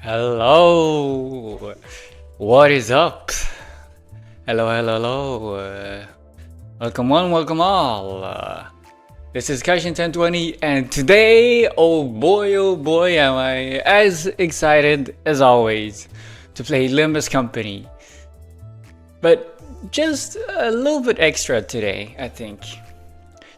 Hello, what is up? Hello. Welcome one, welcome all. This is Kaishin 1020, and today, oh boy, am I as excited as always to play Limbus Company. But just a little bit extra today, I think.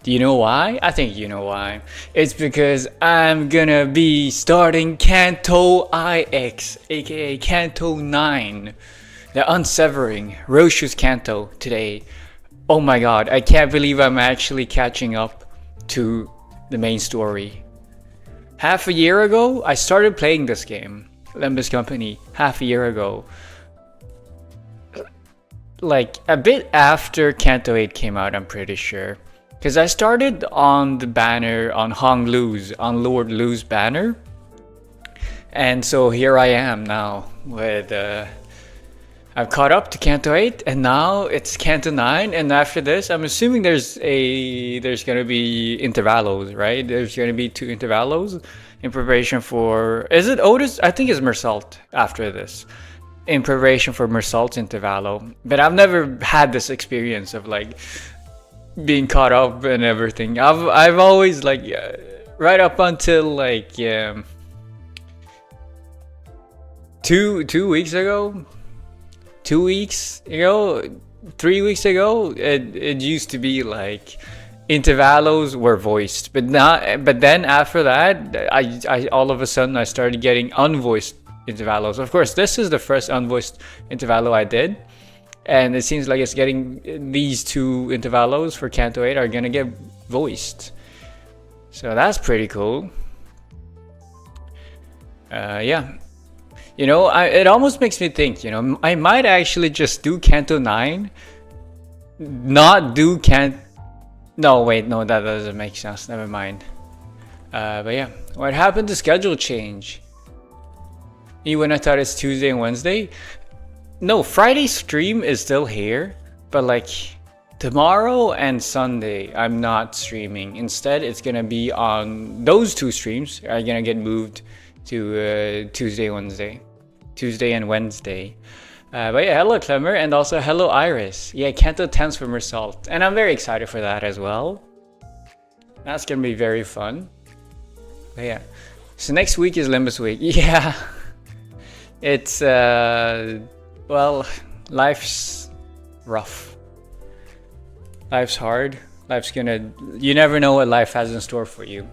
Do you know why? I think you know why. It's because I'm gonna be starting Canto IX, aka Canto 9. The Unsevering, Roshu's Canto today. Oh my god, I can't believe I'm actually catching up to the main story. Half a year ago, I started playing this game, Limbus Company, half a year ago. Like, a bit after Canto 8 came out, I'm pretty sure. Because I started on the banner on on Lord Lu's banner. And so here I am now with, I've caught up to Canto 8 and now it's Canto 9. And after this, I'm assuming there's gonna be intervalos, right? There's gonna be 2 intervalos in preparation for, is it Otis? I think it's Mersault after this. In preparation for Mersault's intervalo. But I've never had this experience of like, being caught up and everything. I've always like right up until like 2 weeks ago, 3 weeks ago, it used to be like intervalos were voiced, but then after that I all of a sudden I started getting unvoiced intervalos. Of course, this is the first unvoiced intervalo I did. And it seems like it's getting, these 2 intervalos for Canto 8 are gonna get voiced. So that's pretty cool. Yeah. You know, it almost makes me think, you know, I might actually just do Canto 9. Not do No, wait, no, that doesn't make sense. Never mind. But yeah. What happened to schedule change? Even when I thought it's Tuesday and Wednesday? No, Friday stream is still here, but like tomorrow and Sunday I'm not streaming. Instead, it's gonna be on those 2 streams are gonna get moved to Tuesday and Wednesday. But yeah, hello Clemmer, and also hello Iris. Yeah, Canto 10's for Mersault, and I'm very excited for that as well. That's gonna be very fun. But yeah, so next week is Limbus week. Yeah, it's well, life's rough. Life's hard. You never know what life has in store for you.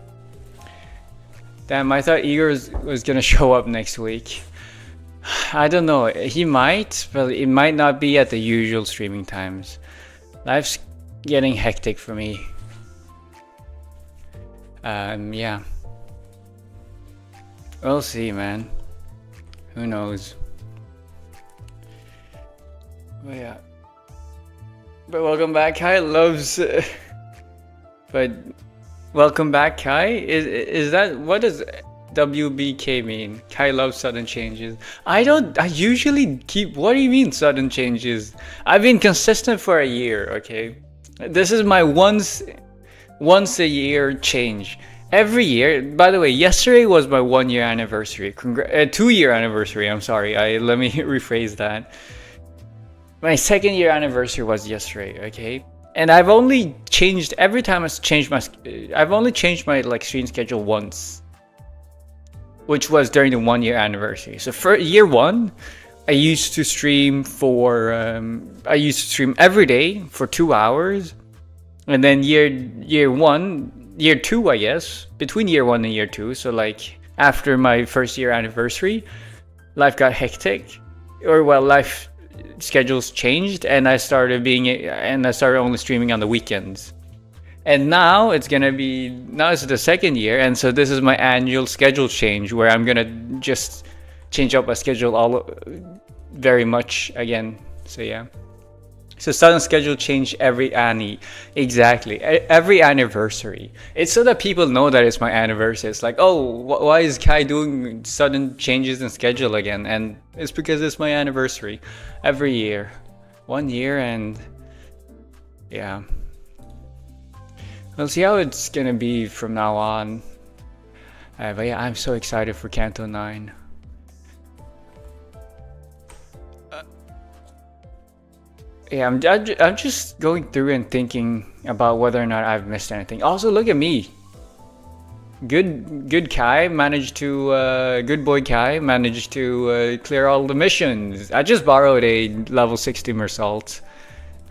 Damn, I thought Igor was gonna show up next week. I don't know, he might, but it might not be at the usual streaming times. Life's getting hectic for me. Yeah. We'll see, man. Who knows? But yeah. But welcome back, Kai. But welcome back, Kai. Is that, what does WBK mean? Kai loves sudden changes. I usually keep. What do you mean sudden changes? I've been consistent for a year. Okay, this is my once a year change. Every year. By the way, yesterday was my 1-year anniversary. 2-year anniversary. I'm sorry. Let me rephrase that. My 2nd year anniversary was yesterday, okay? And I've only changed, every time I've only changed my like stream schedule once, which was during the 1-year anniversary. So for year 1, I used to stream every day for 2 hours. And then year 2, I guess, between year 1 and year 2. So like after my 1st year anniversary, life got hectic, or well, life schedules changed, and I started only streaming on the weekends. And now it's the 2nd year, and so this is my annual schedule change where I'm gonna just change up my schedule very much again. So yeah. So sudden schedule change every every anniversary. It's so that people know that it's my anniversary. It's like, oh, why is Kai doing sudden changes in schedule again? And it's because it's my anniversary every year. 1 year, and yeah. We'll see how it's gonna be from now on. But yeah, I'm so excited for Canto 9. Yeah, I'm just going through and thinking about whether or not I've missed anything. Also, look at me. Good Kai managed to good boy Kai managed to clear all the missions. I just borrowed a level 60 Mersault,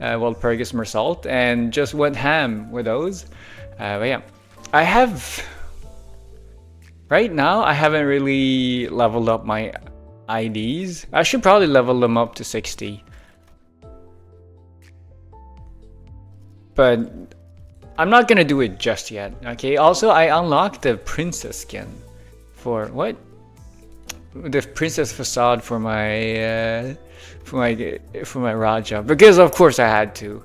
Walpurgis Mersault, and just went ham with those. But yeah, I have right now. I haven't really leveled up my IDs. I should probably level them up to 60. But I'm not gonna do it just yet, okay? Also, I unlocked the princess skin for what? The princess facade for my Raja, because of course I had to,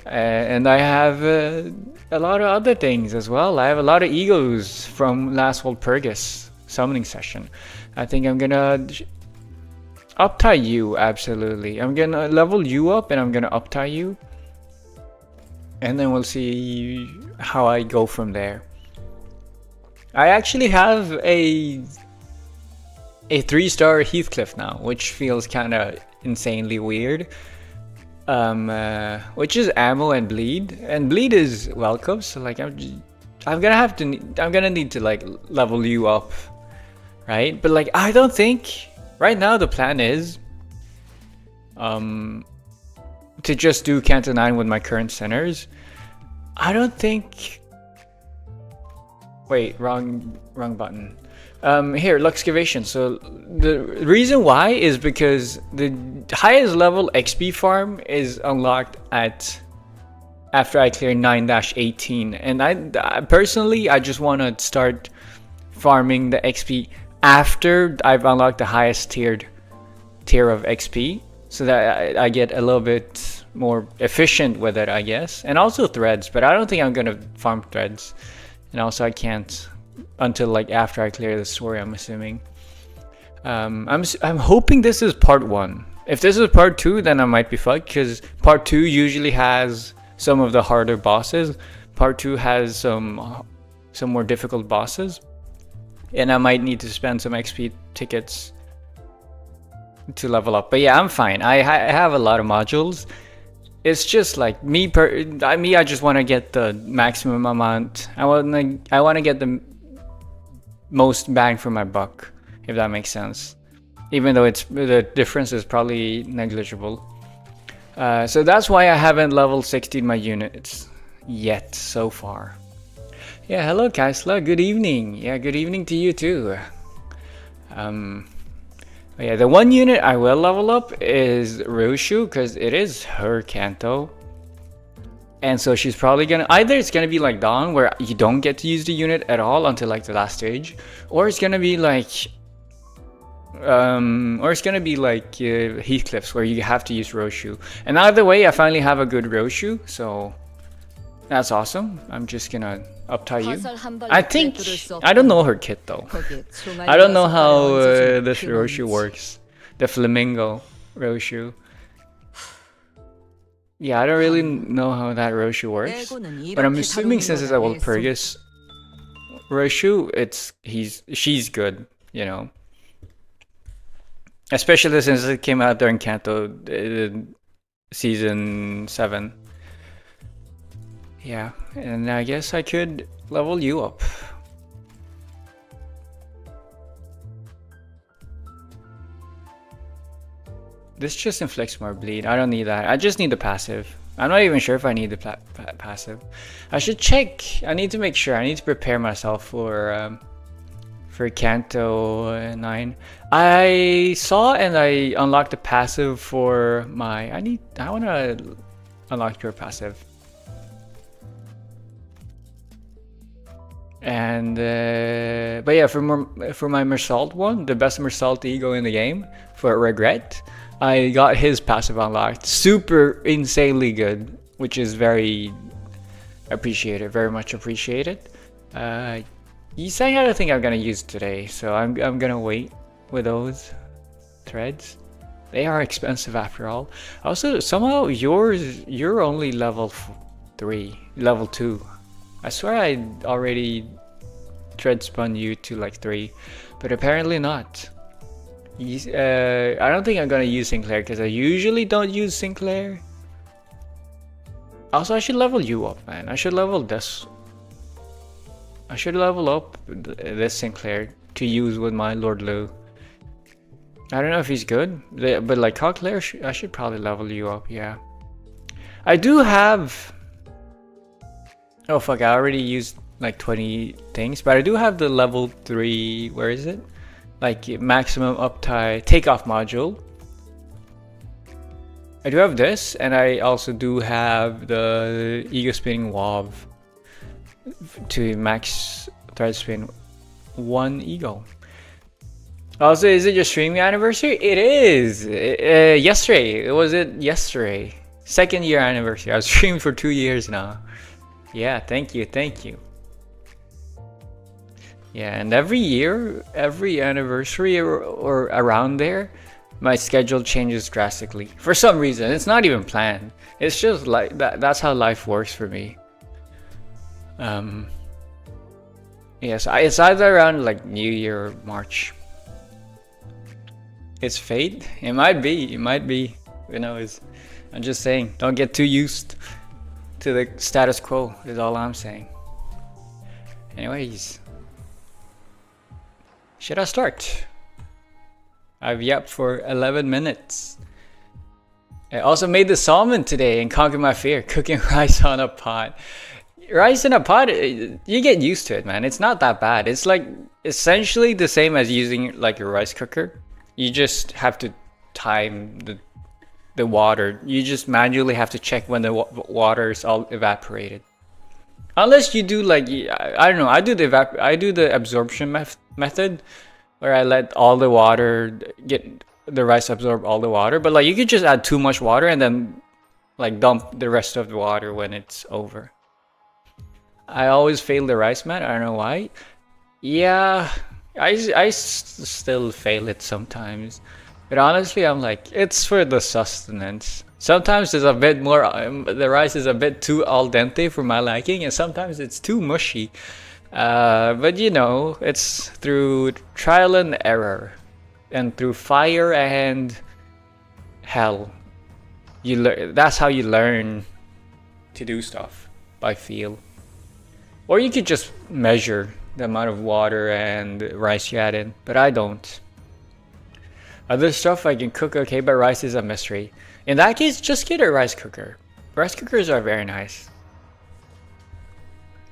and I have a lot of other things as well. I have a lot of egos from last Walpurgis summoning session. I think I'm gonna up-tie you, absolutely. I'm gonna level you up and I'm gonna up-tie you. And then we'll see how I go from there. I actually have a 3-star Heathcliff now, which feels kind of insanely weird. Which is ammo and bleed, and bleed is welcome. So like I'm gonna need to like level you up, right? But like I don't think right now the plan is to just do Canto 9 with my current centers. I don't think. Wait, wrong button. Here, Luxcavation. So the reason why is because the highest level XP farm is unlocked after I clear 9-18, and I personally I just want to start farming the XP after I've unlocked the highest tier of XP, so that I get a little bit more efficient with it, I guess. And also threads, but I don't think I'm gonna farm threads, and also I can't until like after I clear the story, I'm assuming. I'm hoping this is part 1. If this is part 2, then I might be fucked, because part 2 usually has some of the harder bosses. Part 2 has some more difficult bosses, and I might need to spend some XP tickets to level up. But yeah, I'm fine. I have a lot of modules. It's just like I just want to get the maximum amount. I want to get the most bang for my buck, if that makes sense. Even though the difference is probably negligible. So that's why I haven't level 60 my units yet so far. Yeah, hello Kaisla, good evening. Yeah, good evening to you too. Yeah, the one unit I will level up is Roshu, because it is her Canto. And so she's probably gonna, either it's gonna be like Dawn, where you don't get to use the unit at all until like the last stage, or it's gonna be like Heathcliff's, where you have to use Roshu. And either way, I finally have a good Roshu, so that's awesome. I'm just gonna up-tie you. I don't know her kit though. I don't know how this Roshu works. The Flamingo Roshu. Yeah, I don't really know how that Roshu works. But I'm assuming since it's a Walpurgis Roshu, she's good, you know. Especially since it came out during Canto season 7. Yeah, and I guess I could level you up. This just inflicts more bleed. I don't need that. I just need the passive. I'm not even sure if I need the passive. I should check. I need to make sure. I need to prepare myself for Canto 9. I saw and I unlocked the passive for my. I want to unlock your passive. And but yeah, for my Mersault one, the best Mersault ego in the game, for Regret, I got his passive unlocked. Super insanely good, which is very appreciated, very much appreciated. Yisang, I don't think I'm gonna use today, so I'm gonna wait with those threads. They are expensive after all. Also, somehow you're only level 3, level 2. I swear I already thread spun you to like 3, but apparently not. I don't think I'm gonna use Sinclair, because I usually don't use Sinclair. Also, I should level you up, man. I should level this. I should level up this Sinclair to use with my Lord Lu. I don't know if he's good, but like Cocklear, I should probably level you up, yeah. I do have... Oh fuck, I already used like 20 things, but I do have the level 3, where is it? Like maximum uptime takeoff module. I do have this, and I also do have the ego spinning WoW to max thread spin 1 ego. Also, is it your streaming anniversary? It is! Yesterday. Was it yesterday? 2nd year anniversary. I was streaming for 2 years now. Yeah, thank you, thank you. Yeah, and every year, every anniversary or around there, my schedule changes drastically. For some reason, it's not even planned. It's just like that. That's how life works for me. Yes, it's either around like New Year or March. It's fate. It might be. It might be. Who knows? I'm just saying. Don't get too used to the status quo. Is all I'm saying. Anyways, should I start? I've yapped for 11 minutes. I also made the salmon today and conquered my fear. Cooking rice on a pot. Rice in a pot, you get used to it, man. It's not that bad. It's like essentially the same as using like a rice cooker. You just have to time the water. You just manually have to check when the water is all evaporated. Unless you do like, I don't know, I do the absorption method where I let all the water get the rice absorb all the water. But like you could just add too much water and then like dump the rest of the water when it's over. I always fail the rice, man. I don't know why. Yeah, I still fail it sometimes. But honestly, I'm like, it's for the sustenance. Sometimes it's a bit more, the rice is a bit too al dente for my liking, and sometimes it's too mushy. But you know, it's through trial and error, and through fire and hell. That's how you learn to do stuff, by feel. Or you could just measure the amount of water and rice you add in, but I don't. Other stuff I can cook okay, but rice is a mystery. In that case, just get a rice cooker. Rice cookers are very nice.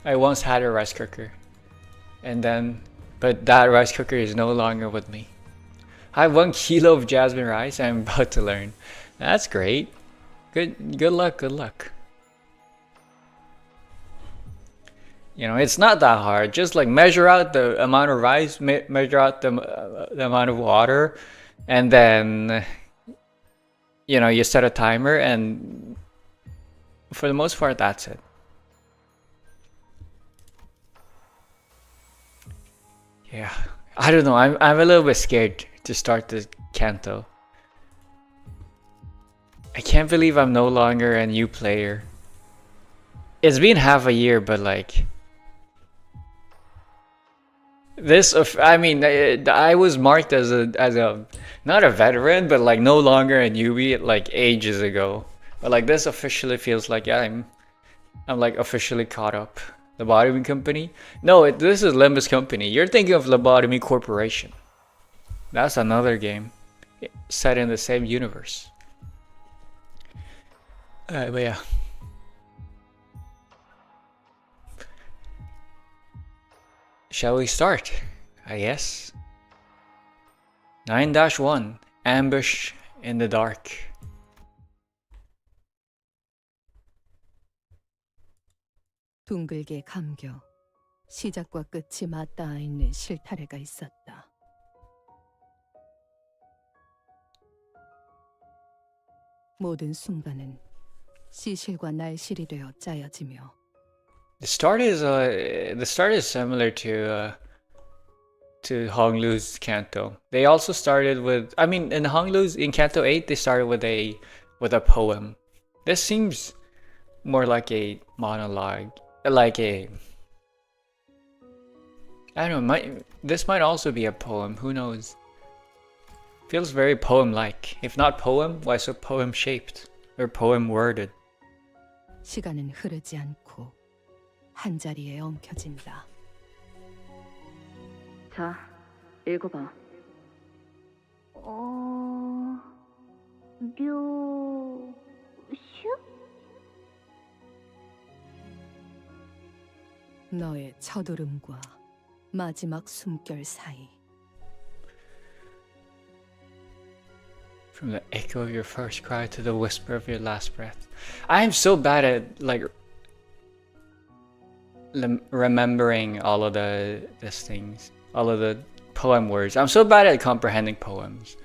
I once had a rice cooker, but that rice cooker is no longer with me. I have 1 kilo of jasmine rice. I'm about to learn. That's great. Good luck, good luck. You know, it's not that hard. Just like measure out the amount of rice, measure out the amount of water, and then, you know, you set a timer, and for the most part, that's it. Yeah, I don't know. I'm a little bit scared to start the Canto. I can't believe I'm no longer a new player. It's been half a year, but like this, I mean, I was marked as a not a veteran, but like no longer a newbie like ages ago. But like this officially feels like I'm like officially caught up. Lobotomy Company? No, this is Limbus Company. You're thinking of Lobotomy Corporation. That's another game set in the same universe. But yeah. Shall we start? I guess. 9-1 Ambush in the Dark. 둥글게 감겨 시작과 끝이 맞닿아 있는 실타래가 있었다. 모든 순간은 시실과 날실이 되어 짜여지며 The start is similar to Honglu's Canto. They also started with, I mean, in Canto 8 they started with a poem. This seems more like a monologue, like I don't know. This might also be a poem. Who knows? Feels very poem-like. If not poem, why so poem-shaped or poem-worded? 시간은 흐르지 않고 한 자리에 엉켜진다. 자, 읽어봐. 묘슈? 너의 첫울음과 마지막 숨결 사이. From the echo of your first cry to the whisper of your last breath. I am so bad at like remembering all of these things, all of the poem words. I'm so bad at comprehending poems.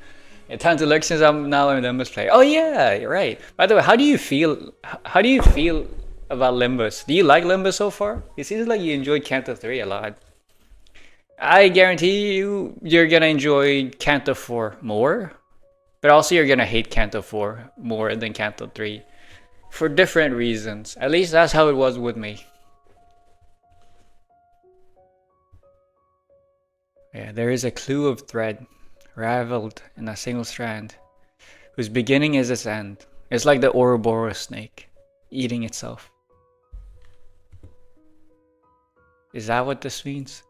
Time to look since I'm now in Limbus play. Oh yeah, you're right. By the way, how do you feel? How do you feel about Limbus? Do you like Limbus so far? It seems like you enjoyed Canto 3 a lot. I guarantee you're gonna enjoy Canto 4 more. But also you're gonna hate Canto 4 more than Canto 3. For different reasons. At least that's how it was with me. Yeah, there is a clue of thread, raveled in a single strand, whose beginning is its end. It's like the Ouroboros snake, eating itself. Is that what this means?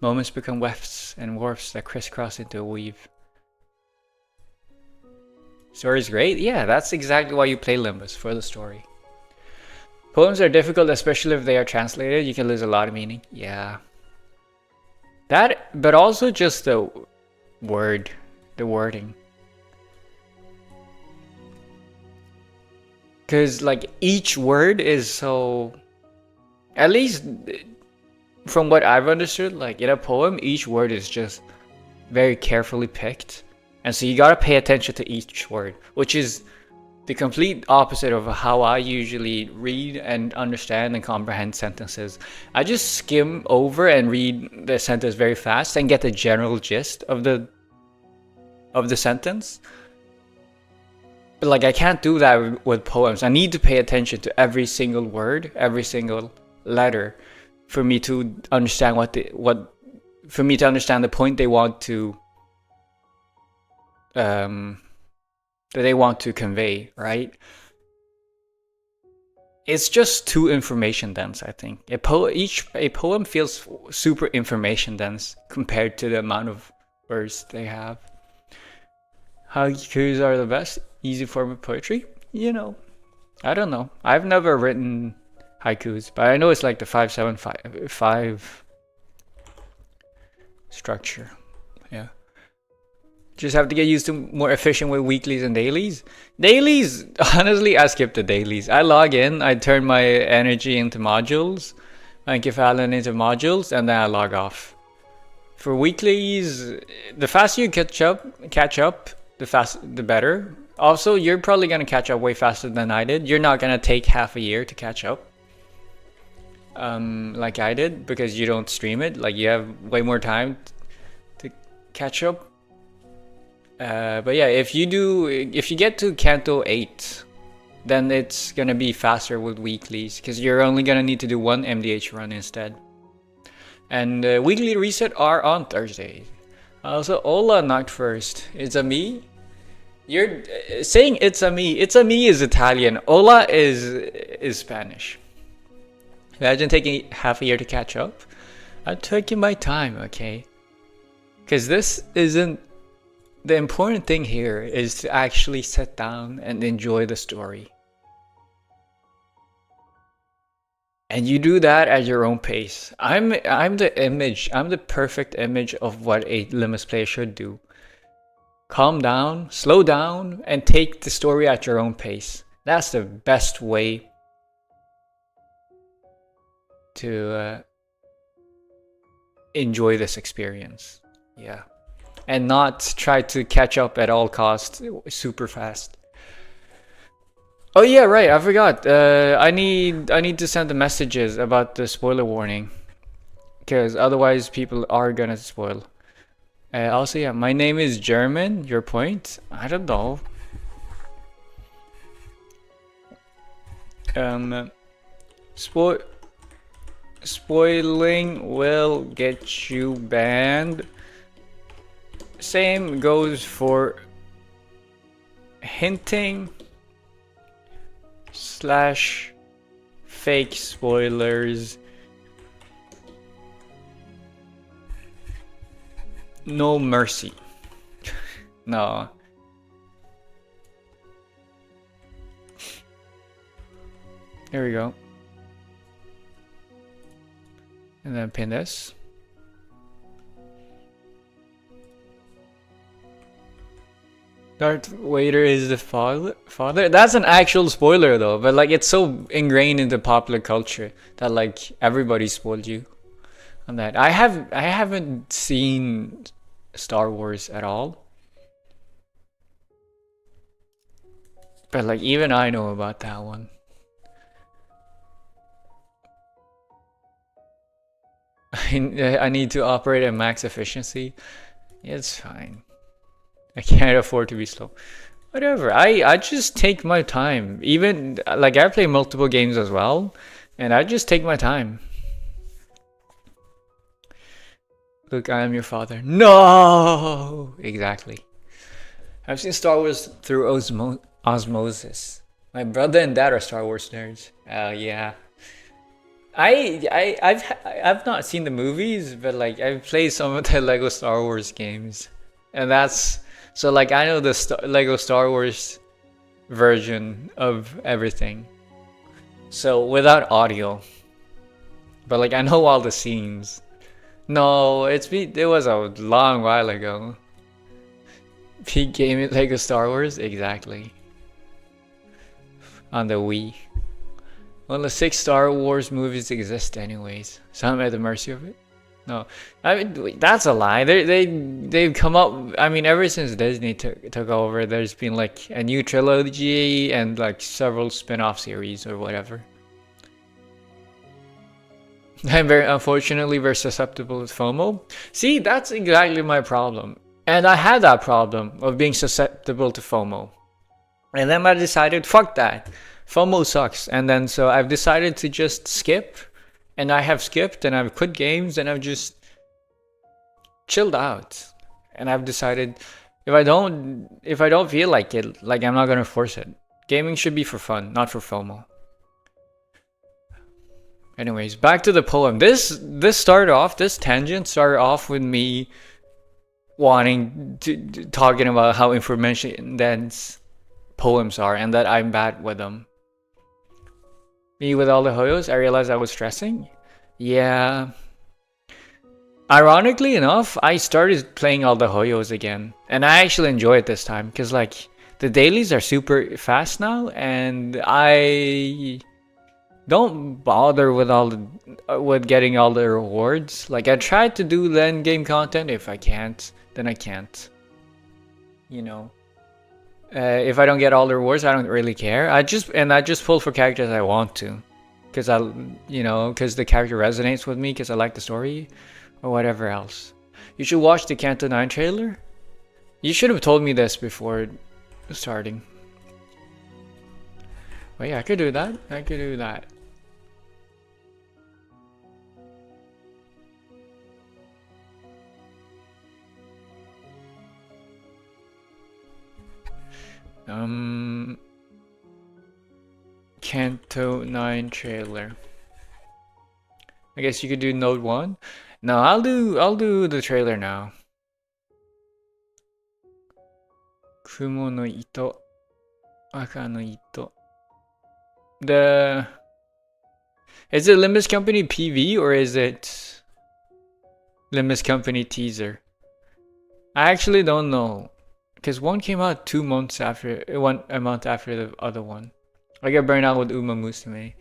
Moments become wefts and warps that crisscross into a weave. Story's great? Yeah, that's exactly why you play Limbus, for the story. Poems are difficult, especially if they are translated. You can lose a lot of meaning. Yeah. That, but also just the wording. Because, like, each word is so... At least, from what I've understood, like, in a poem, each word is just very carefully picked. And so you gotta pay attention to each word, which is the complete opposite of how I usually read and understand and comprehend sentences. I just skim over and read the sentence very fast and get the general gist of the sentence. But like I can't do that with poems. I need to pay attention to every single word, every single letter, for me to understand for me to understand the point they want to that they want to convey, right? It's just too information dense, I think. A poem feels super information dense compared to the amount of words they have. Haikus are the best, easy form of poetry. You know, I don't know. I've never written haikus, but I know it's like the 5-7-5 structure. Yeah. Just have to get used to more efficient with weeklies and dailies. Dailies, honestly, I skip the dailies. I log in, I turn my energy into modules, my Kefalin into modules, and then I log off. For weeklies, the faster you catch up, the better. Also, you're probably gonna catch up way faster than I did. You're not gonna take half a year to catch up, like I did, because you don't stream it. Like you have way more time to catch up. But yeah, if you get to Canto 8, then it's gonna be faster with weeklies, because you're only gonna need to do one MDH run instead. And weekly reset are on Thursdays. Also, hola, not first. It's a me. You're saying it's a me. It's a me is Italian. Hola is Spanish. Imagine taking half a year to catch up. I'm taking my time, okay? Because this isn't... The important thing here is to actually sit down and enjoy the story. And you do that at your own pace. I'm the perfect image of what a Limbus player should do. Calm down, slow down, and take the story at your own pace. That's the best way to enjoy this experience. Yeah. And not try to catch up at all costs super fast. Oh yeah, right, I forgot. I need to send the messages about the spoiler warning, because otherwise people are gonna spoil. Also, yeah, my name is German. Your point? I don't know. Spoiling will get you banned. Same goes for hinting / fake spoilers. No mercy. No. Here we go. And then pin this. Darth Vader is the father? That's an actual spoiler though, but like it's so ingrained into popular culture that like everybody spoiled you on that. I haven't seen Star Wars at all. But like even I know about that one. I need to operate at max efficiency. It's fine. I can't afford to be slow. Whatever. I just take my time. Even like I play multiple games as well, and I just take my time. Look, I am your father. No! Exactly. I've seen Star Wars through osmosis. My brother and dad are Star Wars nerds. Yeah. I've not seen the movies, but like I've played some of the Lego Star Wars games, and that's so like I know the Lego Star Wars version of everything. So without audio, but like I know all the scenes. No, it was a long while ago. Peak gaming Lego Star Wars, exactly. On the Wii. Well, the 6 Star Wars movies exist anyways, so I'm at the mercy of it. No, I mean that's a lie. They've come up. I mean, ever since Disney took over, there's been like a new trilogy and like several spin-off series or whatever. I'm unfortunately very susceptible to FOMO. See, that's exactly my problem, and I had that problem of being susceptible to FOMO, and then I decided, fuck that. FOMO sucks, and then so I've decided to just skip, and I have skipped, and I've quit games, and I've just chilled out, and I've decided if I don't feel like it, like I'm not gonna force it. Gaming should be for fun, not for FOMO. Anyways, back to the poem. This tangent started off with me wanting to talking about how information dense poems are, and that I'm bad with them. Me with all the hoyos, I realized I was stressing. Yeah. Ironically enough, I started playing all the hoyos again, and I actually enjoy it this time because like the dailies are super fast now, and I don't bother with with getting all the rewards. Like I try to do the end game content. If I can't, then I can't. You know. If I don't get all the rewards, I don't really care. I just pull for characters I want to, because because the character resonates with me, because I like the story, or whatever else. You should watch the Canto 9 trailer. You should have told me this before starting. Well, yeah, I could do that. I could do that. Canto 9 trailer. I guess you could do Node 1. No, I'll do the trailer now. Kumo no ito, aka no ito. Is it Limbus Company PV or is it Limbus Company teaser? I actually don't know, because one came out 2 months after, a month after the other one. I got burned out with Uma Musume.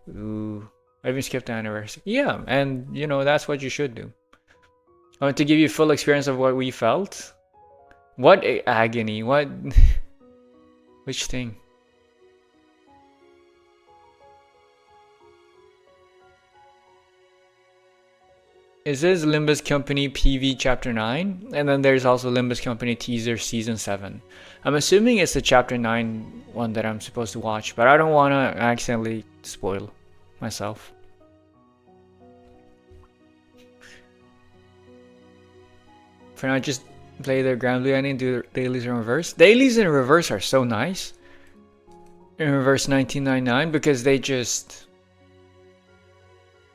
Ooh, I even skipped the anniversary. Yeah, and that's what you should do. I want to give you full experience of what we felt. What agony? What? Which thing? It says Limbus Company PV Chapter 9, and then there's also Limbus Company Teaser Season 7. I'm assuming it's the Chapter 9 one that I'm supposed to watch, but I don't want to accidentally spoil myself. For now, just play the Grand Blue Ending, do dailies in reverse. Dailies in reverse are so nice. In reverse 1999, because they just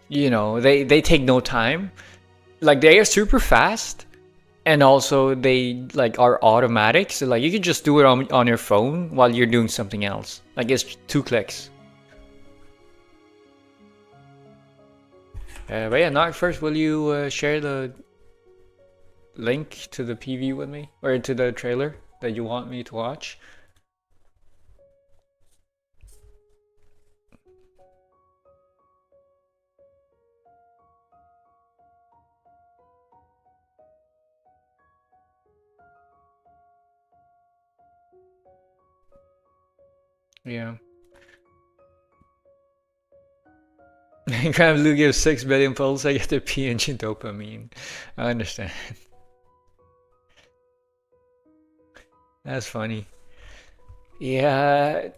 you know, they take no time. Like they are super fast, and also they like are automatic. So like you can just do it on your phone while you're doing something else. Like it's 2 clicks. But yeah, not first. Will you share the link to the PV with me, or to the trailer that you want me to watch? Yeah. Grab Blue gives 6 billion pulse, I get the PNG dopamine. I understand. That's funny. Yeah,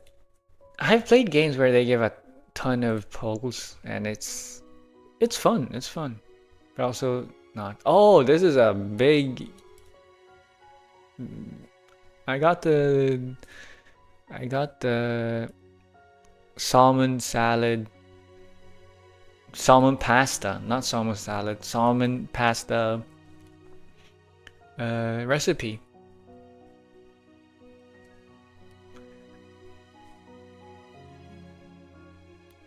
I've played games where they give a ton of pulse, and it's fun. It's fun, but also not. Oh, this is a big. I got the salmon salad, salmon pasta, not salmon salad, salmon pasta recipe.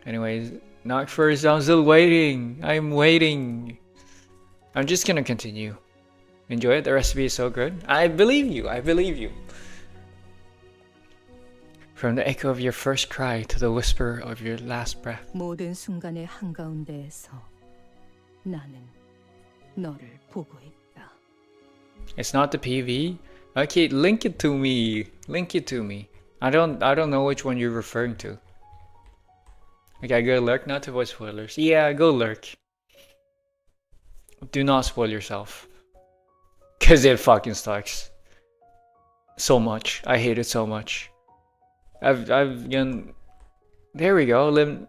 Anyways, not first. I'm still waiting. I'm waiting. I'm just gonna continue. Enjoy it. The recipe is so good. I believe you. I believe you. From the echo of your first cry to the whisper of your last breath. 모든 순간의 한가운데에서 나는 너를 보고 있다. It's not the PV. Okay, link it to me. Link it to me. I don't know which one you're referring to. Okay, go lurk, not to avoid spoilers. Yeah, go lurk. Do not spoil yourself. Cause it fucking sucks. So much. I hate it so much. I've done. There we go.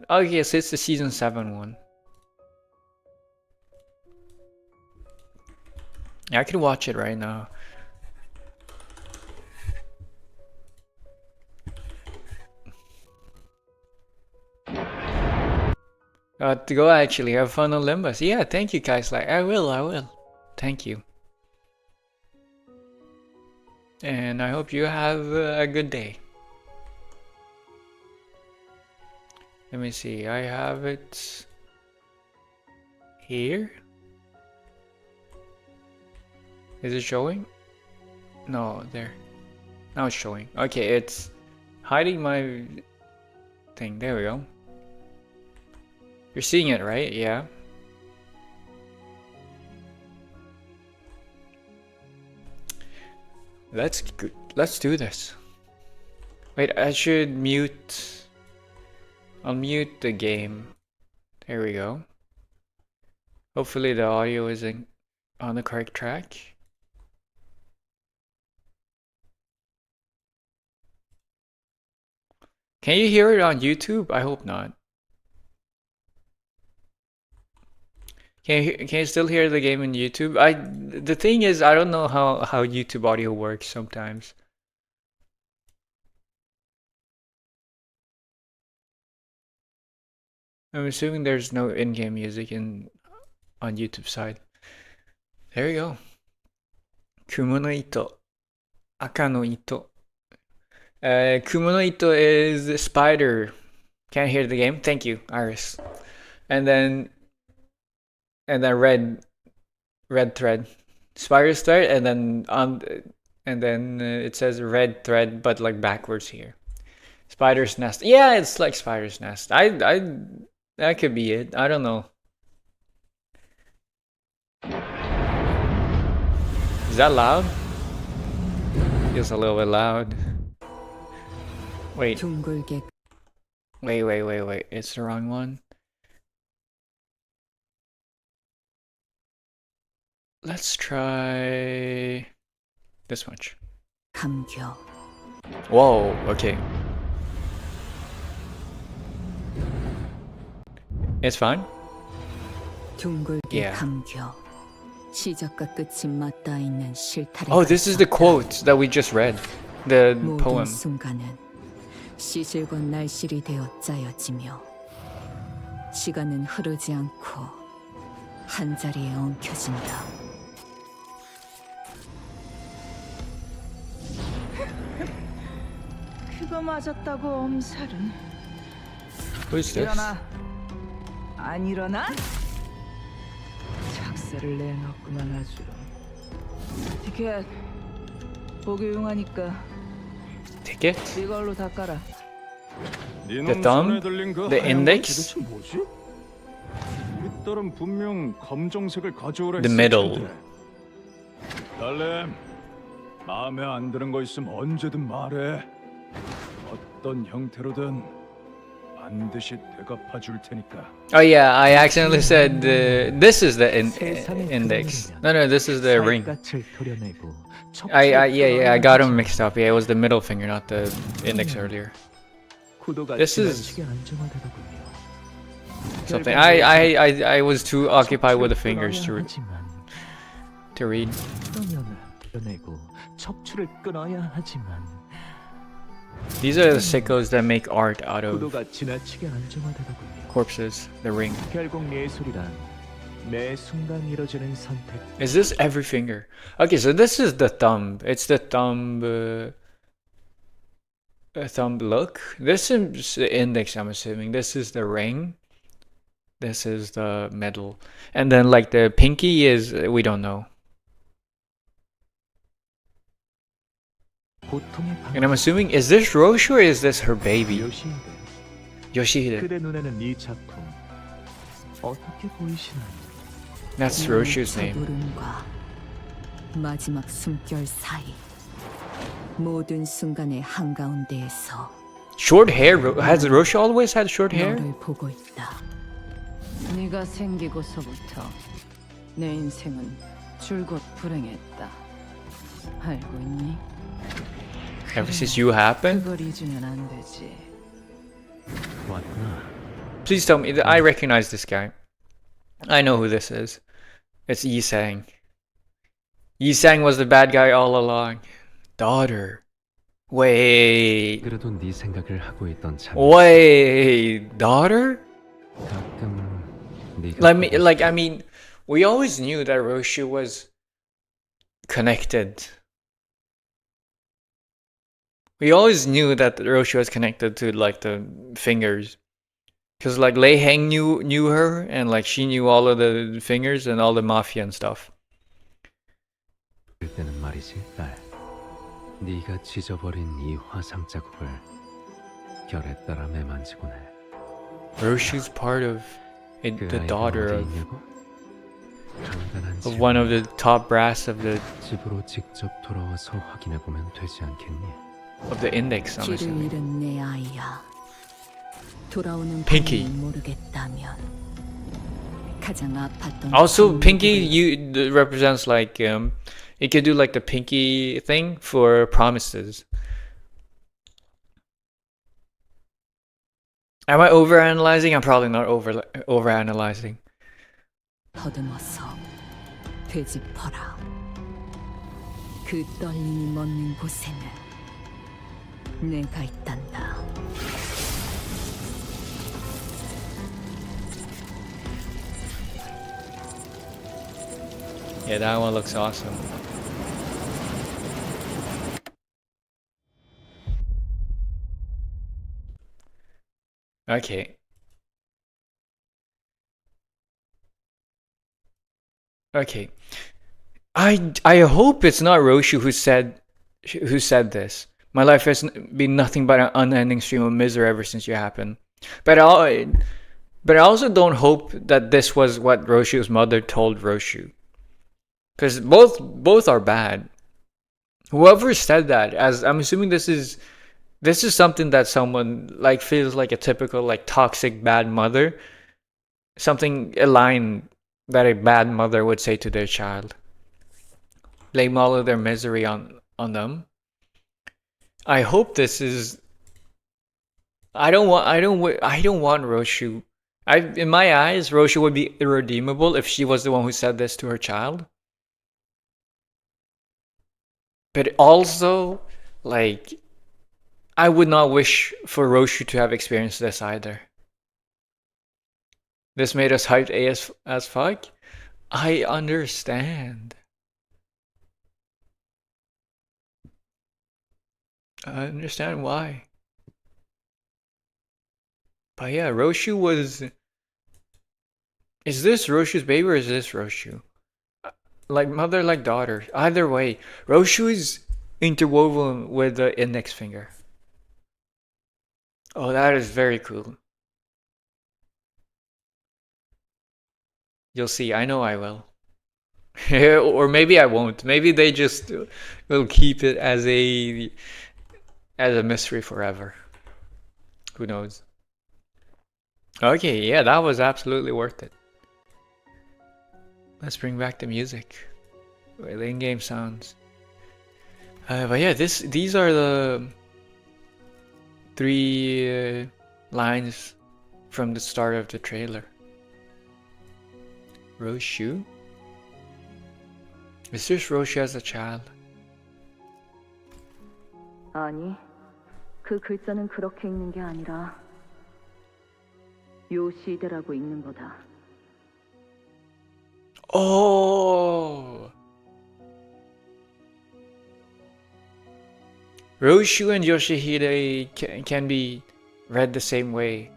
Okay, so it's the season 7 one. Yeah, I can watch it right now. To go actually have fun on Limbus. Yeah, thank you guys. Like I will. Thank you. And I hope you have a good day. Let me see. I have it here. Is it showing? No, there. Now it's showing. Okay, it's hiding my thing. There we go. You're seeing it, right? Yeah. Let's do this. Wait, I should mute. I'll mute the game. There we go. Hopefully the audio isn't on the correct track. Can you hear it on YouTube? I hope not. Can you still hear the game on YouTube? The thing is, I don't know how YouTube audio works sometimes. I'm assuming there's no in-game music on YouTube side. There you go. Kumo no Ito. Aka no Ito. Kumo no Ito is spider. Can't hear the game? Thank you, Iris. And then red thread. Spider thread, and then it says red thread, but like backwards here. Spider's nest. Yeah, it's like spider's nest. That could be it. I don't know. Is that loud? Feels a little bit loud. Wait. Wait. It's the wrong one. Let's try this much. 감겨. Whoa, okay. It's fine? 둥글게 감겨. 시작과 끝이 맞닿아 있는 실타래. Oh, this is the quote that we just read. The poem. 모든 순간은 시실과 날실이 되어 짜여지며 시간은 흐르지 않고 한 자리에 엉켜진다. 그거 맞았다고 엄살은. Who is this? 일어나. 안 일어나? 작세를 내놨구만 아주. 티켓 보기 용하니까 Ticket? 이걸로 닦아라. The thumb? The index? 뭐지? 우리 딸은 분명 검정색을 가져오라 The 했을 middle. 텐데. 딸렘, 마음에 안 드는 거 있으면 언제든 말해. 어떤 형태로든 반드시 되갚아 줄 테니까. Oh yeah, I accidentally said this is the index. No, this is the ring. Yeah, I got them mixed up. Yeah, it was the middle finger, not the index earlier. This is something. I was too occupied with the fingers to read. These are the sickos that make art out of corpses. The ring. Is this every finger? Okay, so this is the thumb. It's the thumb. Thumb look. This is the index. I'm assuming this is the ring. This is the middle, and then like the pinky is we don't know. And I'm assuming, is this Roshi or is this her baby? Yoshihide. That's Roshi's name. 부름과 마지막 숨결 사이 모든 순간의 한가운데에서 Short hair? Has Roshi always had short hair? 너를 보고 있다. 네가 생기고서부터 내 인생은 줄곧 불행했다. 알고 있니? Ever since you happened? 그걸 잊으면 안 되지. Please tell me, I recognize this guy. I know who this is. It's Yi-sang. Yi-sang was the bad guy all along. Daughter. Wait. 그래도 네 생각을 하고 있던 참. Wait. Daughter? 가끔 네가 I mean, we always knew that Roshi was connected. We always knew that Roshi was connected to like the fingers. Cause like Lei Heng knew her and like she knew all of the fingers and all the mafia and stuff. 때는 말이지, 딸. 네가 찢어버린 이 화상 자국을 결에 따라 매만지곤 해. Roshi's part of it, 그 the 아이가 daughter 어디 of 있냐고? 간단한 of one of the 질문이다. top brass of the 집으로 직접 돌아와서 확인해 보면 되지 않겠니? index. I'm 길을 assuming. 잃은 내 아이야. 돌아오는 Pinky. 방법을 모르겠다면 가장 아팠던 Also, pinky 감정들을 represents like you could do like the pinky thing for promises. Am I overanalyzing? I'm probably not overanalyzing. 더듬어서 되짚어라. 그 떨림이 멎는 곳에는 내가 있단다. Yeah, that one looks awesome. Okay. Okay. I hope it's not Roshi who said this. My life has been nothing but an unending stream of misery ever since you happened. But I also don't hope that this was what Roshu's mother told Roshu. Because both are bad. Whoever said that, as I'm assuming this is something that someone like feels like a typical like toxic bad mother. A line that a bad mother would say to their child. Blame all of their misery on them. I hope this is. I don't want Roshu. In my eyes, Roshu would be irredeemable if she was the one who said this to her child. But also, like, I would not wish for Roshu to have experienced this either. This made us hyped as fuck. I understand. I understand why. But yeah, Roshu was. Is this Roshu's baby or is this Roshu? Like mother, like daughter. Either way, Roshu is interwoven with the index finger. Oh, that is very cool. You'll see. I know I will. Or maybe I won't. Maybe they just will keep it as a mystery forever. Who knows? Okay, yeah, that was absolutely worth it. Let's bring back the music. The in-game sounds. But yeah, these are the 3 lines from the start of the trailer. Roshu? Is this Roshu as a child? 아니, 그 글자는 그렇게 읽는 게 아니라 요시대라고 읽는 거다. Oh! Roshu and Yoshihide can be read the same way.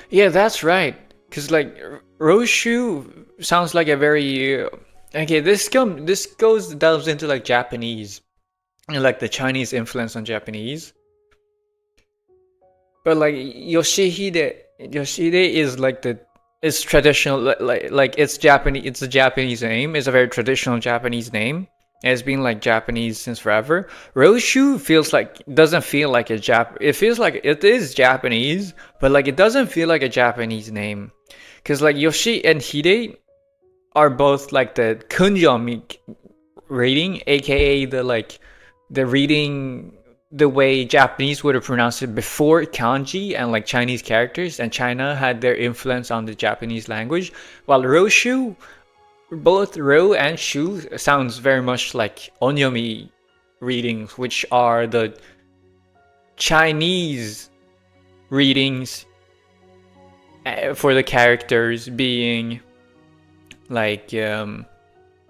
Yeah, that's right. Cause like Roshu sounds like a very okay. This delves into like Japanese and like the Chinese influence on Japanese. But like Yoshihide is like it's traditional like it's Japanese. It's a Japanese name. It's a very traditional Japanese name. It's been like Japanese since forever. Roshu doesn't feel like a it feels like it is Japanese, but like it doesn't feel like a Japanese name. Cause like Yoshi and Hide are both like the kunjomi reading, aka the reading the way Japanese would have pronounced it before kanji and like Chinese characters, and China had their influence on the Japanese language. While Roshu, both Ro and Shu sounds very much like onyomi readings, which are the Chinese readings for the characters being like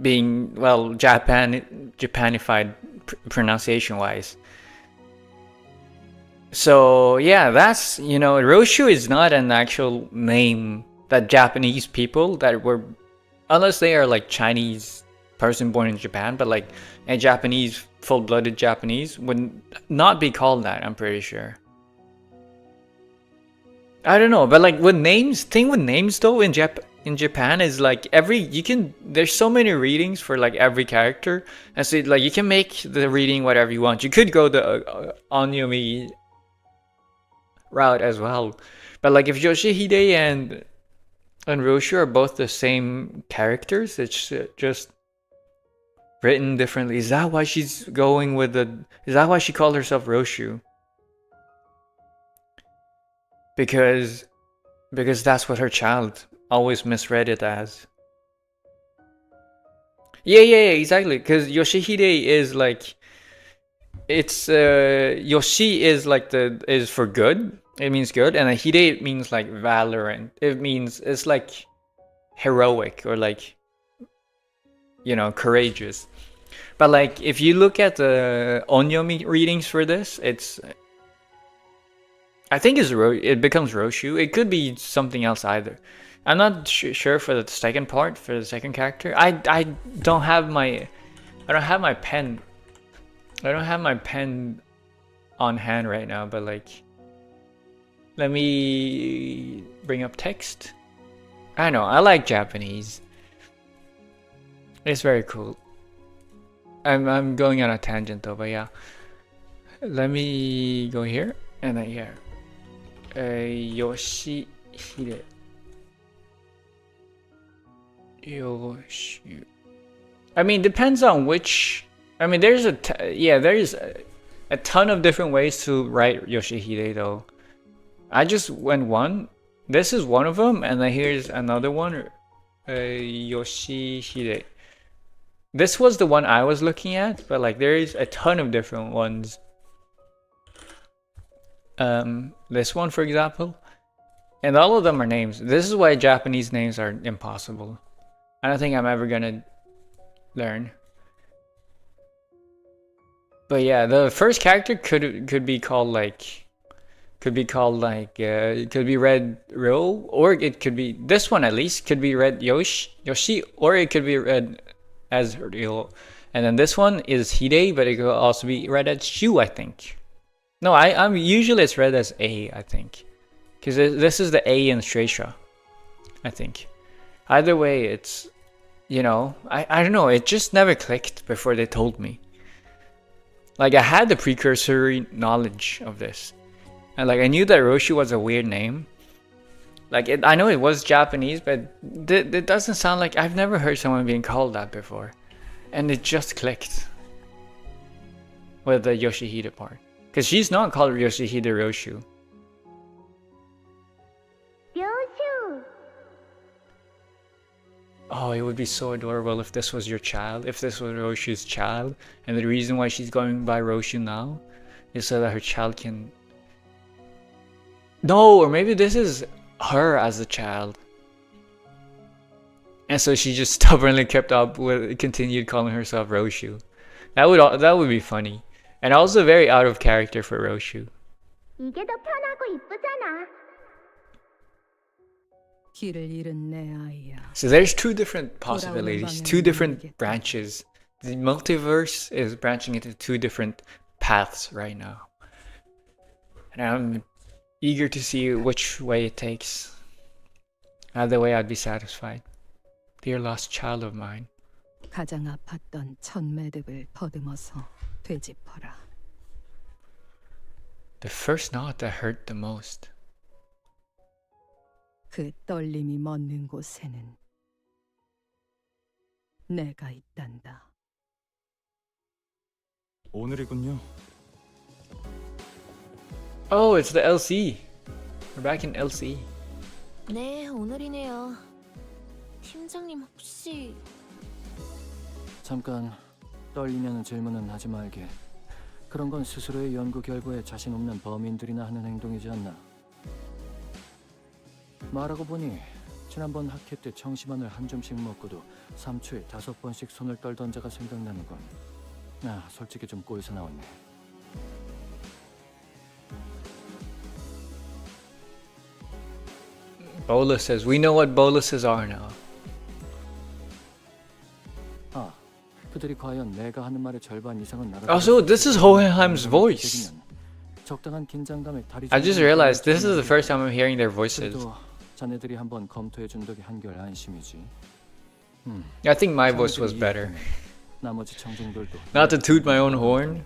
being well Japanified pronunciation wise. So yeah, that's Roshu is not an actual name that Japanese people that were, unless they are like Chinese person born in Japan, but like a Japanese full-blooded Japanese would not be called that, I'm pretty sure. I don't know, but like with names though in Japan is like there's so many readings for like every character, and so like you can make the reading whatever you want. You could go the onyomi route as well, but like if Yoshihide and Roshu are both the same characters, it's just written differently. Is that why she's going with is that why she called herself Roshu? Because that's what her child always misread it as. Yeah, exactly. Because Yoshihide is like, it's Yoshi is like is for good. It means good, and Hide means like valorant. It's like heroic or like courageous. But like if you look at the onyomi readings for this, I think it becomes Roshu. It could be something else either. I'm not sure for the second part, for the second character. I don't have my pen. I don't have my pen on hand right now, but like let me bring up text. I know, I like Japanese. It's very cool. I'm going on a tangent though, but yeah. Let me go here and then here. Yoshihide. Yoshi. I mean, depends on which. I mean, there's a ton of different ways to write Yoshihide though. I just went one. This is one of them, and then here's another one. Yoshihide. This was the one I was looking at, but like there's a ton of different ones. This one, for example, And all of them are names. This is why Japanese names are impossible. I don't think I'm ever gonna learn. But yeah, the first character could be called like it could be read Ro, or it could be this one at least could be read Yoshi, or it could be read as Ryo. And then this one is Hide, but it could also be read as Shu, I think. No, I'm usually it's read as A, I think, because this is the A in Shueisha, I think. Either way, it's, you know, I don't know, it just never clicked before they told me. Like, I had the precursory knowledge of this. And like, I knew that Roshu was a weird name. Like, I know it was Japanese, but it doesn't sound like, I've never heard someone being called that before. And it just clicked with the Yoshihide part. Because she's not called Yoshihide Roshu. Oh, it would be so adorable if this was your child, if this was Roshu's child, and the reason why she's going by Roshu now is so that her child can... No, or maybe this is her as a child. And so she just stubbornly kept up with, continued calling herself Roshu. That would be funny. And also very out of character for Roshu. 길을 잃은 내 아이야. So there's two different possibilities, two different branches. The multiverse is branching into two different paths right now. And I'm eager to see which way it takes. Either way, I'd be satisfied. Dear lost child of mine. 가장 아팠던 첫 매듭을 더듬어서 되짚어라. The first knot that hurt the most. 그 떨림이 멎는 곳에는 내가 있단다. 오늘이군요. Oh, it's the LC. We're back in LC. 네, 오늘이네요. 팀장님 혹시... 잠깐 떨리면 질문은 하지 말게. 그런 건 스스로의 연구 결과에 자신 없는 범인들이나 하는 행동이지 않나. 말하고 보니 지난번 학회 때 청심환을 한 줌씩 먹고도 3초에 5번씩 손을 떨던 자가 생각나는 건 솔직히 좀 꼬여서 나왔네. Boluses. We know what boluses are now. 그들이 과연 내가 하는 말의 절반 이상은 나를. Also, this is Hohenheim's voice. 적당한 긴장감에 다리. I just realized this is the first time I'm hearing their voices. 자네들이 한번 검토해 준 덕에 한결 안심이지. I think my voice was better. 나머지 청중들도. Not to toot my own horn.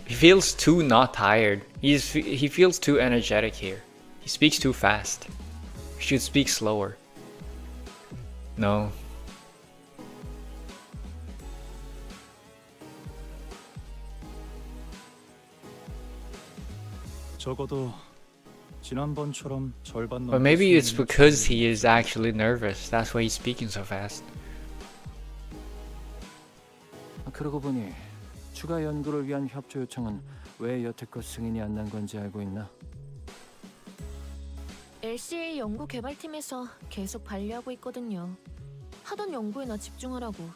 He feels too not tired. He feels too energetic here. He speaks too fast. He should speak slower. No. 적어도 지난번처럼 절반. But maybe it's because he is actually nervous. That's why he's speaking so fast. 그러고 보니 추가 연구를 위한 협조 요청은 왜 여태껏 승인이 안 난 건지 알고 있나? LCA 연구 개발팀에서 계속 반려하고 있거든요. 하던 연구에나 집중하라고.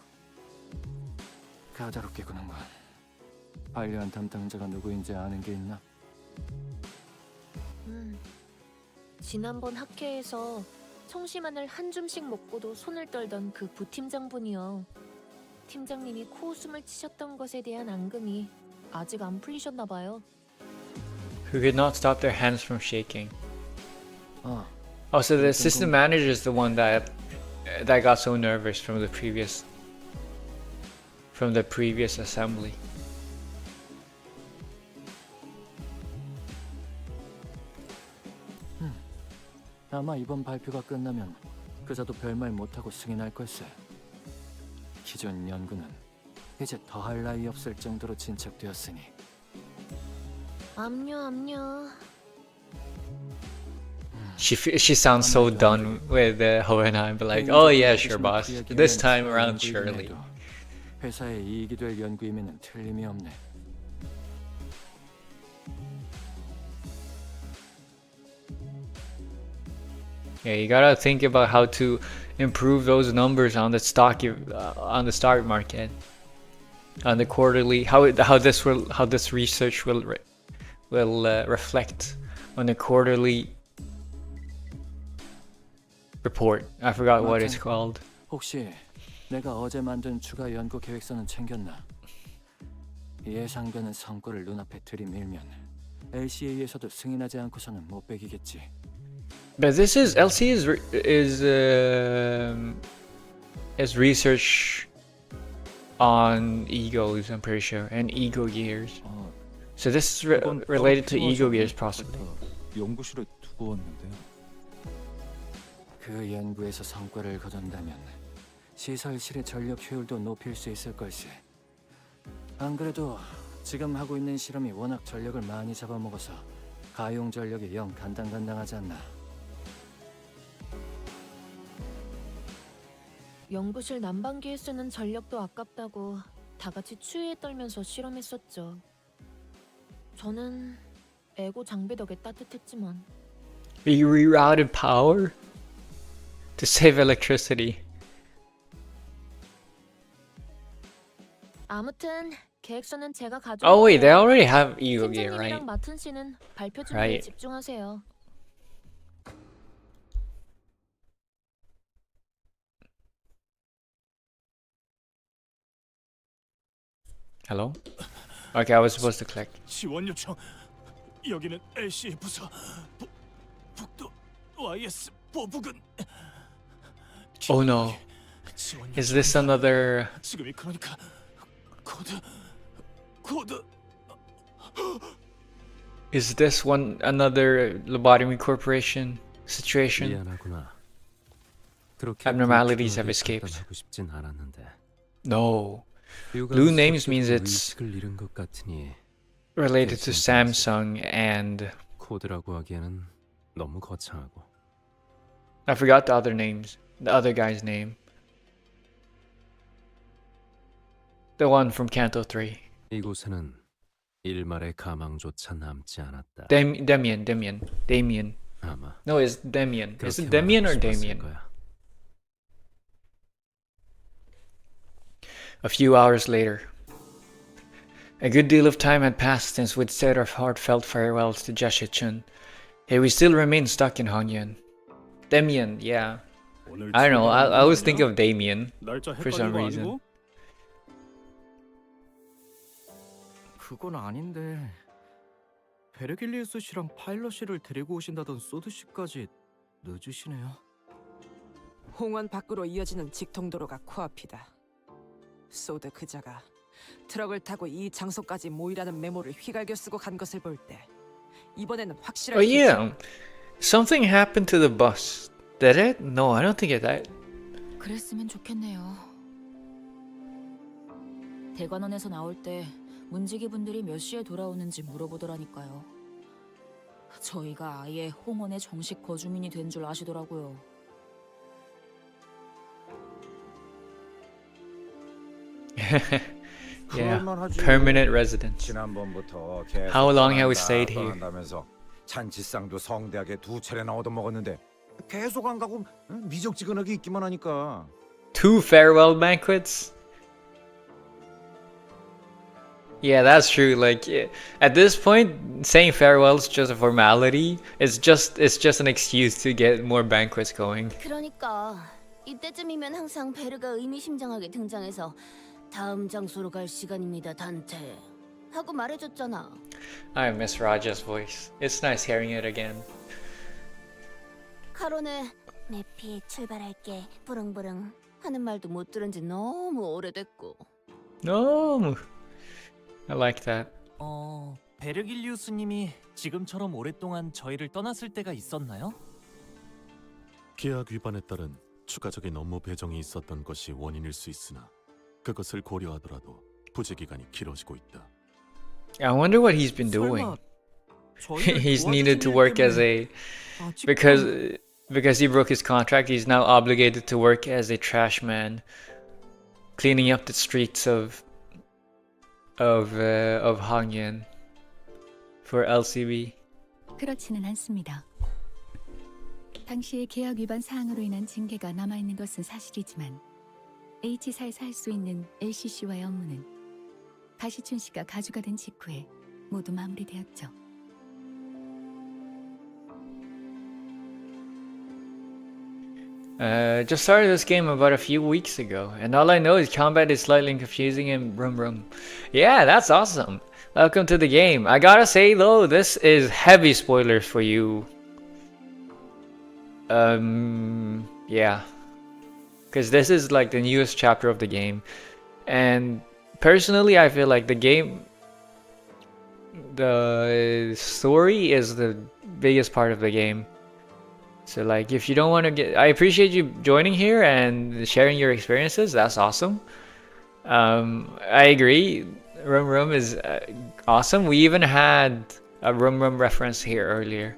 까다롭게 구는군. 반려한 담당자가 누구인지 아는 게 있나? 지난번 학회에서 청심환을 한 줌씩 먹고도 손을 떨던 그 부팀장분이요. 팀장님이 코웃음을 치셨던 것에 대한 앙금이 아직 안 풀리셨나 봐요. Who could not stop their hands from shaking. 아, Oh, so the assistant manager is the one that got so nervous from the previous assembly. 아마 이번 발표가 끝나면 그자도 별말 못하고 승인할 걸세. 기존 연구는 이제 더할 나위 없을 정도로 진척되었으니. 압류. She sounds so done with Hohenheim, but like, oh yeah, sure, boss. This time around, surely. 회사에 이익이 될 연구임에는 틀림이 없네. Yeah, you gotta think about how to improve those numbers on the stock market, on the quarterly. How this research will reflect on the quarterly report. I forgot what it's called. 혹시 내가 어제 만든 추가 연구 계획서는 챙겼나? 예상되는 성과를 눈앞에 들이밀면 LCA에서도 승인하지 않고서는 못 베기겠지. But this is LC is research on egos, I'm pretty sure, and ego gears. So this is related to ego gears, possibly. 연구실에 두고 왔는데요. 그 연구에서 성과를 거둔다면 시설실의 전력 효율도 높일 수 있을 걸세. 안 그래도 지금 하고 있는 실험이 워낙 전력을 많이 잡아먹어서 가용 전력이 영 간당간당하지 않나. 연구실 난방기에 쓰는 전력도 아깝다고 다 같이 추위에 떨면서 실험했었죠. 저는 에고 장비 덕에 따뜻했지만. We rerouted power to save electricity. 아무튼 계획서는 제가 가져. Oh wait, they already have ego gear, right? 팀장님이랑 마튼 씨는 발표 준비에 Right. 집중하세요. Hello? Okay, I was supposed to click. 지원 요청. 여기는 LCA 부서. 북도 YS 보부근. Oh no. 지원 Is this another... 지금이 그러니까 코드. Is this one another lobotomy corporation situation? 미안하구나. 그렇게 Abnormalities have 불쾌하게 escaped. 판단하고 싶진 않았는데. No. 류가 Blue names 무섭게 means it's 의식을 잃은 것 같으니 related to Samsung and... 코드라고 하기에는 너무 거창하고. I forgot the other names. The other guy's name. The one from Canto 3. 이곳에는 일말의 가망조차 남지 않았다. Damien. 아마 No, it's Damien. Is it 그렇게 Damien or 말하고 싶었을 Damien? 거야. A few hours later. A good deal of time had passed since we'd said our heartfelt farewells to Jashichun. Yet we still remained stuck in Hongyan. Damien, yeah. I don't know, I always think of Damien 날짜 for some 헷갈린 거 reason. 아니고? 그건 아닌데 베르길리우스 씨랑 파일럿 씨를 데리고 오신다던 소드 씨까지 늦으시네요. 홍원 밖으로 이어지는 직통도로가 코앞이다. 소드 그자가 트럭을 타고 이 장소까지 모이라는 메모를 휘갈겨 쓰고 간 것을 볼 때 이번에는 확실할 Oh yeah, something happened to the bus. Did it? No, I don't think it did. 그랬으면 좋겠네요. 대관원에서 나올 때 문지기 분들이 몇 시에 돌아오는지 물어보더라니까요. 저희가 아예 홍원의 정식 거주민이 된 줄 아시더라고요. Yeah, permanent residence. 지난번부터 How long have we stayed here? 떠난다면서 잔치상도 성대하게 2차례나 얻어먹었는데 계속 안 가고 미적지근하게 있기만 하니까. 2 farewell banquets? Yeah, that's true. Like, at this point, saying farewell is just a formality. It's just an excuse to get more banquets going. 그러니까 이때쯤이면 항상 베르가 의미심장하게 등장해서 다음 장소로 갈 시간입니다, 단테. 하고 말해줬잖아. I miss Raja's voice. It's nice hearing it again. 카론의 내 피 출발할게 부릉부릉 하는 말도 못 들은 지 너무 오래됐고. No, I like that. 베르길리우스님이 지금처럼 오랫동안 저희를 떠났을 때가 있었나요? 계약 위반에 따른 추가적인 업무 배정이 있었던 것이 원인일 수 있으나 그것을 고려하더라도 부재 기간이 길어지고 있다. I wonder what he's been doing. He's needed to work as a because he broke his contract. He's now obligated to work as a trash man, cleaning up the streets of Hongyan for LCB. 그렇지는 않습니다. 당시의 계약 위반 사항으로 인한 징계가 남아있는 것은 사실이지만 H사에서 할 수 있는 LCC와의 업무는 가시춘 씨가 가주가 된 직후에 모두 마무리되었죠. Just started this game about a few weeks ago, and all I know is combat is slightly confusing and rum. Yeah, that's awesome. Welcome to the game. I gotta say though, this is heavy spoilers for you. Yeah. Because this is like the newest chapter of the game. And personally, I feel like the story is the biggest part of the game. So like, if you don't want to get, I appreciate you joining here and sharing your experiences. That's awesome. I agree. Rum is awesome. We even had a Rum reference here earlier.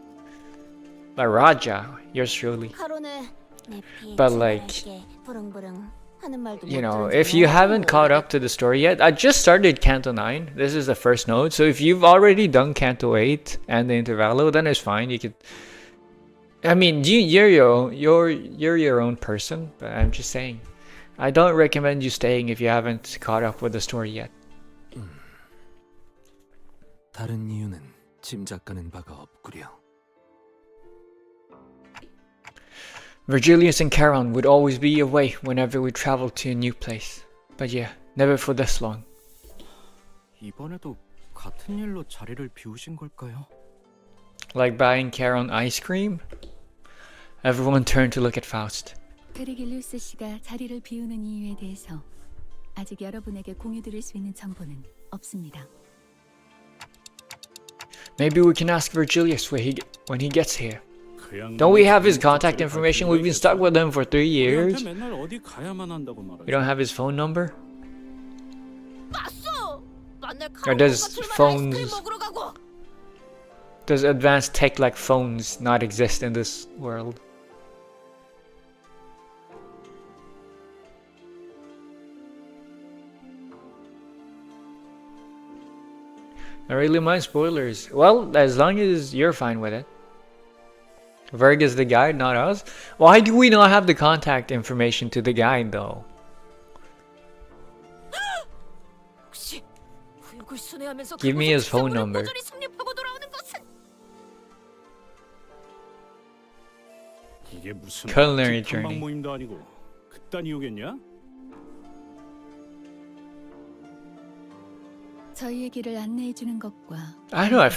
By Raja, yours truly. But like, you know, if you haven't caught up to the story yet, I just started Canto 9. This is the first node. So if you've already done Canto 8 and the Intervallo, then it's fine. You could. I mean, you're your own person, but I'm just saying, I don't recommend you staying if you haven't caught up with the story yet. 다른 이유는 짐작가는 바가 없구려. Virgilius and Charon would always be away whenever we traveled to a new place. But yeah, never for this long. 이번에도 같은 일로 자리를 비우신 걸까요? Like buying Charon ice cream? Everyone turned to look at Faust. 베르길리우스 씨가 자리를 비우는 이유에 대해서 아직 여러분에게 공유드릴 수 있는 정보는 없습니다. Maybe we can ask Virgilius when he gets here. Don't we have his contact information? We've been stuck with him for 3 years. We don't have his phone number? Or does advanced tech like phones not exist in this world? I really mind spoilers. Well, as long as you're fine with it. Verg is the guide, not us. Why do we not have the contact information to the guide though? Give me his phone number. Culinary journey. 저희의 길을 안내해 주는 것과 I don't know. I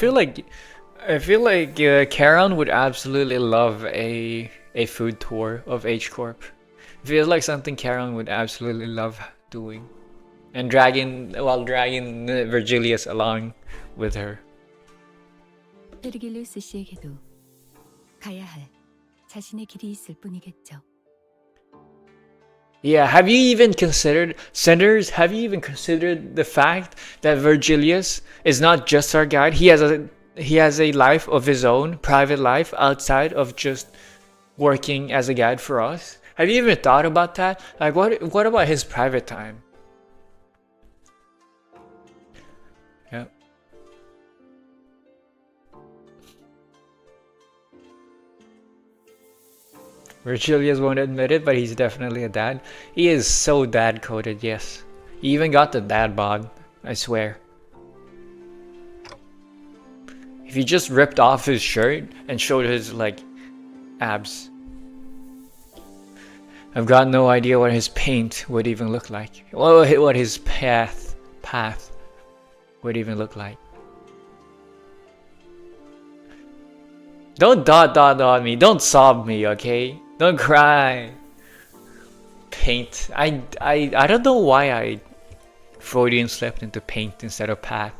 feel like Charon would absolutely love a food tour of H Corp. It feels like something Charon would absolutely love doing, and dragging Virgilius along with her. 베르길리우스 씨에게도 가야 할 자신의 길이 있을 뿐이겠죠. Yeah, have you even considered, Senators, have you even considered the fact that Virgilius is not just our guide? He has a life of his own, private life, outside of just working as a guide for us. Have you even thought about that? Like, what about his private time? Yeah. Virgilius won't admit it, but he's definitely a dad. He is so dad-coded, yes. He even got the dad bod, I swear. If he just ripped off his shirt and showed his, like, abs. I've got no idea what his paint would even look like. What his path would even look like. Don't dot me. Don't sob me, okay? Don't cry. Paint. I don't know why I Freudian slipped into paint instead of path.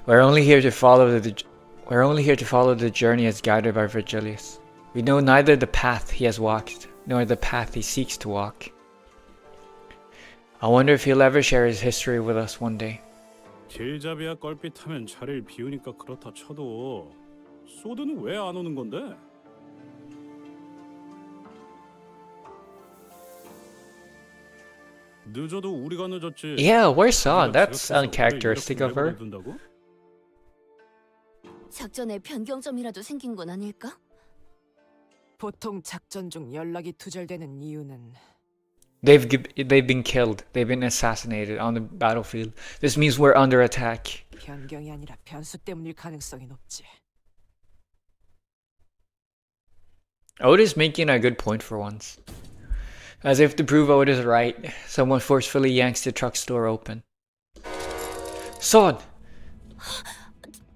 We're only here to follow the journey as guided by Virgilius. We know neither the path he has walked nor the path he seeks to walk. I wonder if he'll ever share his history with us one day. 길잡이야 껄핏하면 자리를 비우니까 그렇다 쳐도 소드는 왜 안 오는 건데? 늦어도 우리가 늦었지. Yeah, where's Saw? That's uncharacteristic of her. 작전에 변경점이라도 생긴 건 아닐까? 보통 작전 중 연락이 두절되는 이유는 They've been killed. They've been assassinated on the battlefield. This means we're under attack. 변경이 아니라 변수 때문일 가능성이 높지. Otis making a good point for once. As if to prove Otis right, someone forcefully yanks the truck's door open. Son!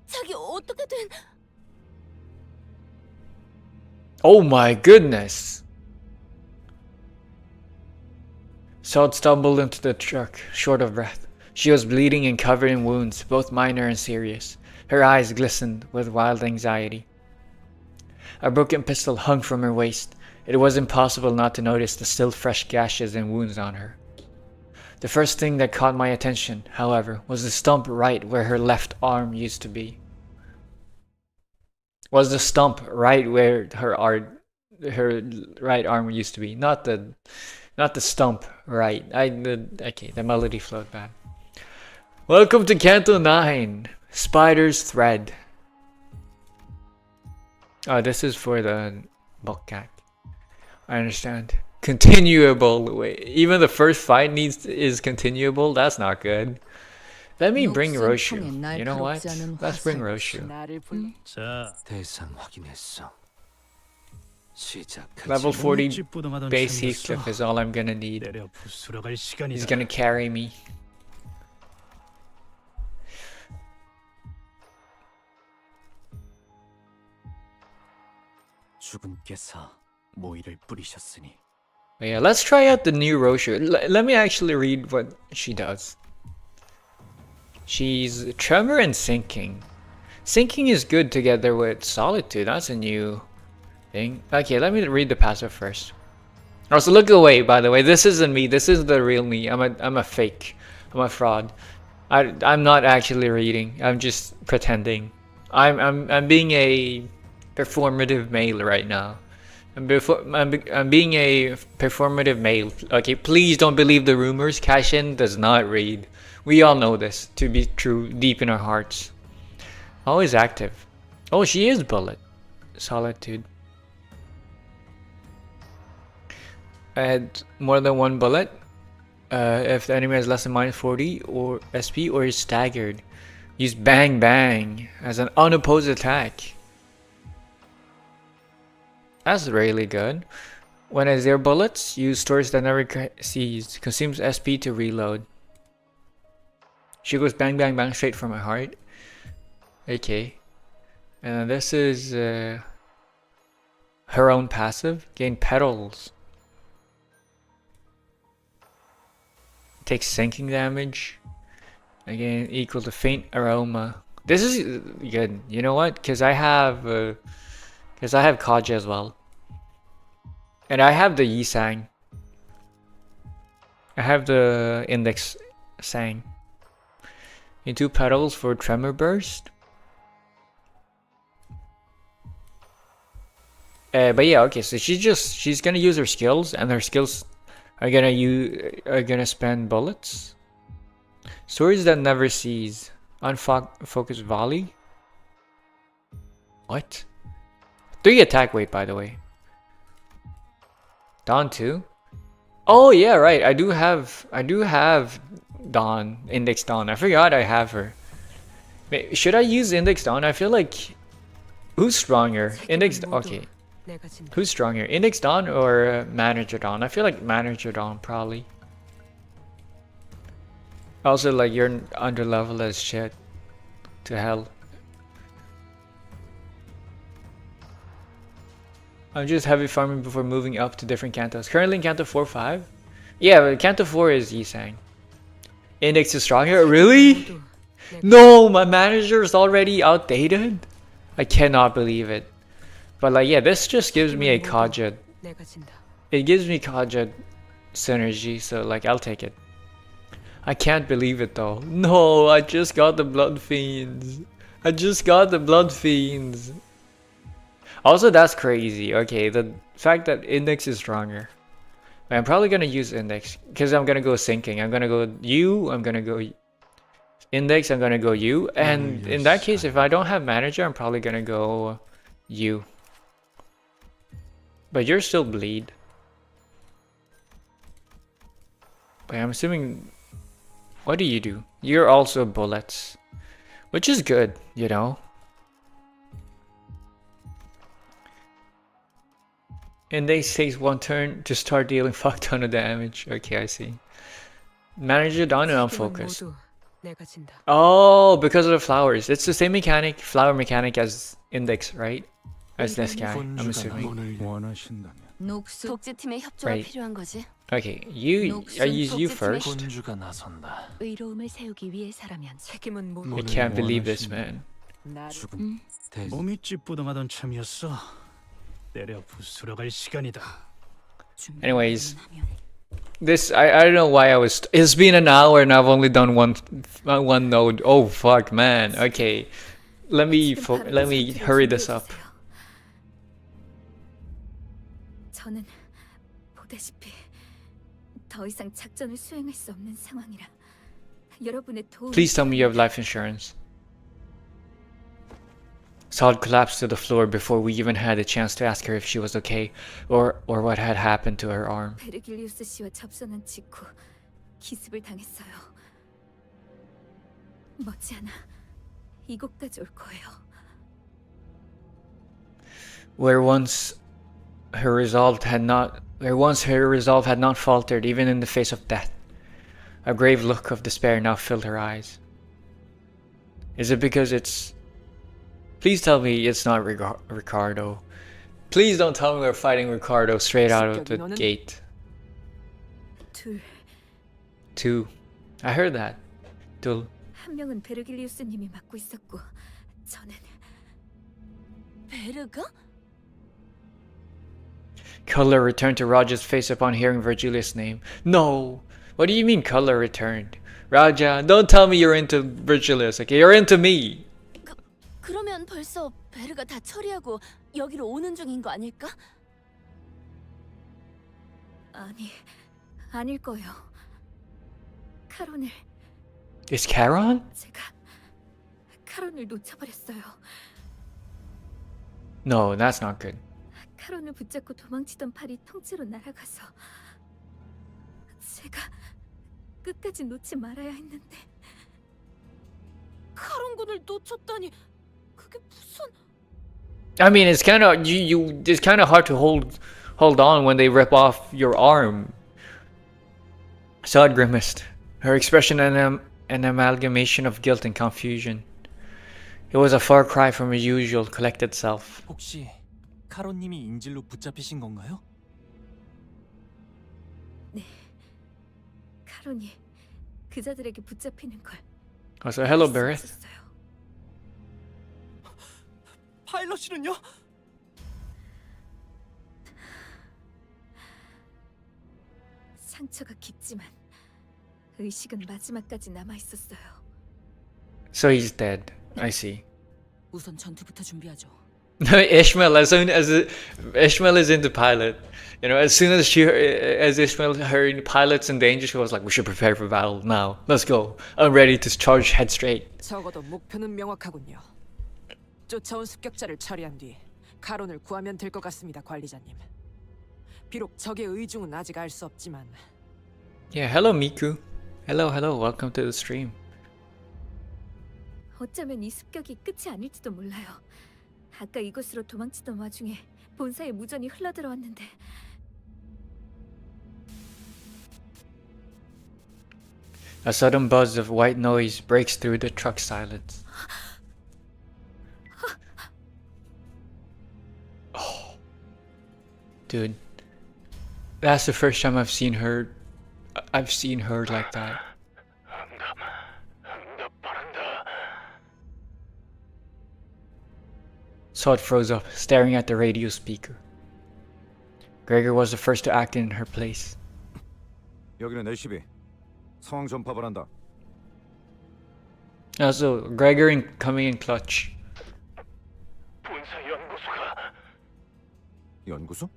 자기 어떻게든 Oh my goodness! Sod stumbled into the truck, short of breath. She was bleeding and covered in wounds, both minor and serious. Her eyes glistened with wild anxiety. A broken pistol hung from her waist. It was impossible not to notice the still fresh gashes and wounds on her. The first thing that caught my attention, however, was the stump right where her left arm used to be. Was the stump right where her right arm used to be, not the stump right. Okay, the melody flowed bad. Welcome to Canto 9, Spider's Thread. Oh, this is for the bulk cat. I understand. Continuable. Wait, even the first fight is continuable? That's not good. Let me bring Roshu. You know what? Let's bring Roshu. 대상 확인했어. Level 40 base Heathcliff is all I'm gonna need. He's gonna carry me. 주군께서 모이를 뿌리셨으니. Yeah, let's try out the new Roshu. Let me actually read what she does. She's Tremor and Sinking. Sinking is good together with Solitude. That's a new thing. Okay, let me read the passive first. Also, look away, by the way. This isn't me. This is the real me. I'm a fake. I'm a fraud. I'm not actually reading. I'm just pretending. I'm being a performative male right now. I'm being a performative male. Okay, please don't believe the rumors. Cashin does not read. We all know this to be true deep in our hearts. Always active. Oh, she is Bullet. Solitude. Add more than one bullet. If the enemy has less than -40 or SP or is staggered. Use Bang Bang as an unopposed attack. That's really good. When I zero bullets, use stores that never sees. Consumes SP to reload. She goes bang bang bang straight from my heart. Okay. And this is her own passive. Gain petals. Takes sinking damage. Again, equal to faint aroma. This is good. You know what? Because I have Kaja as well. And I have the Yisang. I have the Index Sang. In 2 petals for Tremor Burst. But yeah, okay, so she's gonna use her skills, and her skills are gonna spend bullets. Swords that never cease. Unfocused volley. What? 3 attack weight, by the way. Dawn 2. Oh yeah, right. I do have Dawn, Index Dawn. I forgot I have her. Should I use Index Dawn? I feel like who's stronger? Index. Okay. Who's stronger? Index Dawn or Manager Dawn? I feel like Manager Dawn probably. Also, like you're under level as shit. To hell. I'm just heavy farming before moving up to different cantos. Currently in Canto 4-5. Yeah, but Canto 4 is Yisang. Index is stronger? Really? No, my manager is already outdated? I cannot believe it. But like, yeah, this just gives me a Kaja. It gives me Kaja synergy, so like, I'll take it. I can't believe it though. No, I just got the Blood Fiends. I just got the Blood Fiends. Also, that's crazy. Okay, the fact that Index is stronger. I'm probably gonna use Index because I'm gonna go Sinking. I'm gonna go you. I'm gonna go Index. I'm gonna go you. And in that case, if I don't have Manager, I'm probably gonna go you. But you're still bleed. But I'm assuming... What do you do? You're also bullets. Which is good, you know? And they takes one turn to start dealing fuck ton of damage. Okay, I see. Manage your down and unfocus. Oh, because of the flowers. It's the same mechanic, flower mechanic as Index, right? As this guy, I'm assuming. 독재팀의 협조가 Right. 필요한 거지. Okay, I use you first. 군주가 나선다. 의로움을 세우기 위해서라면 책임은 I can't believe this, man. 죽음. 몸이 찌뿌둥하던 참이었어. 때려 부수러 갈 시간이다. Anyways, this I don't know why I was. It's been an hour and I've only done one node. Oh fuck, man. Okay, let me hurry this up. 저는 보다시피 더 이상 작전을 수행할 수 없는 상황이라 여러분의 도움. Please tell me you have life insurance. Saad collapsed to the floor before we even had a chance to ask her if she was okay or what had happened to her arm. 베르길리우스 씨와 접선한 직후 기습을 당했어요. 머지않아 이곳까지 올 거예요. Where once her resolve had not faltered even in the face of death. A grave look of despair now filled her eyes. Is it because it's... Please tell me it's not Ricardo. Please don't tell me we're fighting Ricardo straight out of the gate. Two. I heard that. 둘. 한 명은 베르길리우스님이 맡고 있었고 저는 베르가? Color returned to Raja's face upon hearing Virgilius' name. No! What do you mean color returned? Raja, don't tell me you're into Virgilius, okay? You're into me! 그러면 벌써 베르가 다 처리하고 여기로 오는 중인 거 아닐까? 아닐 거예요. 카론을 Is Charon? 제가 카론을 놓쳐버렸어요. No, that's not good. 카론을 붙잡고 도망치던 팔이 통째로 날아가서 제가 끝까지 놓지 말아야 했는데 카론군을 놓쳤다니 그게 무슨... I mean, it's kind of it's kind of hard to hold on when they rip off your arm. Saad grimaced, her expression an amalgamation of guilt and confusion. It was a far cry from her usual collected self. 혹시 카론님이 인질로 붙잡히신 건가요? 네, 카론이 그자들에게 붙잡히는 걸. So hello, Bereth. 파일럿이는요? 상처가 깊지만 의식은 마지막까지 남아 있었어요. So he's dead. I see. 우선 전투부터 준비하죠. Ishmael, Ishmael is into pilot. You know, as soon as Ishmael heard pilots in danger, she was like, "We should prepare for battle now. Let's go. I'm ready to charge head straight." 적어도 목표는 명확하군요. 쫓아온 습격자를 처리한 뒤 카론을 구하면 될 것 같습니다, 관리자님. 비록 적의 의중은 아직 알 수 없지만. Yeah, hello Miku. Hello, welcome to the stream. 어쩌면 이 습격이 끝이 아닐지도 몰라요. 아까 이곳으로 도망치던 와중에 본사에 무전이 흘러들어왔는데. A sudden buzz of white noise breaks through the truck silence. Oh, dude, that's the first time I've seen her like that. Saad froze up, staring at the radio speaker. Gregor was the first to act in her place. 여기는 LCB. 상황 전파를 한다. Also, Gregor coming in clutch. 본사 연구소가. 연구소?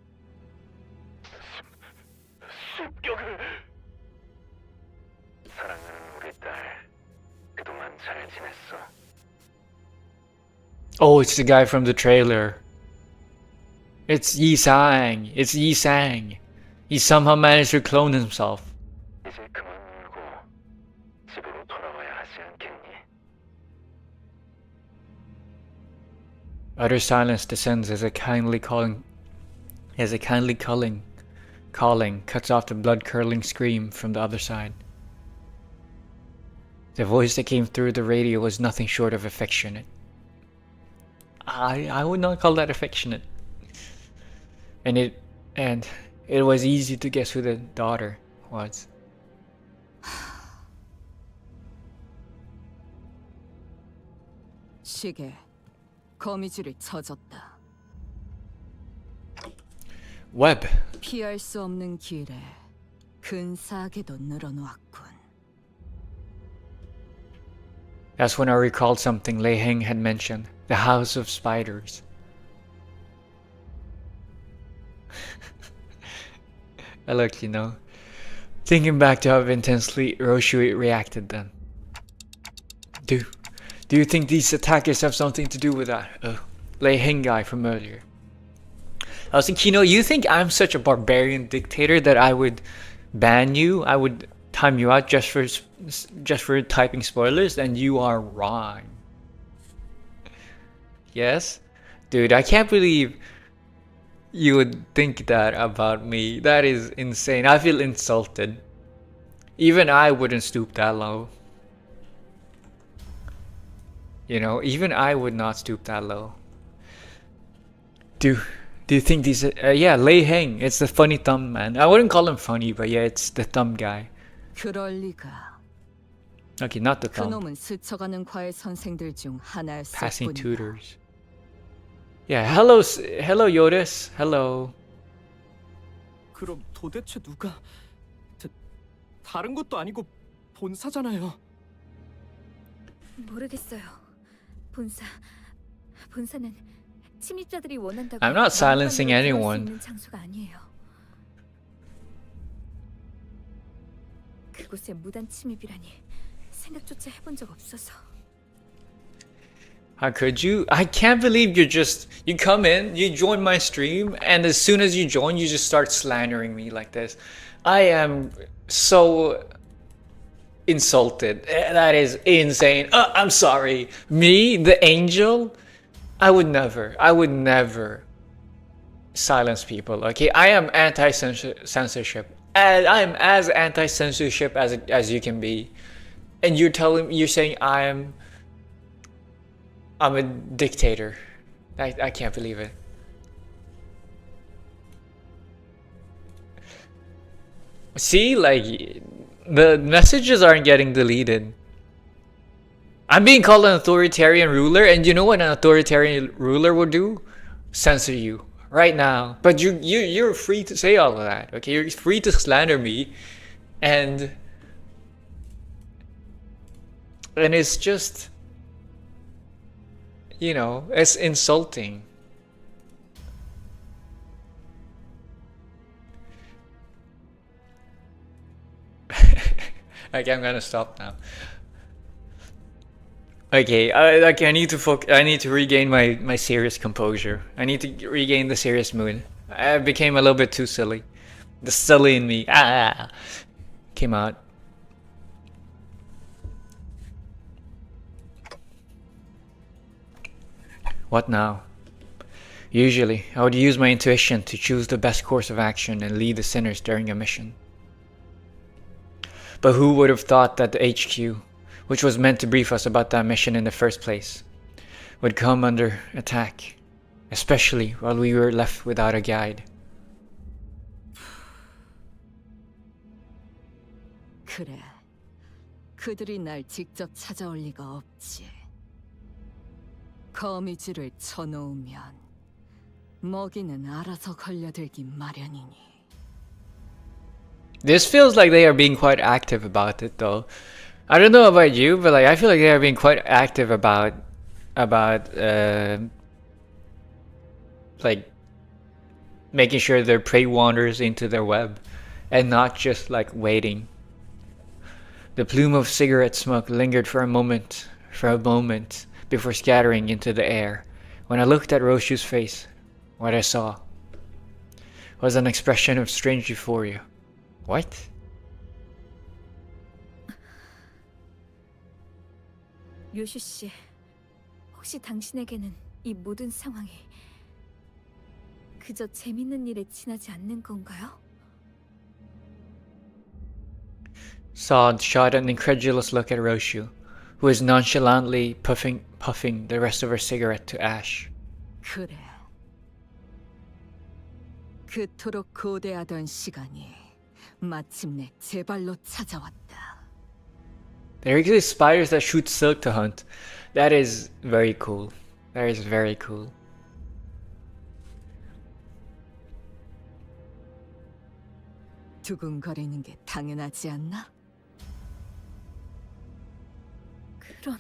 습격을. 사랑하는 우리 딸. 그동안 잘 지냈어. Oh, it's the guy from the trailer. It's Yi Sang. It's Yi Sang. He somehow managed to clone himself. 이제 그만 울고 집으로 돌아와야 하지 않겠니? Utter silence descends as a kindly calling cuts off the blood-curdling scream from the other side. The voice that came through the radio was nothing short of affectionate. I would not call that affectionate. And it was easy to guess who the daughter was. 시계, 거미줄이 쳐졌다. Web. 피할 수 없는 길에 근사하게도 늘어놓았군. That's when I recalled something Lei Heng had mentioned. The House of Spiders. I look, thinking back to how intensely Roshui reacted then. Do you think these attackers have something to do with that Lei Heng guy from earlier? I was thinking, you think I'm such a barbarian dictator that I would ban you? I would time you out just for typing spoilers? And you are wrong. Yes? Dude, I can't believe you would think that about me. That is insane. I feel insulted. Even I wouldn't stoop that low. Even I would not stoop that low. Do you think these yeah, Lei Heng, it's the funny thumb man. I wouldn't call him funny, but yeah, it's the thumb guy. 그럴 리가. Okay, not the thumb. 그놈은 스쳐가는 과외 선생들 중 하나였을 Passing 뿐이다. tutors. Yeah, hello Yoris. Hello. 그럼 도대체 누가 다른 것도 아니고 본사잖아요. 모르겠어요. 본사는 침입자들이 원한다고. I'm not silencing anyone. 있는 장소가 아니에요. 그곳에 무단 침입이라니 생각조차 해본 적 없어서. How could you? I can't believe you come in, you join my stream, and as soon as you join, you just start slandering me like this. I am so insulted. That is insane. I'm sorry. Me, the angel? I would never silence people, okay? I am anti-censorship. And I am as anti-censorship as you can be. And you're saying I'm a dictator. I can't believe it. See, like, the messages aren't getting deleted. I'm being called an authoritarian ruler, and you know what an authoritarian ruler will do? Censor you right now. But you're free to say all of that, okay? You're free to slander me, and it's just, it's insulting. Okay, I'm gonna stop now. Okay, I need to I need to regain my serious composure. I need to regain the serious mood. I became a little bit too silly. The silly in me came out. What now? Usually, I would use my intuition to choose the best course of action and lead the sinners during a mission. But who would have thought that the HQ, which was meant to brief us about that mission in the first place, would come under attack, especially while we were left without a guide. 그래, 그들이 날 직접 찾아올 리가 없지. 거미줄을 쳐놓으면 먹이는 알아서 걸려들기 마련이니. This feels like they are being quite active about it, though. I don't know about you, but I feel like they are being quite active about making sure their prey wanders into their web, and not just waiting. The plume of cigarette smoke lingered for a moment before scattering into the air. When I looked at Roshu's face, what I saw was an expression of strange euphoria. What? 류슈 씨, 혹시 당신에게는 이 모든 상황이 그저 재밌는 일에 지나지 않는 건가요? Sod shot an incredulous look at Roshu, who was nonchalantly puffing the rest of her cigarette to ash. 그래. 그토록 고대하던 시간이 마침내 제발로 찾아왔다. There are actually spiders that shoot silk to hunt. That is very cool. That is very cool. 두근거리는 게 당연하지 않나? 그런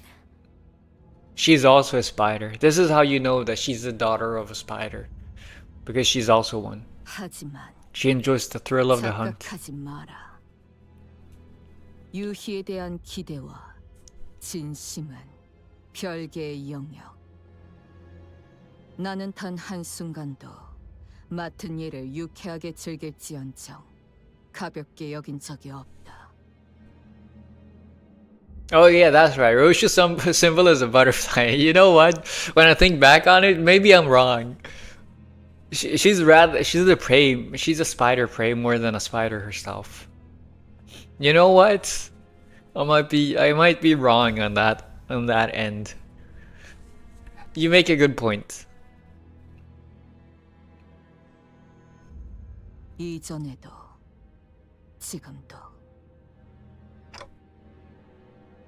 She's also a spider. This is how you know that she's the daughter of a spider. Because she's also one. 하지만 She enjoys the thrill of the hunt. 착각하지 마라. 유희에 대한 기대와 진심은 별개의 영역. 나는 단 한순간도 맡은 일을 유쾌하게 즐길지언정 가볍게 여긴 적이 없다. Oh yeah, that's right. Roshu's symbol is a butterfly. You know what? When I think back on it, maybe I'm wrong. She's a prey. She's a spider prey more than a spider herself. You know what? I might be wrong on that end. You make a good point. 이전에도 지금도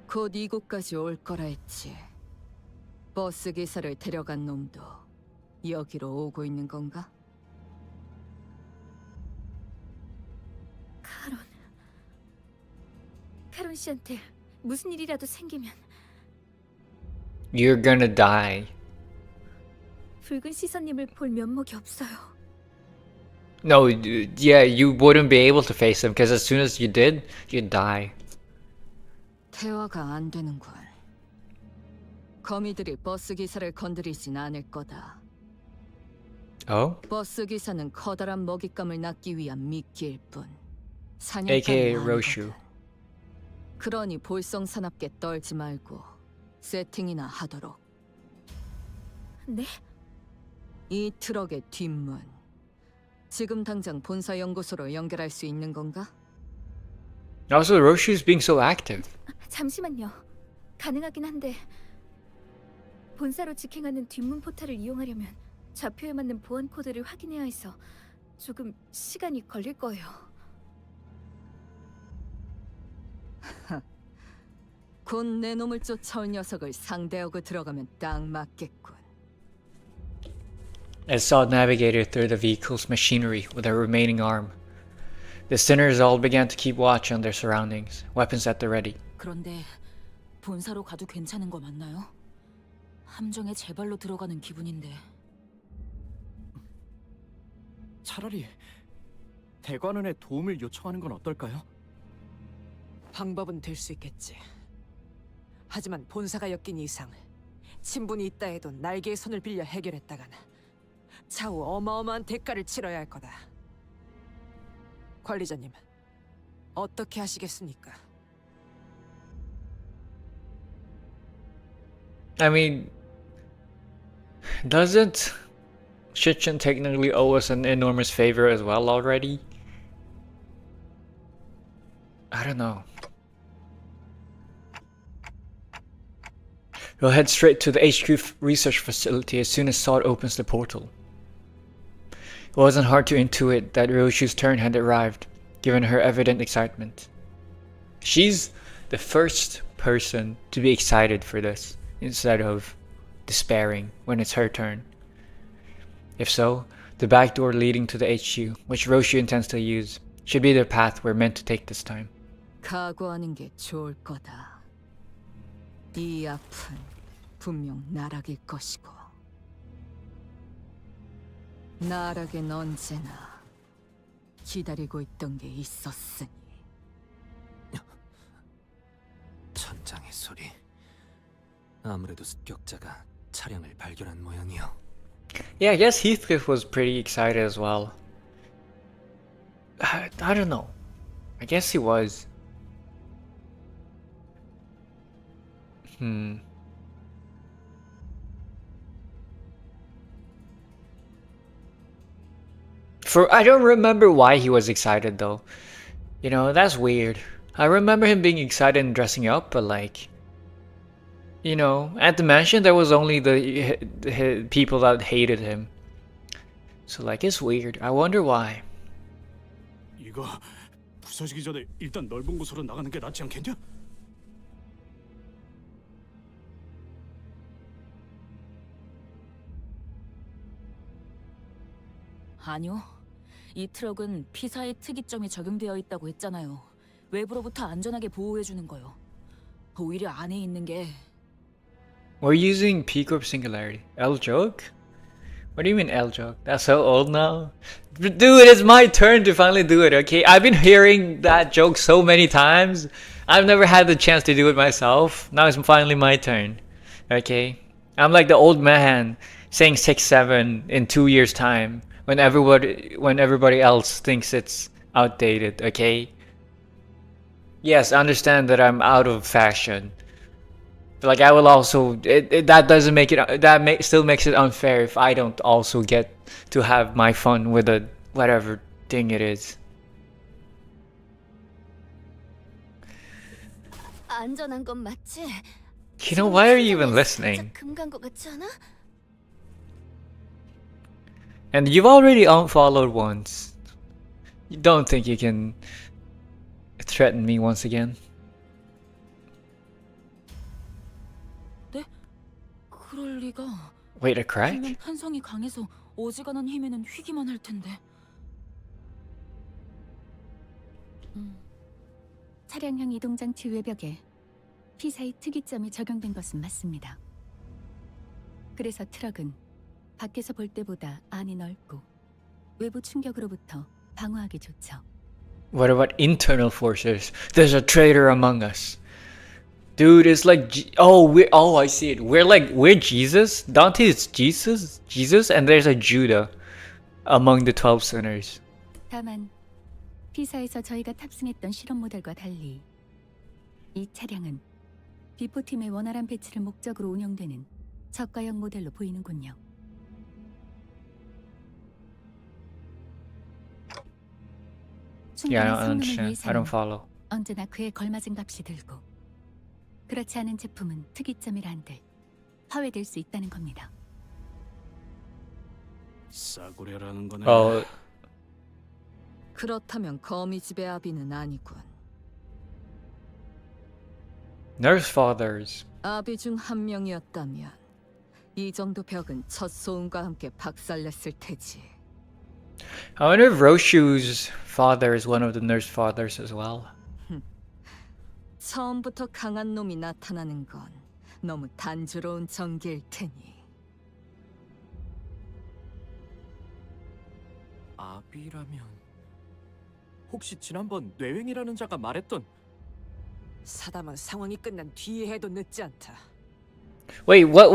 곧 이곳까지 올 거라 했지. 버스 기사를 데려간 놈도 여기로 오고 있는 건가? 카론 씨한테 무슨 일이라도 생기면 You're gonna die. 붉은 시선님을 볼 면목이 없어요. No, yeah, you wouldn't be able to face him because as soon as you did, you'd die. 대화가 안 되는군. 거미들이 버스 기사를 건드리진 않을 거다. Oh? 버스 기사는 커다란 먹잇감을 낳기 위한 미끼일 뿐. AKA 사냥감이 Roshu. 아니거든. 그러니 볼썽사납게 떨지 말고 세팅이나 하도록. 네? 이 트럭의 뒷문. 지금 당장 본사 연구소로 연결할 수 있는 건가? Also, Roshu's being so active. 잠시만요. 가능하긴 한데 본사로 직행하는 뒷문 포탈을 이용하려면 좌표에 맞는 보안 코드를 확인해야 해서 조금 시간이 걸릴 거예요. 곧 내 놈을 쫓아올 녀석을 상대하고 들어가면 딱 맞겠군. As Sod navigated through the vehicle's machinery with her remaining arm, the sinners all began to keep watch on their surroundings, weapons at the ready. 그런데 본사로 가도 괜찮은 거 맞나요? 함정에 제발로 들어가는 기분인데. 차라리 대관원에 도움을 요청하는 건 어떨까요? 방법은 될 수 있겠지. 하지만 본사가 엮인 이상 친분이 있다 해도 날개의 손을 빌려 해결했다간 차후 어마어마한 대가를 치러야 할 거다. 관리자님, 어떻게 하시겠습니까? I mean, doesn't Shichen technically owe us an enormous favor as well already? I don't know. We'll head straight to the HQ research facility as soon as Sod opens the portal. It wasn't hard to intuit that Ryoshu's turn had arrived, given her evident excitement. She's the first person to be excited for this, instead of despairing when it's her turn. If so, the back door leading to the HQ, which Roshu intends to use, should be the path we're meant to take this time. 각오하는 게 좋을 거다. 이 앞은 분명 나락일 것이고 나락엔 언제나 기다리고 있던 게 있었으니. 천장의 소리. 아무래도 습격자가 차량을 발견한 모양이요. Yeah, I guess Heathcliff was pretty excited as well. I don't know. I guess he was. I don't remember why he was excited though. You know, that's weird. I remember him being excited and dressing up, but like, you know, at the mansion there was only the people that hated him. So like, it's weird. I wonder why. 이거 부서지기 전에 일단 넓은 곳으로 나가는 게 낫지 않겠냐? 아니요. 이 트럭은 피사의 특이점이 적용되어 있다고 했잖아요. 외부로부터 안전하게 보호해주는 거요. 오히려 안에 있는 게 We're using P Corp Singularity. L joke? What do you mean L joke? That's so old now. Dude, it's my turn to finally do it, okay? I've been hearing that joke so many times. I've never had the chance to do it myself. Now it's finally my turn. Okay? I'm like the old man saying 6-7 in 2 years' time when everybody else thinks it's outdated, okay? Yes, understand that I'm out of fashion. But like I will also that doesn't make it still makes it unfair if I don't also get to have my fun with a whatever thing it is. 안전한 건 맞지? You know, why are you even listening? 금간 것 같지 않아? And you've already unfollowed once. You don't think you can threaten me once again? 그럴 리가. Wait, a crack? 분명 탄성이 강해서 어지간한 힘에는 휘기만 할 텐데. 차량형 이동장치 외벽에 피사의 특이점이 적용된 것은 맞습니다. 그래서 트럭은 밖에서 볼 때보다 안이 넓고 외부 충격으로부터 방어하기 좋죠. What about internal forces? There's a traitor among us. Dude, it's like I see it. We're Jesus. Dante is Jesus, and there's a Judah among the 12 sinners. 다만 피사에서 저희가 탑승했던 실험 모델과 달리 이 차량은 비포팀의 원활한 배치를 목적으로 운영되는 저가형 모델로 보이는군요. Yeah, I don't 충분한 성능을 understand. I don't 위해서는 follow. 언제나 그에 걸맞은 값이 들고 그렇지 않은 제품은 특이점이라 한들 화훼될 수 있다는 겁니다. 싸구려라는 거네. 그렇다면 거미집의 아비는 아니군. Nurse fathers. 아비 중 한 명이었다면 이 정도 벽은 첫 소음과 함께 박살냈을 테지. I wonder if Roshu's father is one of the nurse fathers as well. 처음부터 강한 놈이 나타나는 건 너무 단조로운 전개일 테니. 아비라면 혹시 지난번 뇌횡이라는 자가 말했던 사담은 상황이 끝난 뒤에 해도 늦지 않다. Wait, what?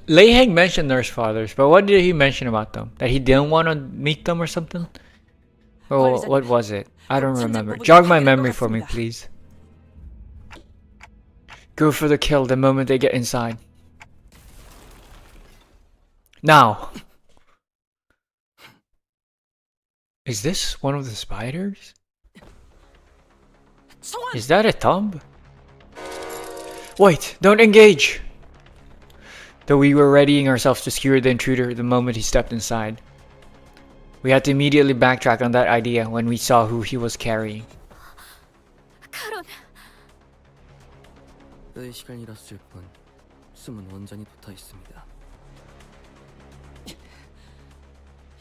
Lei Heng mentioned nurse fathers, but what did he mention about them? That he didn't want to meet them or something? Or what was it? I don't remember. Jog my memory for me, please. Go for the kill the moment they get inside. Now. Is this one of the spiders? Is that a thumb? Wait, don't engage! Though we were readying ourselves to skewer the intruder the moment he stepped inside. We had to immediately backtrack on that idea when we saw who he was carrying. 카론, 시간이랐을 뿐 숨은 원전히 붙어 있습니다.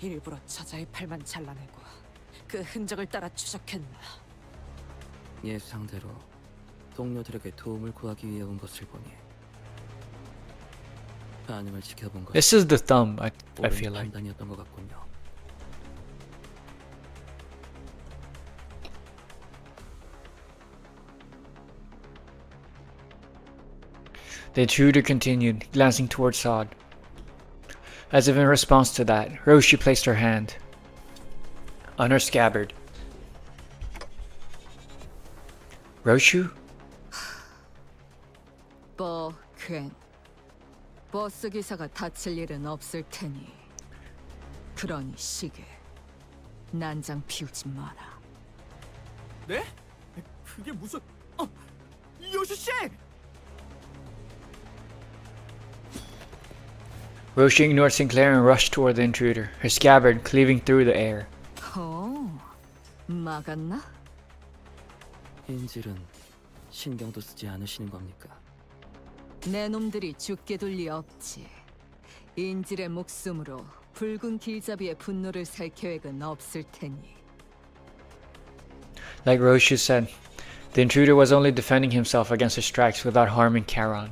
일부러 저자의 팔만 잘라내고 그 흔적을 따라 추적했나. 예상대로 동료들에게 도움을 구하기 위해 온 것을 보니 반응을 지켜본 것. This is the thumb, I feel like. 판단이었던 것 같군요. The intruder continued, glancing towards Sod. As if in response to that, Roshi placed her hand on her scabbard, Roshu? ken. 버스 기사가 다칠 일은 없을 테니. 그러니 시계. 난장 피우지 마라. 네? 그게 무슨... 요시 씨! Roshi ignored Sinclair and rushed toward the intruder, her scabbard cleaving through the air. 막았나? 인질은 신경도 쓰지 않으시는 겁니까? 내 놈들이 죽게 둘 리 없지. 인질의 목숨으로 붉은 길잡이의 분노를 살 계획은 없을 테니. Like Roshu said, the intruder was only defending himself against the strikes without harming Charon.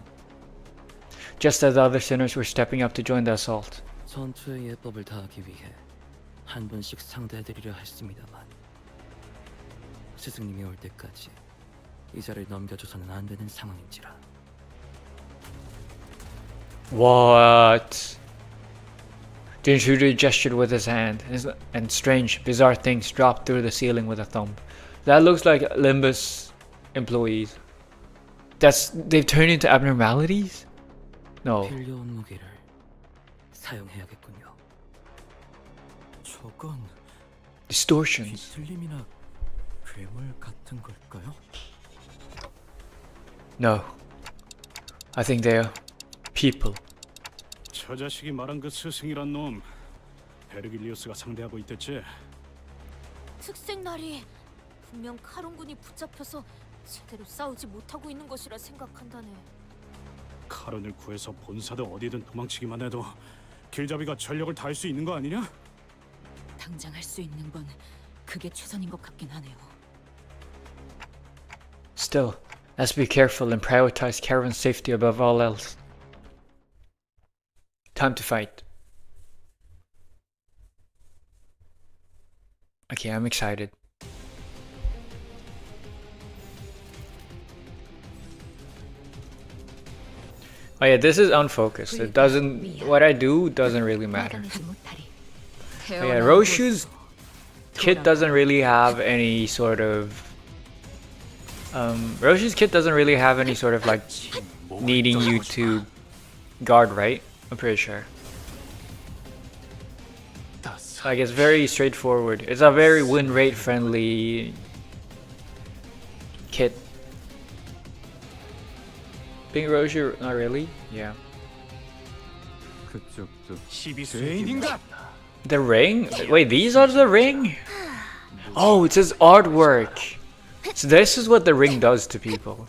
Just as the other sinners were stepping up to join the assault. 전투의 예법을 다하기 위해 한 분씩 상대해드리려 했습니다만 스승님이 올 때까지 이 자리를 넘겨줘서는 안 되는 상황인지라. What? The intruder gestured with his hand, and strange, bizarre things dropped through the ceiling with a thump. That looks like Limbus employees. They've turned into abnormalities? No. 필요한 무기를 사용해야겠군요. 저건 Distortions. 비틀림이나 괴물 같은 걸까요? No. I think they are people. 저 자식이 말한 그 스승이란 놈 베르길리우스가 상대하고 있댔지? 특색 날이 분명 카론군이 붙잡혀서 제대로 싸우지 못하고 있는 것이라 생각한다네. 카론을 구해서 본사든 어디든 도망치기만 해도 길잡이가 전력을 다할 수 있는 거 아니냐? 당장 할 수 있는 건 그게 최선인 것 같긴 하네요. Still, let's be careful and prioritize Charon's safety above all else. Time to fight. Okay, I'm excited. Oh yeah, this is unfocused. It doesn't... What I do doesn't really matter. Oh yeah, Roshu's kit doesn't really have any sort of... Roshu's kit doesn't really have any sort of like needing you to guard, right? I'm pretty sure. Like it's very straightforward. It's a very win rate friendly kit. Pink Roshu, not really? Yeah. The ring? Wait, these are the ring? Oh, it says artwork. So this is what the ring does to people.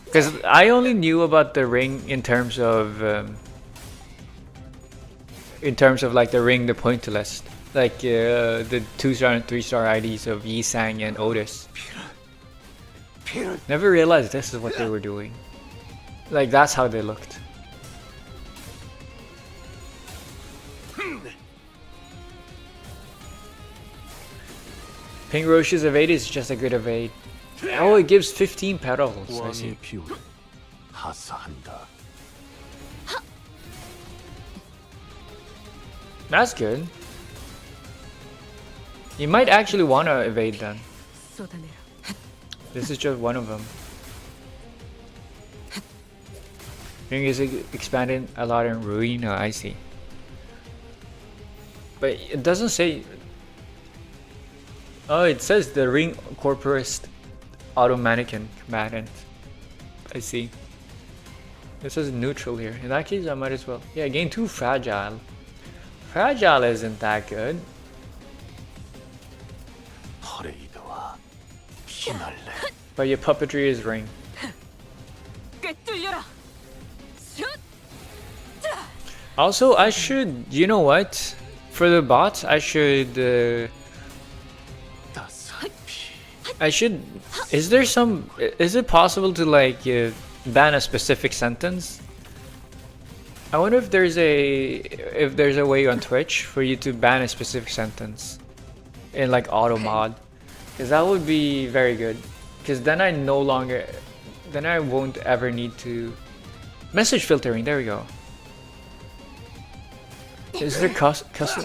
Because I only knew about the ring in terms of like the ring, the point list, like the 2-star and 3-star IDs of Yisang and Otis. Never realized this is what they were doing. Like that's how they looked. Pink Roshu's evade is just a good evade. Oh, it gives 15 petals. I see. That's good. You might actually want to evade then. This is just one of them. Ring is expanded a lot in Ruin. Oh, I see. But it doesn't say... Oh, it says the ring corporist auto mannequin combatant. I see. It says neutral here. In that case, I might as well. Yeah, gain 2 fragile. Fragile isn't that good. But your puppetry is ring. Also, I should, you know what? For the bots, I should, is there some, is it possible to like ban a specific sentence? I wonder if there's a way on Twitch for you to ban a specific sentence in like auto mod, because that would be very good. Because then I won't ever need to message filtering. There we go. Is there custom?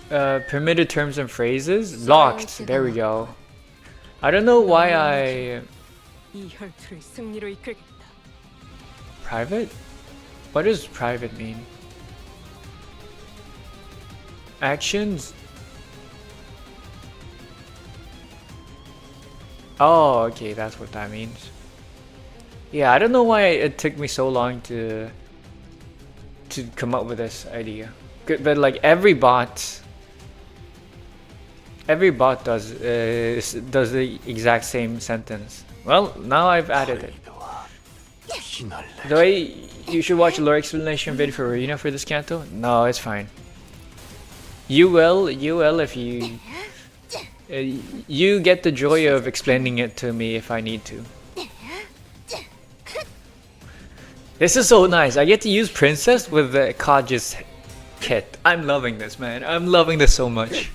Permitted terms and phrases? Locked. There we go. I don't know why I... 이 혈투를 승리로 이끌겠다. Private? What does private mean? Actions? Oh, okay, that's what that means. Yeah, I don't know why it took me so long to come up with this idea. But like every bot does the exact same sentence. Well, now I've added it. The way you should watch a lore explanation video for Arena for this Canto? No, it's fine. You will if you you get the joy of explaining it to me if I need to. This is so nice. I get to use Princess with the Kaji's kit. I'm loving this, man. I'm loving this so much.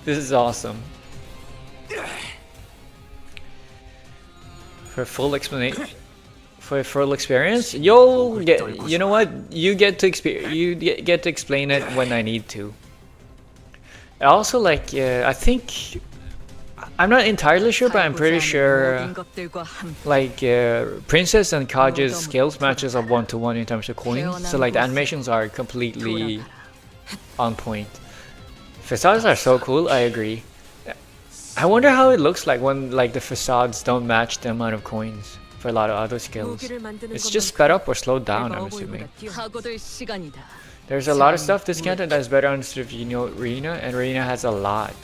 This is awesome. For full explanation, for full experience, you'll get. You know what? You get to get to explain it when I need to. Also, like, I think I'm not entirely sure, but I'm pretty sure like Princess and Kaji's skills matches up 1-to-1 in terms of coins. So like the animations are completely on point. Facades are so cool. I agree. I wonder how it looks like when like the facades don't match the amount of coins for a lot of other skills. It's just sped up or slowed down, I'm assuming. There's a lot of stuff this Canto that is better understood if you know Arena, and Arena has a lot.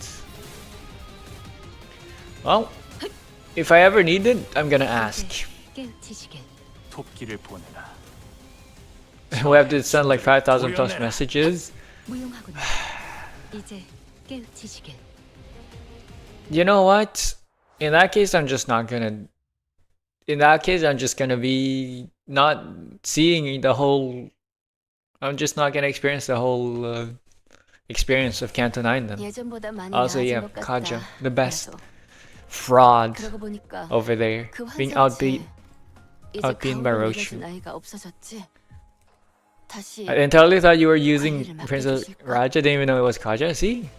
Well, if I ever need it, I'm gonna ask. We have to send like 5,000 plus messages. You know what? In that case, I'm just not gonna. In that case, I'm just gonna be not seeing the whole. I'm just not gonna experience the whole experience of Canto 9 then. Also, yeah, Kaja, the best fraud over there, being outbeaten by Roshu. I entirely thought you were using Princess Raja. Didn't even know it was Kaja. See,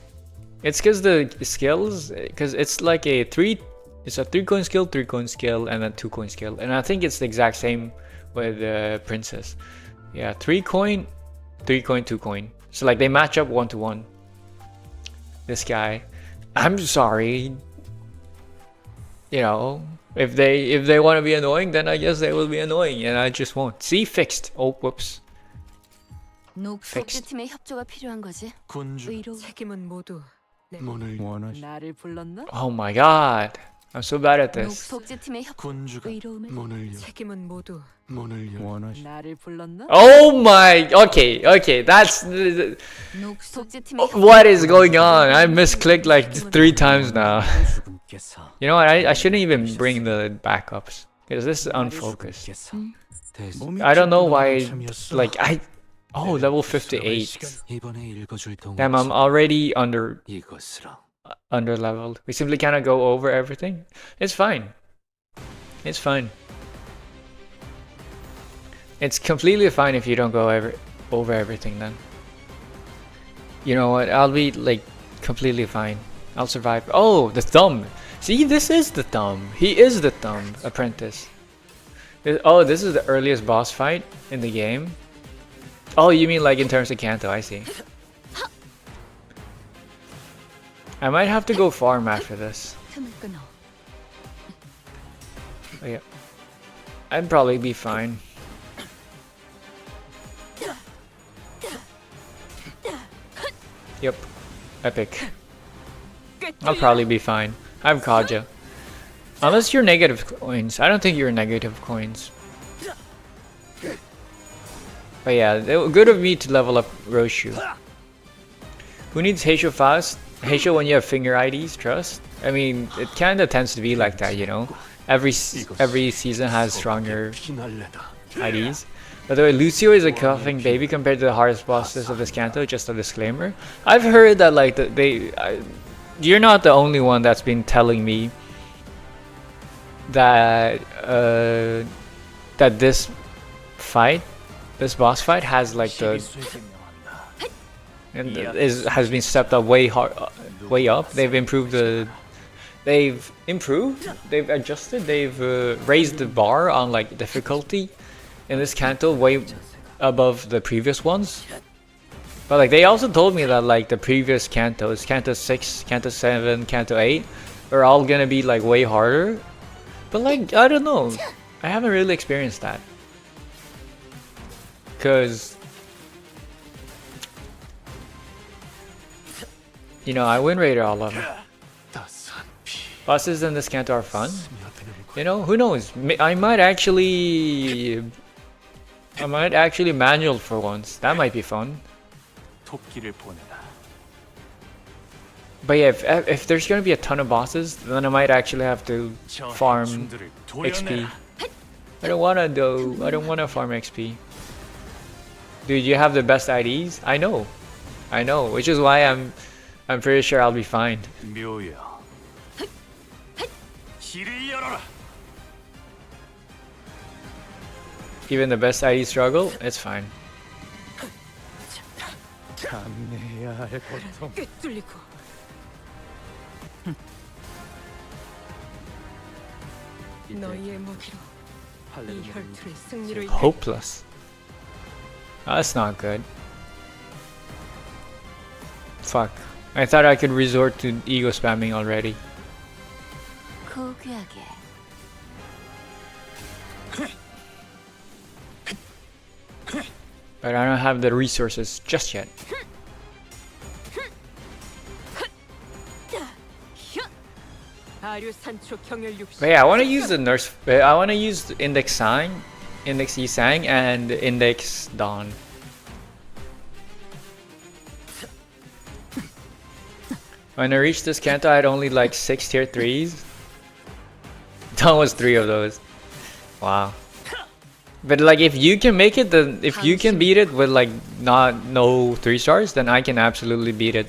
it's because the skills, because it's like a it's a 3-coin skill, 3-coin skill, and a 2-coin skill, and I think it's the exact same with Princess. Yeah, 3-coin, 3-coin, 2-coin. So like they match up 1-to-1. This guy, I'm sorry. You know, if they want to be annoying, then I guess they will be annoying, and I just won't. See, fixed. Oh, whoops. Fixed. Oh my god, I'm so bad at this. Oh my, okay, that's what is going on. I misclicked like 3 times now. You know what, I shouldn't even bring the backups because this is unfocused. I don't know why, like oh, level 58. Damn, I'm already under leveled. We simply cannot go over everything. It's fine. It's fine. It's completely fine if you don't go over everything then. You know what? I'll be like completely fine. I'll survive. Oh, the thumb. See, this is the thumb. He is the thumb apprentice. Oh, this is the earliest boss fight in the game. Oh, you mean like in terms of Canto, I see. I might have to go farm after this. Oh, yeah. I'd probably be fine. Yep. Epic. I'll probably be fine. I have Kaja. Unless you're negative coins. I don't think you're negative coins. But yeah, good of me to level up Roshu. Who needs Heisho fast? Heisho when you have finger IDs, trust? I mean, it kinda tends to be like that, you know? Every season has stronger IDs. By the way, Lucio is a coughing baby compared to the hardest bosses of this Canto, just a disclaimer. I've heard that like you're not the only one that's been telling me that that this boss fight has like and has been stepped up way way up. They've improved they've adjusted, they've raised the bar on like difficulty in this Canto way above the previous ones. But like they also told me that like the previous Cantos, Canto 6, Canto 7, Canto 8, are all gonna be like way harder. But like, I don't know, I haven't really experienced that. Cause, you know, I win rated all of them. Bosses in this Canto are fun. You know, who knows? I might actually manual for once. That might be fun. But yeah, if there's gonna be a ton of bosses, then I might actually have to farm XP. I don't wanna farm XP. Dude, you have the best IDs? I know, which is why I'm pretty sure I'll be fine. Even the best ID struggle, it's fine. Hopeless. That's not good. Fuck. I thought I could resort to ego spamming already. But I don't have the resources just yet. But yeah, I want to use the nurse. I want to use the Index Sang, Index Yisang, and Index Dawn. When I reached this Canto, I had only like 6 tier 3s. Dawn was 3 of those. Wow. But like, if you can make it, then if you can beat it with like no 3 stars, then I can absolutely beat it.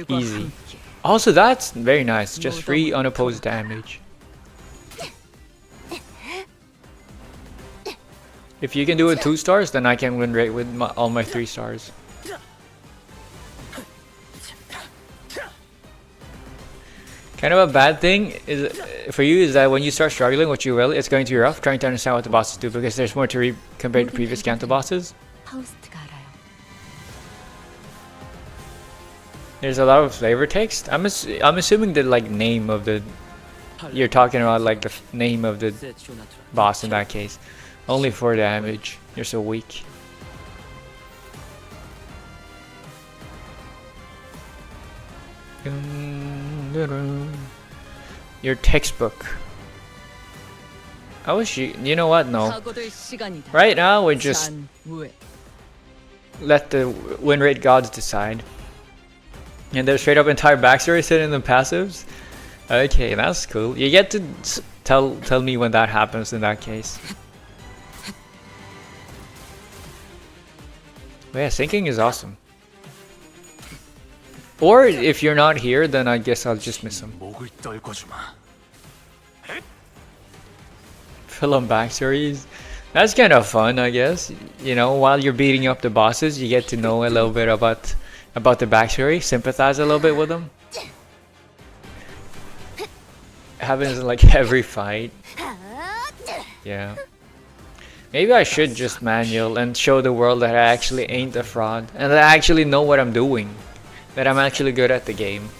Easy. Also, that's very nice. Just free unopposed damage. If you can do it 2 stars, then I can win rate with all my 3 stars. Kind of a bad thing is for you is that when you start struggling, which you will, it's going to be rough trying to understand what the bosses do because there's more to read compared to previous Canto bosses. There's a lot of flavor text. I'm assuming the like name of the you're talking about like the name of the boss in that case. Only 4 damage. You're so weak. Your textbook. I wish you know what? No. Right now we just let the win rate gods decide. And there's straight up entire backstory set in the passives. Okay, that's cool. You get to tell me when that happens in that case. But yeah, syncing is awesome. Or if you're not here, then I guess I'll just miss them. Fill on backstories. That's kind of fun, I guess. You know, while you're beating up the bosses, you get to know a little bit about the backstory, sympathize a little bit with them. Happens in like every fight. Yeah. Maybe I should just manual and show the world that I actually ain't a fraud and that I actually know what I'm doing. That I'm actually good at the game.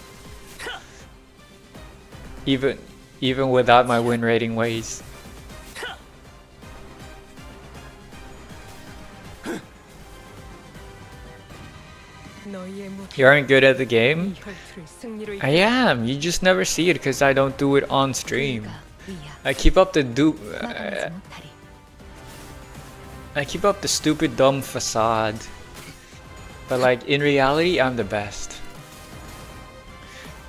Even without my win rating ways. You aren't good at the game? I am. You just never see it because I don't do it on stream. I keep up the I keep up the stupid dumb facade. But like in reality, I'm the best.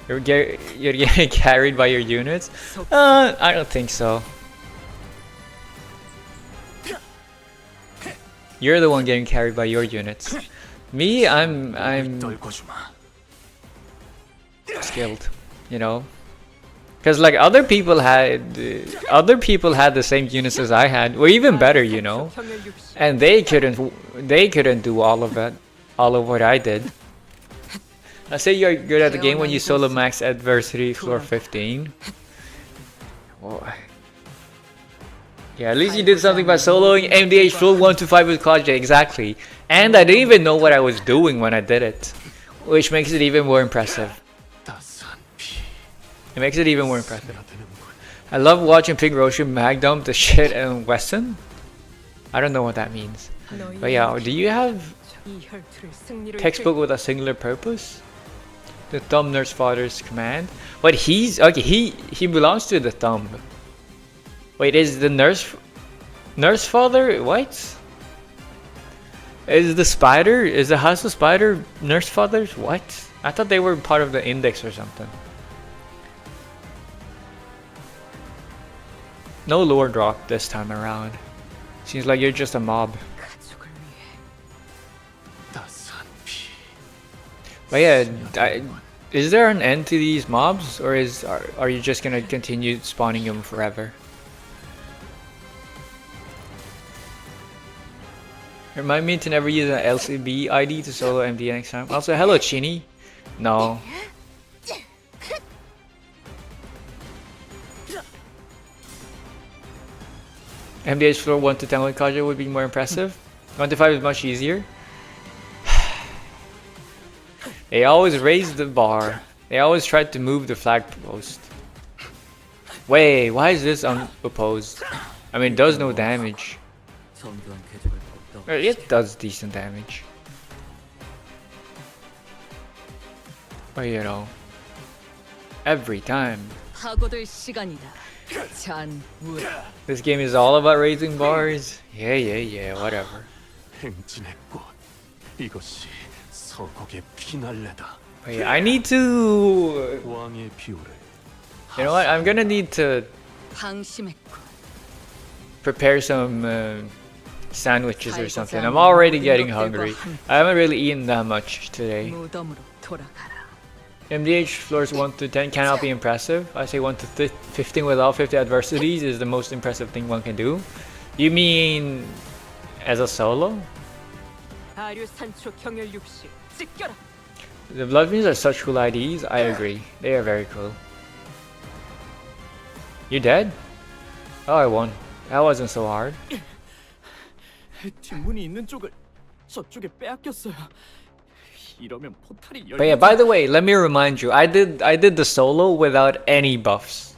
You're getting carried by your units? I don't think so. You're the one getting carried by your units. Me, I'm skilled, you know, because like other people had the same units as I had, or even better, you know, and they couldn't do all of that. all of what I did. I say you're good at the game when you solo max adversity floor 15. Oh. Yeah, at least you did something by soloing MDH floor 1 to 5 with Claudia, exactly. And I didn't even know what I was doing when I did it, which makes it even more impressive. It makes it even more impressive. I love watching Pink Roshi mag dump the shit and Weston. I don't know what that means. But yeah, do you have textbook with a singular purpose? The thumb nurse father's command. But he's okay, he belongs to the thumb. Wait, is the nurse father what? Is the spider? Is the house of spider nurse fathers? What? I thought they were part of the index or something. No lore drop this time around. Seems like you're just a mob. But yeah, is there an end to these mobs, or are you just gonna continue spawning them forever? Remind me to never use an LCB ID to solo MD next time. Also, hello Chini. No. MDH floor 1 to 10 with Kaja would be more impressive. 1 to 5 is much easier. They always raise the bar. They always try to move the flag post. Wait, why is this unopposed? I mean, it does no damage. It does decent damage. But you know, every time. This game is all about raising bars. Yeah, whatever. But yeah, I need to. You know what? I'm gonna need to prepare some sandwiches or something. I'm already getting hungry. I haven't really eaten that much today. MDH floors 1 to 10 cannot be impressive. I say 1 to 15 with all 50 adversities is the most impressive thing one can do. You mean as a solo? The Blood Fiends are such cool IDs. I agree. They are very cool. You dead? Oh, I won. That wasn't so hard. But yeah, by the way, let me remind you, I did the solo without any buffs.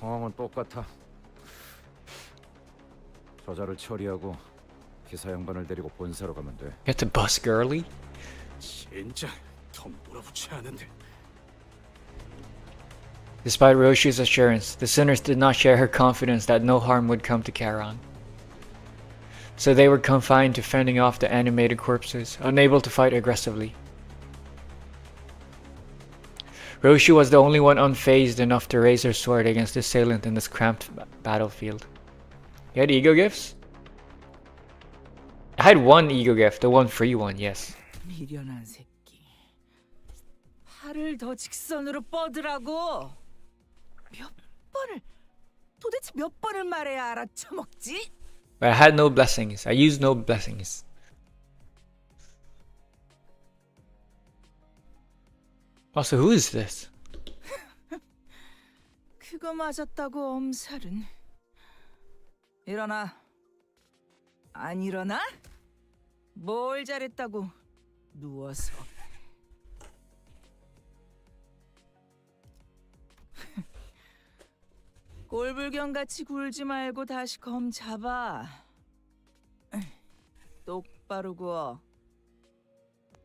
상황은 똑같아. 저자를 처리하고 기사 양반을 데리고 본사로 가면 돼. You have to busk early? 진짜 더 몰아붙지 않은데. Despite Roshi's assurance, the sinners did not share her confidence that no harm would come to Charon. So they were confined to fending off the animated corpses, unable to fight aggressively. Roshi was the only one unfazed enough to raise her sword against the assailant in this cramped battlefield. You had ego gifts? I had one ego gift, the one free one, yes. 미련한 새끼. 팔을 더 직선으로 뻗으라고. 도대체 몇 번을 말해야 알아쳐먹지? But I had no blessings. I used no blessings. Also, who is this? 그거 맞았다고 엄살은. 일어나. 안 일어나? 뭘 잘했다고 누워서. 꼴불견같이 굴지 말고 다시 검 잡아. 똑바로 구워.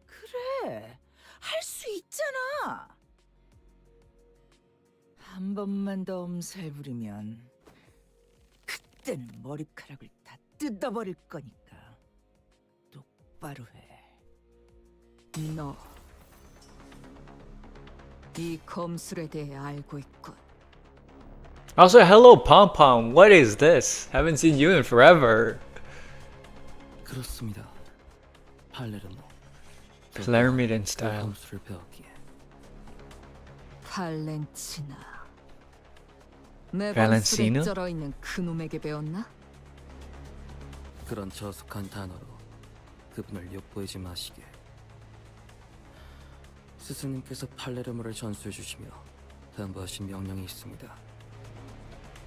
그래, 할 수 있잖아. 한 번만 더 엄살 부리면 그땐 머리카락을 다 뜯어버릴 거니까 똑바로 해. 너 이 검술에 대해 알고 있군. Also, hello Pom Pom. What is this? Haven't seen you in forever. 그렇습니다. 팔레르모. Palermitan style. 검술을 배웠기에. 발렌치나. 매번 발렌시나? 술에 쩔어 있는 그놈에게 배웠나? 그런 저속한 단어로 그분을 욕보이지 마시게. 스승님께서 팔레르모를 전수해 주시며 당부하신 명령이 있습니다.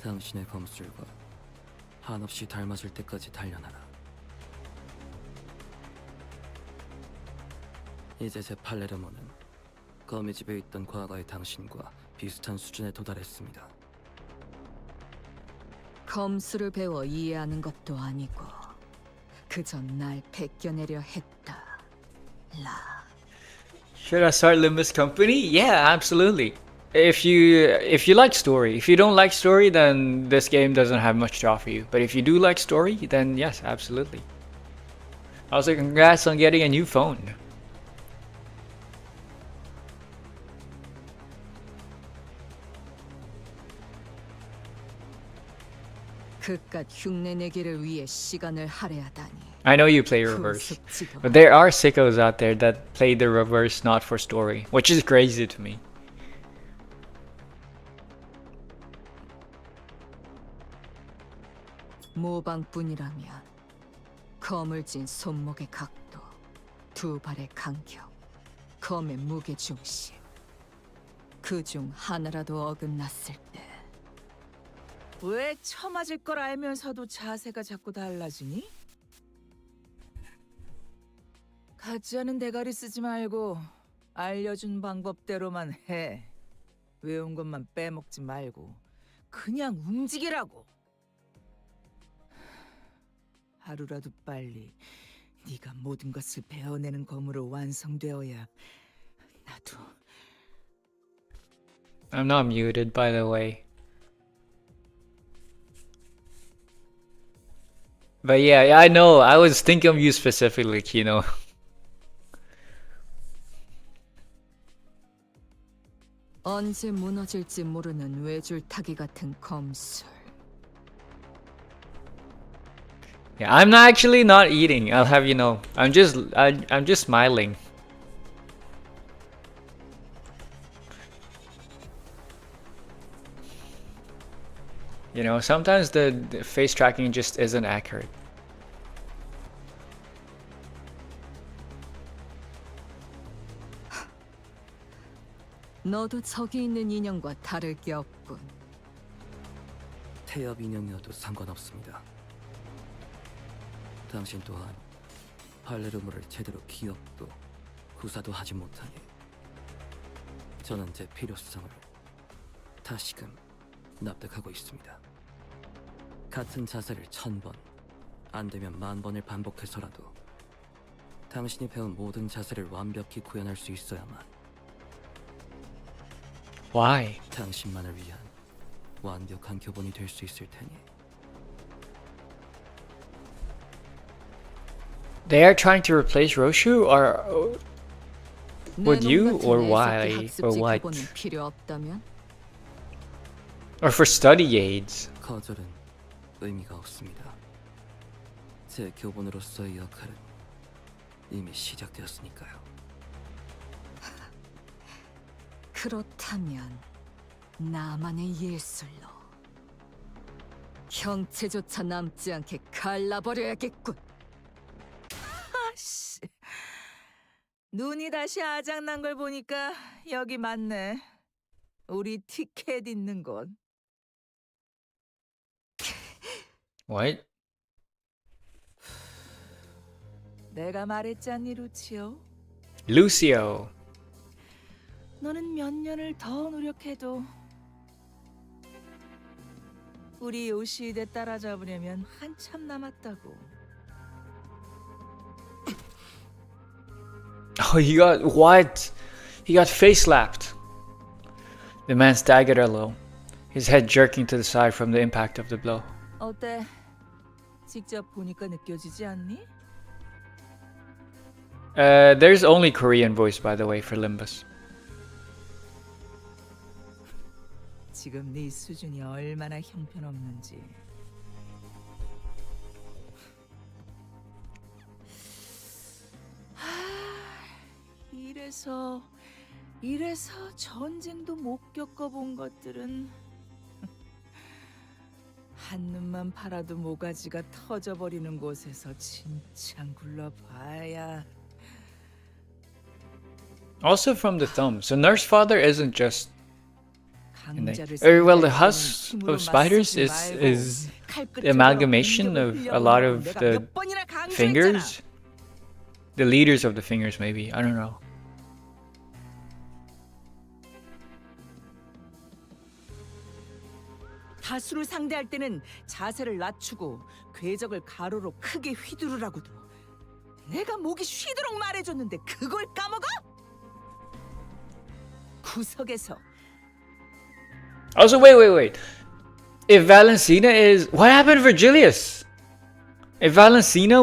당신의 검술과 한없이 닮아질 때까지 단련하라. 이제 제 팔레르모는 거미 집에 있던 과거의 당신과 비슷한 수준에 도달했습니다. 검수를 배워 이해하는 것도 아니고 그저 날 베껴내려 했다. 라. Should I start Limbus Company? Yeah, absolutely. If you like story, if you don't like story, then this game doesn't have much to offer you. But if you do like story, then yes, absolutely. Also, congrats on getting a new phone. 그깟 흉내내기를 위해 시간을 할애하다니. I know you play reverse, but there are sickos out there that play the reverse not for story, which is crazy to me. 모방뿐이라면 검을 쥔 손목의 각도, 두 발의 간격, 검의 무게 중심, 그 중 하나라도 어긋났을 때 왜 처맞을 걸 알면서도 자세가 자꾸 달라지니? 같지 않은 대가리 쓰지 말고 알려준 방법대로만 해. 외운 것만 빼먹지 말고 그냥 움직이라고. 하루라도 빨리 네가 모든 것을 배워내는 검으로 완성되어야 나도. I'm not muted, by the way. But yeah, I know. I was thinking of you specifically, Kino. 언제 무너질지 모르는 외줄타기 같은 검술. Yeah, I'm not actually not eating. I'll have you know. I'm just smiling. You know, sometimes the face tracking just isn't accurate. 너도 저기 있는 인형과 다를 게 없군. 태엽 인형이어도 상관없습니다. 당신 또한 팔레르모를 제대로 기억도 구사도 하지 못하니 저는 제 필요성을 다시금 납득하고 있습니다. 같은 자세를 1000번, 안 되면 10,000번을 반복해서라도 당신이 배운 모든 자세를 완벽히 구현할 수 있어야만 Why? 당신만을 위한 완벽한 교본이 될 수 있을 테니. They are trying to replace Roshu, or with you, or why, or what? 필요 없다면? Or for study aids? 거절은 의미가 없습니다. 제 교본으로서의 역할은 이미 시작되었으니까요. 그렇다면 나만의 예술로 형체조차 남지 않게 갈라버려야겠군. 아씨, 눈이 다시 아작난 걸 보니까 여기 맞네. 우리 티켓 있는 곳. What? 내가 말했잖니, 루치오. Lucio. 너는 몇 년을 더 노력해도 우리 요시히데 따라잡으려면 한참 남았다고. Oh, he got what? He got face slapped. The man staggered a little, his head jerking to the side from the impact of the blow. 어때? 직접 보니까 느껴지지 않니? There's only Korean voice, by the way, for Limbus. 지금 네 수준이 얼마나 형편없는지. 이래서 전쟁도 못 겪어본 것들은 한눈만 팔아도 모가지가 터져버리는 곳에서 진창 굴러봐야. Also from the thumb. So Nurse Father isn't just 강자를 well, the 상대할 husk 때는 힘으로 of spiders 맞서지 is 말고 칼끝으로 the amalgamation 공격을 of a 흘려보내라고 lot of 내가 the 몇 번이나 강조했잖아. fingers. The leaders of the fingers, maybe. I don't know. 다수를 상대할 때는 자세를 낮추고 궤적을 가로로 크게 휘두르라고도. 내가 목이 쉬도록 말해줬는데 그걸 까먹어? 구석에서 Also, wait. If Valencina is, what happened to Virgilius? If Valencina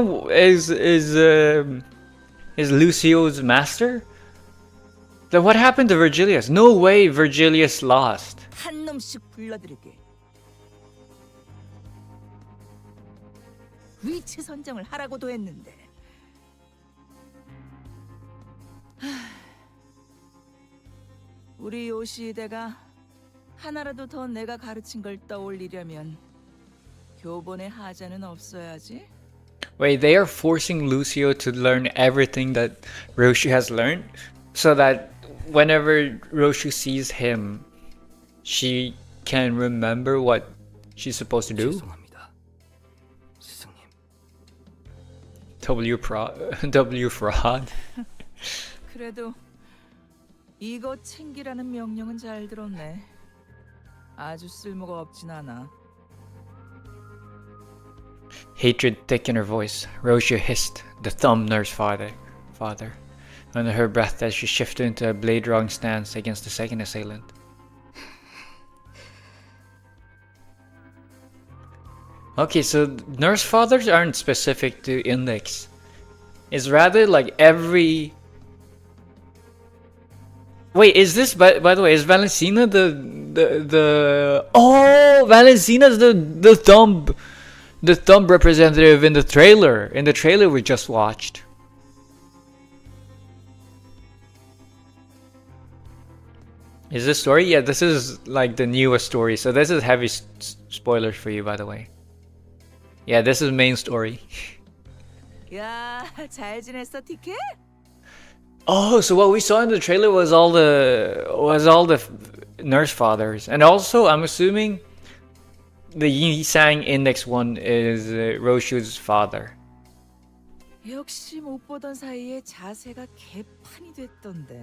is Lucio's master, then what happened to Virgilius? No way, Virgilius lost. 한 놈씩 불러들이게. 위치 선정을 하라고도 했는데. 우리 요시히데가 하나라도 더 내가 가르친 걸 떠올리려면 교본에 하자는 없어야지. Wait, they are forcing Lucio to learn everything that Roshu has learned, so that whenever Roshu sees him, she can remember what she's supposed to do. 죄송합니다, 스승님. W fraud. 그래도 이거 챙기라는 명령은 잘 들었네. 아주 쓸모가 없진 않아. Hatred thick in her voice, Roshu hissed, the thumb Nurse Father, under her breath as she shifted into a blade-drawing stance against the second assailant. Okay, so Nurse Fathers aren't specific to Index. It's rather like every... Wait, is this, by the way, is Valencina the oh, Valencina's the thumb representative in the trailer we just watched. Is this story? Yeah, this is like the newest story, so this is heavy spoilers for you, by the way. Yeah, this is main story. 야, 잘 지냈어, 티켓? Oh, so what we saw in the trailer was all the Nurse Fathers, and also I'm assuming the Yi-Sang Index one is Roshu's father. 역시 못 보던 사이에 자세가 개판이 됐던데.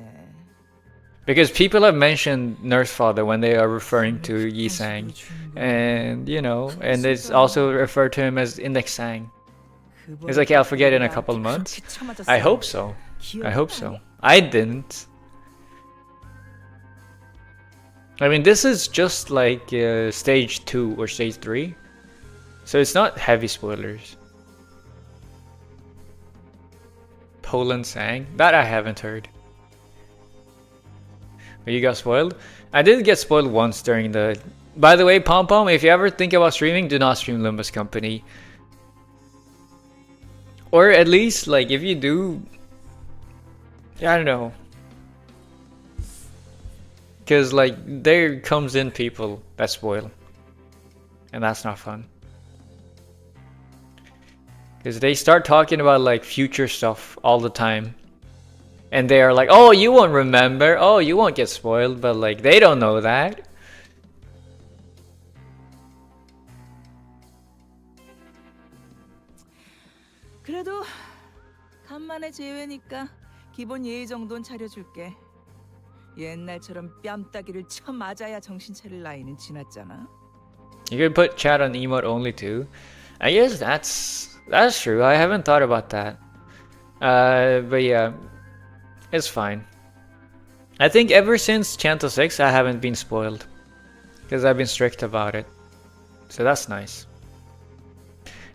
Because people have mentioned Nurse Father when they are referring to Yi-Sang, and you know, and it's also referred to him as Index Sang. It's like, I'll forget in a couple of months. I hope so. I didn't. I mean, this is just like stage 2 or stage 3, so it's not heavy spoilers. Poland sang? That I haven't heard. You got spoiled? I did get spoiled once during the... By the way, Pom Pom, if you ever think about streaming, do not stream Lumba's Company. Or at least, like, if you do... I don't know. Because, like, there comes in people that spoil. And that's not fun. Because they start talking about, like, future stuff all the time. And they are like, oh, you won't remember. Oh, you won't get spoiled. But, like, they don't know that. 그래도 간만에 제외니까 기본 예의 정도는 차려줄게. 옛날처럼 뺨따기를 쳐맞아야 정신 차릴 나이는 지났잖아. You could put chat on emote only too. I guess that's true. I haven't thought about that. But yeah, it's fine. I think ever since Canto 6, I haven't been spoiled. Because I've been strict about it. So that's nice.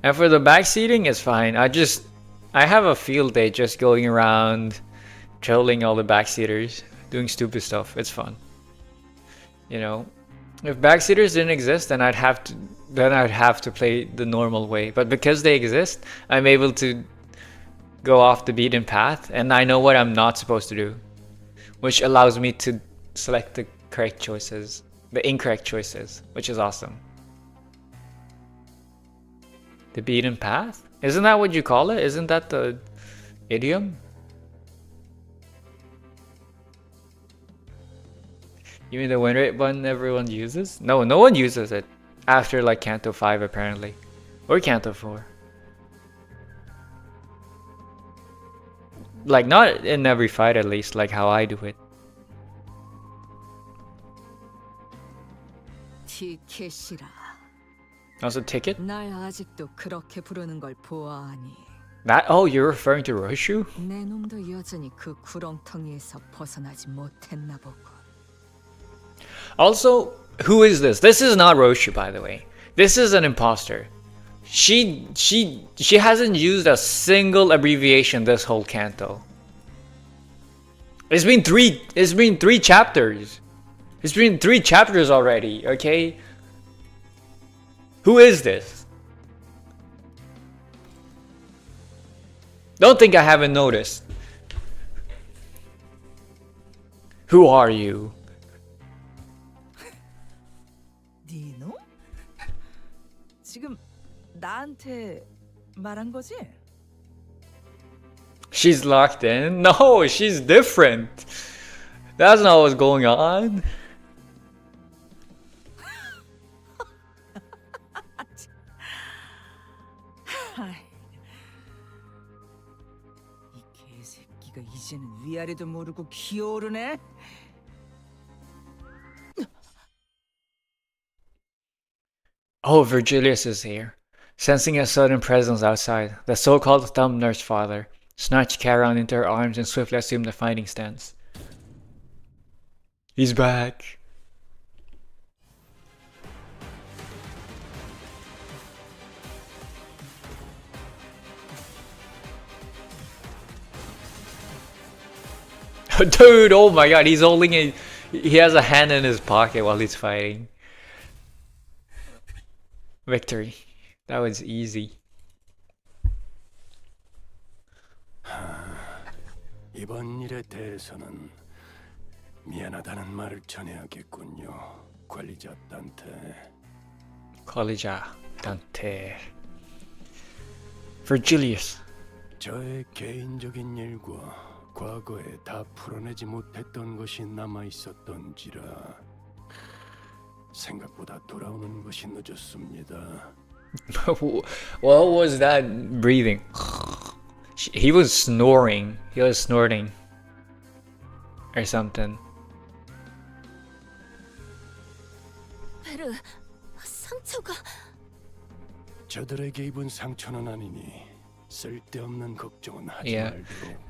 And for the backseating, it's fine. I have a field day just going around, trolling all the backseaters, doing stupid stuff. It's fun. You know, if backseaters didn't exist, then I'd have to play the normal way. But because they exist, I'm able to go off the beaten path, and I know what I'm not supposed to do, which allows me to select the correct choices, the incorrect choices, which is awesome. The beaten path? Isn't that what you call it? Isn't that the idiom? You mean the win rate button everyone uses? No, no one uses it after like Canto 5 apparently. Or Canto 4. Like not in every fight at least, like how I do it. 티켓이라. Also ticket? 날 아직도 그렇게 부르는 걸 보아하니. That, oh, you're referring to Roshu? 내 놈도 여전히 그 구렁텅이에서 벗어나지 못했나 보고. Also, who is this? This is not Roshu, by the way. This is an imposter. She hasn't used a single abbreviation this whole canto. It's been three chapters. It's been 3 chapters already, okay? Who is this? Don't think I haven't noticed. Who are you? 네 놈? 지금 나한테 말한 거지? She's locked in? No, she's different. That's not what's going on. 이 개새끼가 이제는 위아래도 모르고 기어오르네. Oh, Virgilius is here. Sensing a sudden presence outside, the so-called thumb nurse father snatched Charon into her arms and swiftly assumed a fighting stance. He's back. Dude, oh my god, he's holding a... He has a hand in his pocket while he's fighting. Victory. That was easy. 이번 일에 대해서는 미안하다는 말을 전해야겠군요. 관리자 단테. 관리자 단테. Virgilius. 저의 개인적인 일과 과거에 다 풀어내지 못했던 것이 남아 있었던지라 생각보다 돌아오는 것이 늦었습니다. What was that breathing? He was snoring. He was snorting. Or something. 베르, 상처가... 저들에게 입은 상처는 아니니 쓸데없는 걱정은 하지 Yeah. 말도록.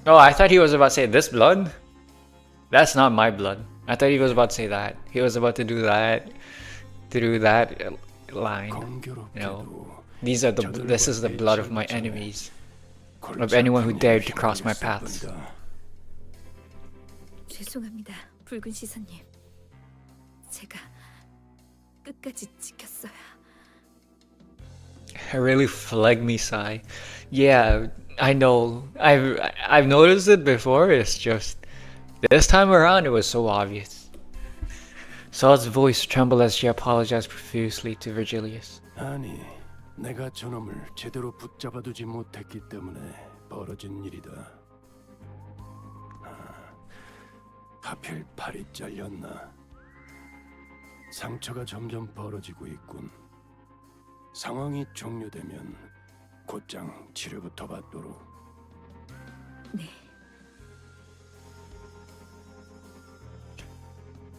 Oh, I thought he was about to say this blood? That's not my blood. I thought he was about to say that. He was about to do that. To do that line. No. These are this is the blood of my enemies. Of anyone who dared to cross my paths. 죄송합니다, 붉은 시선님. 제가 끝까지 지켰어요. Really flag me sigh. Yeah, I know. I've noticed it before. It's just this time around it was so obvious. Saul's voice trembled as she apologized profusely to Virgilius. 아니, 내가 저놈을 제대로 붙잡아두지 못했기 때문에 벌어진 일이다. 하필 팔이 잘렸나. 상처가 점점 벌어지고 있군. 상황이 종료되면 곧장 치료부터 받도록. 네.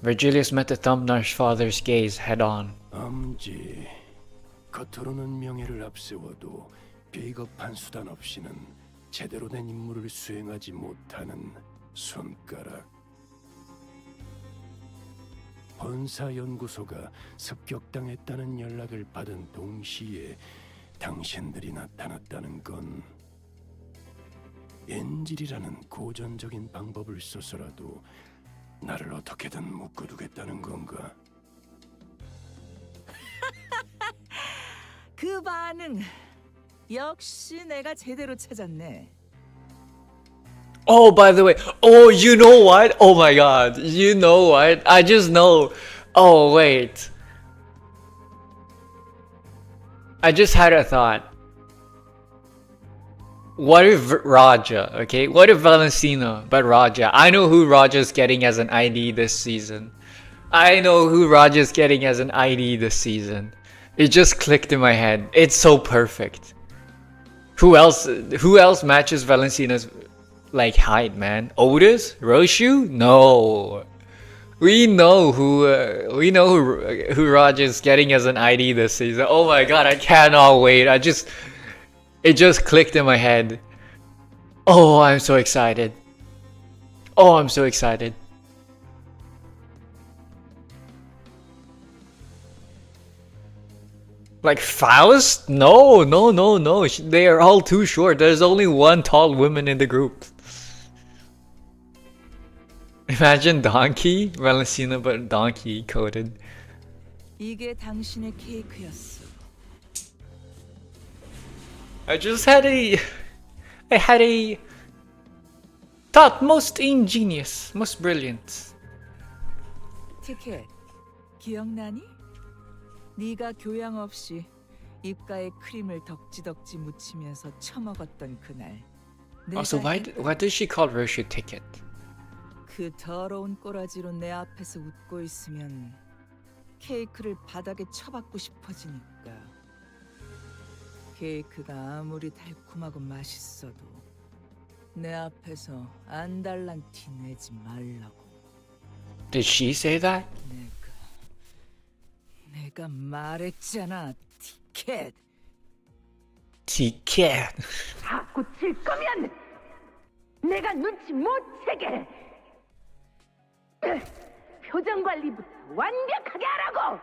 Virgilius met the Thumbnar's father's gaze head-on. 아무지, 겉으로는 명예를 앞세워도 비겁한 수단 없이는 제대로 된 임무를 수행하지 못하는 손가락. 본사연구소가 습격당했다는 연락을 받은 동시에 당신들이 나타났다는 건 엔질이라는 고전적인 방법을 써서라도 나를 어떻게든 묶어두겠다는 건가? 그 반응 역시 내가 제대로 찾았네. Oh, by the way. Oh, you know what? Oh my god. You know what? I just know. Oh, wait. I just had a thought. What if Raja, okay? What if Valentina, but Raja? I know who Raja's getting as an ID this season. I know who Raja's getting as an ID this season. It just clicked in my head. It's so perfect. Who else matches Valentina's like height, man? Otis? Roshu? No. We know who Raja's getting as an ID this season. Oh my god, I cannot wait. It just clicked in my head. Oh, I'm so excited. Oh, I'm so excited. Like Faust? No. They are all too short. There's only one tall woman in the group. Imagine Donkey, Valentina, but Donkey coded. 이게 당신의 케이크였어. I had a thought, most ingenious, most brilliant. 티켓, 기억나니? 네가 교양 없이 입가에 크림을 덕지덕지 묻히면서 처먹었던 그날. Also, why does she call Roshu Ticket? 그 더러운 꼬라지로 내 앞에서 웃고 있으면 케이크를 바닥에 쳐박고 싶어지니까. 케이크가 아무리 달콤하고 맛있어도 내 앞에서 안달난 티 내지 말라고. Did she say that? 내가 말했잖아, 티켓. Ticket. 자꾸 질 거면 내가 눈치 못 채게. 표정 관리부터 완벽하게 하라고.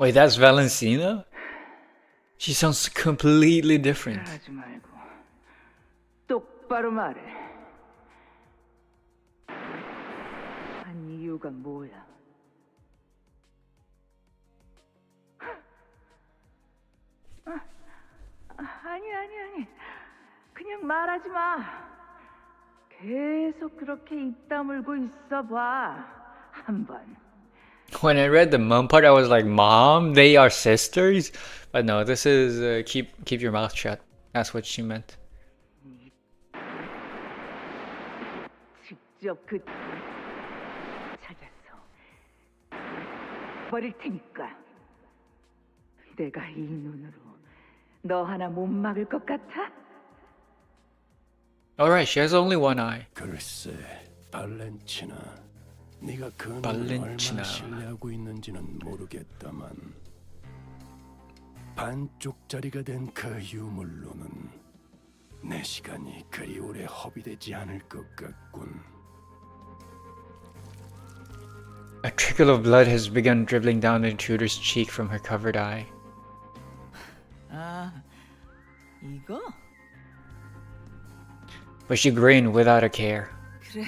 Wait, that's Valentina? She sounds completely different. 하지 말고 똑바로 말해. 한 이유가 뭐야? 아니. 그냥 말하지 마. 계속 그렇게 입 다물고 있어봐. 한번. When I read the mom part, I was like, Mom, they are sisters? But no, this is keep your mouth shut. That's what she meant. 직접 그 찾아서 버릴 테니까. 내가 이 눈으로 너 하나 못 막을 것 같아? Alright, she has only one eye. 글쎄, 발렌치나. 네가 그 눈을 발렌치나. 얼마나 신뢰하고 있는지는 모르겠다만 반쪽짜리가 된 그 유물로는 내 시간이 그리 오래 허비되지 않을 것 같군. A trickle of blood has begun dribbling down the intruder's cheek from her covered eye. 아, 이거? But she grinned without a care. 그래.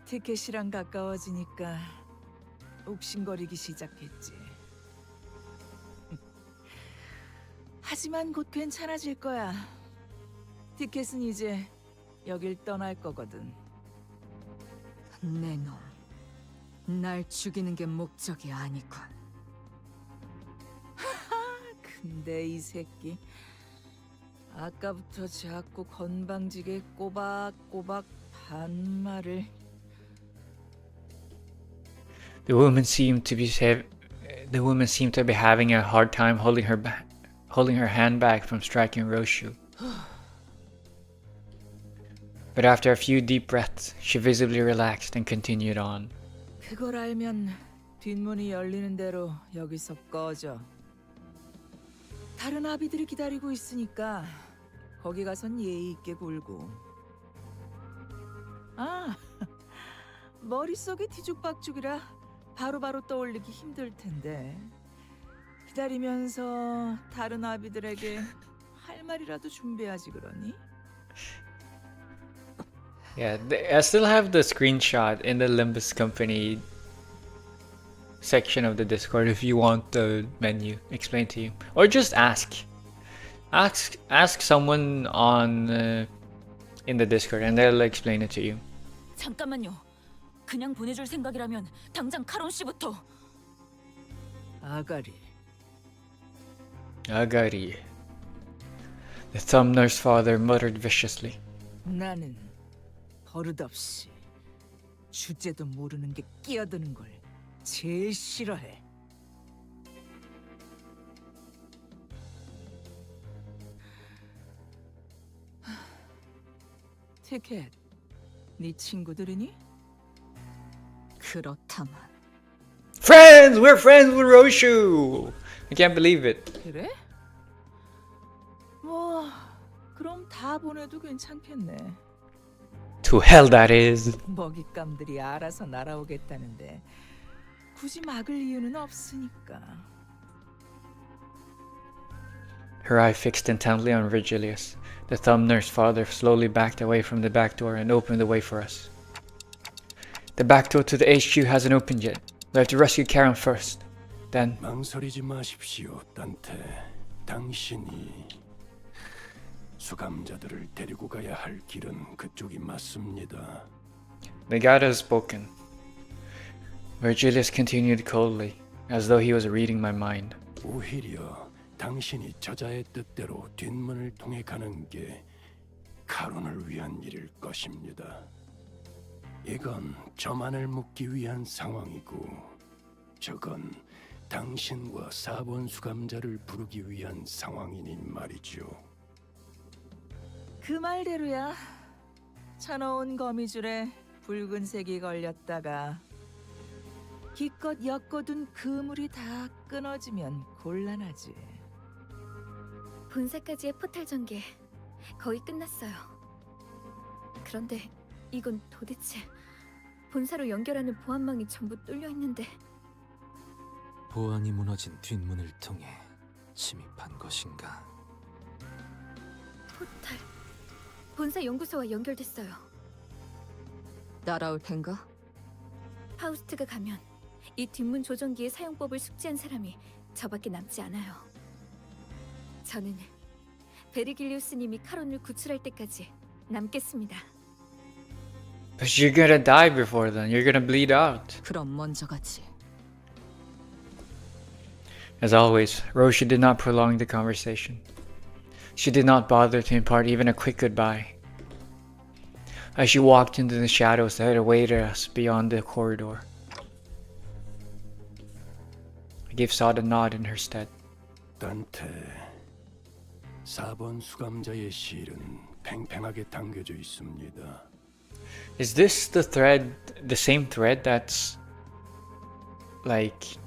티켓이랑 가까워지니까 욱신거리기 시작했지. 하지만 곧 괜찮아질 거야. 티켓은 이제 여길 떠날 거거든. 내 놈, 날 죽이는 게 목적이 아니군. 근데 이 새끼 아까부터 자꾸 건방지게 꼬박꼬박 반말을. The woman seemed to be having a hard time holding her hand back from striking Roshu. But after a few deep breaths, she visibly relaxed and continued on. 그걸 알면 뒷문이 열리는 대로 여기서 꺼져. 다른 아비들이 기다리고 있으니까 거기 가선 예의 있게 굴고. 아, 머릿속이 뒤죽박죽이라 바로바로 떠올리기 힘들 텐데. 기다리면서 다른 아비들에게 할 말이라도 준비하지 그러니? Yeah, I still have the screenshot in the Limbus Company section of the Discord if you want the menu explained to you, or just ask someone on in the Discord and they'll explain it to you. 잠깐만요. 그냥 보내줄 생각이라면 당장 카론 씨부터. 아가리. Agari. The thumb nurse father muttered viciously. 나는 버릇없이 주제도 모르는 게 끼어드는 걸 제일 싫어해. 티켓, 네 친구들이니? 그렇다만. Friends! We're friends with Roshu! I can't believe it. 그래? 뭐 그럼 다 보내도 괜찮겠네. To hell that is. 먹잇감들이 알아서 날아오겠다는데 굳이 막을 이유는 없으니까. Her eye fixed intently on Virgilius. The thumb nurse father slowly backed away from the back door and opened the way for us. The back door to the HQ hasn't opened yet. We have to rescue Karen first. Then... 망설이지 마십시오, 단테. 당신이 수감자들을 데리고 가야 할 길은 그쪽이 맞습니다. The guide has spoken. Virgilius continued coldly, as though he was reading my mind. 오히려 당신이 저자의 뜻대로 뒷문을 통해 가는 게 카론을 위한 일일 것입니다. 이건 저만을 묶기 위한 상황이고 저건 당신과 4번 수감자를 부르기 위한 상황이니 말이죠. 그 말대로야. 쳐놓은 거미줄에 붉은색이 걸렸다가 기껏 엮어둔 그물이 다 끊어지면 곤란하지. 본사까지의 포탈 전개 거의 끝났어요. 그런데 이건 도대체 본사로 연결하는 보안망이 전부 뚫려 있는데. 보안이 무너진 뒷문을 통해 침입한 것인가? 포탈 본사 연구소와 연결됐어요. 따라올 텐가? 파우스트가 가면 이 뒷문 조정기의 사용법을 숙지한 사람이 저밖에 남지 않아요. 저는 베르길리우스님이 카론을 구출할 때까지 남겠습니다. But you're gonna die before then. You're gonna bleed out. 그럼 먼저 가지. As always, Roshi did not prolong the conversation. She did not bother to impart even a quick goodbye. As she walked into the shadows that awaited us beyond the corridor, I gave Saad a nod in her stead. 단테, 4번 수감자의 실은 팽팽하게 당겨져 있습니다. Is this the thread, the same thread that's like,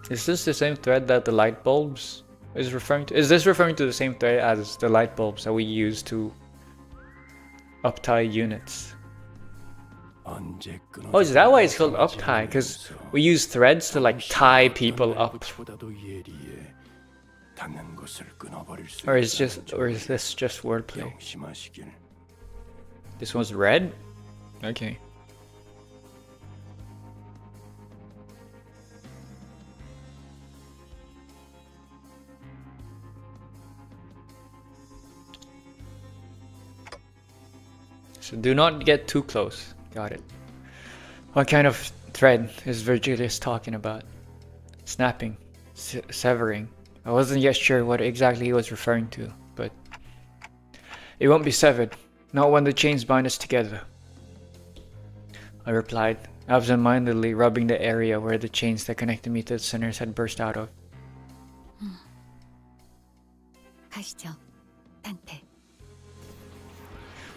is this the same thread that the light bulbs is referring to? Is this referring to the same thread as the light bulbs that we use to uptie units? Oh, is that why it's called uptie? Because we use threads to like tie people up. Or is this just wordplay? This one's red? Okay. So do not get too close. Got it. What kind of thread is Virgilius talking about? Snapping, severing. I wasn't yet sure what exactly he was referring to, but it won't be severed, not when the chains bind us together, I replied, absent-mindedly rubbing the area where the chains that connected me to the sinners had burst out of. 가시죠, 단테.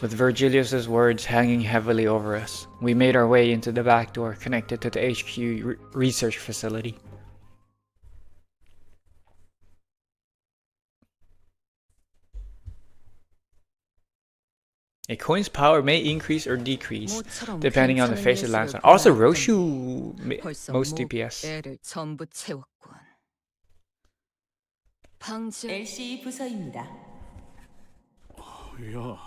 With Virgilius's words hanging heavily over us, we made our way into the back door connected to the HQ research facility. A coin's power may increase or decrease depending on the face it lands on. Also, Roshu most DPS. LC 부서입니다. 야,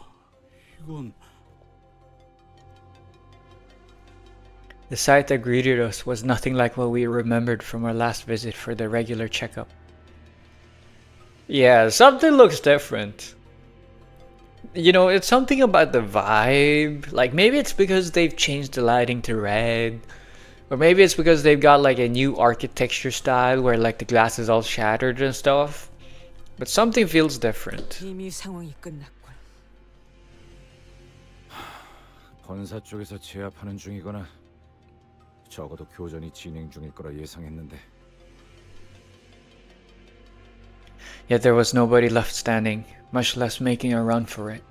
이건 The sight that greeted us was nothing like what we remembered from our last visit for the regular checkup. Yeah, something looks different. you know, it's something about the vibe. Like maybe it's because they've changed the lighting to red. Or maybe it's because they've got like a new architecture style where like the glass is all shattered and stuff. But something feels different. 이미 상황이 끝났군. 본사 쪽에서 제압하는 중이거나 적어도 교전이 진행 중일 거라 예상했는데. Yet there was nobody left standing, much less making a run for it.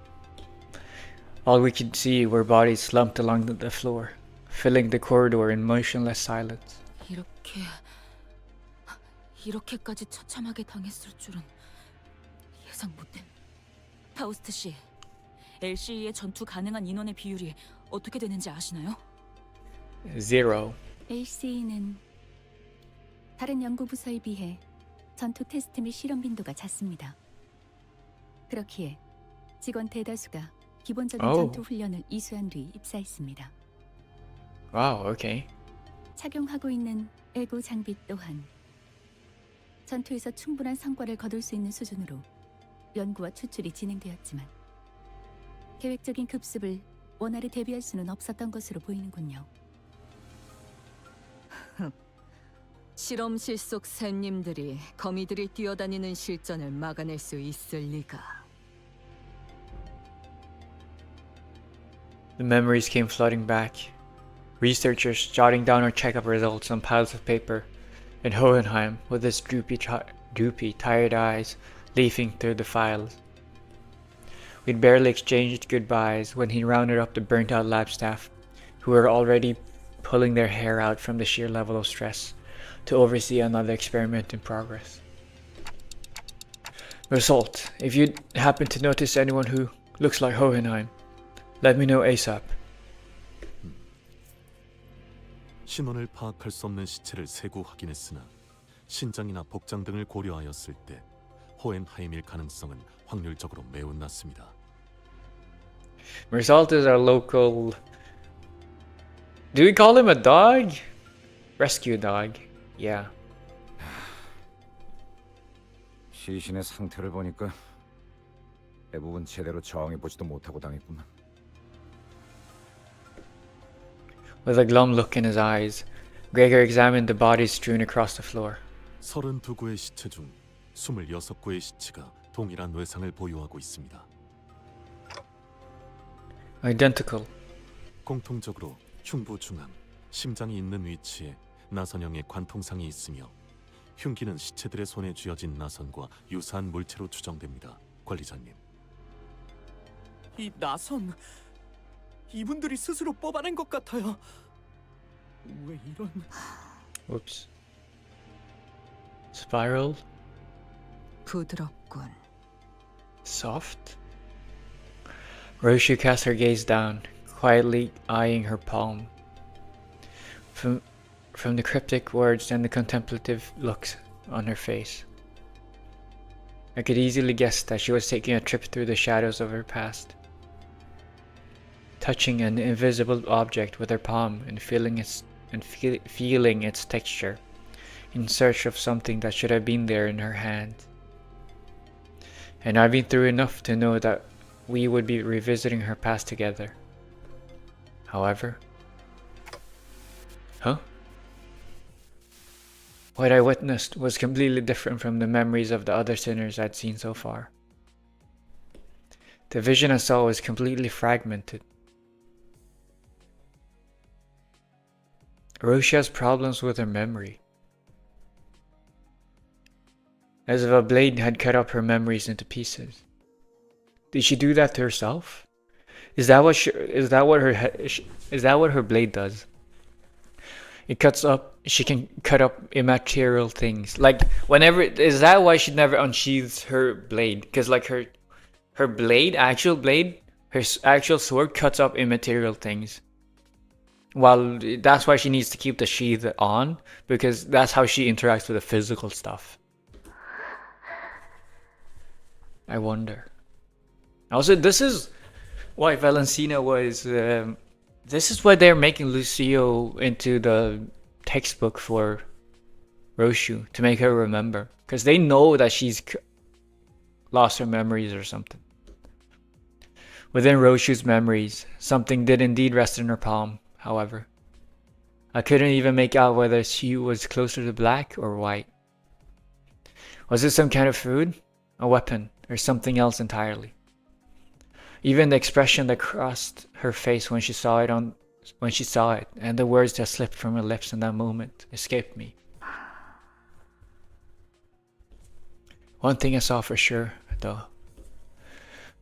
All we could see were bodies slumped along the floor, filling the corridor in motionless silence. 이렇게까지 처참하게 당했을 줄은 예상 못했. 파우스트 씨, LCE의 전투 가능한 인원의 비율이 어떻게 되는지 아시나요? 0. LCE는 다른 연구 부서에 비해 전투 테스트 및 실험 빈도가 잦습니다. 그렇기에 직원 대다수가 기본적인 전투 훈련을 이수한 뒤 입사했습니다. Wow, okay. 착용하고 있는 에고 장비 또한 전투에서 충분한 성과를 거둘 수 있는 수준으로 연구와 추출이 진행되었지만 계획적인 급습을 원활히 대비할 수는 없었던 것으로 보이는군요. 실험실 속 샘님들이 거미들이 뛰어다니는 실전을 막아낼 수 있을 리가. The memories came flooding back. Researchers jotting down our checkup results on piles of paper, and Hohenheim with his droopy, tired eyes leafing through the files. We'd barely exchanged goodbyes when he rounded up the burnt-out lab staff, who were already pulling their hair out from the sheer level of stress, to oversee another experiment in progress. Result: if you happen to notice anyone who looks like Hohenheim, let me know ASAP. 신원을 파악할 수 없는 시체를 세고 확인했으나 신장이나 복장 등을 고려하였을 때 호헨하임일 가능성은 확률적으로 매우 낮습니다. Result is our local... Do we call him a dog? Rescue dog. Yeah. 시신의 상태를 보니까 대부분 제대로 저항해보지도 못하고 당했구나. With a glum look in his eyes, Gregor examined the bodies strewn across the floor. 32구의 시체 중 26구의 시체가 동일한 외상을 보유하고 있습니다. Identical. 공통적으로 흉부 중앙, 심장이 있는 위치에 나선형의 관통상이 있으며 흉기는 시체들의 손에 쥐어진 나선과 유사한 물체로 추정됩니다. 관리자님. 이 나선, 이분들이 스스로 뽑아낸 것 같아요. 왜 이런... Whoops. Spiral. 부드럽군. Soft. Roshu cast her gaze down, quietly eyeing her palm. From the cryptic words and the contemplative looks on her face, I could easily guess that she was taking a trip through the shadows of her past, touching an invisible object with her palm and feeling its texture, in search of something that should have been there in her hand. And I've been through enough to know that we would be revisiting her past together. However... Huh? What I witnessed was completely different from the memories of the other sinners I'd seen so far. The vision I saw was completely fragmented. Roshi has problems with her memory. As if a blade had cut up her memories into pieces. Did she do that to herself? Is that what her blade does? It cuts up. She can cut up immaterial things. Like whenever, is that why she never unsheathes her blade? Because like her blade, actual blade, her actual sword cuts up immaterial things. Well, that's why she needs to keep the sheath on, because that's how she interacts with the physical stuff. I wonder. Also, this is why Valencina was... this is why they're making Lucio into the textbook for Roshu, to make her remember. Because they know that she's lost her memories or something. Within Roshu's memories, something did indeed rest in her palm, however. I couldn't even make out whether she was closer to black or white. Was it some kind of food, a weapon, or something else entirely? Even the expression that crossed her face when she saw it, and the words that slipped from her lips in that moment escaped me. One thing I saw for sure, though,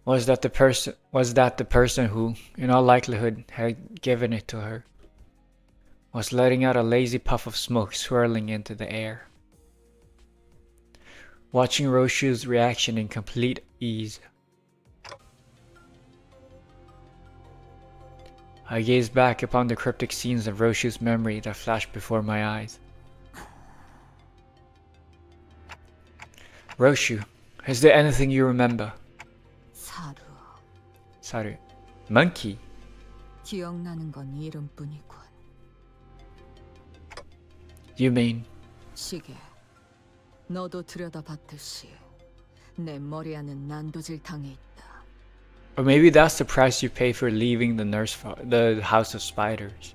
was that the person who, in all likelihood, had given it to her, was letting out a lazy puff of smoke swirling into the air. Watching Roshu's reaction in complete ease, I gazed back upon the cryptic scenes of Roshu's memory that flashed before my eyes. Roshu, is there anything you remember? Saru. Monkey. 기억나는 건 이름뿐이군. You mean? 시계. 너도 들여다봤듯이 내 머리 안은 난도질 당해 있다. Or maybe that's the price you pay for leaving the House of Spiders.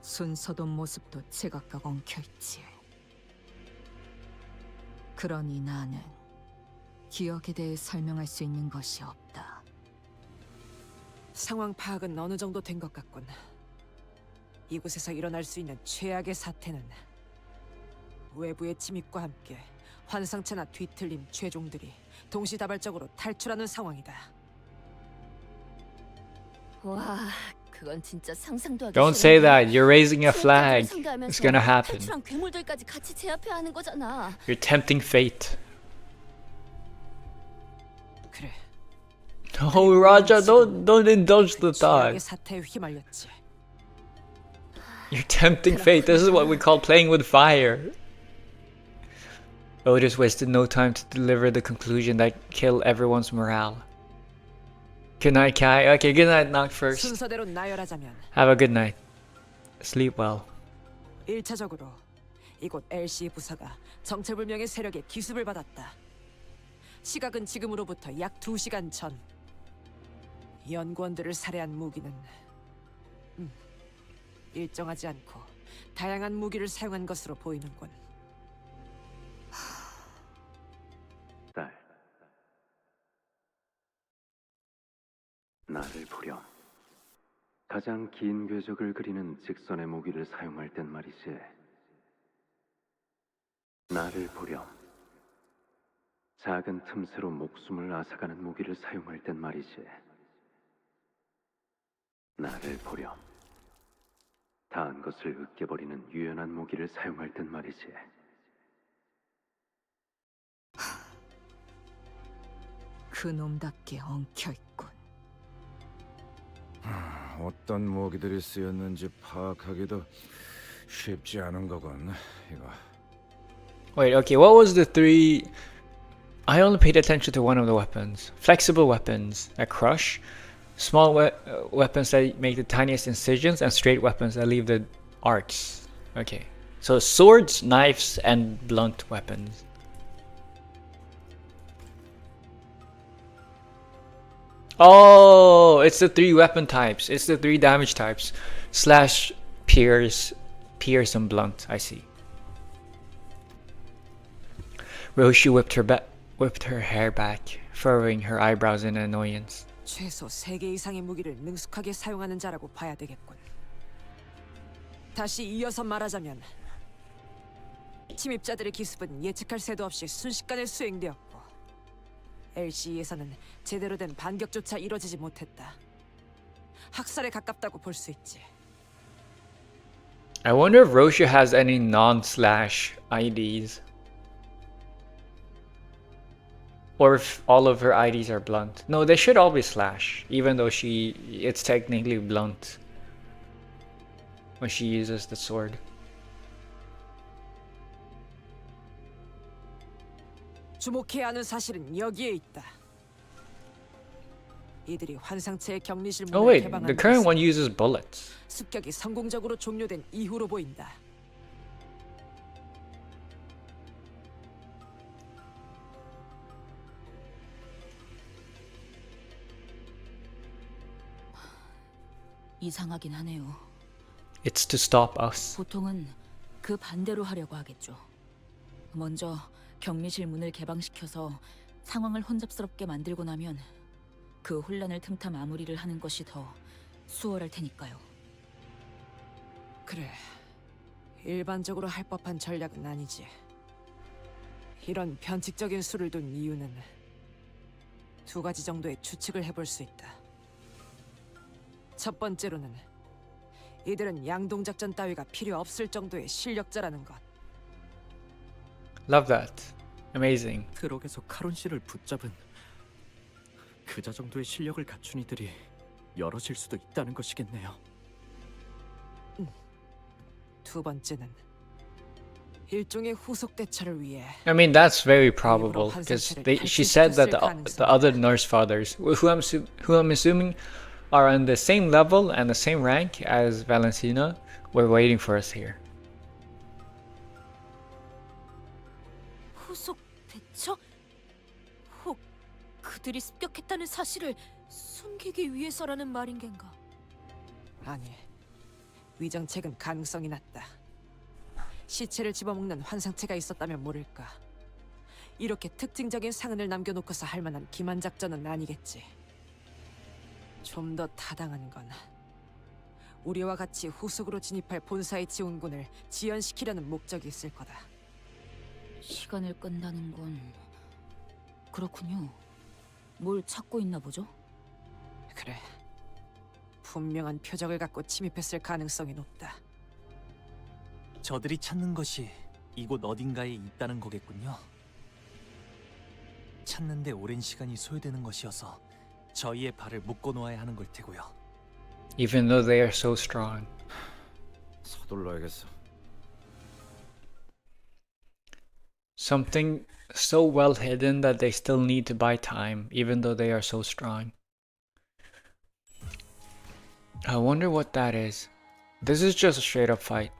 순서도 모습도 제각각 엉켜 있지. 그러니 나는 기억에 대해 설명할 수 있는 것이 없다. 상황 파악은 어느 정도 된 것 같군. 이곳에서 일어날 수 있는 최악의 사태는 외부의 침입과 함께 환상체나 뒤틀린 최종들이 동시다발적으로 탈출하는 상황이다. 와, 그건 진짜 상상도 하기 Don't say that. You're raising a flag. It's gonna happen. 탈출한 괴물들까지 같이 제압해야 하는 거잖아. You're tempting fate. 그래. Oh, Raja, don't indulge the thought. 최악의 사태에 휘말렸지. You're tempting fate. This is what we call playing with fire. Otis wasted no time to deliver the conclusion that killed everyone's morale. Good night, Kai. Okay, good night, knock first. 순서대로 나열하자면 Have a good night. Sleep well. 1차적으로 이곳 LC 부사가 정체불명의 세력의 기습을 받았다. 시각은 지금으로부터 약 2시간 전. 연구원들을 살해한 무기는 일정하지 않고 다양한 무기를 사용한 것으로 보이는군. 딸, 나를 보렴. 가장 긴 궤적을 그리는 직선의 무기를 사용할 땐 말이지. 나를 보렴. 작은 틈새로 목숨을 앗아가는 무기를 사용할 땐 말이지. 나를 보렴. 다한 것을 으깨버리는 유연한 무기를 사용할 땐 말이지. 그놈답게 엉켜있군. 어떤 무기들이 쓰였는지 파악하기도 쉽지 않은 거군. 이거. Wait, okay, what was the three? I only paid attention to one of the weapons. Flexible weapons that crush, small weapons that make the tiniest incisions, and straight weapons that leave the arcs. Okay, so swords, knives, and blunt weapons. Oh, it's the three weapon types. It's the three damage types. Slash, pierce, and blunt. I see. Roshi whipped her hair back, furrowing her eyebrows in annoyance. 최소 3개 이상의 무기를 능숙하게 사용하는 자라고 봐야 되겠군. 다시 이어서 말하자면 침입자들의 기습은 예측할 새도 없이 순식간에 수행되었고 LC에서는 제대로 된 반격조차 이뤄지지 못했다. 학살에 가깝다고 볼 수 있지. I wonder if Roshi has any non-slash IDs. Or if all of her IDs are blunt. No, they should all be slash, even though it's technically blunt when she uses the sword. 주목해야 하는 사실은 여기에 있다. 이들이 환상체의 격리실 Oh 문을 wait, 개방한 the current 것은 one uses bullets. 습격이 성공적으로 종료된 이후로 보인다. 이상하긴 하네요. It's to stop us. 보통은 그 반대로 하려고 하겠죠. 먼저 격리실 문을 개방시켜서 상황을 혼잡스럽게 만들고 나면 그 혼란을 틈타 마무리를 하는 것이 더 수월할 테니까요. 그래. 일반적으로 할 법한 전략은 아니지. 이런 변칙적인 수를 둔 이유는 두 가지 정도의 추측을 해볼 수 있다. 첫 번째로는 이들은 양동작전 따위가 필요 없을 정도의 실력자라는 것. Love that. Amazing. 트럭에서 카론 씨를 붙잡은 그자 정도의 실력을 갖춘 이들이 여럿일 수도 있다는 것이겠네요. 두 번째는 일종의 후속 대처를 위해 I mean, that's very probable because she said that the other nurse fathers, who I'm assuming are on the same level and the same rank as Valentina, were waiting for us here. 후속 대처? 혹 그들이 습격했다는 사실을 숨기기 위해서라는 말인 겐가? 아니, 위정책은 가능성이 낮다. 시체를 집어먹는 환상체가 있었다면 모를까. 이렇게 특징적인 상흔을 남겨놓고서 할 만한 기만 작전은 아니겠지. 좀 더 타당한 건 우리와 같이 후속으로 진입할 본사의 지원군을 지연시키려는 목적이 있을 거다. 시간을 끈다는 건 그렇군요. 뭘 찾고 있나 보죠? 그래. 분명한 표적을 갖고 침입했을 가능성이 높다. 저들이 찾는 것이 이곳 어딘가에 있다는 거겠군요. 찾는데 오랜 시간이 소요되는 것이어서 저희의 발을 묶어 놓아야 하는 걸 테고요. Even though they are so strong. 서둘러야겠어. Something so well hidden that they still need to buy time, even though they are so strong. I wonder what that is. This is just a straight up fight.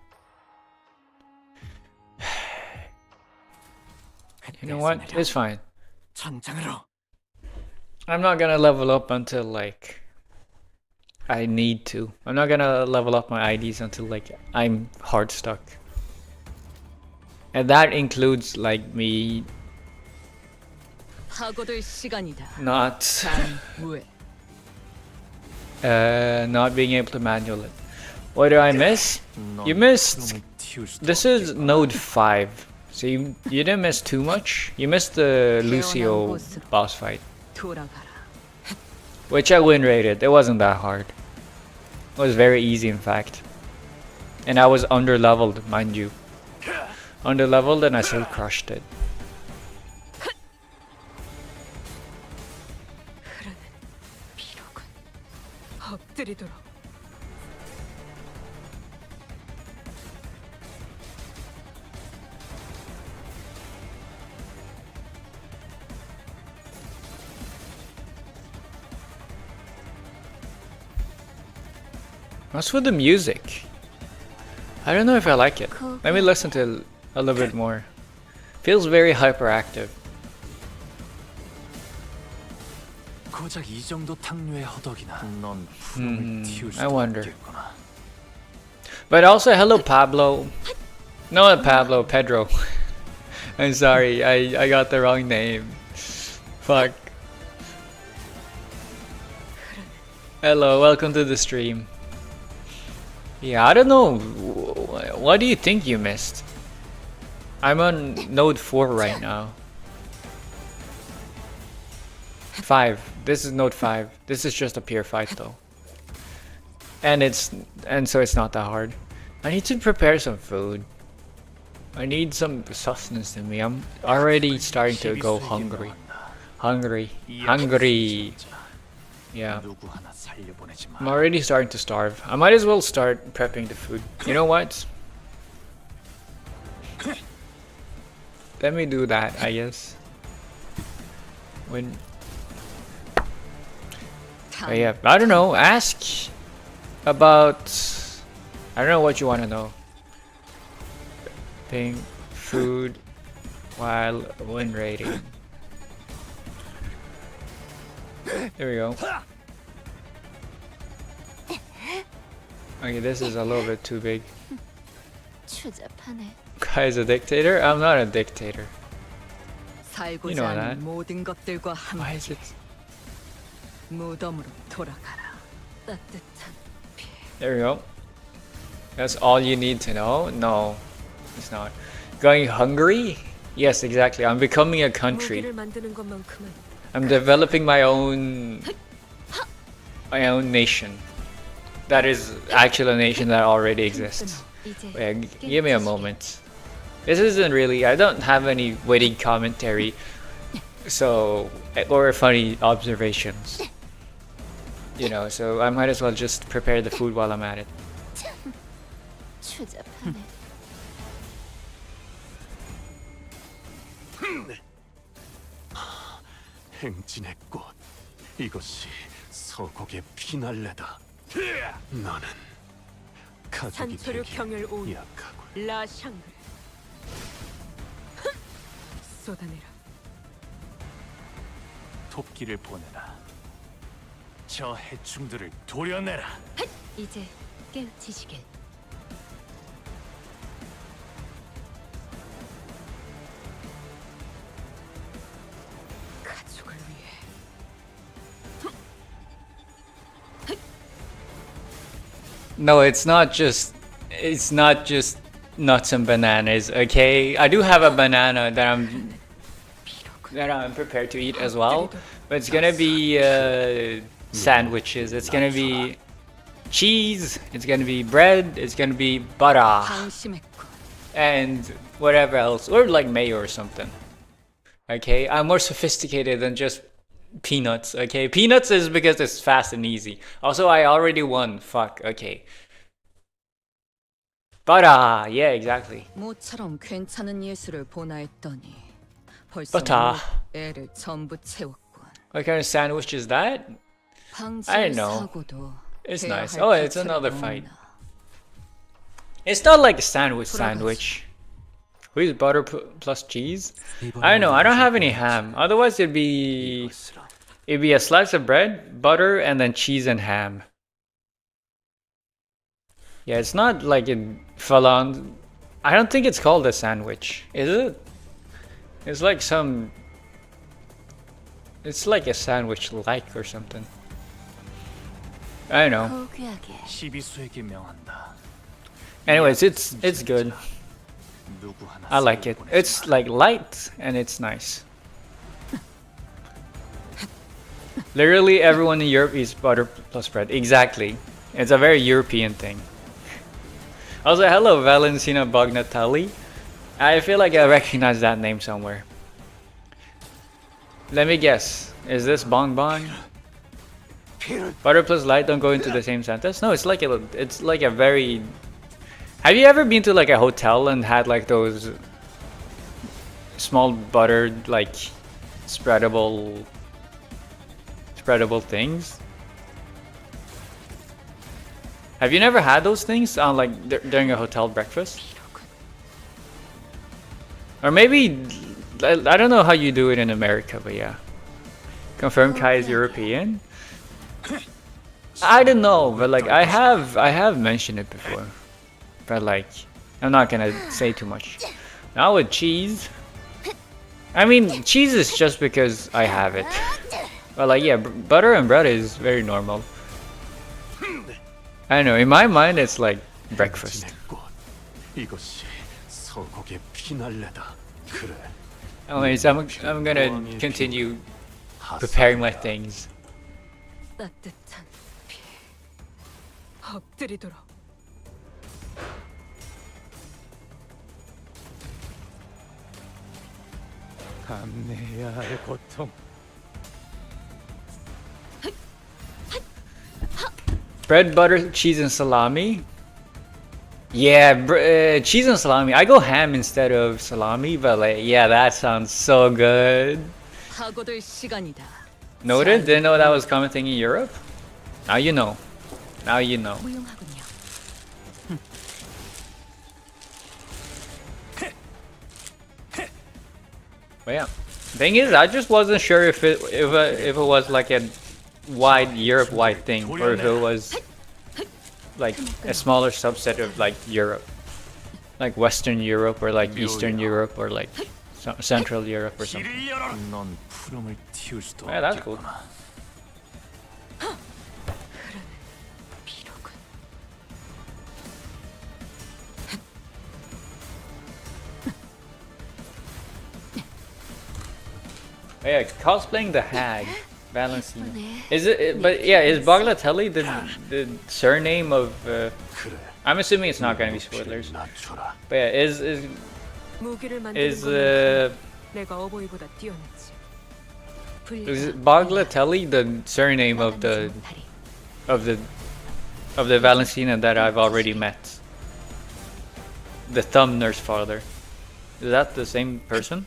You know what? It's fine. 전장으로. I'm not gonna level up until like I need to. I'm not gonna level up my IDs until like I'm hard stuck. And that includes like me 파고들 시간이다. not 왜? not being able to manual it. What did I miss? You missed. This is node 5. So you didn't miss too much. You missed the Lucio boss fight, which I win rated. It wasn't that hard. It was very easy in fact. And I was under leveled, mind you. Under leveled and I still crushed it. 엎드리도록. What's with the music? I don't know if I like it. Let me listen to a little bit more. Feels very hyperactive. 고작 이 정도 탕류의 허덕이나. 넌 I wonder. But also, hello Pablo. No, not Pablo, Pedro. I'm sorry, I got the wrong name. Fuck. Hello, welcome to the stream. Yeah, I don't know. What do you think you missed? I'm on node 4 right now. 5. This is node 5. This is just a pure fight though. And so it's not that hard. I need to prepare some food. I need some sustenance in me. I'm already starting to go hungry. Hungry. Yeah. I'm already starting to starve. I might as well start prepping the food. You know what? Let me do that, I guess. When... But yeah, I don't know. Ask about... I don't know what you want to know. Thing, food, while win rating. There we go. Okay, this is a little bit too big. 추잡하네. Guy is a dictator? I'm not a dictator. 살고자 You know 하는 that. 모든 것들과 Why is 함께 it? 무덤으로 돌아가라. 따뜻한 There we go. That's all you need to know? No, it's not. Going hungry? Yes, exactly. I'm becoming a country. 무기를 만드는 것만큼은 I'm developing my own nation. That is actually a nation that already exists. Wait, give me a moment. This isn't really. I don't have any witty commentary, so or funny observations. You know, so I might as well just prepare the food while I'm at it. 추잡하네. 행진의 꽃, 이것이 서곡의 피날레다. 너는 가족이 산초류 되기 경혈 온 약하고 라샹글 쏟아내라. 토끼를 보내라. 저 해충들을 도려내라. 이제 깨우치시길. 가족을 위해 No, it's not just nuts and bananas, okay? I do have a banana that I'm prepared to eat as well, but it's gonna be sandwiches. It's gonna be cheese. It's gonna be bread. It's gonna be butter 방심했고 and whatever else, or like mayo or something. Okay, I'm more sophisticated than just peanuts. Okay, peanuts is because it's fast and easy. Also, I already won. Fuck. Okay. Butter. Yeah, exactly. 모처럼 괜찮은 예술을 보나 했더니 벌써 Butter. 애를 전부 채웠군. What kind of sandwich is that? I don't know. 방심사고도 It's 돼야 nice. 할 Oh, it's 기술은 another fight. 없나. It's not like a sandwich. With butter plus cheese? I don't know. I don't have any ham. Otherwise, it'd be a slice of bread, butter, and then cheese and ham. Yeah, it's not like it fell on. I don't think it's called a sandwich, is it? It's like some. It's like a sandwich like or something. I don't know. 시비수에게 명한다. Anyways, it's good. 누구 하나 I like it. 쓰고 It's like light and it's nice. Literally everyone in Europe eats butter plus bread. Exactly. It's a very European thing. Also, hello Valentina Bognatelli. I feel like I recognize that name somewhere. Let me guess. Is this Bong Bong? Butter plus light don't go into the same sentence? No, it's like a very. Have you ever been to like a hotel and had like those small buttered like spreadable things? Have you never had those things on like during a hotel breakfast? Or maybe I don't know how you do it in America, but yeah. Confirm Kai is European. I don't know, but like I have mentioned it before, but like I'm not gonna say too much. Now with cheese, I mean cheese is just because I have it. But like yeah, butter and bread is very normal. I don't know. In my mind, it's like breakfast. 이것이 서곡의 피날레다. 그래. Anyways, I'm gonna continue preparing my things. 따뜻한 피 엎드리도록. 감내해야 할 고통. Bread, butter, cheese, and salami. Yeah, cheese and salami. I go ham instead of salami, but like, yeah, that sounds so good. 사고들 시간이다. Noted? Didn't know that was common thing in Europe? Now you know. Now you know. 무용하군요. But yeah, thing is, I just wasn't sure if it was like a wide Europe-wide thing, or if it was like a smaller subset of like Europe, like Western Europe or like Eastern Europe or like Central Europe or something. 넌 푸름을 틔울 수도 Yeah, that's cool. 없겠구나. Yeah, cosplaying the hag, Valentina. Is it? But yeah, is Bagliatelli the surname of? I'm assuming it's not gonna be spoilers. But yeah, is Bagliatelli the surname of the Valentina that I've already met? The thumb nurse father. Is that the same person?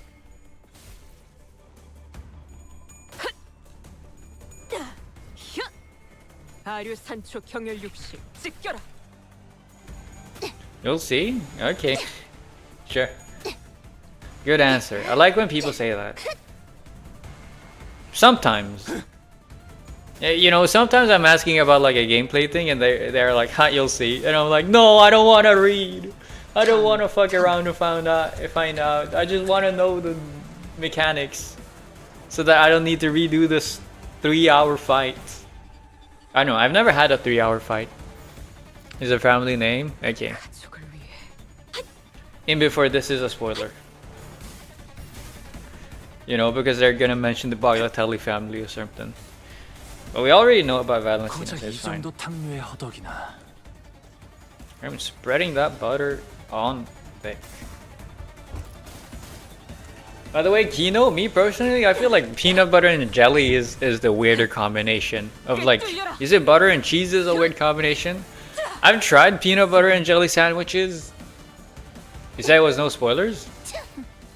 You'll see. Okay. Sure. Good answer. I like when people say that. Sometimes. You know, sometimes I'm asking about like a gameplay thing and they're like, "Ha, you'll see." And I'm like, "No, I don't want to read. I don't want to fuck around and find out. I just want to know the mechanics so that I don't need to redo this 3-hour fight." I know, I've never had a 3-hour fight. Is a family name? Okay. In before this is a spoiler. You know, because they're gonna mention the Bagliatelli family or something. But we already know about Valentina, so it's fine. I'm spreading that butter on thick. By the way, Kino, me personally, I feel like peanut butter and jelly is the weirder combination of like, is it butter and cheese is a weird combination? I've tried peanut butter and jelly sandwiches. You say it was no spoilers?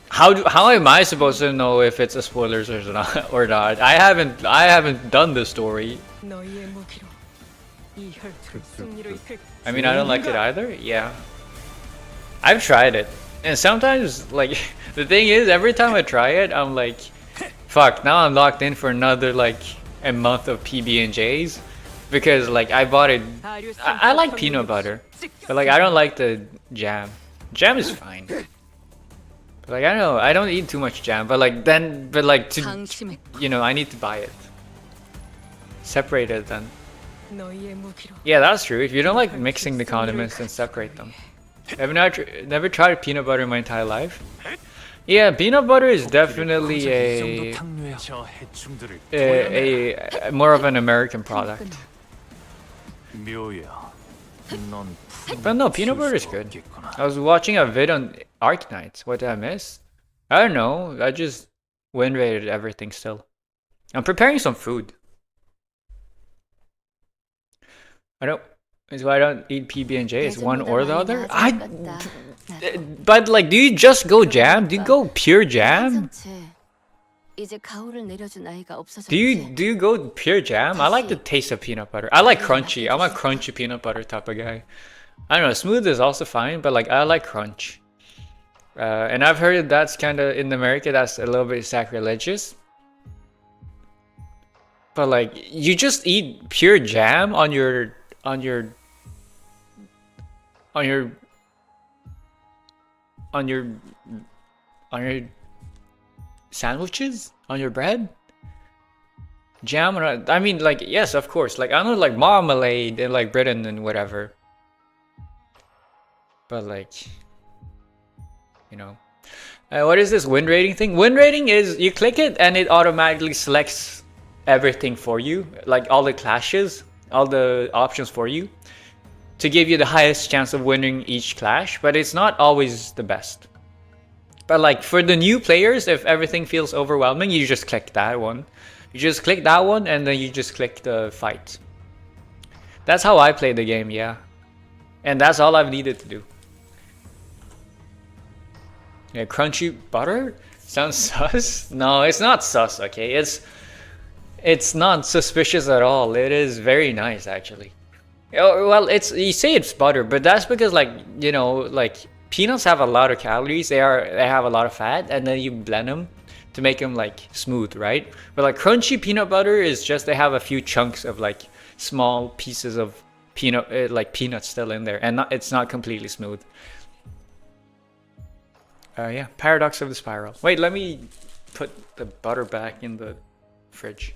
How am I supposed to know if it's a spoilers or not? Or not? I haven't done the story. I mean, I don't like it either. Yeah, I've tried it, and sometimes like the thing is, every time I try it, I'm like, fuck. Now I'm locked in for another like a month of PB&Js because like I bought it. I like peanut butter, but like I don't like the jam. Jam is fine. But like I don't know, I don't eat too much jam, but like to, you know, I need to buy it. Separate it then. Yeah, that's true. If you don't like mixing the condiments, then separate them. I've never tried peanut butter in my entire life. Yeah, peanut butter is definitely a more of an American product. But no, peanut butter is good. I was watching a vid on Arknights. What did I miss? I don't know. I just win rated everything still. I'm preparing some food. Is why I don't eat PB&J. It's one or the other. But like, do you just go jam? Do you go pure jam? Do you go pure jam? I like the taste of peanut butter. I like crunchy. I'm a crunchy peanut butter type of guy. I don't know. Smooth is also fine, but like I like crunch. And I've heard that's kind of in America. That's a little bit sacrilegious. But like, you just eat pure jam on your sandwiches, on your bread. Jam, I mean, like, yes, of course. Like, I know, like marmalade in like Britain and whatever. But like, you know, what is this win rating thing? Win rating is you click it and it automatically selects everything for you, like all the clashes, all the options for you, to give you the highest chance of winning each clash. But it's not always the best. But like for the new players, if everything feels overwhelming, you just click that one. You just click that one and then you just click the fight. That's how I play the game, yeah. And that's all I've needed to do. Yeah, crunchy butter? Sounds sus? No, it's not sus, okay? It's not suspicious at all. It is very nice, actually. Well, you say it's butter, but that's because, like, you know, like peanuts have a lot of calories. They have a lot of fat, and then you blend them to make them like smooth, right? But like crunchy peanut butter is just they have a few chunks of like small pieces of like peanuts still in there, and it's not completely smooth. Yeah, paradox of the spiral. Wait, let me put the butter back in the fridge.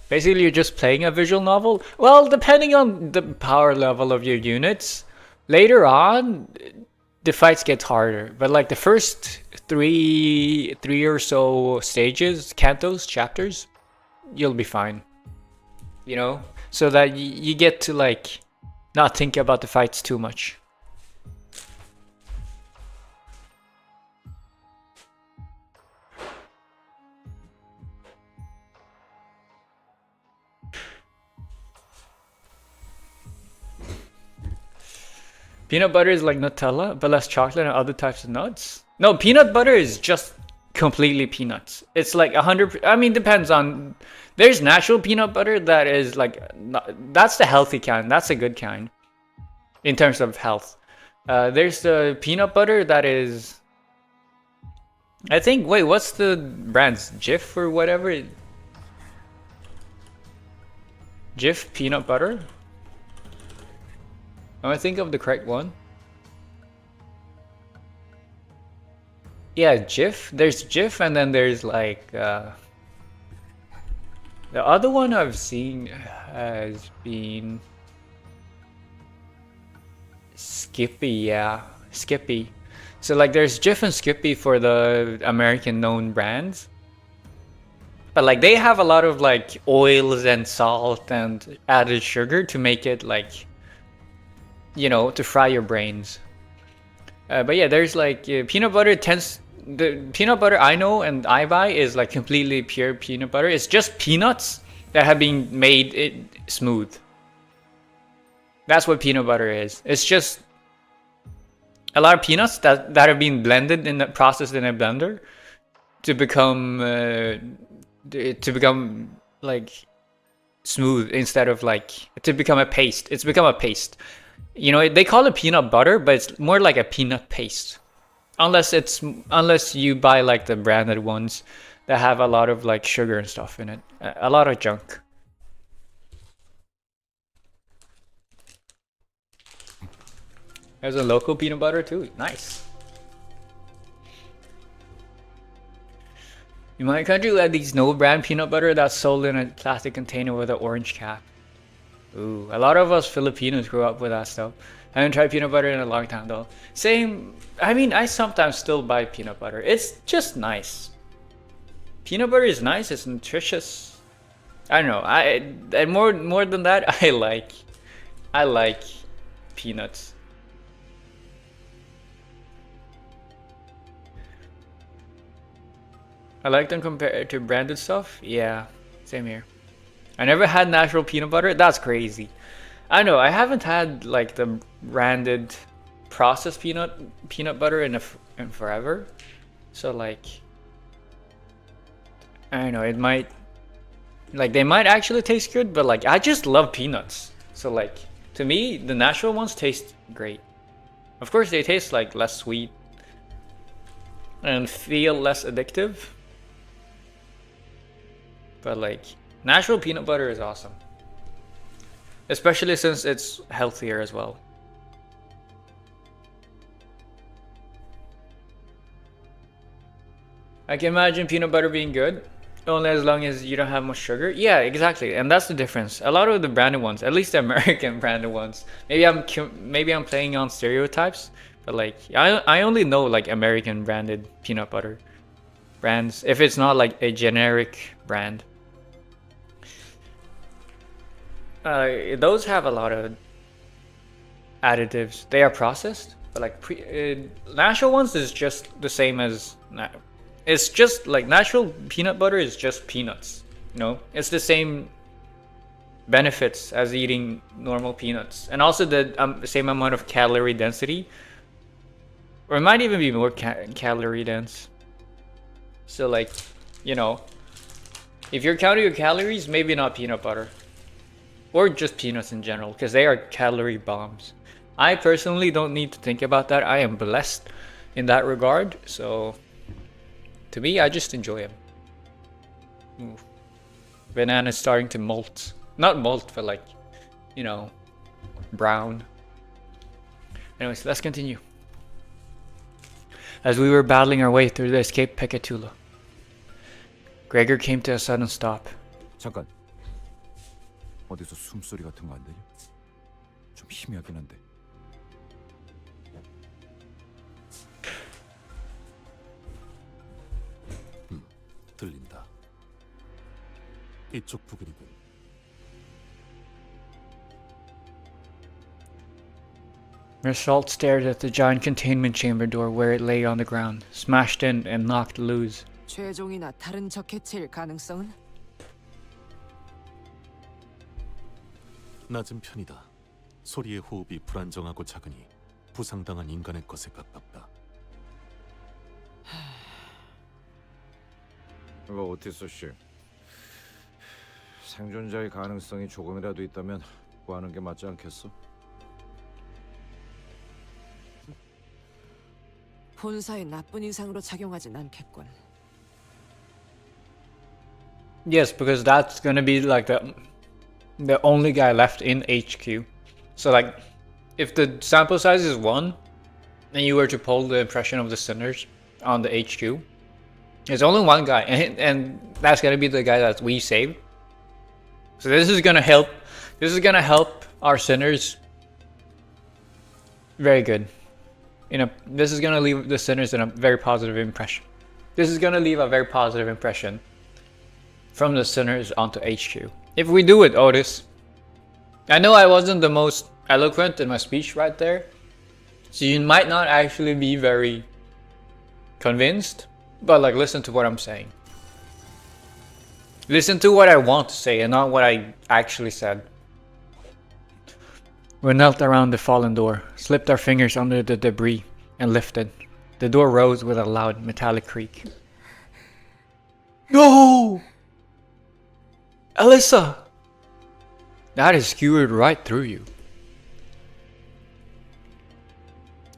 Basically, you're just playing a visual novel. Well, depending on the power level of your units, later on, the fights get harder. But like the first three or so stages, cantos, chapters, you'll be fine. You know, so that you get to like not think about the fights too much. Peanut butter is like Nutella, but less chocolate and other types of nuts. No, peanut butter is just completely peanuts. It's like 100. I mean, depends on. There's natural peanut butter that is like, that's the healthy kind. That's a good kind in terms of health. There's the peanut butter that is, I think, wait, what's the brand's Jif or whatever? Jif peanut butter? Am I thinking of the correct one? Yeah, Jif. There's Jif, and then there's like the other one I've seen has been Skippy. Yeah, Skippy. So like there's Jif and Skippy for the American known brands, but like they have a lot of like oils and salt and added sugar to make it like, you know, to fry your brains. But yeah, there's like peanut butter tends. The peanut butter I know and I buy is like completely pure peanut butter. It's just peanuts that have been made smooth. That's what peanut butter is. It's just a lot of peanuts that have been blended in the processed in a blender to become like smooth instead of like to become a paste. It's become a paste. You know, they call it peanut butter, but it's more like a peanut paste. Unless you buy like the branded ones that have a lot of like sugar and stuff in it. A lot of junk. There's a local peanut butter too. Nice. In my country, we had these no brand peanut butter that's sold in a plastic container with an orange cap. Ooh, a lot of us Filipinos grew up with that stuff. I haven't tried peanut butter in a long time though. Same, I mean, I sometimes still buy peanut butter. It's just nice. Peanut butter is nice, it's nutritious. I don't know, and more than that, I like peanuts. I like them compared to branded stuff. Yeah, same here. I never had natural peanut butter. That's crazy. I know, I haven't had like the branded processed peanut butter in forever. So like, I don't know, it might, like they might actually taste good, but like I just love peanuts. So like, to me, the natural ones taste great. Of course, they taste like less sweet and feel less addictive. But like, natural peanut butter is awesome. Especially since it's healthier as well. I can imagine peanut butter being good, only as long as you don't have much sugar. Yeah, exactly, and that's the difference. A lot of the branded ones, at least the American branded ones, maybe I'm playing on stereotypes, but like I only know like American branded peanut butter brands if it's not like a generic brand. Those have a lot of additives. They are processed, but like natural ones is just the same as it's just like natural peanut butter is just peanuts. You know, it's the same benefits as eating normal peanuts, and also the same amount of calorie density, or it might even be more calorie dense. So like, you know, if you're counting your calories, maybe not peanut butter. Or just peanuts in general, because they are calorie bombs. I personally don't need to think about that. I am blessed in that regard. So, to me, I just enjoy them. Ooh. Banana's starting to molt. Not molt, but like, you know, brown. Anyways, let's continue. As we were battling our way through the escaped Pekatula, Gregor came to a sudden stop. 잠깐. 어디서 숨소리 같은 거 안 들려? 좀 희미하긴 한데. 들린다. 이쪽 부근이군. Mersault stared at the giant containment chamber door where it lay on the ground, smashed in and knocked loose. 최종이나 다른 적 해체일 가능성은? 낮은 편이다. 소리의 호흡이 불안정하고 작으니 부상당한 인간의 것에 가깝다. 이거 오티스 씨. 생존자의 가능성이 조금이라도 있다면 구하는 게 맞지 않겠어? 본사에 나쁜 인상으로 작용하진 않겠군. Yes, because that's gonna be like the only guy left in HQ. So like, if the sample size is 1, and you were to poll the impression of the sinners on the HQ, there's only one guy, and that's gonna be the guy that we saved. So this is gonna help. This is gonna help our sinners. Very good. This is gonna leave the sinners in a very positive impression. This is gonna leave a very positive impression from the sinners onto HQ. If we do it, Otis. I know I wasn't the most eloquent in my speech right there, so you might not actually be very convinced, but like, listen to what I'm saying. Listen to what I want to say and not what I actually said. We knelt around the fallen door, slipped our fingers under the debris, and lifted. The door rose with a loud metallic creak. No! Alyssa! That is skewered right through you.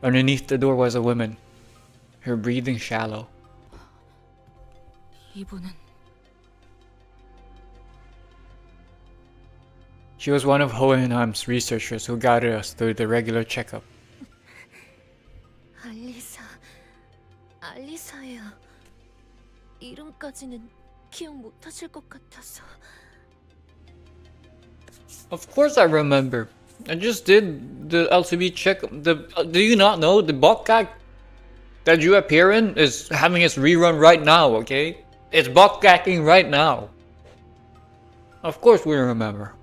Underneath the door was a woman, her breathing shallow. 이분은 She was one of Hohenheim's researchers who guided us through the regular checkup. 알리사예요. 이름까지는 기억 못하실 것 같아서. Of course I remember. I just did the LCB checkup. Do you not know the Bokgak that you appear in is having its rerun right now, okay? It's Bokgaking right now. Of course we remember.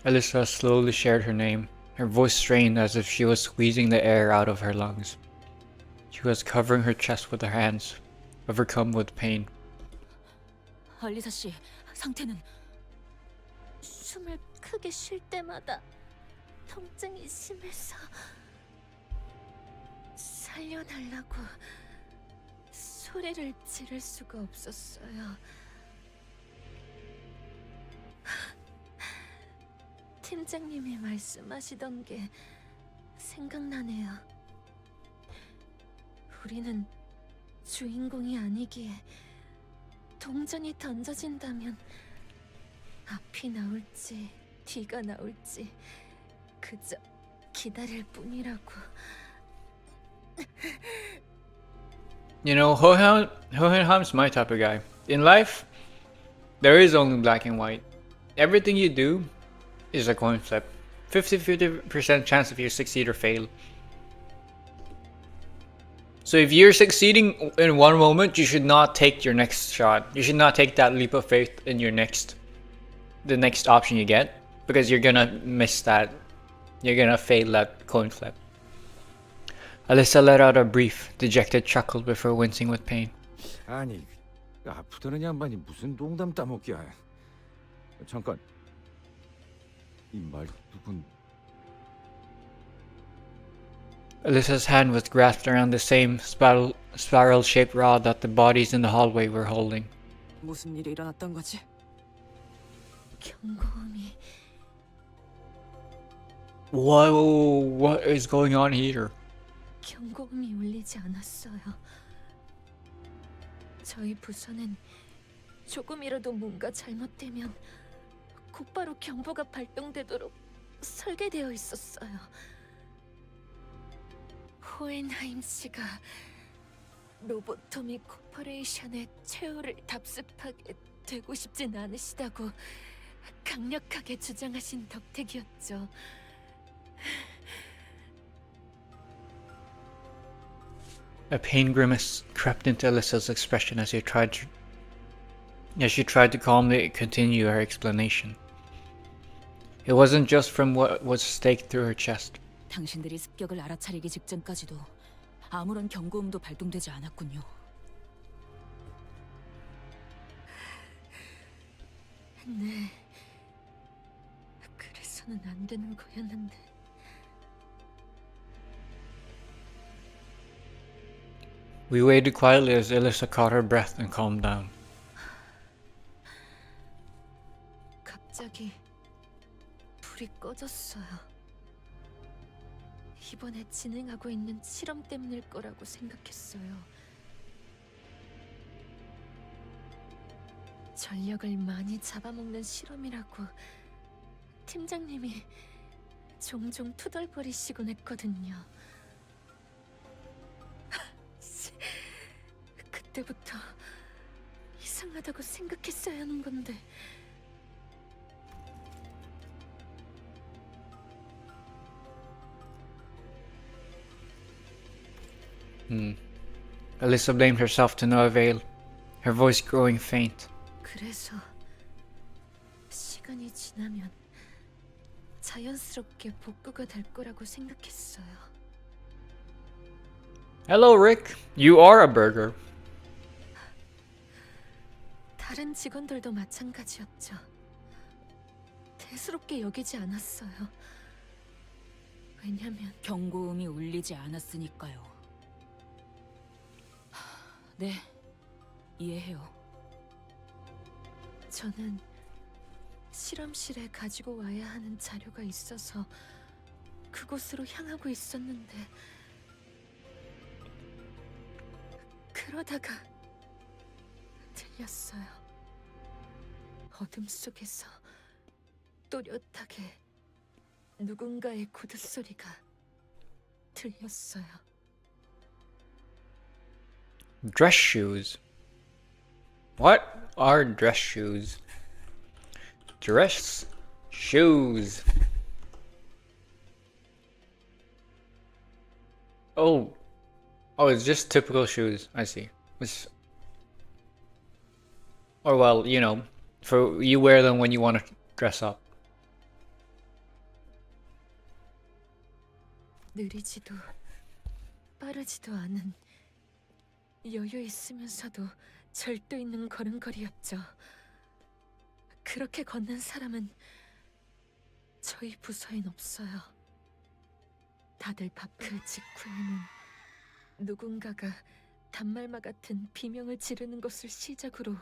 Alyssa slowly shared her name, her voice strained as if she was squeezing the air out of her lungs. She was covering her chest with her hands, overcome with pain. 알리사 씨, 상태는? 숨을 크게 쉴 때마다 통증이 심해서 살려달라고 소리를 지를 수가 없었어요. 팀장님이 말씀하시던 게 생각나네요. 우리는 주인공이 아니기에 동전이 던져진다면 앞이 나올지 뒤가 나올지 그저 기다릴 뿐이라고. You know, Hohenheim's my type of guy. In life, there is only black and white. Everything you do is a coin flip. 50-50% chance if you succeed or fail. So if you're succeeding in one moment, you should not take your next shot. You should not take that leap of faith in the next option you get, because you're gonna miss that. You're gonna fail that coin flip. Alyssa let out a brief, dejected chuckle before wincing with pain. 아니, 아프다는 양반이 무슨 농담 따먹기야. 잠깐. 이 말뚝은 Alyssa's hand was grasped around the same spiral-shaped rod that the bodies in the hallway were holding. 무슨 일이 일어났던 거지? 경고음이. Whoa, what is going on here? 경고음이 울리지 않았어요. 저희 부서는 조금이라도 뭔가 잘못되면 곧바로 경보가 발동되도록 설계되어 있었어요. 호헨하임 씨가 로보토미 코퍼레이션의 최후를 답습하게 되고 싶진 않으시다고 강력하게 주장하신 덕택이었죠. A pain grimace crept into Alyssa's expression as she tried to calmly continue her explanation. It wasn't just from what was staked through her chest. 당신들이 습격을 알아차리기 직전까지도 아무런 경고음도 발동되지 않았군요. 네. 그래서는 안 되는 거였는데. We waited quietly as Alyssa caught her breath and calmed down. 갑자기 불이 꺼졌어요. 이번에 진행하고 있는 실험 때문일 거라고 생각했어요. 전력을 많이 잡아먹는 실험이라고 팀장님이 종종 투덜거리시곤 했거든요. 그때부터 이상하다고 생각했어야 하는 건데. Alyssa blamed herself to no avail, her voice growing faint. 그래서 시간이 지나면 자연스럽게 복구가 될 거라고 생각했어요. Hello, Rick. You are a burger. 다른 직원들도 마찬가지였죠. 대수롭게 여기지 않았어요. 왜냐면 경고음이 울리지 않았으니까요. 네, 이해해요. 저는 실험실에 가지고 와야 하는 자료가 있어서 그곳으로 향하고 있었는데 그러다가 들렸어요. 어둠 속에서 또렷하게 누군가의 구두 소리가 들렸어요. Dress shoes. What are dress shoes? Dress shoes. Oh, it's just typical shoes. I see. Or well, you know, for you wear them when you want to dress up. 느리지도 빠르지도 않은 여유 있으면서도 절도 있는 걸음걸이였죠. 그렇게 걷는 사람은 저희 부서엔 없어요. 다들 그 직후에는 누군가가 단말마 같은 비명을 지르는 것을 시작으로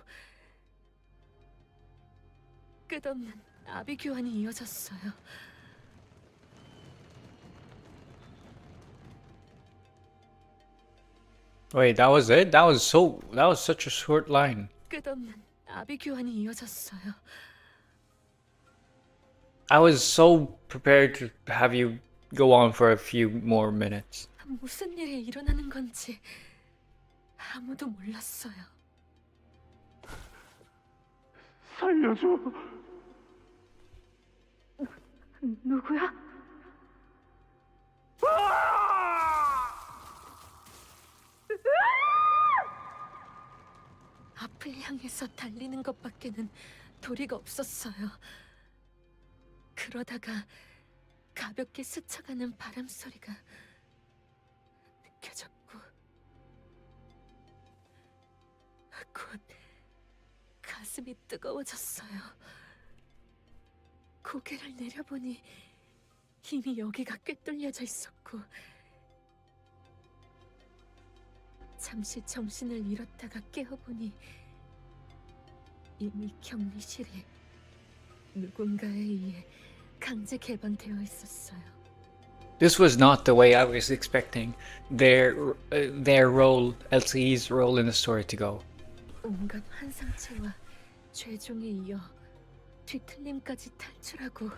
끝없는 아비 교환이 이어졌어요. Wait, that was it? That was such a short line. 끝없는 아비 교환이 이어졌어요. I was so prepared to have you go on for a few more minutes. 무슨 일이 일어나는 건지 아무도 몰랐어요. 살려줘. 누구야? 앞을 향해서 달리는 것밖에는 도리가 없었어요. 그러다가 가볍게 스쳐가는 바람 소리가 느껴졌고 곧 가슴이 뜨거워졌어요. 고개를 내려보니 이미 여기가 꿰뚫려져 있었고 잠시 정신을 잃었다가 깨어보니 이미 격리실이 누군가에 의해 강제 개방되어 있었어요. This was not the way I was expecting their role, LCE's role in the story to go. 온갖 환상체와 죄종에 이어 뒤틀림까지 탈출하고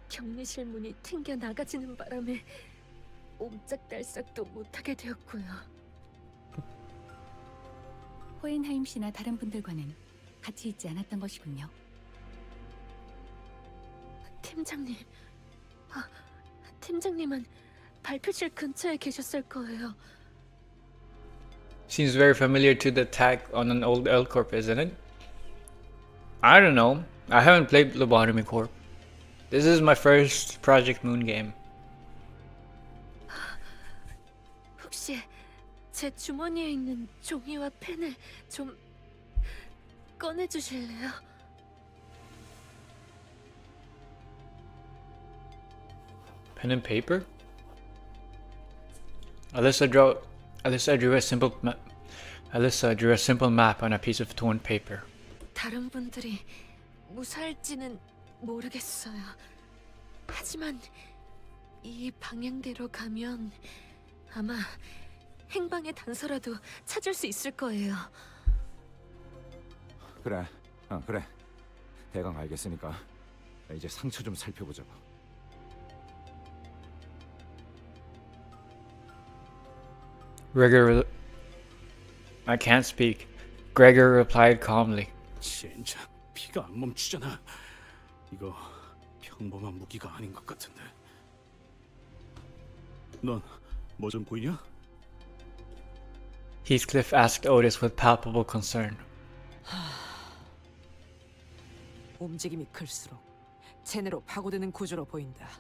격리실 문이 튕겨 나가지는 바람에 옴짝달싹도 못하게 되었고요. 호엔하임 씨나 다른 분들과는 같이 있지 않았던 것이군요. 팀장님, 팀장님은 발표실 근처에 계셨을 거예요. Seems very familiar to the attack on an old L Corp, isn't it? I don't know. I haven't played Lobotomy Corp. This is my first Project Moon game. 혹시 제 주머니에 있는 종이와 펜을 좀 꺼내주실래요? Pen and paper? Alyssa drew a simple map on a piece of torn paper. 다른 분들이 무사할지는 모르겠어요. 하지만 이 방향대로 가면 아마 행방의 단서라도 찾을 수 있을 거예요. 그래, 그래. 대강 알겠으니까 이제 상처 좀 살펴보자고. I can't speak. Gregor replied calmly. 진짜 피가 안 멈추잖아. 이거 평범한 무기가 아닌 것 같은데. 넌 뭐 좀 보이냐? Heathcliff asked Otis with palpable concern. 움직임이 클수록 체내로 파고드는 구조로 보인다.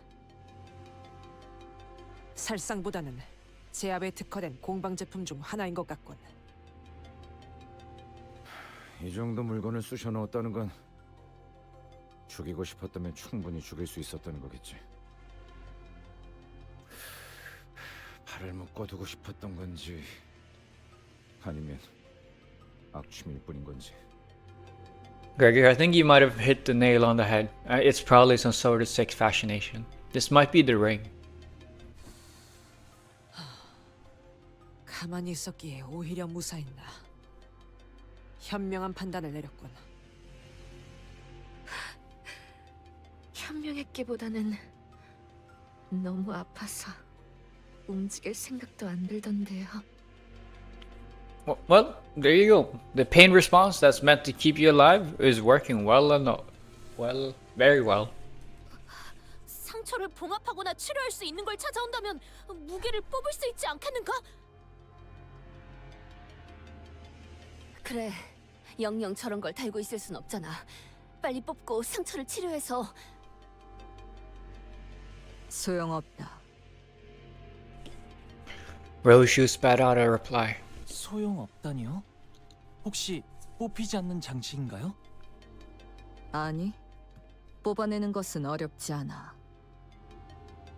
살상보다는 제압에 특화된 공방 제품 중 하나인 것 같군. 이 정도 물건을 쑤셔 넣었다는 건 죽이고 싶었다면 충분히 죽일 수 있었다는 거겠지. 팔을 묶어두고 싶었던 건지 아니면 악취미일 뿐인 건지. Gregor, I think you might have hit the nail on the head. It's probably some sort of sex fascination. This might be the ring. 가만히 있었기에 오히려 무사했나. 현명한 판단을 내렸군. 현명했기보다는 너무 아파서 움직일 생각도 안 들던데요. Well, there you go. The pain response that's meant to keep you alive is working very well. 상처를 봉합하거나 치료할 수 있는 걸 찾아온다면 무게를 뽑을 수 있지 않겠는가? 그래, 영영 저런 걸 달고 있을 순 없잖아. 빨리 뽑고 상처를 치료해서. 소용없다. Roshu spat out a reply. 소용없다니요? 혹시 뽑히지 않는 장치인가요? 아니, 뽑아내는 것은 어렵지 않아.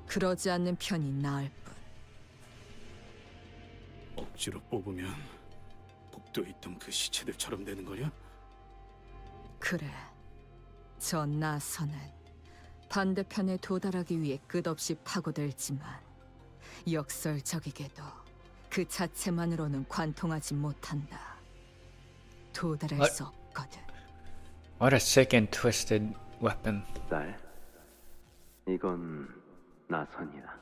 그러지 않는 편이 나을 뿐. 억지로 뽑으면 복도에 있던 그 시체들처럼 되는 거냐? 그래, 저 나선은 반대편에 도달하기 위해 끝없이 파고들지만 역설적이게도 그 자체만으로는 관통하지 못한다. 도달할 수 없거든. What a sick and twisted weapon. 딸, 이건 나선이야.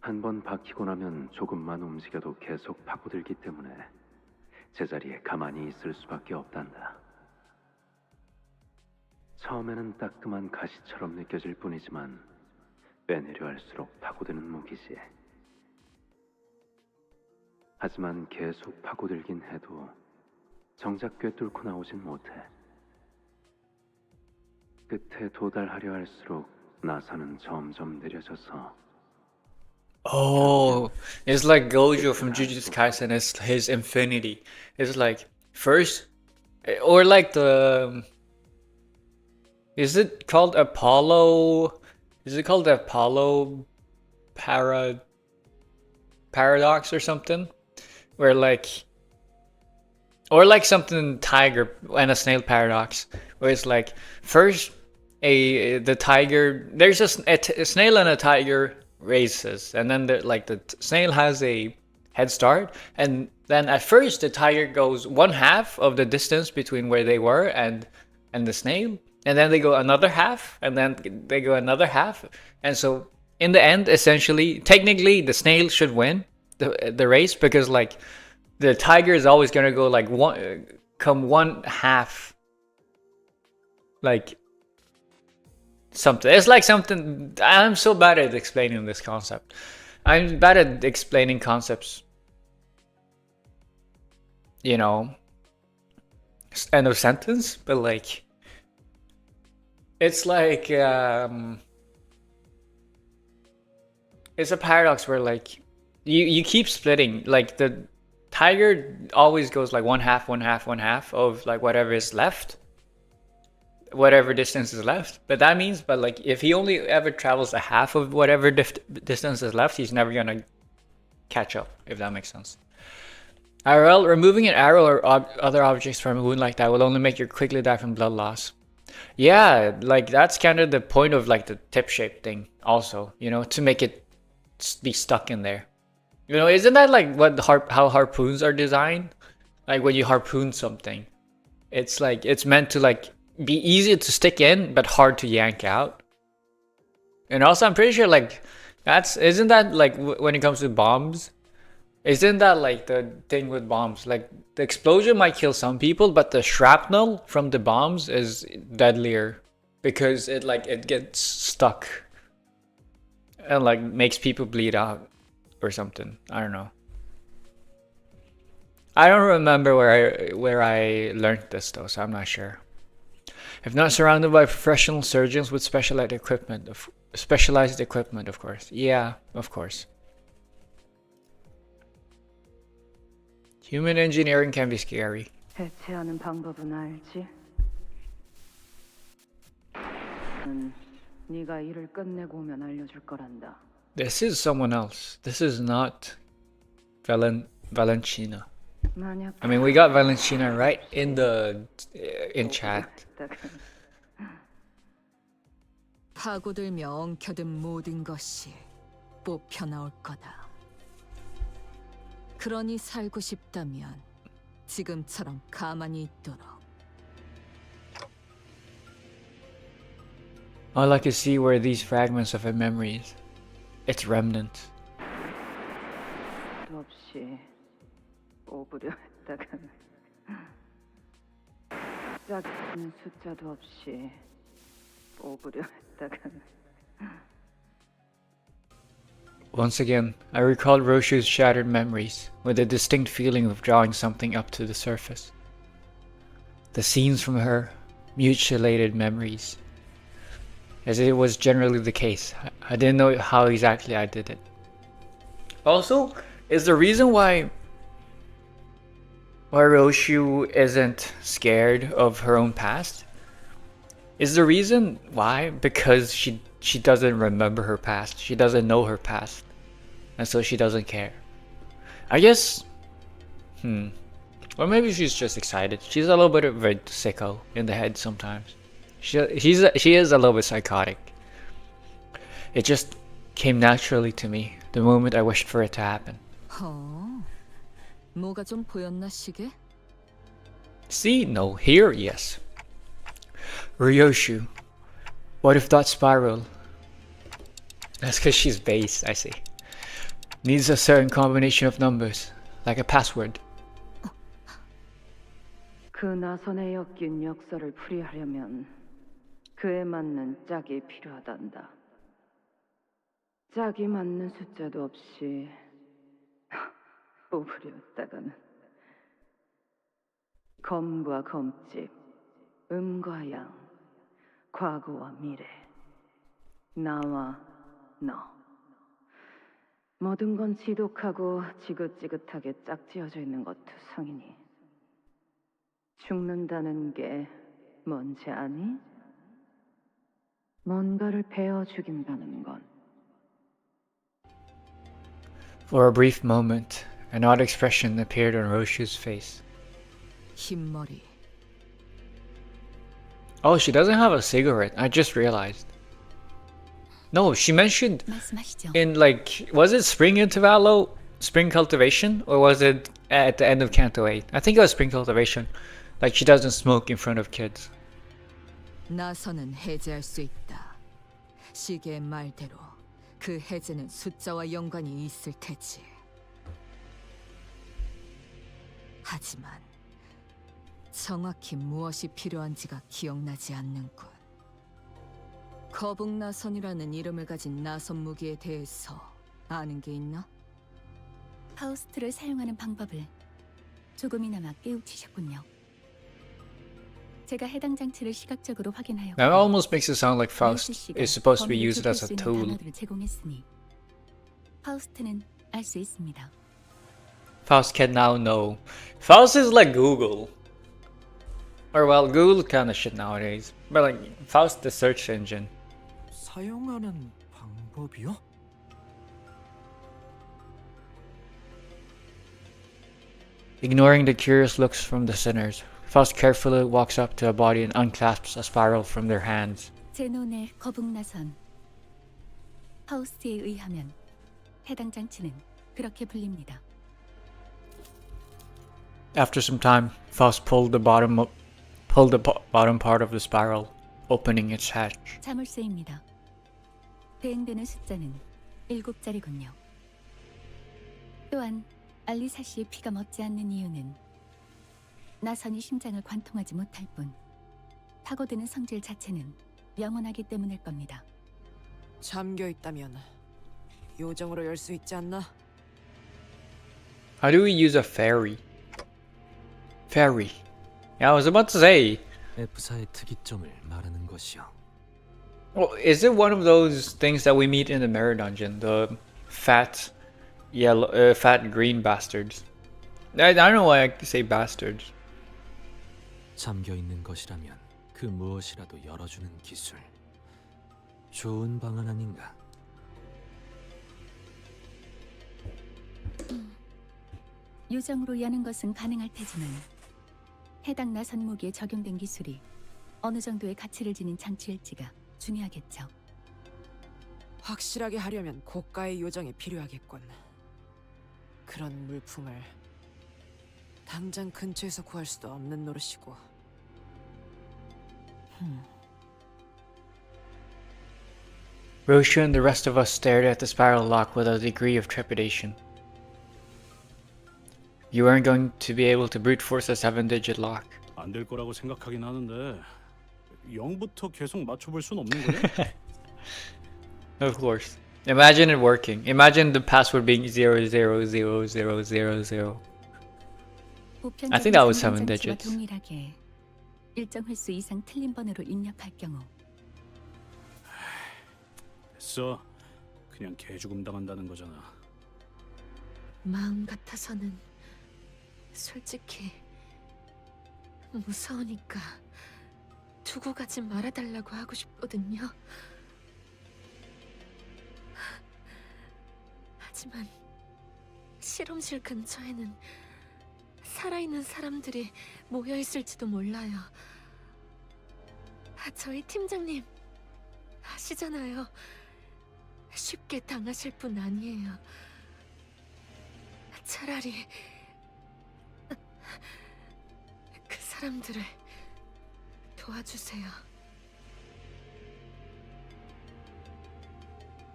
한 번 박히고 나면 조금만 움직여도 계속 파고들기 때문에 제자리에 가만히 있을 수밖에 없단다. 처음에는 따끔한 가시처럼 느껴질 뿐이지만 빼내려 할수록 파고드는 무기지. 하지만 계속 파고들긴 해도 정작 꿰뚫고 나오진 못해. 끝에 도달하려 할수록 나선은 점점 느려져서. Oh, it's like Gojo from Jujutsu Kaisen. It's his infinity. It's like first, or like the. Is it called Apollo? Is it called the Apollo paradox or something? Where like, or like something tiger and a snail paradox, where it's like first the tiger. There's a snail and a tiger races, and then the snail has a head start, and then at first the tiger goes one half of the distance between where they were and and the snail, and then they go another half, and then they go another half, and so in the end, essentially, technically, the snail should win the race because like the tiger is always gonna go like one half, like something. It's like something. I'm so bad at explaining this concept. I'm bad at explaining concepts. You know, end of sentence, but like it's like it's a paradox where like you keep splitting. Like the tiger always goes like one half, one half, one half of like whatever is left, whatever distance is left. But that means, but like if he only ever travels a half of whatever distance is left, he's never gonna catch up, if that makes sense. IRL, removing an arrow or other objects from a wound like that will only make you quickly die from blood loss. Yeah, like that's kind of the point of like the tip shape thing also, you know, to make it be stuck in there. You know, isn't that like what how harpoons are designed? Like when you harpoon something, it's like it's meant to like be easy to stick in but hard to yank out. And also I'm pretty sure like isn't that like when it comes to bombs, isn't that like the thing with bombs, like the explosion might kill some people but the shrapnel from the bombs is deadlier because it gets stuck and like makes people bleed out or something. I don't know. I don't remember where I learned this though, so I'm not sure. If not surrounded by professional surgeons with specialized equipment, of course. Yeah, of course. Human engineering can be scary. 해체하는 방법은 알지? 네가 일을 끝내고 오면 알려줄 거란다. This is someone else. This is not Valentina. I mean, we got Valentina right in chat. 파고들며 엉켜든 모든 것이 뽑혀 나올 거다. 그러니 살고 싶다면 지금처럼 가만히 있도록. All I can see were these fragments of her memories. Its remnants. 없이 뽑으려 했다가는 작은 숫자도 없이 뽑으려 했다가는. Once again, I recalled Roshu's shattered memories, with a distinct feeling of drawing something up to the surface. The scenes from her mutilated memories. As it was generally the case, I didn't know how exactly I did it. Also, is the reason why Roshu isn't scared of her own past? Is the reason why because she doesn't remember her past. She doesn't know her past. And so she doesn't care. I guess or maybe she's just excited. She's a little bit of a sicko in the head sometimes. She is a little bit psychotic. It just came naturally to me the moment I wished for it to happen. 뭐가 좀 보였나 시계? See? No. Here? Yes. Ryoshu. What if that spiral? That's because she's base, I see. Needs a certain combination of numbers, like a password. 그 나선에 엮인 역사를 풀이하려면 그에 맞는 짝이 필요하단다. 짝이 맞는 숫자도 없이 뽑으려 했다가는 검과 검집, 음과 양, 과거와 미래, 나와 너. 모든 건 지독하고 지긋지긋하게 짝지어져 있는 것 투성이니 죽는다는 게 뭔지 아니? 뭔가를 베어 죽인다는 건. For a brief moment, an odd expression appeared on Roshu's face. 흰머리. Oh, she doesn't have a cigarette. I just realized. No, she mentioned in like, was it spring intervallo, spring cultivation, or was it at the end of Canto 8? I think it was spring cultivation. Like she doesn't smoke in front of kids. 나선은 해제할 수 있다. 시계의 말대로 그 해제는 숫자와 연관이 있을 테지. 하지만 정확히 무엇이 필요한지가 기억나지 않는군. 거북나선이라는 이름을 가진 나선 무기에 대해서 아는 게 있나? 파우스트를 사용하는 방법을 조금이나마 깨우치셨군요. 제가 해당 장치를 시각적으로 확인하여 That almost makes it sound like Faust is supposed to be used as a tool. 단어들을 제공했으니 파우스트는 알 수 있습니다. Faust can now know. Faust is like Google. Or well, Google kind of shit nowadays. But like, Faust the search engine. 사용하는 방법이요? Ignoring the curious looks from the sinners, Faust carefully walks up to a body and unclasps a spiral from their hands. 제논의 거북나선. 파우스트에 의하면 해당 장치는 그렇게 불립니다. After some time, Faust pulled the bottom part of the spiral, opening its hatch. 자물쇠입니다. 대응되는 숫자는 7자리군요. 또한 알리사 씨의 피가 멎지 않는 이유는 나선이 심장을 관통하지 못할 뿐 파고드는 성질 자체는 영원하기 때문일 겁니다. 잠겨 있다면 요정으로 열 수 있지 않나? How do we use a fairy? Fairy. Yeah, I was about to say. F사의 특이점을 말하는 것이요. Well, is it one of those things that we meet in the mirror dungeon? The fat, fat green bastards. I don't know why I say bastards. 잠겨 있는 것이라면 그 무엇이라도 열어주는 기술. 좋은 방안 아닌가? 요정으로 여는 것은 가능할 테지만 해당 나선 무기에 적용된 기술이 어느 정도의 가치를 지닌 장치일지가 중요하겠죠. 확실하게 하려면 고가의 요정이 필요하겠군. 그런 물품을 당장 근처에서 구할 수도 없는 노릇이고. Roshu and the rest of us stared at the spiral lock with a degree of trepidation. You weren't going to be able to brute force a 7-digit lock. 안 될 거라고 생각하긴 하는데 0부터 계속 맞춰볼 순 없는 거야? Of course. Imagine it working. Imagine the password being 000000. I think that was 7 digits. 동일하게 일정 횟수 이상 틀린 번호로 입력할 경우 됐어. 그냥 개죽음 당한다는 거잖아. 마음 같아서는 솔직히 무서우니까 두고 가지 말아달라고 하고 싶거든요. 하지만 실험실 근처에는 살아있는 사람들이 모여있을지도 몰라요. 저희 팀장님 아시잖아요. 쉽게 당하실 분 아니에요. 차라리 그 사람들을 도와주세요.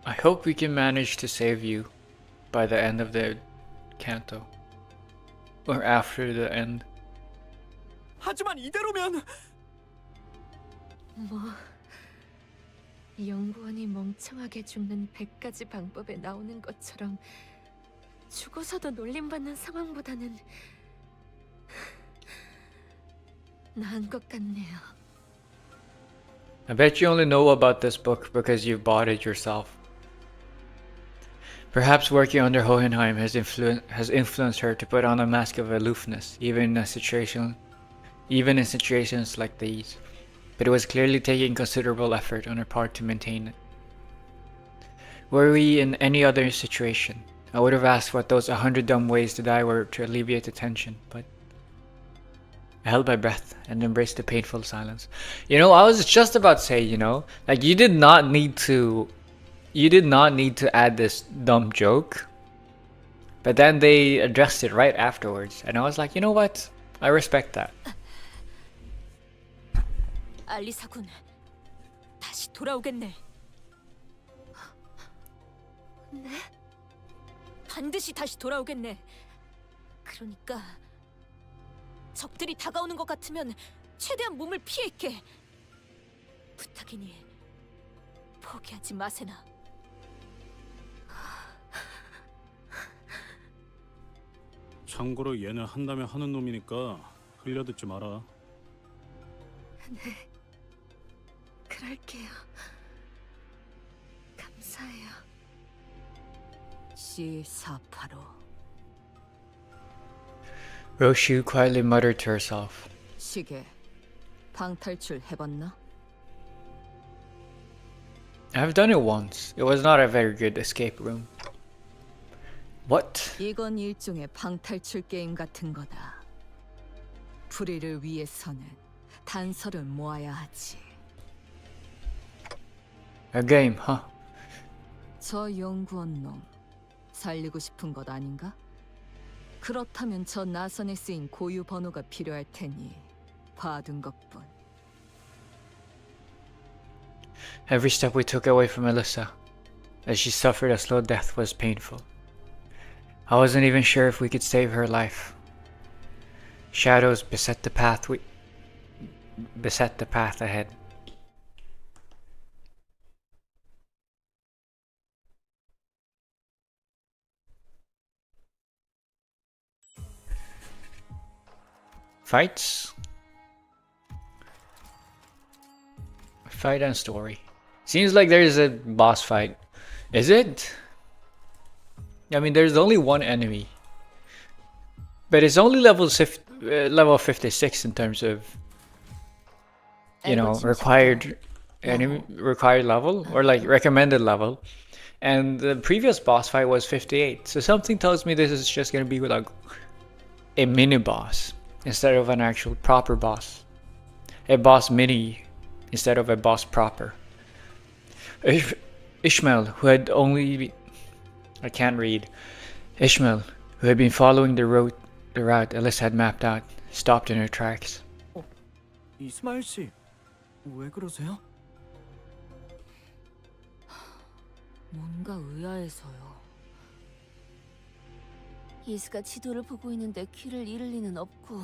I hope we can manage to save you by the end of the canto. Or after the end. 하지만 이대로면 뭐 연구원이 멍청하게 죽는 100가지 방법에 나오는 것처럼 죽어서도 놀림받는 상황보다는 나은 것 같네요. I bet you only know about this book because you bought it yourself. Perhaps working under Hohenheim has influenced her to put on a mask of aloofness, even in situations like these. But it was clearly taking considerable effort on her part to maintain it. Were we in any other situation, I would have asked what those 100 dumb ways to die were to alleviate the tension, but I held my breath and embraced the painful silence. You know, I was just about to say, you know, like you did not need to add this dumb joke. But then they addressed it right afterwards, and I was like, you know what? I respect that. 알리사군 다시 돌아오겠네. 네? 반드시 다시 돌아오겠네. 그러니까 적들이 다가오는 것 같으면 최대한 몸을 피해 있게. 부탁이니 포기하지 마세나. 참고로 얘는 한다면 하는 놈이니까 흘려듣지 마라. 네, 그럴게요. 감사해요. C485 Roshu quietly muttered to herself. 시계 방탈출 해봤나? I've done it once. It was not a very good escape room. What? 이건 일종의 방탈출 게임 같은 거다. 불의를 위해서는 단서를 모아야 하지. A game, huh? 저 연구원 놈 살리고 싶은 것 아닌가? 그렇다면 저 나선에 쓰인 고유 번호가 필요할 테니 봐둔 것뿐. Every step we took away from Alyssa, as she suffered a slow death, was painful. I wasn't even sure if we could save her life. Shadows beset the path ahead. Fights? Fight and story. Seems like there's a boss fight. Is it? I mean, there's only one enemy. But it's only level 56 in terms of, you know, required enemy, required level, or like recommended level. And the previous boss fight was 58. So something tells me this is just gonna be like a mini boss instead of an actual proper boss. A boss mini instead of a boss proper. Ishmael, who had only... I can't read. Ishmael, who had been following the route Alyssa had mapped out, stopped in her tracks. 이스마일 씨, 왜 그러세요? 뭔가 의아해서요. 이스가 지도를 보고 있는데 길을 잃을 리는 없고.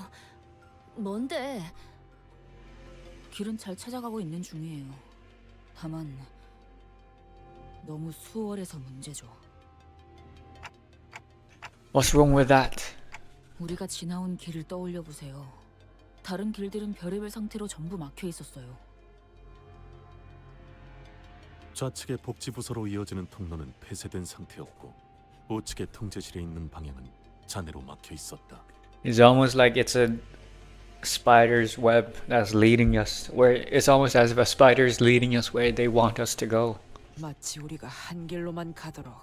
뭔데? 길은 잘 찾아가고 있는 중이에요. 다만 너무 수월해서 문제죠. What's wrong with that? 우리가 지나온 길을 떠올려 보세요. 다른 길들은 별의별 상태로 전부 막혀 있었어요. 좌측의 복지부서로 이어지는 통로는 폐쇄된 상태였고 우측의 통제실에 있는 방향은 잔해로 막혀 있었다. It's almost like it's a spider's web that's leading us where it's almost as if a spider is leading us where they want us to go. 마치 우리가 한 길로만 가도록.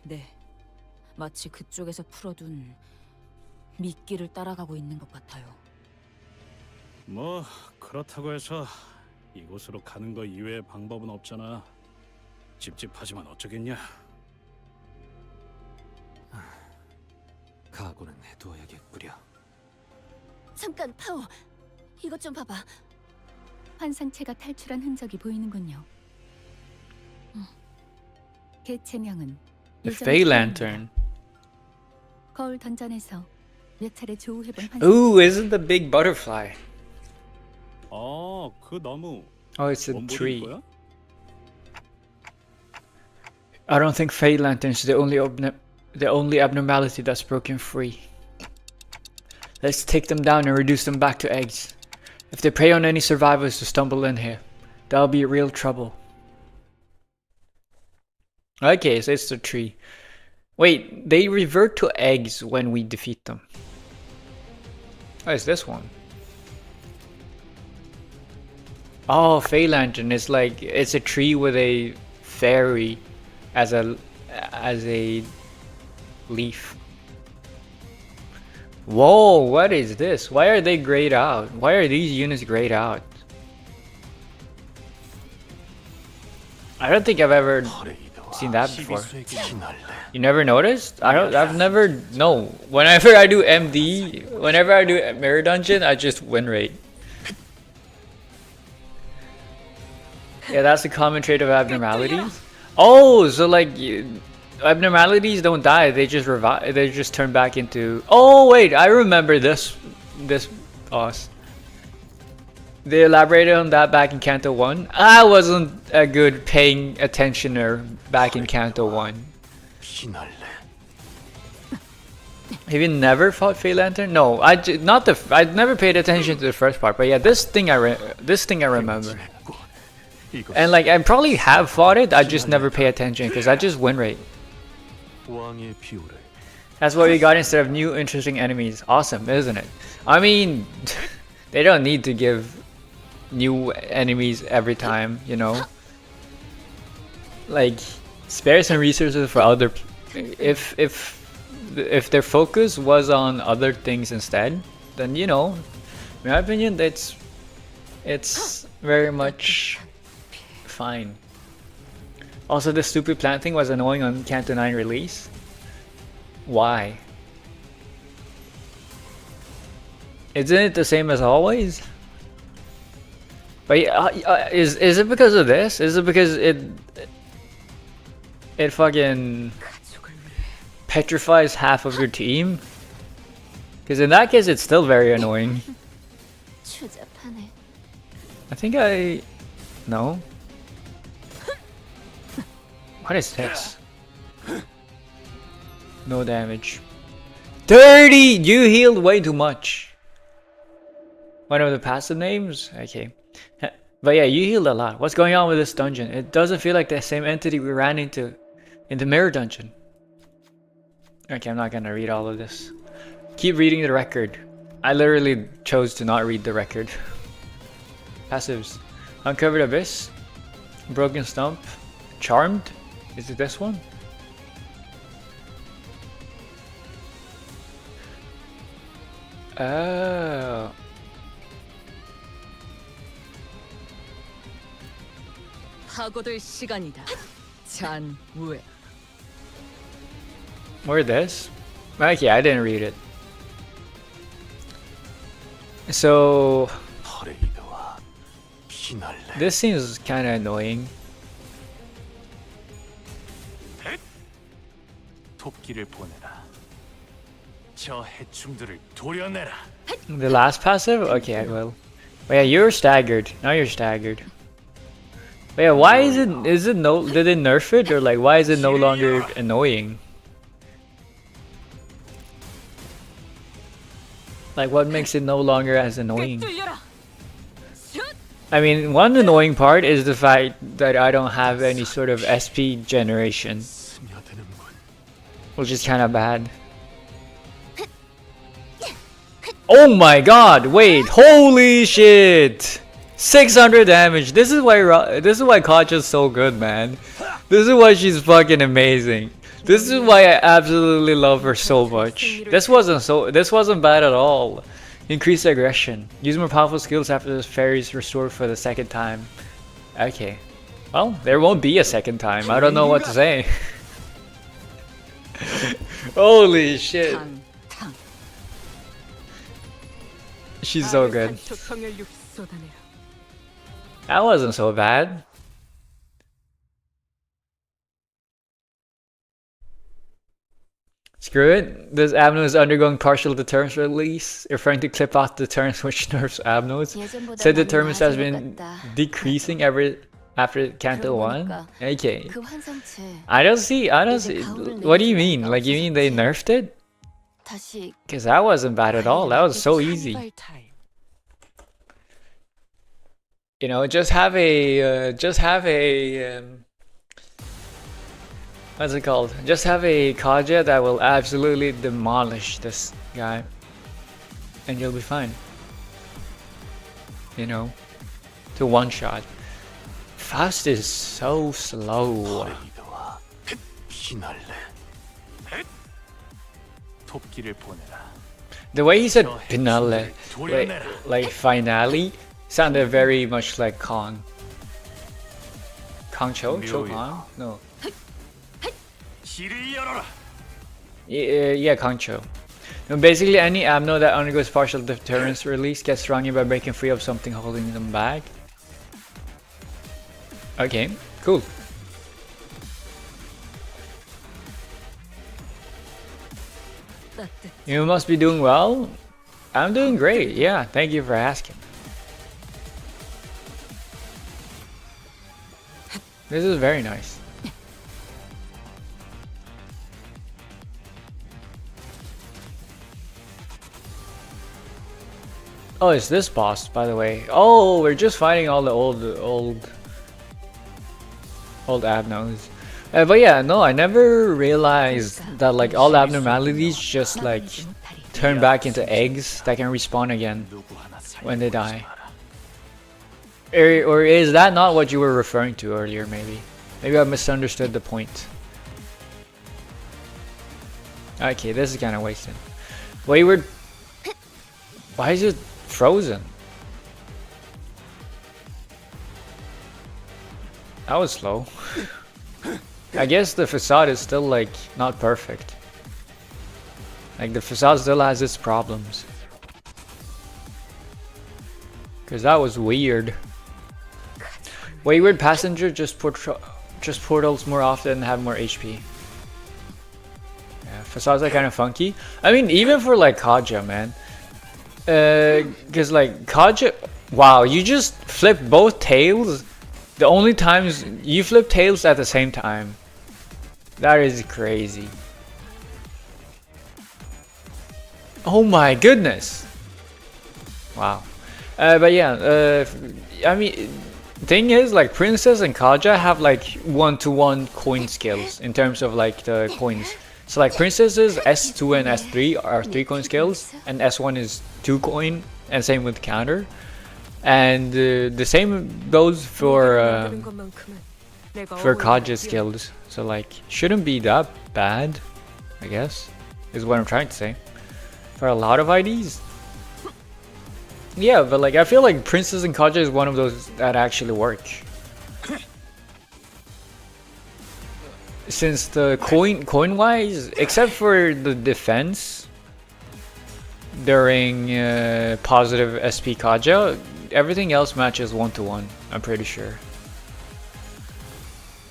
네, 마치 그쪽에서 풀어둔 미끼를 따라가고 있는 것 같아요. 뭐 그렇다고 해서 이곳으로 가는 거 이외의 방법은 없잖아. 찝찝하지만 어쩌겠냐. 각오는 해둬야겠구려. 잠깐, 타오. 이것 좀 봐봐. 환상체가 탈출한 흔적이 보이는군요. 개체명은 The Fey Lantern. 거울 던전에서 몇 차례 조우해본 환상. Ooh, isn't the big butterfly? 아, 그 나무. Oh, it's a 원본일 tree. 거야? I don't think Fey Lanterns the only abnormality that's broken free. Let's take them down and reduce them back to eggs. If they prey on any survivors who stumble in here, that'll be real trouble. Okay, so it's the tree. Wait, they revert to eggs when we defeat them. Oh, it's this one. Oh, Fey Lantern is like, it's a tree with a fairy as a leaf. Whoa, what is this? Why are they grayed out? Why are these units grayed out? I don't think I've ever seen that before. You never noticed? I've never, no. Whenever I do MD, whenever I do Mirror Dungeon, I just win rate. Yeah, that's the common trait of abnormalities. Oh, so like abnormalities don't die; they just revive. They just turn back into. Oh wait, I remember this. This boss. They elaborated on that back in Canto 1. I wasn't a good paying attentioner back in Canto 1. Have you never fought Fey Lantern? No, I never paid attention to the first part. But yeah, this thing I remember. And like I probably have fought it. I just never pay attention because I just win rate. That's what we got instead of new interesting enemies. Awesome, isn't it? I mean, they don't need to give new enemies every time, you know. Like, spare some resources for other. If their focus was on other things instead, then you know, in my opinion, it's very much fine. Also, the stupid plant thing was annoying on Canto 9 release. Why? Isn't it the same as always? But is it because of this? Is it because it fucking petrifies half of your team? Because in that case, it's still very annoying. I think no. What is this? No damage. 30! You healed way too much. One of the passive names? Okay. But yeah, you healed a lot. What's going on with this dungeon? It doesn't feel like the same entity we ran into in the mirror dungeon. Okay, I'm not gonna read all of this. Keep reading the record. I literally chose to not read the record. Passives. Uncovered Abyss. Broken Stump. Charmed. Is it this one? Oh. 파고들 시간이다. 잔우에. Where this? Okay, I didn't read it. So this seems kind of annoying. The last passive? Okay, I will. But yeah, you're staggered. Now you're staggered. But yeah, why is it no, did they nerf it, or like why is it no longer annoying? Like what makes it no longer as annoying? I mean, one annoying part is the fact that I don't have any sort of SP generation, which is kind of bad. Oh my god, wait, holy shit! 600 damage. This is why Katja's so good, man. This is why she's fucking amazing. This is why I absolutely love her so much. This wasn't bad at all. Increased aggression. Use more powerful skills after the fairies restored for the second time. Okay. Well, there won't be a second time. I don't know what to say. Holy shit. She's so good. That wasn't so bad. Screw it. This Abno is undergoing partial deterrence release, referring to clip off deterrence which nerfs Abnos. Said deterrence has been decreasing after Canto 1. Okay. I don't see. What do you mean? Like, you mean they nerfed it? Because that wasn't bad at all. That was so easy. You know, just have a what's it called? Just have a Kaja that will absolutely demolish this guy, and you'll be fine. You know, to one shot. Fast is so slow. The way he said finale, like finale, sounded very much like Kong. Kong Cho? Cho Kong? No. Yeah, Kong Cho. No, basically, any Amno that undergoes partial deterrence release gets stronger by breaking free of something holding them back. Okay, cool. You must be doing well. I'm doing great. Yeah, thank you for asking. This is very nice. Oh, it's this boss, by the way. Oh, we're just fighting all the old abnos. But yeah, no, I never realized that like all abnormalities just like turn back into eggs that can respawn again when they die. Or is that not what you were referring to earlier? Maybe I misunderstood the point. Okay, this is kind of wasted. Wayward. Why is it frozen? That was slow. I guess the facade is still like not perfect. Like the facade still has its problems. Cause that was weird. Wayward passenger just portals more often and have more HP. Yeah, facades are kind of funky. I mean, even for like Kaja, man. Cause like Kaja, wow, you just flip both tails. The only times you flip tails at the same time. That is crazy. Oh my goodness. Wow. But yeah, I mean, thing is like Princess and Kaja have like 1-to-1 coin skills in terms of like the coins. So like Princess's S2 and S3 are 3 coin skills, and S1 is 2 coin, and same with Counter. And the same goes for Kaja's skills. So like, shouldn't be that bad, I guess, is what I'm trying to say. For a lot of IDs. Yeah, but like I feel like Princess and Kaja is one of those that actually work. Since the coin wise, except for the defense during positive SP Kaja, everything else matches 1-to-1, I'm pretty sure.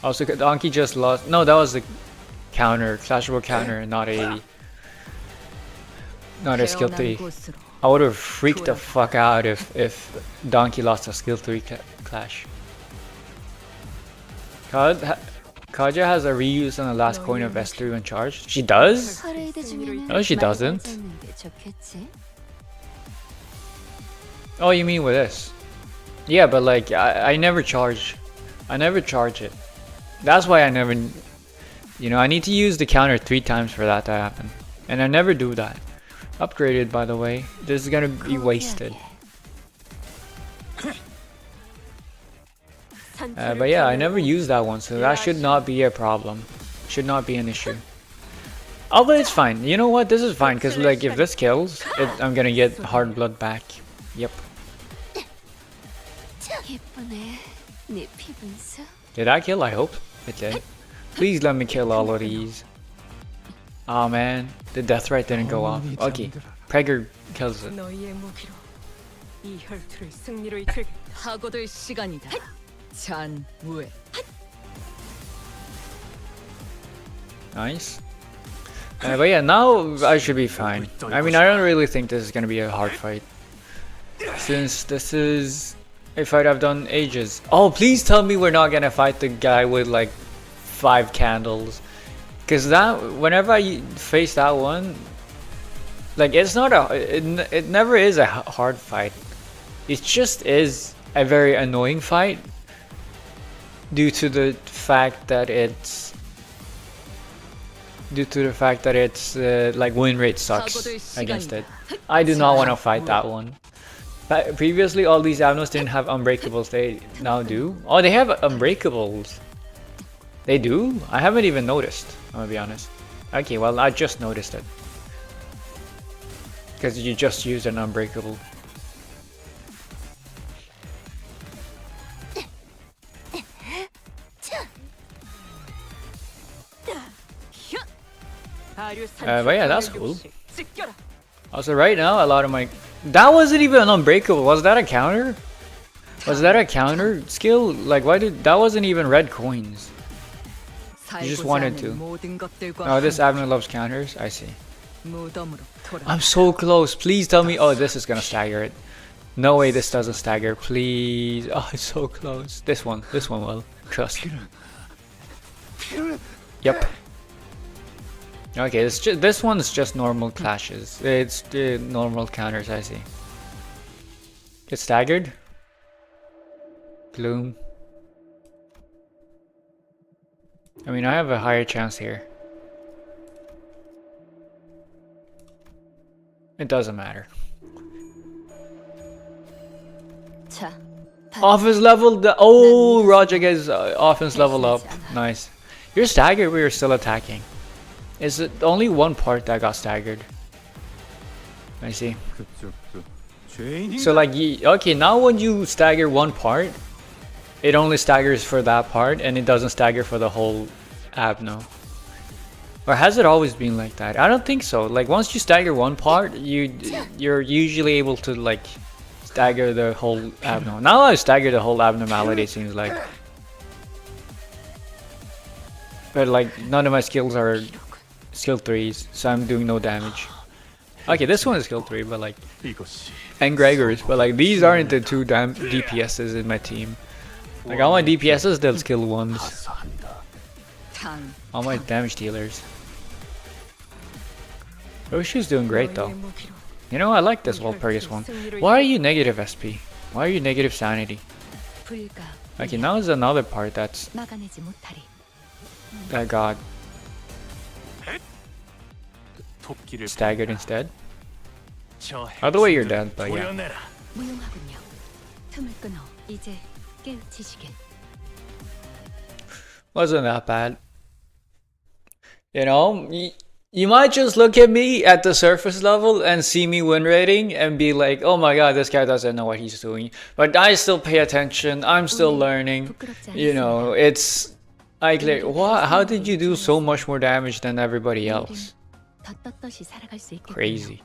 Also, Donkey just lost. No, that was the counter, clashable counter, not a skill 3. I would have freaked the fuck out if Donkey lost a skill 3 clash. Kaja has a reuse on the last coin of S3 when charged. She does? No, she doesn't. Oh, you mean with this? Yeah, but like I never charge. I never charge it. That's why I never, you know, I need to use the counter 3 times for that to happen. And I never do that. Upgraded, by the way. This is gonna be wasted. But yeah, I never used that one, so that should not be a problem. Should not be an issue. Although it's fine. You know what? This is fine, because like if this kills, I'm gonna get hard blood back. Yep. Did I kill? I hope it did. Please let me kill all of these. Oh man, the death rate didn't go off. Okay, Prager kills it. Nice. But yeah, now I should be fine. I mean, I don't really think this is gonna be a hard fight, since this is a fight I've done ages. Oh, please tell me we're not gonna fight the guy with like 5 candles, because that whenever I face that one, like it's not it never is a hard fight. It just is a very annoying fight due to the fact that it's like win rate sucks against it. I do not want to fight that one. Previously, all these Avnos didn't have unbreakables. They now do. Oh, they have unbreakables. They do? I haven't even noticed, I'm gonna be honest. Okay, well, I just noticed it. Because you just used an unbreakable. But yeah, that's cool. Also, right now, a lot of my... That wasn't even an unbreakable. Was that a counter? Was that a counter skill? Like, why did that wasn't even red coins? You just wanted to. Oh, this admin loves counters. I see. I'm so close. Please tell me. Oh, this is gonna stagger it. No way, this doesn't stagger. Please. Oh, it's so close. This one will. Trust. Yep. Okay, this one's just normal clashes. It's normal counters. I see. It's staggered. Gloom. I mean, I have a higher chance here. It doesn't matter. Offense level. Oh, Roger gets offense level up. Nice. You're staggered, but you're still attacking. Is it only one part that got staggered? I see. So like, okay, now when you stagger one part, it only staggers for that part, and it doesn't stagger for the whole abno. Or has it always been like that? I don't think so. Like once you stagger one part, you're usually able to like stagger the whole abno. Now I stagger the whole abnormality, it seems like. But like none of my skills are skill 3s, so I'm doing no damage. Okay, this one is skill 3, but like, and Gregor's, but like these aren't the two DPSs in my team. Like all my DPSs, they'll skill 1s. All my damage dealers. Roshu's doing great though. You know, I like this Walpurgis one. Why are you negative SP? Why are you negative sanity? Okay, now is another part that got staggered instead. Other way you're dead, but yeah. Wasn't that bad. You know, you might just look at me at the surface level and see me win rating and be like, oh my god, this guy doesn't know what he's doing. But I still pay attention, I'm still learning. You know, it's like, what? How did you do so much more damage than everybody else? Crazy.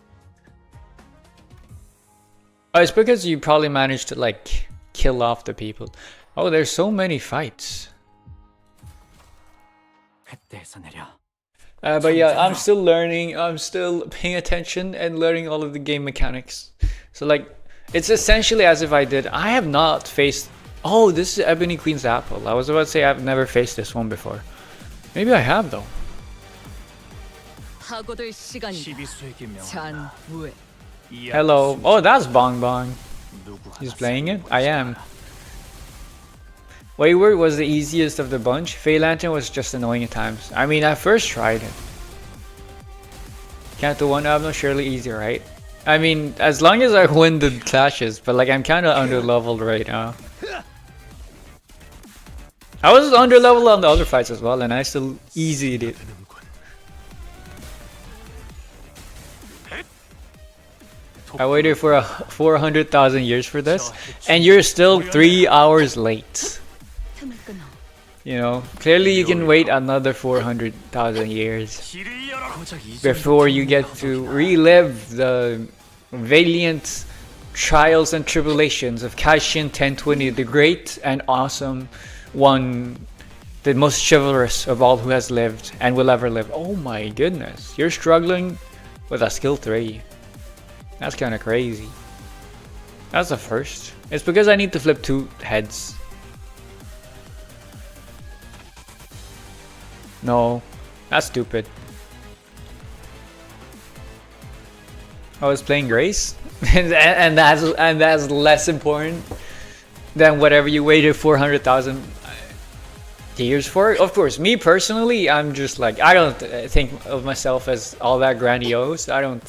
Oh, it's because you probably managed to like kill off the people. Oh, there's so many fights. But yeah, I'm still learning. I'm still paying attention and learning all of the game mechanics. So like, it's essentially as if I have not faced. Oh, this is Ebony Queen's Apple. I was about to say I've never faced this one before. Maybe I have though. Hello. Oh, that's Bong Bong. He's playing it? I am. Wayward was the easiest of the bunch. Fey Lantern was just annoying at times. I mean, I first tried it. Canto 1 Abno, surely easy, right? I mean, as long as I win the clashes, but like I'm kind of under-leveled right now. I was under-leveled on the other fights as well, and I still easied it. I waited for 400,000 years for this, and you're still 3 hours late. You know, clearly you can wait another 400,000 years before you get to relive the valiant trials and tribulations of Cassian 1020, the great and awesome one, the most chivalrous of all who has lived and will ever live. Oh my goodness, you're struggling with a skill 3. That's kind of crazy. That's the first. It's because I need to flip 2 heads. No, that's stupid. I was playing Grace, and that's less important than whatever you waited 400,000 years for. Of course, me personally, I'm just like, I don't think of myself as all that grandiose. I'm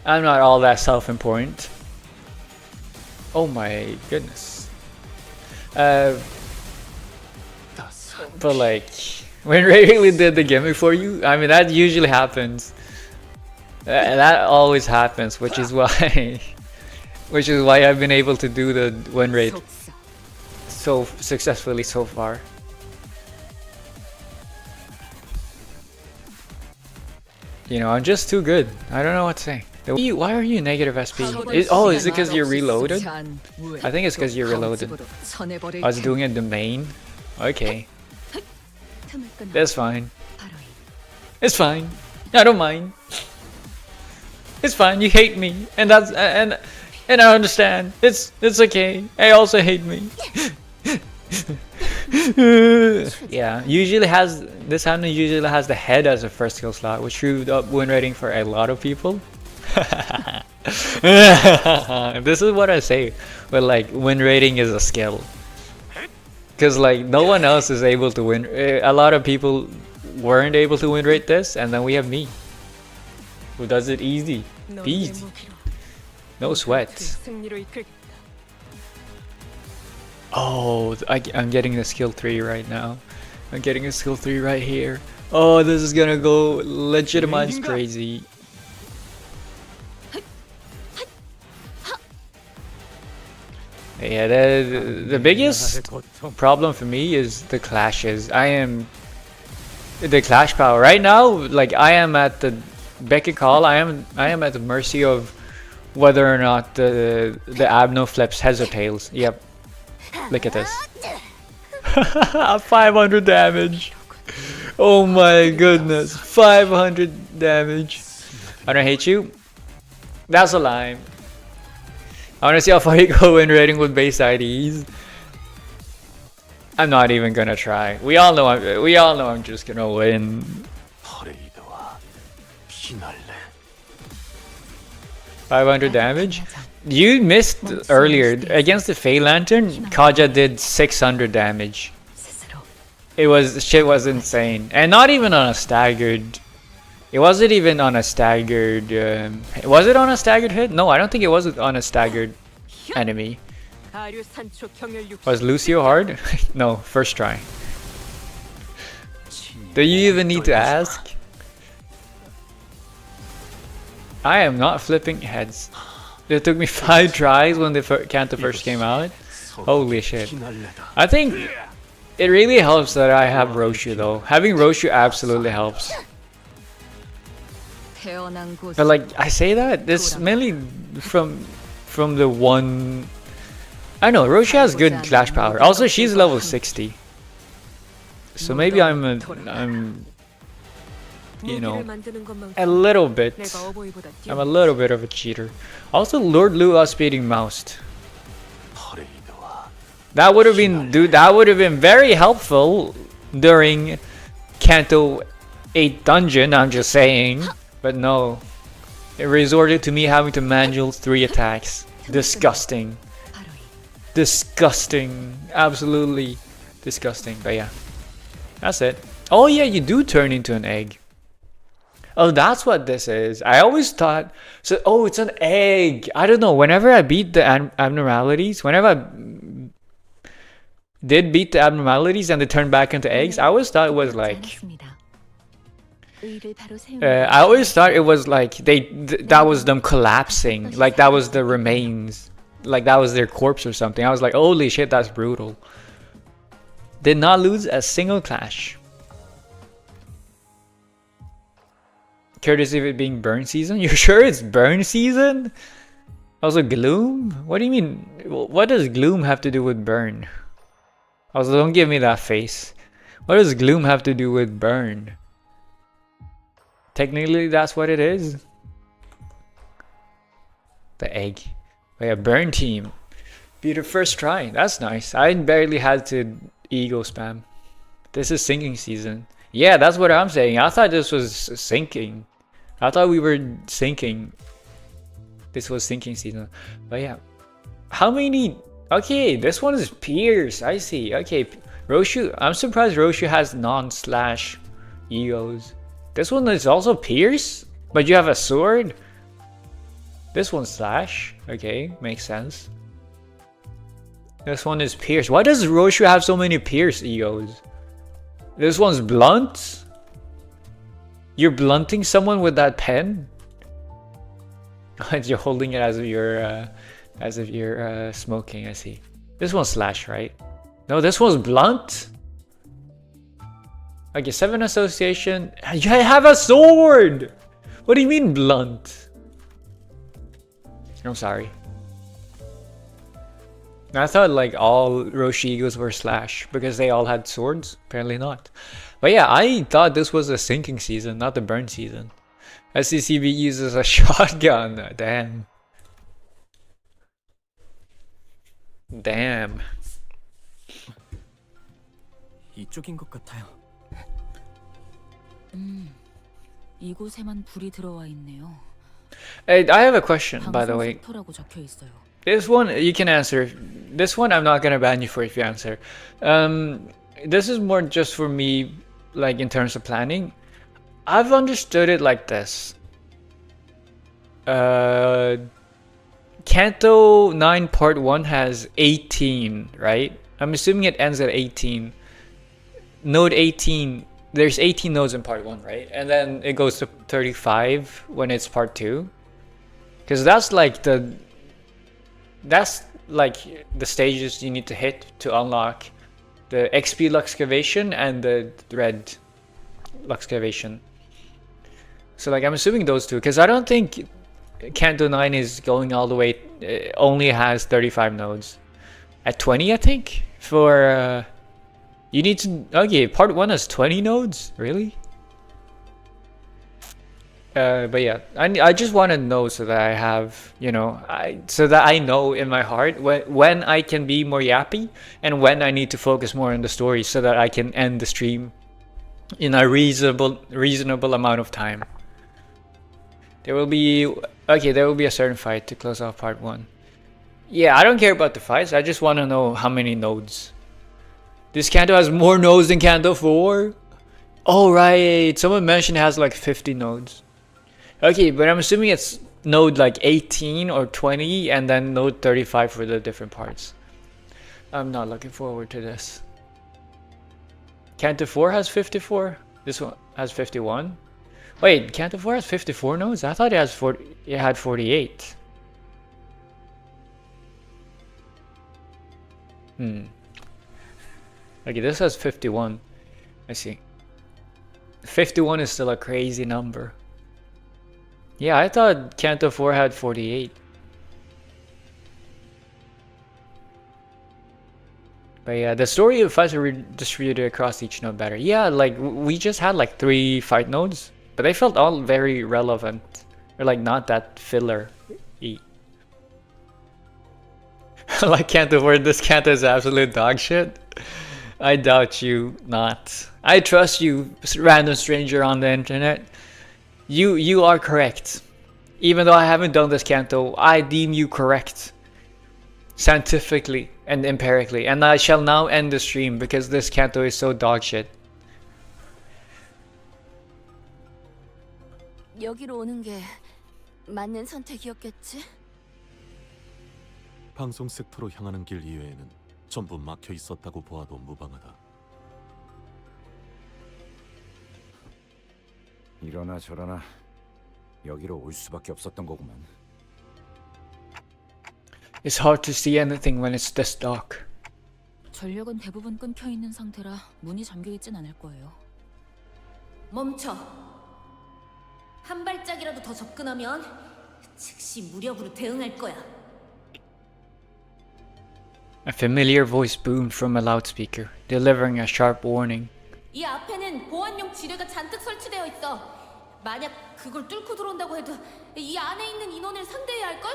not all that self-important. Oh my goodness. But like, when Ray really did the gimmick for you, I mean, that usually happens. That always happens, which is why I've been able to do the win rate so successfully so far. You know, I'm just too good. I don't know what to say. Why are you negative SP? Oh, is it because you're reloaded? I think it's because you're reloaded. I was doing it in the main. Okay. That's fine. It's fine. I don't mind. It's fine. You hate me, and that's and I understand. It's okay. I also hate me. Yeah, usually has this hand usually has the head as a first skill slot, which screwed up win rating for a lot of people. This is what I say, but like win rating is a skill, because like no one else is able to win. A lot of people weren't able to win rate this, and then we have me, who does it easy, peasy, no sweat. Oh, I'm getting the skill 3 right now. I'm getting a skill 3 right here. Oh, this is gonna go legitimized crazy. Yeah, the biggest problem for me is the clashes. I am the clash power right now. Like I am at the beck and call. I am at the mercy of whether or not the Abno flips heads or tails. Yep. Look at this. 500 damage. Oh my goodness. 500 damage. I don't hate you. That's a lie. I want to see how far you go in rating with base IDs. I'm not even gonna try. We all know I'm just gonna win. 500 damage. You missed earlier against the Fey Lantern. Kaja did 600 damage. Shit was insane, and not even on a staggered. It wasn't even on a staggered. Was it on a staggered hit? No, I don't think it was on a staggered enemy. Was Lucio hard? No, first try. Do you even need to ask? I am not flipping heads. It took me 5 tries when the Canto first came out. Holy shit. I think it really helps that I have Roshu though. Having Roshu absolutely helps. But like, I say that, this mainly from the one... I know, Roshu has good clash power. Also, she's level 60. So maybe I'm you know, a little bit. I'm a little bit of a cheater. Also, Lord Lu outspeeding Moust. That would have been, dude, that would have been very helpful during Canto 8 dungeon, I'm just saying. But no. It resorted to me having to manual 3 attacks. Disgusting. Disgusting. Absolutely disgusting. But yeah. That's it. Oh yeah, you do turn into an egg. Oh, that's what this is. I always thought... So, oh, it's an egg. I don't know. Whenever I beat the abnormalities, whenever I did beat the abnormalities and they turned back into eggs, I always thought it was like... I always thought it was like that was them collapsing. Like that was the remains. Like that was their corpse or something. I was like, holy shit, that's brutal. Did not lose a single clash. Courtesy of it being burn season? You're sure it's burn season? Also gloom? What do you mean? What does gloom have to do with burn? Also, don't give me that face. What does gloom have to do with burn? Technically, that's what it is. The egg. Oh yeah, burn team. Be the first try. That's nice. I barely had to ego spam. This is sinking season. Yeah, that's what I'm saying. I thought this was sinking. I thought we were sinking. This was sinking season. But yeah. How many... Okay, this one is Pierce. I see. Okay, Roshu. I'm surprised Roshu has non-slash egos. This one is also Pierce? But you have a sword? This one's slash. Okay, makes sense. This one is Pierce. Why does Roshu have so many Pierce egos? This one's blunt? You're blunting someone with that pen? You're holding it as if you're smoking, I see. This one's slash, right? No, this one's blunt? Okay, 7 association. You have a sword! What do you mean blunt? I'm sorry. I thought like all Roshigos were slash because they all had swords. Apparently not. But yeah, I thought this was a sinking season, not the burn season. SCCB uses a shotgun. Damn. Damn. 이쪽인 것 같아요. 이곳에만 불이 들어와 있네요. Hey, I have a question, by the way. 방송 섹터라고 적혀 있어요. This one you can answer. This one I'm not gonna ban you for if you answer. This is more just for me, like in terms of planning. I've understood it like this. Canto 9 Part 1 has 18, right? I'm assuming it ends at 18. Node 18, there's 18 nodes in Part 1, right? And then it goes to 35 when it's Part 2. Because that's like the stages you need to hit to unlock the XP Luxcavation and the Red Luxcavation. So like I'm assuming those two, because I don't think Canto 9 is going all the way. It only has 35 nodes. At 20, I think. For you need to. Okay, Part 1 has 20 nodes. Really? But yeah, I just want to know so that I have, you know, so that I know in my heart when I can be more yappy and when I need to focus more on the story so that I can end the stream in a reasonable amount of time. There will be a certain fight to close off Part 1. Yeah, I don't care about the fights. I just want to know how many nodes. This Canto has more nodes than Canto 4? Oh right, someone mentioned it has like 50 nodes. Okay, but I'm assuming it's node like 18 or 20 and then node 35 for the different parts. I'm not looking forward to this. Canto 4 has 54? This one has 51? Wait, Canto 4 has 54 nodes? I thought it had 48. Okay, this has 51. I see. 51 is still a crazy number. Yeah, I thought Canto 4 had 48. But yeah, the story of fights are distributed across each node better. Yeah, like we just had like 3 fight nodes, but they felt all very relevant. Or like not that filler-y. Like Canto 4, this Canto is absolute dog shit. I doubt you not. I trust you, random stranger on the internet. You are correct. Even though I haven't done this Canto, I deem you correct. Scientifically and empirically. And I shall now end the stream because this Canto is so dog shit. 여기로 오는 게 맞는 선택이었겠지? 방송 섹터로 향하는 길 이외에는 전부 막혀 있었다고 보아도 무방하다. 이러나 저러나 여기로 올 수밖에 없었던 거구만. It's hard to see anything when it's this dark. 전력은 대부분 끊겨 있는 상태라 문이 잠겨 있진 않을 거예요. 멈춰. 한 발짝이라도 더 접근하면 즉시 무력으로 대응할 거야. A familiar voice boomed from a loudspeaker, delivering a sharp warning. 이 앞에는 보안용 지뢰가 잔뜩 설치되어 있어. 만약 그걸 뚫고 들어온다고 해도 이 안에 있는 인원을 상대해야 할 걸?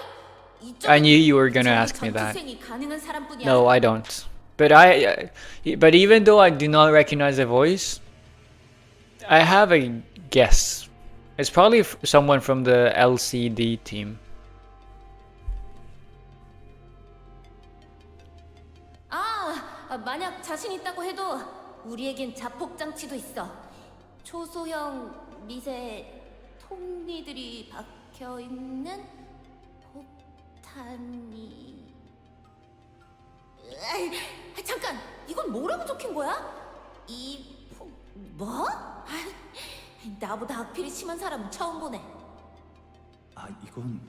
I knew you were gonna ask me that. No, I don't. But even though I do not recognize the voice, I have a guess. It's probably someone from the LCD team. 만약 자신 있다고 해도 우리에겐 자폭 장치도 있어. 초소형 미세 톱니들이 박혀 있는 폭탄이. 잠깐, 이건 뭐라고 적힌 거야? 뭐? 나보다 악필이 심한 사람은 처음 보네. 이건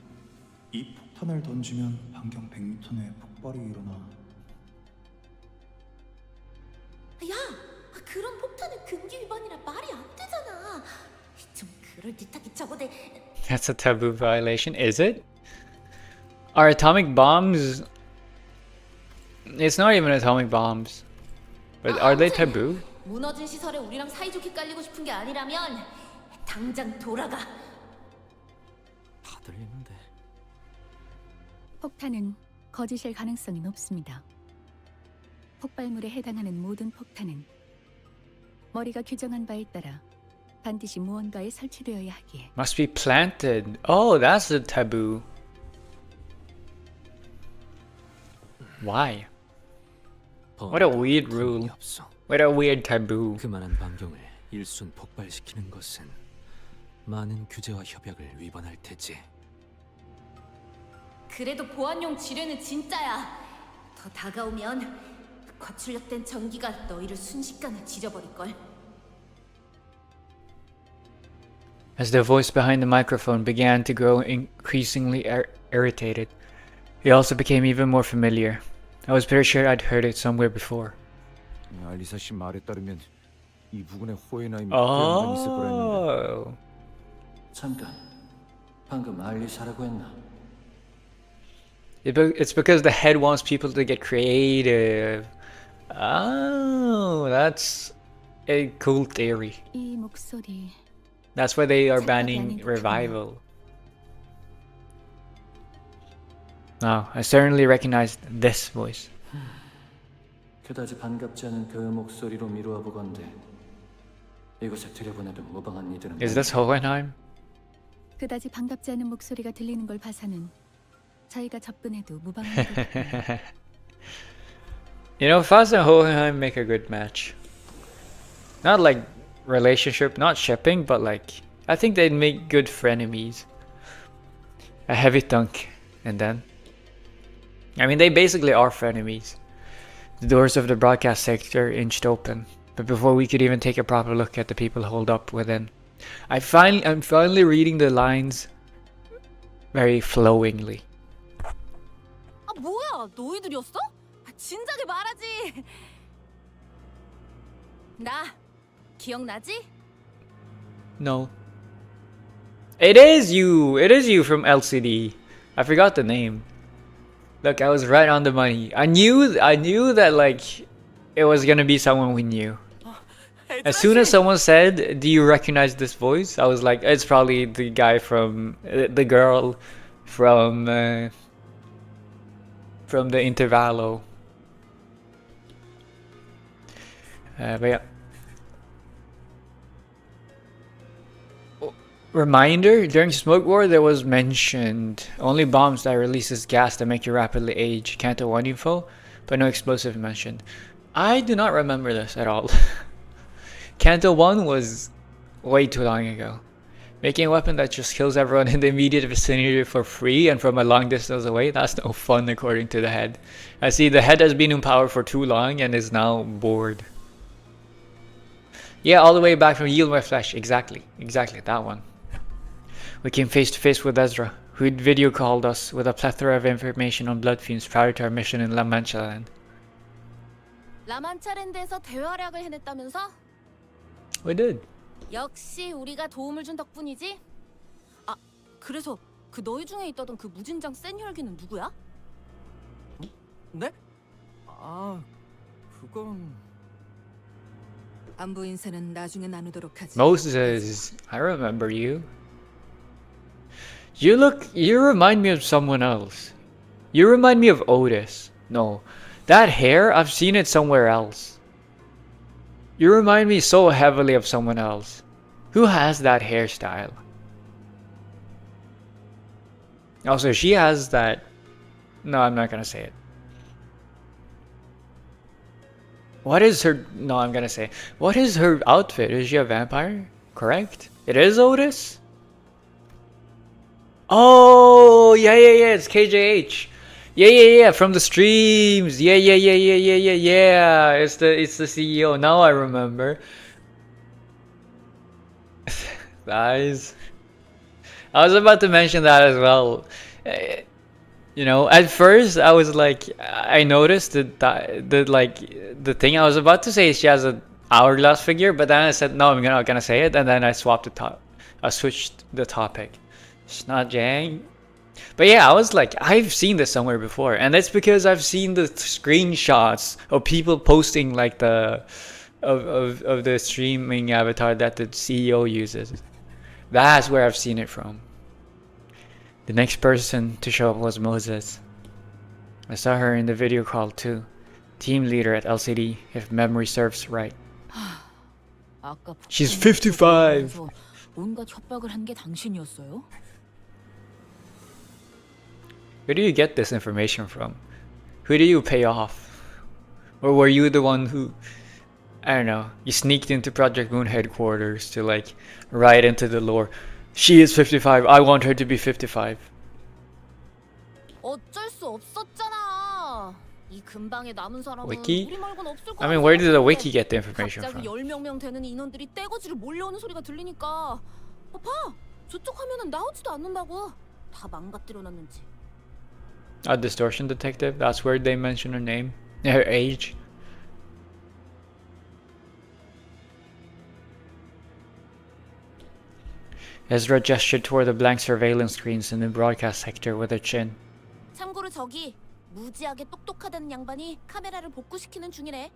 이 폭탄을 던지면 반경 100m 내에 폭발이 일어나. 야, 그런 폭탄은 금기 위반이라 말이 안 되잖아. 좀 That's a taboo violation, is it? Are atomic bombs... It's not even atomic bombs. But are they taboo? 무너진 시설에 우리랑 사이좋게 깔리고 싶은 게 아니라면 당장 돌아가. 다 들리는데. 폭탄은 거짓일 가능성이 높습니다. 폭발물에 해당하는 모든 폭탄은 머리가 규정한 바에 따라 반드시 무언가에 설치되어야 하기에 Must be planted. Oh, that's the taboo. Why? What a weird rule. What a weird taboo. 그만한 반경을 일순 폭발시키는 것은 많은 규제와 협약을 위반할 테지. 그래도 보안용 지뢰는 진짜야. 더 다가오면 과출력된 전기가 너희를 순식간에 지져버릴걸. As the voice behind the microphone began to grow increasingly irritated, it also became even more familiar. I was pretty sure I'd heard it somewhere before. 알리사 씨 말에 따르면 이 부근에 호에나임이 꽤 있을 거라 했는데. 잠깐, 방금 알리사라고 했나? It's because the head wants people to get creative. Oh, that's a cool theory. 이 목소리 That's why they are banning revival. Oh, I certainly recognized this voice. 그다지 반갑지 않은 그 목소리로 미루어 보건대 이곳에 들여보내도 무방한 이들은. Is this Hohenheim? 그다지 반갑지 않은 목소리가 들리는 걸 봐서는 저희가 접근해도 무방한 것 같아요. You know, Faust and Hohenheim make a good match. Not like relationship, not shipping, but like I think they'd make good frenemies. A heavy thunk, and then I mean they basically are frenemies. The doors of the broadcast sector inched open, but before we could even take a proper look at the people holed up within, I'm finally reading the lines very flowingly. 아 뭐야? 너희들이었어? 진작에 말하지. 나 기억나지? No. It is you! It is you from LCD. I forgot the name. Look, I was right on the money. I knew that like it was gonna be someone we knew. As soon as someone said, "Do you recognize this voice?" I was like, it's probably the guy from the girl from the Intervallo. But yeah. Reminder, during Smoke War there was mentioned only bombs that releases gas that make you rapidly age. Canto 1 info, but no explosive mentioned. I do not remember this at all. Canto 1 was way too long ago. Making a weapon that just kills everyone in the immediate vicinity for free and from a long distance away, that's no fun according to the head. I see the head has been in power for too long and is now bored. Yeah, all the way back from Yield My Flesh. Exactly, that one. We came face to face with Ezra, who'd video called us with a plethora of information on blood fiends prior to our mission in La Mancha Land. 라만차랜드에서 대활약을 해냈다면서? We did. 역시 우리가 도움을 준 덕분이지? 아, 그래서 그 너희 중에 있다던 그 무진장 센 혈기는 누구야? 네? 아, 그건 안부 인사는 나중에 나누도록 하지. Moses, I remember you. You remind me of someone else. You remind me of Otis. No, that hair, I've seen it somewhere else. You remind me so heavily of someone else. Who has that hairstyle? Also, she has that... No, I'm not gonna say it. What is her... No, I'm gonna say... What is her outfit? Is she a vampire? Correct? It is Otis? Oh, yeah, it's KJH. Yeah, from the streams. Yeah. It's the CEO. Now I remember. Guys, I was about to mention that as well. You know, at first I was like, I noticed that the thing I was about to say is she has an hourglass figure, but then I said no, I'm not gonna say it, and then I swapped the top. I switched the topic. It's not Jang. But yeah, I was like, I've seen this somewhere before, and that's because I've seen the screenshots of people posting like the of the streaming avatar that the CEO uses. That's where I've seen it from. The next person to show up was Moses. I saw her in the video call too. Team leader at LCD, if memory serves right. She's 55. 온갖 협박을 한 게 당신이었어요? Where do you get this information from? Who do you pay off? Or were you the one who, I don't know, you sneaked into Project Moon headquarters to like write into the lore, she is 55, I want her to be 55. 어쩔 수 없었잖아. 이 근방에 남은 사람은 Wiki? 우리 말고는 없을 I mean, where did the wiki get the information 갑자기 from? 10명 되는 인원들이 떼거지로 몰려오는 소리가 들리니까 봐! 저쪽 화면은 나오지도 않는다고. 다 망가뜨려놨는지. A distortion detective? That's where they mention her name, her age. Ezra gestured toward the blank surveillance screens in the broadcast sector with her chin. 참고로 저기 무지하게 똑똑하다는 양반이 카메라를 복구시키는 중이래.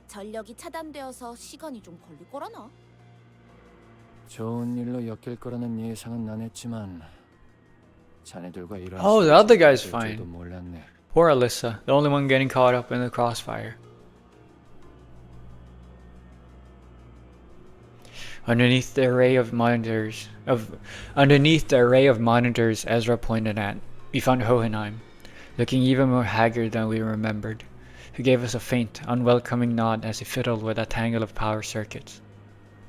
전력이 차단되어서 시간이 좀 걸릴 거라나. 좋은 일로 엮일 거라는 예상은 안 했지만 자네들과 이런 Oh, the other guy's 줄도 fine. 몰랐네. Poor Alyssa, the only one getting caught up in the crossfire. Underneath the array of monitors, Ezra pointed at, we found Hohenheim, looking even more haggard than we remembered, who gave us a faint, unwelcoming nod as he fiddled with a tangle of power circuits.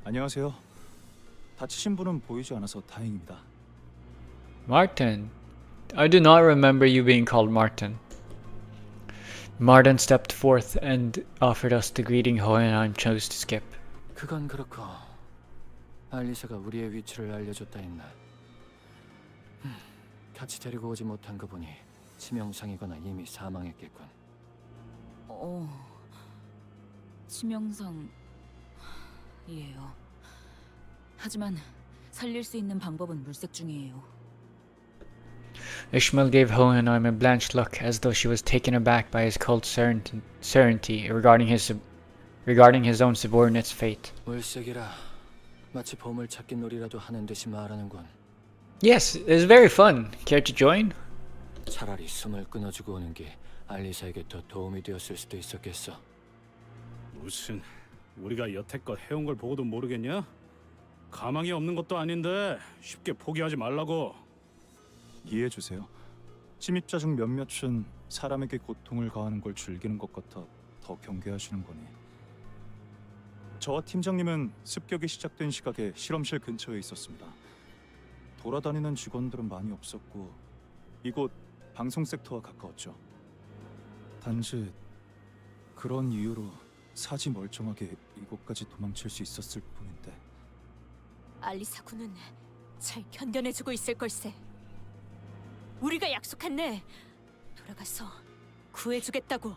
안녕하세요. 다치신 분은 보이지 않아서 다행입니다. Martin. I do not remember you being called Martin. Martin stepped forth and offered us the greeting Hohenheim chose to skip. 그건 그렇고 알리사가 우리의 위치를 알려줬다 했나. 같이 데리고 오지 못한 거 보니 치명상이거나 이미 사망했겠군. 치명상이에요. 하지만 살릴 수 있는 방법은 물색 중이에요. Ishmael gave Hohenheim a blanched look as though she was taken aback by his cold certainty regarding his own subordinate's fate. 물색이라 마치 보물 찾기 놀이라도 하는 듯이 말하는군. Yes, it's very fun. Care to join? 차라리 숨을 끊어주고 오는 게 알리사에게 더 도움이 되었을 수도 있었겠어. 무슨 우리가 여태껏 해온 걸 보고도 모르겠냐? 가망이 없는 것도 아닌데 쉽게 포기하지 말라고. 이해해 주세요. 침입자 중 몇몇은 사람에게 고통을 가하는 걸 즐기는 것 같아 더 경계하시는 거니. 저와 팀장님은 습격이 시작된 시각에 실험실 근처에 있었습니다. 돌아다니는 직원들은 많이 없었고 이곳 방송 섹터와 가까웠죠. 단지 그런 이유로 사지 멀쩡하게 이곳까지 도망칠 수 있었을 뿐인데. 알리사 군은 잘 견뎌내주고 있을 걸세. 우리가 약속했네. 돌아가서 구해주겠다고.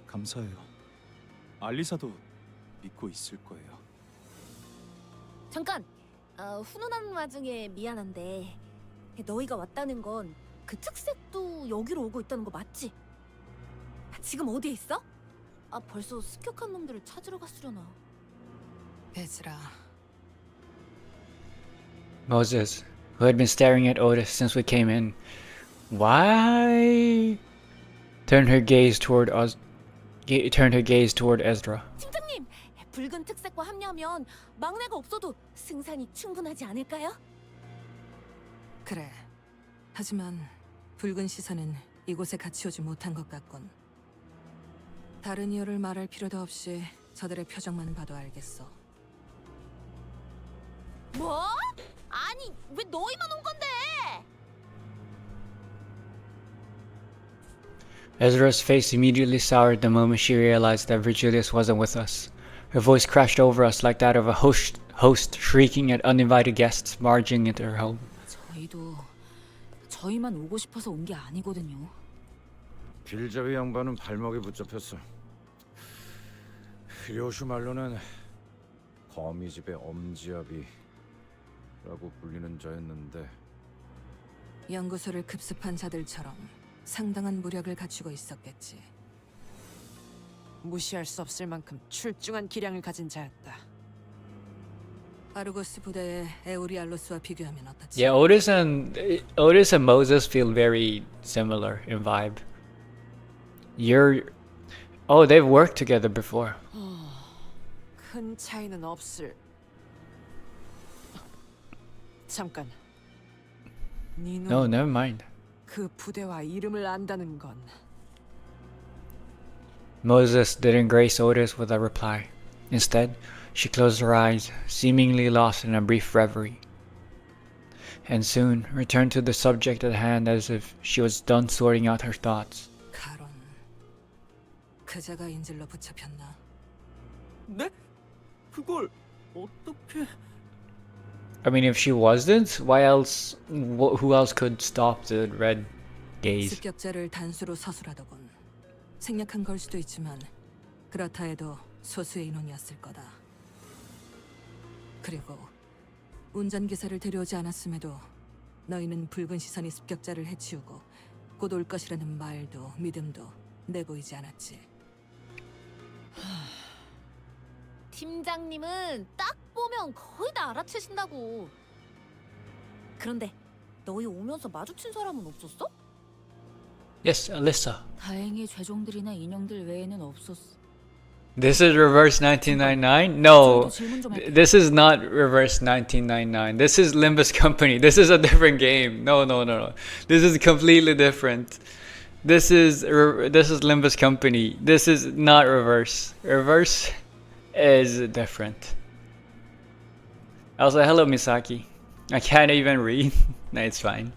감사해요. 알리사도 믿고 있을 거예요. 잠깐! 훈훈한 와중에 미안한데 너희가 왔다는 건 그 특색도 여기로 오고 있다는 거 맞지? 지금 어디에 있어? 벌써 습격한 놈들을 찾으러 갔으려나. 에즈라. Moses, who had been staring at Otis since we came in, turned her gaze toward Ezra. 팀장님! 붉은 특색과 합류하면 막내가 없어도 승산이 충분하지 않을까요? 그래. 하지만 붉은 시선은 이곳에 같이 오지 못한 것 같군. 다른 이유를 말할 필요도 없이 저들의 표정만 봐도 알겠어. 뭐? 아니, 왜 너희만 온 건데? Ezra's face immediately soured the moment she realized that Virgilius wasn't with us. Her voice crashed over us like that of a host shrieking at uninvited guests barging into her home. 저희만 오고 싶어서 온 게 아니거든요. 길잡이 양반은 발목에 붙잡혔어. 히로시 말로는 거미집의 엄지아비라고 불리는 자였는데 연구소를 급습한 자들처럼 상당한 무력을 갖추고 있었겠지. 무시할 수 없을 만큼 출중한 기량을 가진 자였다. 아르고스 부대의 에우리알로스와 비교하면 어떻지? Yeah, Otis and Moses feel very similar in vibe. Oh, they've worked together before. 큰 차이는 없을. 잠깐. No, never mind. 그 부대와 이름을 안다는 건 Moses didn't grace Otis with a reply. Instead, she closed her eyes, seemingly lost in a brief reverie, and soon returned to the subject at hand as if she was done sorting out her thoughts. 가론. 그자가 인질로 붙잡혔나? 네? 그걸 어떻게? I mean, if she wasn't, why else? Who else could stop the red gaze? 습격자를 단수로 서술하더군. 생략한 걸 수도 있지만 그렇다 해도 소수의 인원이었을 거다. 그리고 운전기사를 데려오지 않았음에도 너희는 붉은 시선이 습격자를 해치우고 곧 올 것이라는 말도 믿음도 내보이지 않았지. 팀장님은 딱 보면 거의 다 알아채신다고. 그런데 너희 오면서 마주친 사람은 없었어? Yes, Alyssa. 다행히 죄종들이나 인형들 외에는 없었어. This is reverse 1999? No, this is not reverse 1999. This is Limbus Company. This is a different game. No. This is completely different. This is Limbus Company. This is not reverse. Reverse is different. Also, hello Misaki. I can't even read. No, it's fine.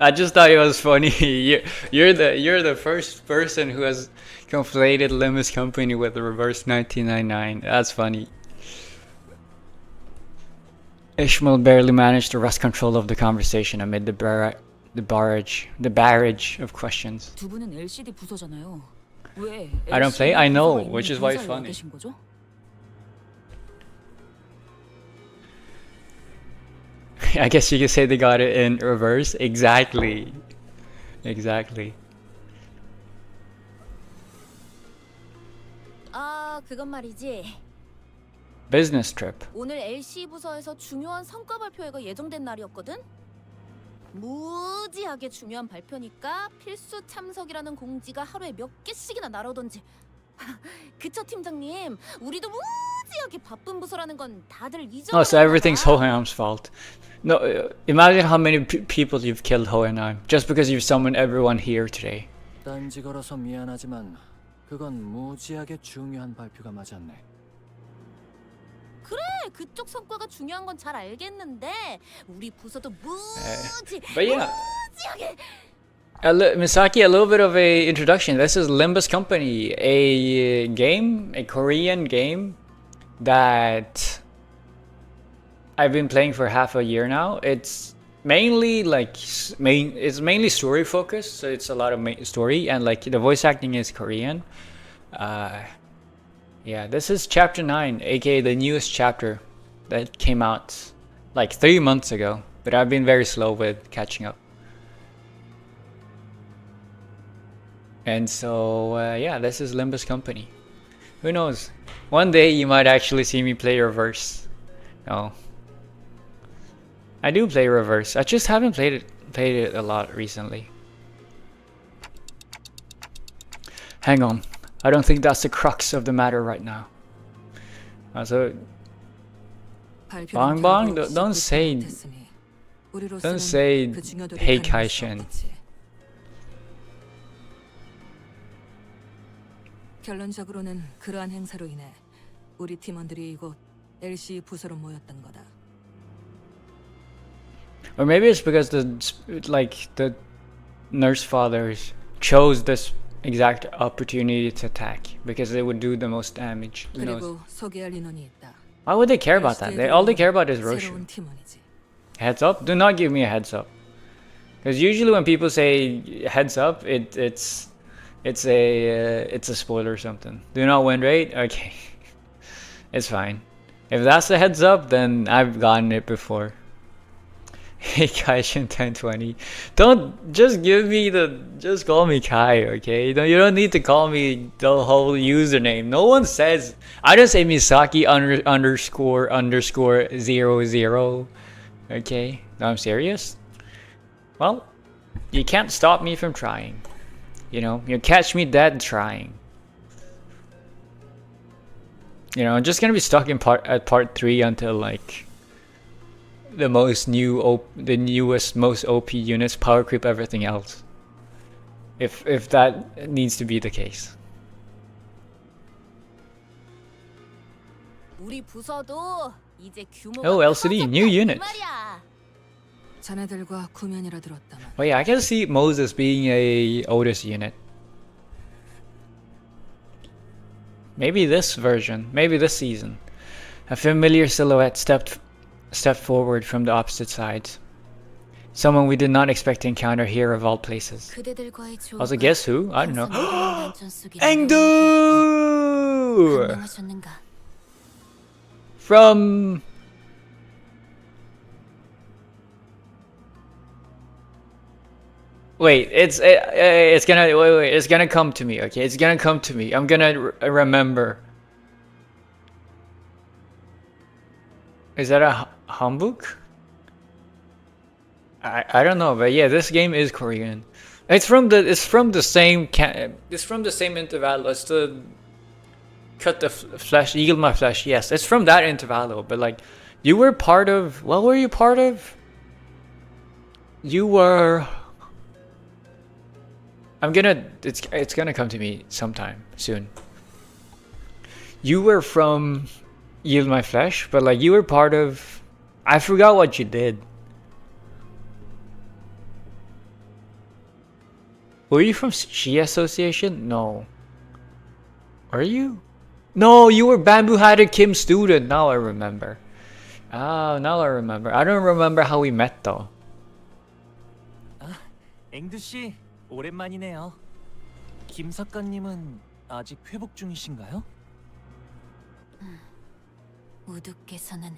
I just thought it was funny. You're the first person who has conflated Limbus Company with the reverse 1999. That's funny. Ishmael barely managed to wrest control of the conversation amid the barrage of questions. 두 분은 LCD 부서잖아요. 왜? I don't play. I know, which is why it's funny. I guess you could say they got it in reverse. Exactly. 아, 그건 말이지. Business trip. 오늘 LC 부서에서 중요한 성과 발표회가 예정된 날이었거든. 무지하게 중요한 발표니까 필수 참석이라는 공지가 하루에 몇 개씩이나 날아오던지. 그쵸 팀장님, 우리도 무지하게 바쁜 부서라는 건 다들 잊어. Oh, so everything's Hohenheim's fault. No, imagine how many people you've killed Hohenheim just because you've summoned everyone here today. 딴지 걸어서 미안하지만 그건 무지하게 중요한 발표가 맞았네. 그래, 그쪽 성과가 중요한 건 잘 알겠는데 우리 부서도 But yeah. 무지하게. Misaki, a little bit of a introduction. This is Limbus Company, a game, a Korean game that I've been playing for half a year now. It's mainly it's mainly story focused, so it's a lot of story, and like the voice acting is Korean. Yeah, this is chapter 9, aka the newest chapter that came out like 3 months ago, but I've been very slow with catching up. And so, yeah, this is Limbus Company. Who knows? One day you might actually see me play reverse. No. I do play reverse. I just haven't played it a lot recently. Hang on. I don't think that's the crux of the matter right now. So, Bong Bong, don't say Hey Kai-shin. 결론적으로는 그러한 행사로 인해 우리 팀원들이 이곳 LC 부서로 모였던 거다. Or maybe it's because the nurse fathers chose this exact opportunity to attack because they would do the most damage. Who knows? 그리고 소개할 인원이 있다. Why would they care about that? All they care about is Roshu. 새로운 팀원이지. Heads up? Do not give me a heads up. Because usually when people say heads up, it's a spoiler or something. Do not win rate? Okay. It's fine. If that's a heads up, then I've gotten it before. Hey Kaishin 1020. Don't just give me the just call me Kai, okay? You don't need to call me the whole username. No one says I just say Misaki underscore 00. Okay? No, I'm serious. Well, you can't stop me from trying. You know, you catch me dead trying. You know, I'm just gonna be stuck in part 3 until like the newest, most OP units power creep everything else. If that needs to be the case. 우리 부서도 이제 규모가 Oh, LCD, new unit. 자네들과 구면이라 들었다만. Oh yeah, I can see Moses being a Otis unit. Maybe this version, maybe this season. A familiar silhouette stepped forward from the opposite sides. Someone we did not expect to encounter here of all places. Also, guess who? I don't know. Engdu! From... Wait, it's gonna come to me, okay? It's gonna come to me. I'm gonna remember. Is that a Hanbok? I don't know, but yeah, this game is Korean. It's from the same interval as the cut the flesh, eagle my flesh. Yes, it's from that interval. But like, you were part of. What were you part of? You were. It's gonna come to me sometime soon. You were from Yield My Flesh, but like you were part of. I forgot what you did. Were you from Shia Association? No. Were you? No, you were Bamboo Hatted Kim's student. Now I remember. Ah, now I remember. I don't remember how we met though. 앵두 씨, 오랜만이네요. 김 작가님은 아직 회복 중이신가요? 우두께서는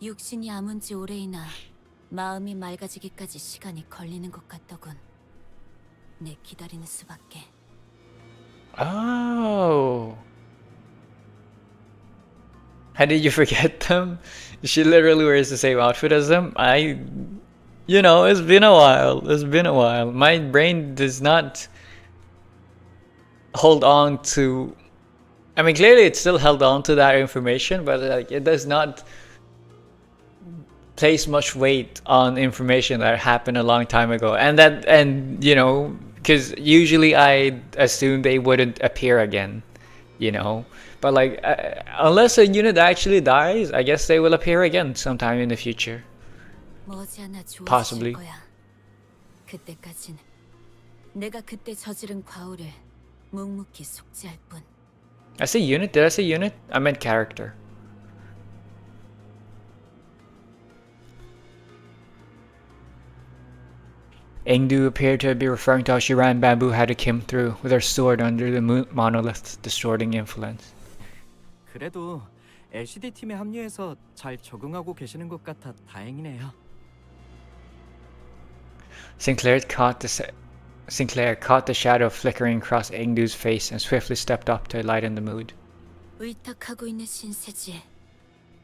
육신이 아문 지 오래이나 마음이 맑아지기까지 시간이 걸리는 것 같더군. 내 기다리는 수밖에. Oh. How did you forget them? She literally wears the same outfit as them. You know, it's been a while. It's been a while. My brain does not hold on to. I mean, clearly it still held on to that information, but like it does not place much weight on information that happened a long time ago. And you know, because usually I assume they wouldn't appear again, you know. But like, unless a unit actually dies, I guess they will appear again sometime in the future. Possibly. 그때까진 내가 그때 저지른 과오를 묵묵히 속죄할 뿐. I say unit? Did I say unit? I meant character. Engdu appeared to be referring to how she ran Bamboo Hatted Kim through with her sword under the monolith's distorting influence. 그래도 LCD 팀에 합류해서 잘 적응하고 계시는 것 같아 다행이네요. Sinclair caught the shadow flickering across Engdu's face and swiftly stepped up to lighten the mood. 의탁하고 있는 신세지.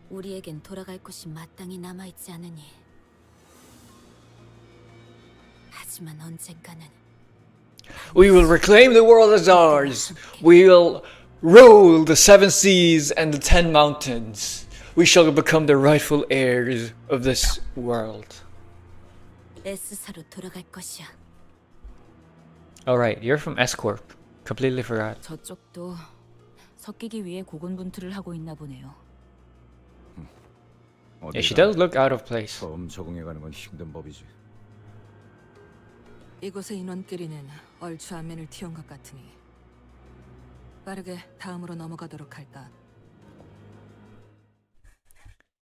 우리에겐 돌아갈 곳이 마땅히 남아 있지 않으니. 하지만 언젠가는 We will reclaim the world as ours. We will rule the 7 seas and the 10 mountains. We shall become the rightful heirs of this world. S사로 돌아갈 것이야. Alright, you're from S-Corp. Completely forgot. 저쪽도 섞이기 위해 고군분투를 하고 있나 보네요. Yeah, she does look out of place. 처음 적응해가는 건 힘든 법이지. 이곳의 인원끼리는 얼추 안면을 틔운 것 같으니 빠르게 다음으로 넘어가도록 할까.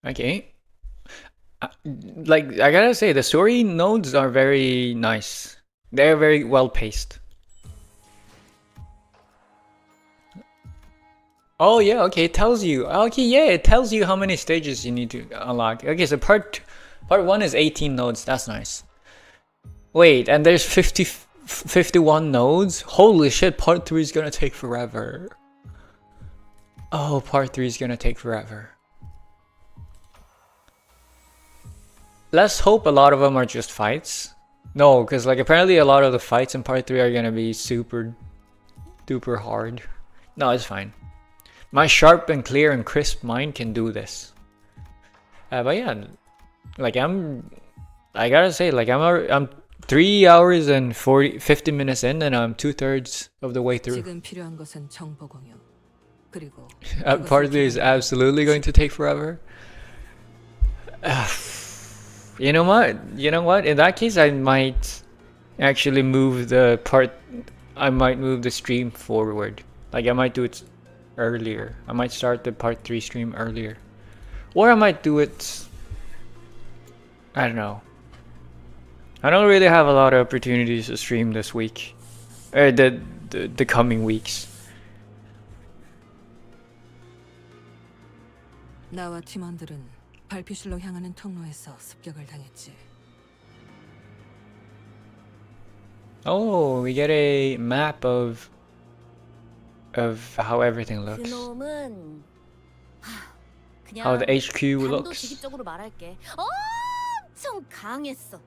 Okay. Like, I gotta say, the story nodes are very nice. They're very well paced. Oh yeah, okay, it tells you. Okay, yeah, it tells you how many stages you need to unlock. Okay, so part 1 is 18 nodes. That's nice. Wait, and there's 51 nodes? Holy shit, part 3 is gonna take forever. Oh, part 3 is gonna take forever. Let's hope a lot of them are just fights. No, because like apparently a lot of the fights in part 3 are gonna be super duper hard. No, it's fine. My sharp and clear and crisp mind can do this. But yeah, like I gotta say, like I'm 3 hours and 50 minutes in, and I'm 2/3 of the way through. 지금 필요한 것은 정보 공유. 그리고 Part 3 is absolutely going to take forever. You know what? You know what? In that case, I might actually move the part. I might move the stream forward. Like I might do it earlier. I might start the part 3 stream earlier, or I might do it. I don't know. I don't really have a lot of opportunities to stream this week, or the coming weeks. 나와 팀원들은 발표실로 향하는 통로에서 습격을 당했지. Oh, we get a map of how everything looks. 그놈은 How the HQ looks. 단도직입적으로 말할게. 엄청 강했어.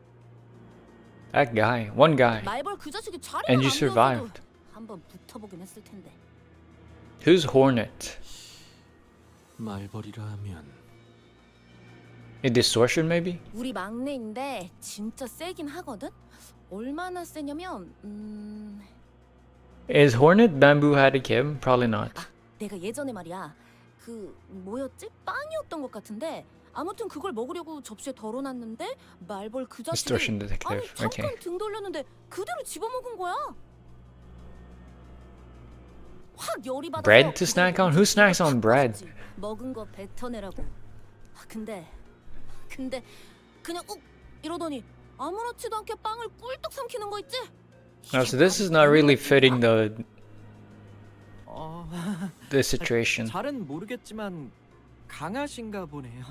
That guy, one guy, 말벌 그 자식이 자리를 and you 안 survived. 비웠어도 한번 붙어보긴 했을 텐데. Who's Hornet? 말벌이라 하면 A distortion maybe? 우리 막내인데 진짜 세긴 하거든. 얼마나 세냐면 Is Hornet bamboo hatted Kim? Probably not. 내가 예전에 말이야 그 뭐였지? 빵이었던 것 같은데 아무튼 그걸 먹으려고 접시에 덜어놨는데 말벌 그 자식이 Distortion detective. 아니 잠깐 Okay. 등 돌렸는데 그대로 집어먹은 거야. 확 열이 받아서 Bread to snack on? Who snacks on bread? 먹은 거 뱉어내라고. 근데 그냥 욱 이러더니 아무렇지도 않게 빵을 꿀떡 삼키는 거 있지? No, so this is not really fitting the situation. 잘은 모르겠지만 강하신가 보네요.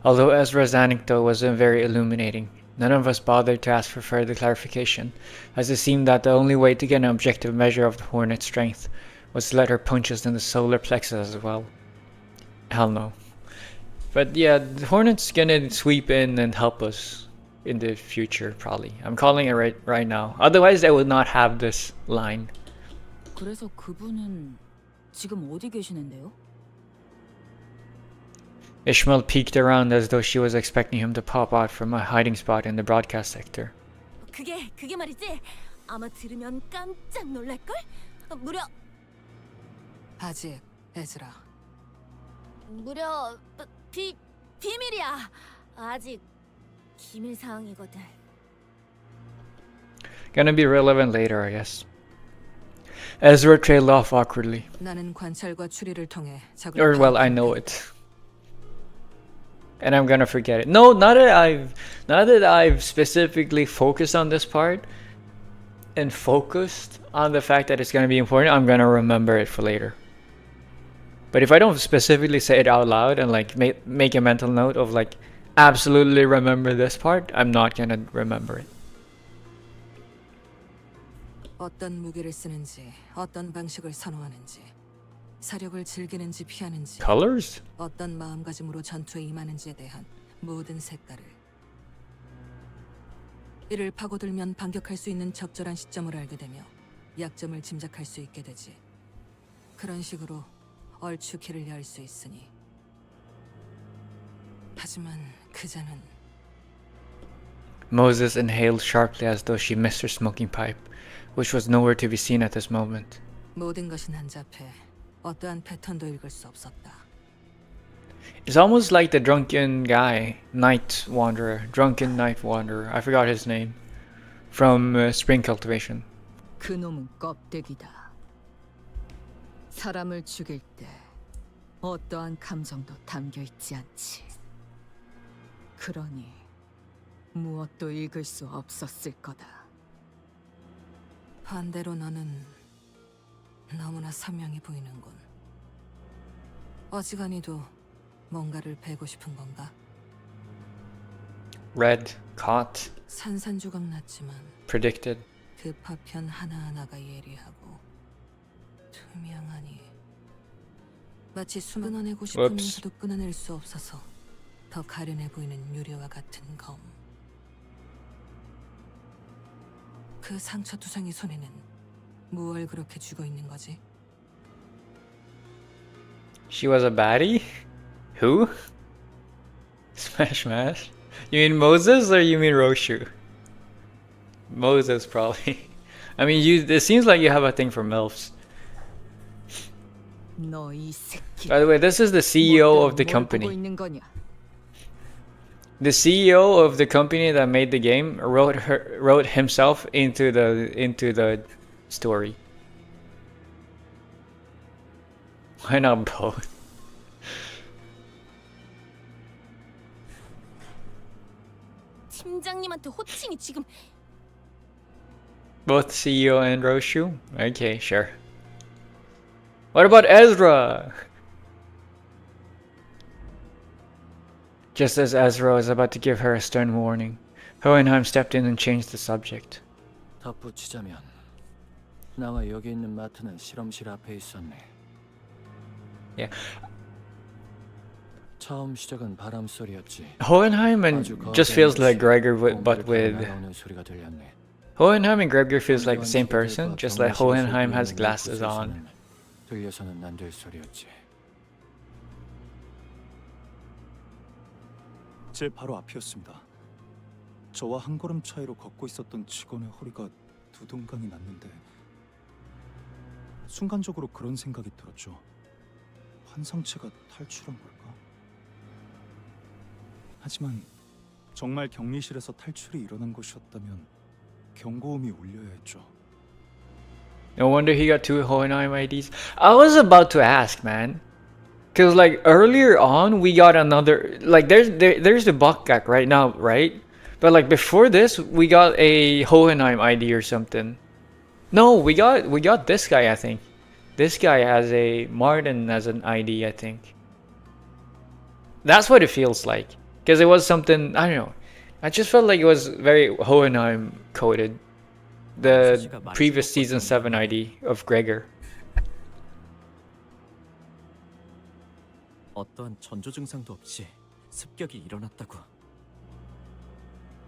Although Ezra's anecdote wasn't very illuminating, none of us bothered to ask for further clarification, as it seemed that the only way to get an objective measure of the Hornet's strength was to let her punch us in the solar plexus as well. Hell no. But yeah, the Hornet's gonna sweep in and help us in the future, probably. I'm calling it right now. Otherwise, I would not have this line. 그래서 그분은 지금 어디 계시는데요? Ishmael peeked around as though she was expecting him to pop out from a hiding spot in the broadcast sector. 그게 말이지. 아마 들으면 깜짝 놀랄걸? 무려 아직 에즈라. 무려 비밀이야. 아직 기밀 사항이거든. Gonna be relevant later, I guess. Ezra trailed off awkwardly. 나는 관찰과 추리를 통해 적을 Or well, I know it. And I'm gonna forget it. No, now that I've specifically focused on this part and focused on the fact that it's gonna be important, I'm gonna remember it for later. But if I don't specifically say it out loud and like make a mental note of like absolutely remember this part, I'm not gonna remember it. 어떤 무기를 쓰는지, 어떤 방식을 선호하는지, 사력을 즐기는지 피하는지, Colors? 어떤 마음가짐으로 전투에 임하는지에 대한 모든 색깔을. 이를 파고들면 반격할 수 있는 적절한 시점을 알게 되며 약점을 짐작할 수 있게 되지. 그런 식으로 얼추 길을 열 수 있으니. 하지만 그자는 Moses inhaled sharply as though she missed her smoking pipe, which was nowhere to be seen at this moment. 모든 것이 난잡해 어떠한 패턴도 읽을 수 없었다. It's almost like the drunken guy, Night Wanderer, Drunken Night Wanderer. I forgot his name. From Spring Cultivation. 그놈은 껍데기다. 사람을 죽일 때 어떠한 감정도 담겨 있지 않지. 그러니 무엇도 읽을 수 없었을 거다. 반대로 너는 너무나 선명해 보이는군. 어지간히도 뭔가를 베고 싶은 건가? Red, caught, 산산조각 났지만 predicted. 그 파편 하나하나가 예리하고 투명하니 마치 끊어내고 싶으면서도 끊어낼 수 없어서 더 가련해 보이는 유리와 같은 검. 그 상처투성이 손에는 무얼 그렇게 쥐고 있는 거지? She was a baddie? Who? Smash Smash? You mean Moses or you mean Roshu? Moses probably. I mean, it seems like you have a thing for MILFs. 너 이 새끼. By the way, this is the CEO of the 뭘 보고 company. 있는 거냐? The CEO of the company that made the game wrote himself into the story. Why not both? 팀장님한테 호칭이 지금 Both CEO and Roshu? Okay, sure. What about Ezra? Just as Ezra was about to give her a stern warning, Hohenheim stepped in and changed the subject. 덧붙이자면 나와 여기 있는 마트는 실험실 앞에 있었네. Yeah. 처음 시작은 바람 소리였지. Hohenheim and just feels like Gregor, but with 날아오는 소리가 들렸네. Hohenheim and Gregor feels like the same person, just like Hohenheim has glasses on. 들려서는 안 될 소리였지. 제 바로 앞이었습니다. 저와 한 걸음 차이로 걷고 있었던 직원의 허리가 두동강이 났는데 순간적으로 그런 생각이 들었죠. 환상체가 탈출한 걸까? 하지만 정말 격리실에서 탈출이 일어난 것이었다면 경고음이 울려야 했죠. No wonder he got 2 Hohenheim IDs. I was about to ask, man. Cause like earlier on we got another, like there's the Buckgak right now, right? But like before this we got a Hohenheim ID or something. No, we got this guy, I think. This guy has a Martin as an ID, I think. That's what it feels like. Cause it was something, I don't know. I just felt like it was very Hohenheim coded. The previous season 7 ID of Gregor. 어떠한 전조 증상도 없이 습격이 일어났다고.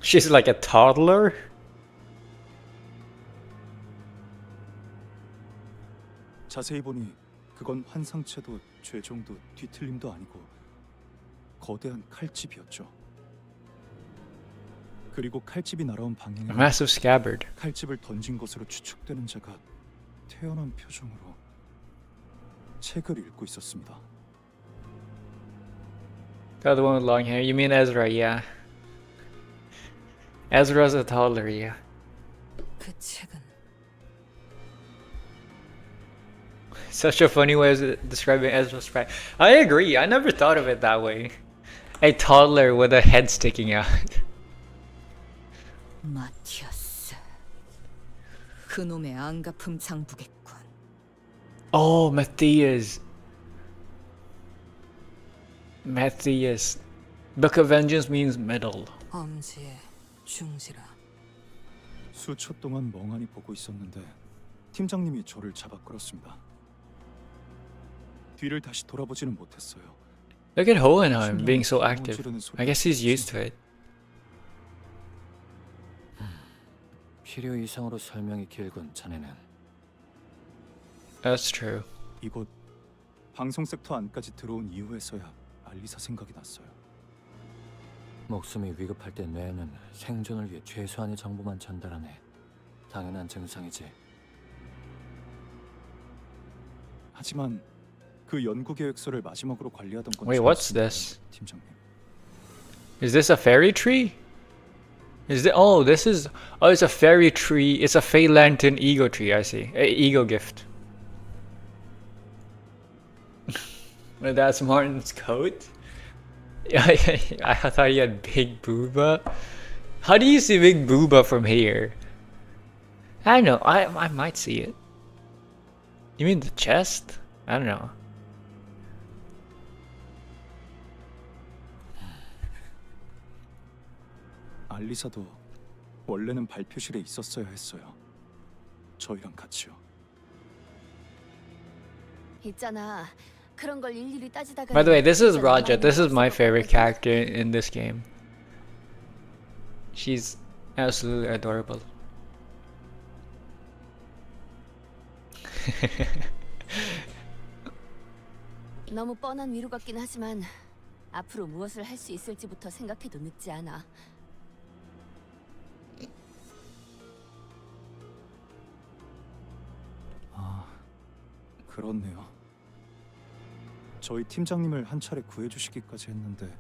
She's like a toddler? 자세히 보니 그건 환상체도 죄종도 뒤틀림도 아니고 거대한 칼집이었죠. 그리고 칼집이 날아온 방향에 A massive scabbard. 칼집을 던진 것으로 추측되는 자가 태연한 표정으로 책을 읽고 있었습니다. The other one with long hair. You mean Ezra, yeah. Ezra's a toddler, yeah. 그 책은 Such a funny way of describing Ezra's pride. I agree. I never thought of it that way. A toddler with a head sticking out. 마티아스. 그놈의 안가품 장부겠군. Oh, Matthias. Matthias. Book of Vengeance means middle. 엄지에 중지라. 수초 동안 멍하니 보고 있었는데 팀장님이 저를 잡아 끌었습니다. 뒤를 다시 돌아보지는 못했어요. Look at Hohenheim being so active. I guess he's used to it. 필요 이상으로 설명이 길군 자네는. That's true. 이곳 방송 섹터 안까지 들어온 이후에서야 알리사 생각이 났어요. 목숨이 위급할 때 뇌는 생존을 위해 최소한의 정보만 전달하네. 당연한 증상이지. 하지만 그 연구 계획서를 마지막으로 관리하던 건 Wait, what's this? 팀장님. Is this a fairy tree? Is it? Oh, this is. Oh, it's a fairy tree. It's a Fey Lantern ego tree. I see. A ego gift. Well, that's Martin's coat. I thought he had Big Booba. How do you see Big Booba from here? I don't know. I might see it. You mean the chest? I don't know. 알리사도 원래는 발표실에 있었어야 했어요. 저희랑 같이요. 있잖아. 그런 걸 일일이 따지다가 By the way, this is Raja. This is my favorite character in this game. She's absolutely adorable. 너무 뻔한 위로 같긴 하지만 앞으로 무엇을 할 수 있을지부터 생각해도 늦지 않아. 아, 그렇네요. 저희 팀장님을 한 차례 구해주시기까지 했는데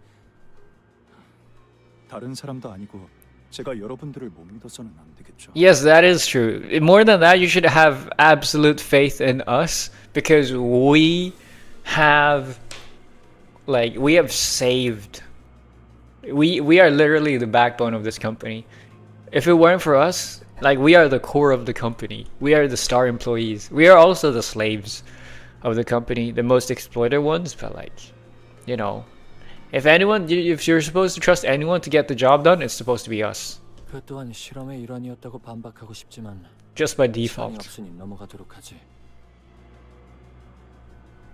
다른 사람도 아니고 제가 여러분들을 못 믿어서는 안 되겠죠. Yes, that is true. More than that, you should have absolute faith in us because we have saved. We are literally the backbone of this company. If it weren't for us, we are the core of the company. We are the star employees. We are also the slaves of the company, the most exploited ones, but if you're supposed to trust anyone to get the job done, it's supposed to be us. 그 또한 실험의 일환이었다고 반박하고 싶지만 Just by default. 시간이 없으니 넘어가도록 하지.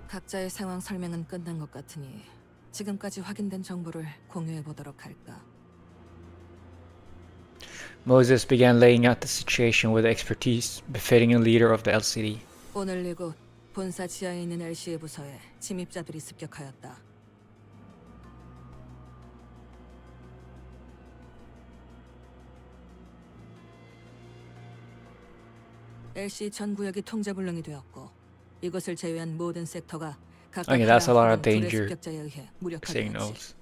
각자의 상황 설명은 끝난 것 같으니 지금까지 확인된 정보를 공유해 보도록 할까. Moses began laying out the situation with expertise befitting a leader of the LCD. 오늘 이곳 본사 지하에 있는 LC의 부서에 침입자들이 습격하였다. LC 전 구역이 통제불능이 되었고 이것을 제외한 모든 섹터가 각각 Okay, that's a lot of 둘의 danger 습격자에 의해 무력화되었지. signals.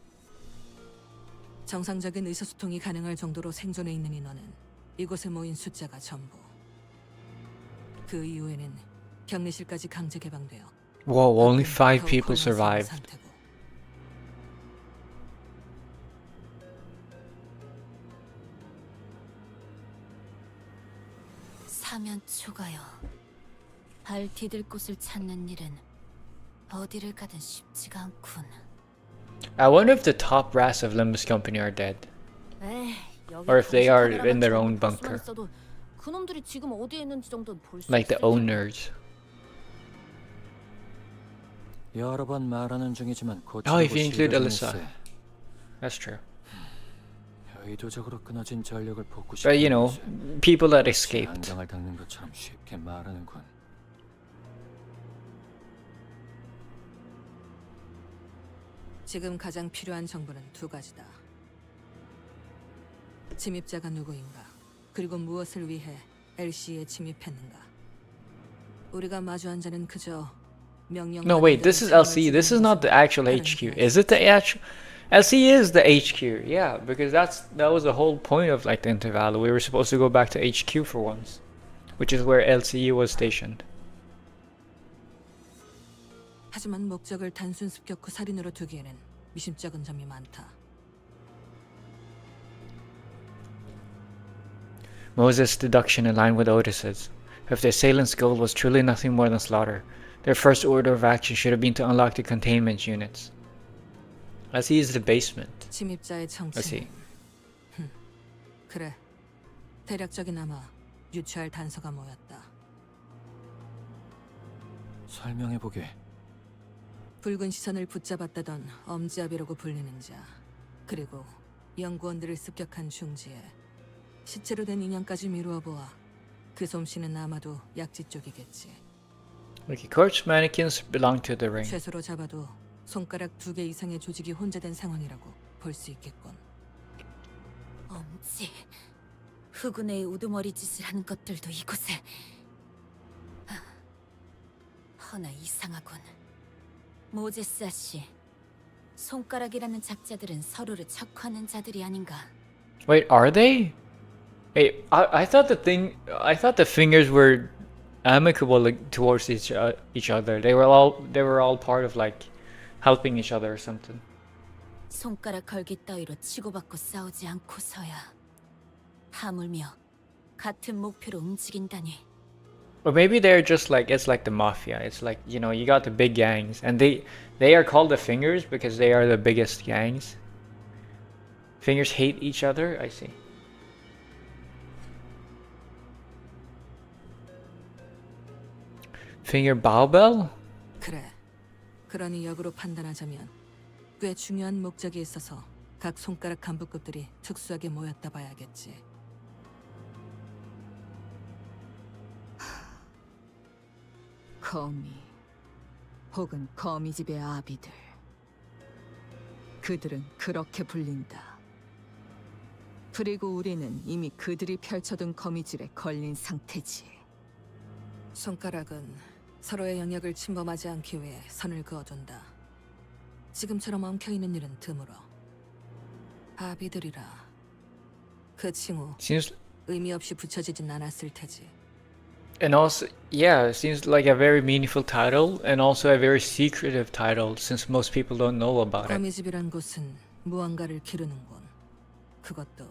정상적인 의사소통이 가능할 정도로 생존해 있는 인원은 이곳에 모인 숫자가 전부. 그 이후에는 격리실까지 강제 개방되어 Whoa, only 5 더욱 people 혼란스러운 survived. 상태고. 사면 초가요. 발 디딜 곳을 찾는 일은 어디를 가든 쉽지가 않군. I wonder if the top brass of Limbus Company are dead. 에이, 여기 Or if they are 감시 in their 카메라만 own 좀 bunker. 있어도 그놈들이 지금 어디에 있는지 정도는 볼 수 Like the 있을 텐데. owners. 여러 번 말하는 중이지만 Oh, if you include 고치고 Alyssa. 시도는 That's true. 의도적으로 끊어진 전력을 복구 But people that escaped. 안장을 닦는 것처럼 쉽게 말하는군. 지금 가장 필요한 정보는 두 가지다. 침입자가 누구인가, 그리고 무엇을 위해 LC에 침입했는가. 우리가 마주한 자는 그저 명령. No, wait, this is LC. This is not the actual HQ. Is it the actual? LC is the HQ. Yeah, because that was the whole point of the interval. We were supposed to go back to HQ for once, which is where LCE was stationed. 하지만 목적을 단순 습격 후 살인으로 두기에는 미심쩍은 점이 많다. Moses' deduction aligned with Otis's. If the assailant's goal was truly nothing more than slaughter, their first order of action should have been to unlock the containment units. LC is the basement. 침입자의 I see. 정체. 그래. 대략적이나마 유추할 단서가 모였다. 설명해보게. 붉은 시선을 붙잡았다던 엄지아비라고 불리는 자, 그리고 연구원들을 습격한 중지에 시체로 된 인형까지 미루어 보아 그 솜씨는 아마도 약지 쪽이겠지. Okay, corpse mannequins belong to the ring. 최소로 잡아도 손가락 2개 이상의 조직이 혼재된 상황이라고 볼 수 있겠군. 엄지, 흑운의 우두머리 짓을 하는 것들도 이곳에. 허나 이상하군. 모제스 아씨, 손가락이라는 작자들은 서로를 척하는 자들이 아닌가? Wait, are they? Wait, I thought the fingers were amicable towards each other. They were all part of helping each other or something. 손가락 걸기 따위로 치고받고 싸우지 않고서야 하물며 같은 목표로 움직인다니. Or maybe they're just like, it's like the mafia. It's like, you know, you got the big gangs, and they are called the Fingers because they are the biggest gangs. Fingers hate each other. I see. Finger Baobel? 그래. 그러니 역으로 판단하자면 꽤 중요한 목적이 있어서 각 손가락 간부급들이 특수하게 모였다 봐야겠지. 거미 혹은 거미집의 아비들. 그들은 그렇게 불린다. 그리고 우리는 이미 그들이 펼쳐둔 거미줄에 걸린 상태지. 손가락은 서로의 영역을 침범하지 않기 위해 선을 그어둔다. 지금처럼 엉켜있는 일은 드물어. 아비들이라. 그 칭호 Seems 의미 없이 붙여지진 않았을 테지. and also yeah, it seems like a very meaningful title and also a very secretive title since most people don't know about it. 거미집이란 곳은 무언가를 기르는군. 그것도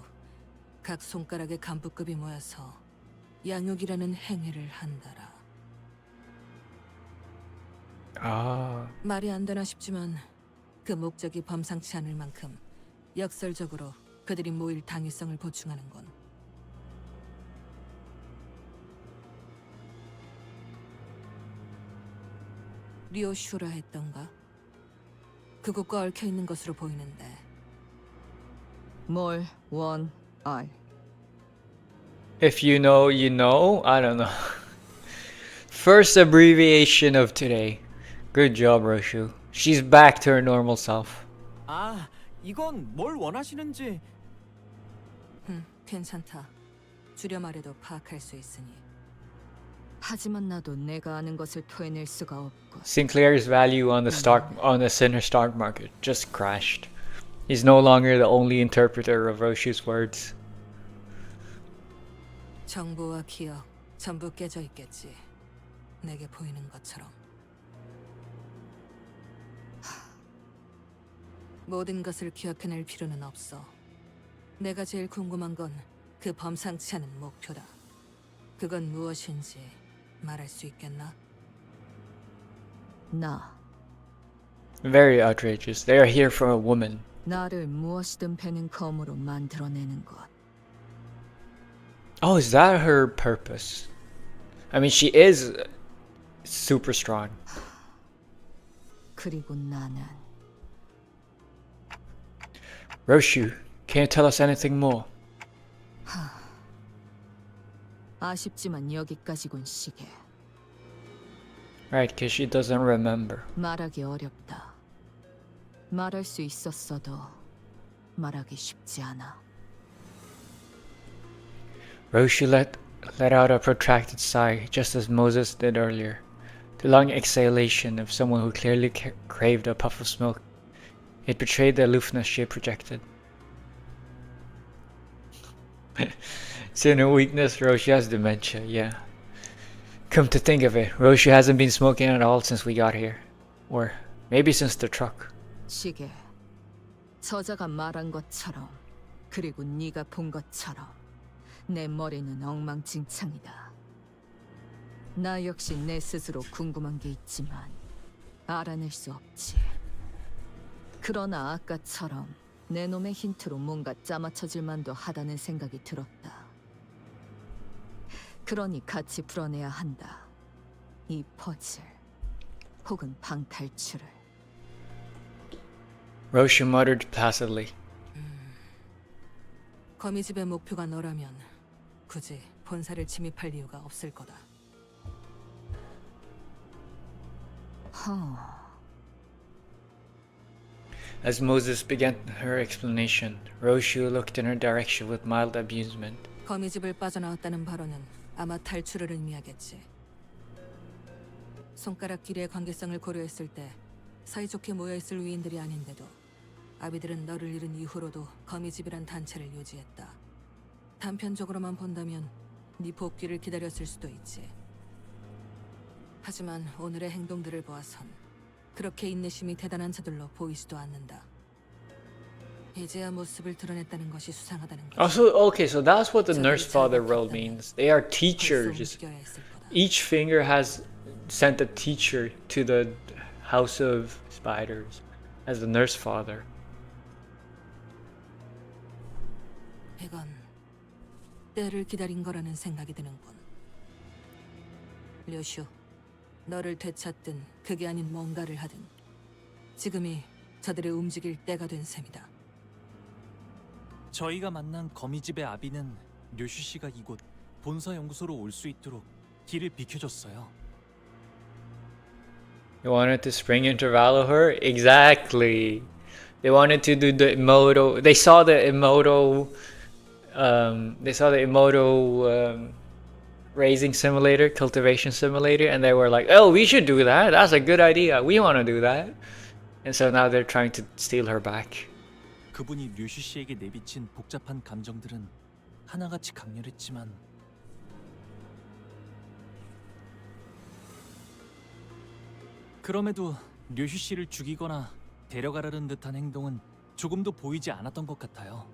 각 손가락의 간부급이 모여서 양육이라는 행위를 한다라. 아, 말이 안 되나 싶지만 그 목적이 범상치 않을 만큼 역설적으로 그들이 모일 당위성을 보충하는군. 리오슈라 했던가? 그곳과 얽혀있는 것으로 보이는데. 뭘 원, 알. if you know, you know. I don't know. First abbreviation of today. Good job, Roshu. She's back to her normal self. 아, 이건 뭘 원하시는지. 괜찮다. 줄여 말해도 파악할 수 있으니. 하지만 나도 내가 아는 것을 토해낼 수가 없고. Sinclair's value on the center stock market just crashed. He's no longer the only interpreter of Roshu's words. 정보와 기억 전부 깨져 있겠지. 내게 보이는 것처럼. 모든 것을 기억해낼 필요는 없어. 내가 제일 궁금한 건 그 범상치 않은 목표다. 그건 무엇인지 말할 수 있겠나? 나. Very outrageous. They are here for a woman. 나를 무엇이든 베는 검으로 만들어내는 것. Oh, is that her purpose? I mean, she is super strong. 그리고 나는. Roshu, can you tell us anything more? 아쉽지만 여기까지군 시계. Right, because she doesn't remember. 말하기 어렵다. 말할 수 있었어도 말하기 쉽지 않아. Roshu let out a protracted sigh, just as Moses did earlier. The long exhalation of someone who clearly craved a puff of smoke. It betrayed the aloofness she projected. So no weakness, Roshu has dementia, yeah. Come to think of it, Roshu hasn't been smoking at all since we got here. Or maybe since the truck. 시계. 저자가 말한 것처럼 그리고 네가 본 것처럼 내 머리는 엉망진창이다. 나 역시 내 스스로 궁금한 게 있지만 알아낼 수 없지. 그러나 아까처럼 내 놈의 힌트로 뭔가 짜맞춰질 만도 하다는 생각이 들었다. 그러니 같이 풀어내야 한다. 이 퍼즐 혹은 방탈출을. Roshu muttered placidly. 거미집의 목표가 너라면 굳이 본사를 침입할 이유가 없을 거다. As Moses began her explanation, Roshu looked in her direction with mild amusement. 거미집을 빠져나왔다는 발언은 아마 탈출을 의미하겠지. 손가락 길이의 관계성을 고려했을 때 사이좋게 모여있을 위인들이 아닌데도 아비들은 너를 잃은 이후로도 거미집이란 단체를 유지했다. 단편적으로만 본다면 네 복귀를 기다렸을 수도 있지. 하지만 오늘의 행동들을 보아선 그렇게 인내심이 대단한 자들로 보이지도 않는다. 이제야 모습을 드러냈다는 것이 수상하다는 것. Also, okay, so that's what the nurse father role means. They are teachers. 움직여야 했을 거다. each finger has sent a teacher to the House of Spiders as the nurse father. 이건 때를 기다린 거라는 생각이 드는군. 류슈, 너를 되찾든 그게 아닌 뭔가를 하든 지금이 저들의 움직일 때가 된 셈이다. 저희가 만난 거미집의 아비는 류슈 씨가 이곳 본사 연구소로 올 수 있도록 길을 비켜줬어요. They wanted to spring into Valor? Exactly. They wanted to do the Emoto. They saw the Emoto. Raising simulator, cultivation simulator, and they were like, "Oh, we should do that. That's a good idea. We want to do that." And so now they're trying to steal her back. 그분이 류슈 씨에게 내비친 복잡한 감정들은 하나같이 강렬했지만 그럼에도 류슈 씨를 죽이거나 데려가려는 듯한 행동은 조금도 보이지 않았던 것 같아요.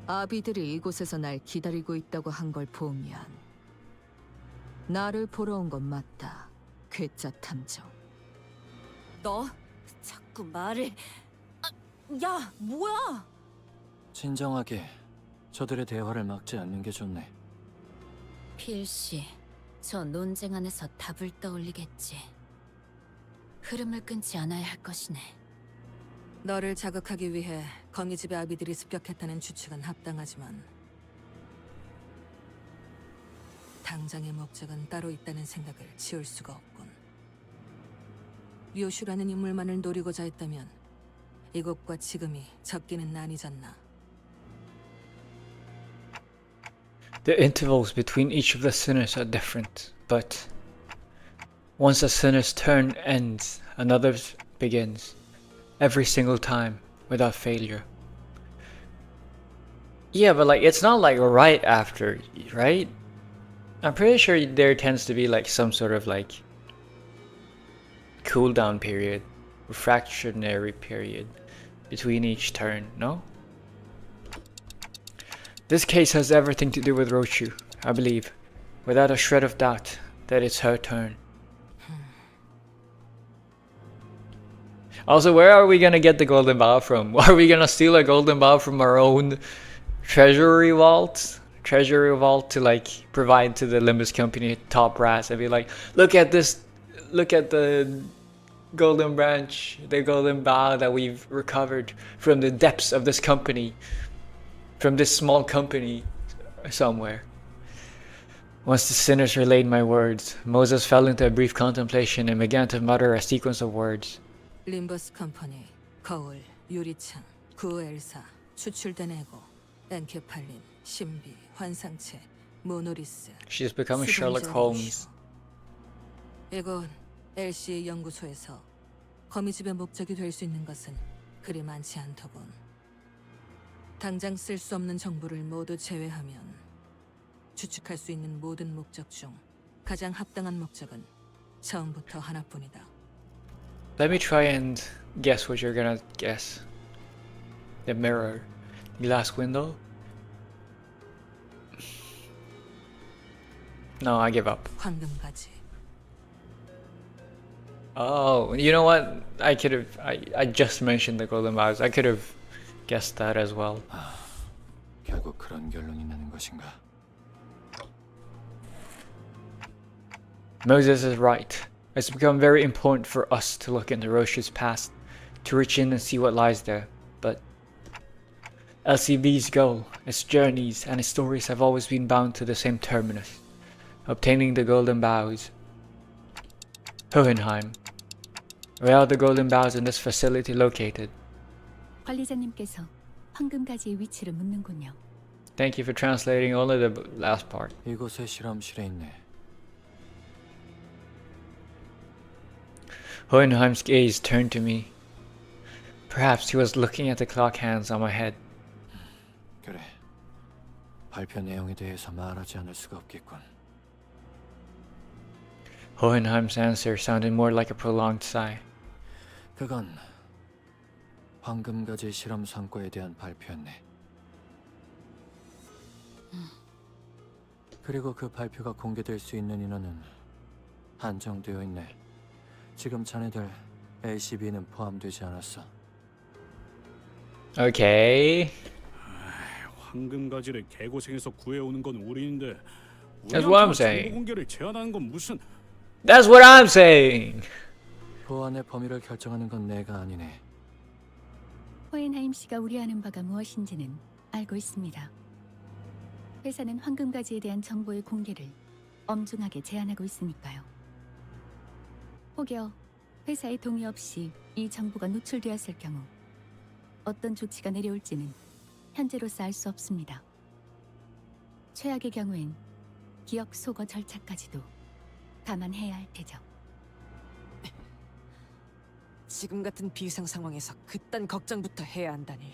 아비들이 이곳에서 날 기다리고 있다고 한 걸 보면 나를 보러 온 건 맞다. 괴짜 탐정. 너 자꾸 말을... 야, 뭐야? 진정하게 저들의 대화를 막지 않는 게 좋네. 필시, 저 논쟁 안에서 답을 떠올리겠지. 흐름을 끊지 않아야 할 것이네. 너를 자극하기 위해 거미집의 아비들이 습격했다는 추측은 합당하지만 당장의 목적은 따로 있다는 생각을 지울 수가 없군. 류슈라는 인물만을 노리고자 했다면 이곳과 지금이 적기는 아니잖나. The intervals between each of the sinners are different, but once a sinner's turn ends, another's begins. Every single time, without failure. Yeah, but like, it's not like right after, right? I'm pretty sure there tends to be like some sort of like cooldown period, refractionary period between each turn, no? This case has everything to do with Rochu, I believe, without a shred of doubt that it's her turn. Also, where are we gonna get the golden bow from? Are we gonna steal a golden bow from our own treasury vault? Treasury vault to like provide to the Limbus company top brass and be like, look at this, look at the golden branch, the golden bow that we've recovered from the depths of this company, from this small company somewhere. Once the sinners relayed my words, Moses fell into a brief contemplation and began to mutter a sequence of words. 림버스 컴퍼니, 거울, 유리창, 구엘사, 추출된 에고, 엔케팔린, 신비, 환상체, 모노리스. She's becoming Sherlock Holmes. 이곳 LC의 연구소에서 거미집의 목적이 될 수 있는 것은 그리 많지 않더군. 당장 쓸 수 없는 정보를 모두 제외하면 추측할 수 있는 모든 목적 중 가장 합당한 목적은 처음부터 하나뿐이다. Let me try and guess what you're gonna guess. The mirror. Glass window? No, I give up. 황금가지. Oh, you know what? I could have. I just mentioned the golden bows. I could have guessed that as well. 결국 그런 결론이 나는 것인가? Moses is right. It's become very important for us to look into Roche's past, to reach in and see what lies there. But LCB's goal, its journeys, and its stories have always been bound to the same terminus: obtaining the golden bows. Hohenheim. Where are the golden bows in this facility located? 관리자님께서 황금가지의 위치를 묻는군요. Thank you for translating only the last part. 이곳의 실험실에 있네. Hohenheim's gaze turned to me. Perhaps he was looking at the clock hands on my head. 그래. 발표 내용에 대해서 말하지 않을 수가 없겠군. Hohenheim's answer sounded more like a prolonged sigh. 그건 황금가지 실험 성과에 대한 발표였네. 그리고 그 발표가 공개될 수 있는 인원은 한정되어 있네. 지금 자네들 LCB는 포함되지 않았어. Okay. 황금 가지를 개고생해서 구해오는 건 우리인데 That's what I'm 우리한테만 saying. 정보 공개를 제한하는 건 무슨... That's what I'm saying. 보안의 범위를 결정하는 건 내가 아니네. 호엔하임 씨가 우려하는 바가 무엇인지는 알고 있습니다. 회사는 황금가지에 대한 정보의 공개를 엄중하게 제한하고 있으니까요. 혹여 회사의 동의 없이 이 정보가 노출되었을 경우 어떤 조치가 내려올지는 현재로서 알 수 없습니다. 최악의 경우엔 기억 소거 절차까지도 감안해야 할 테죠. 지금 같은 비상 상황에서 그딴 걱정부터 해야 한다니.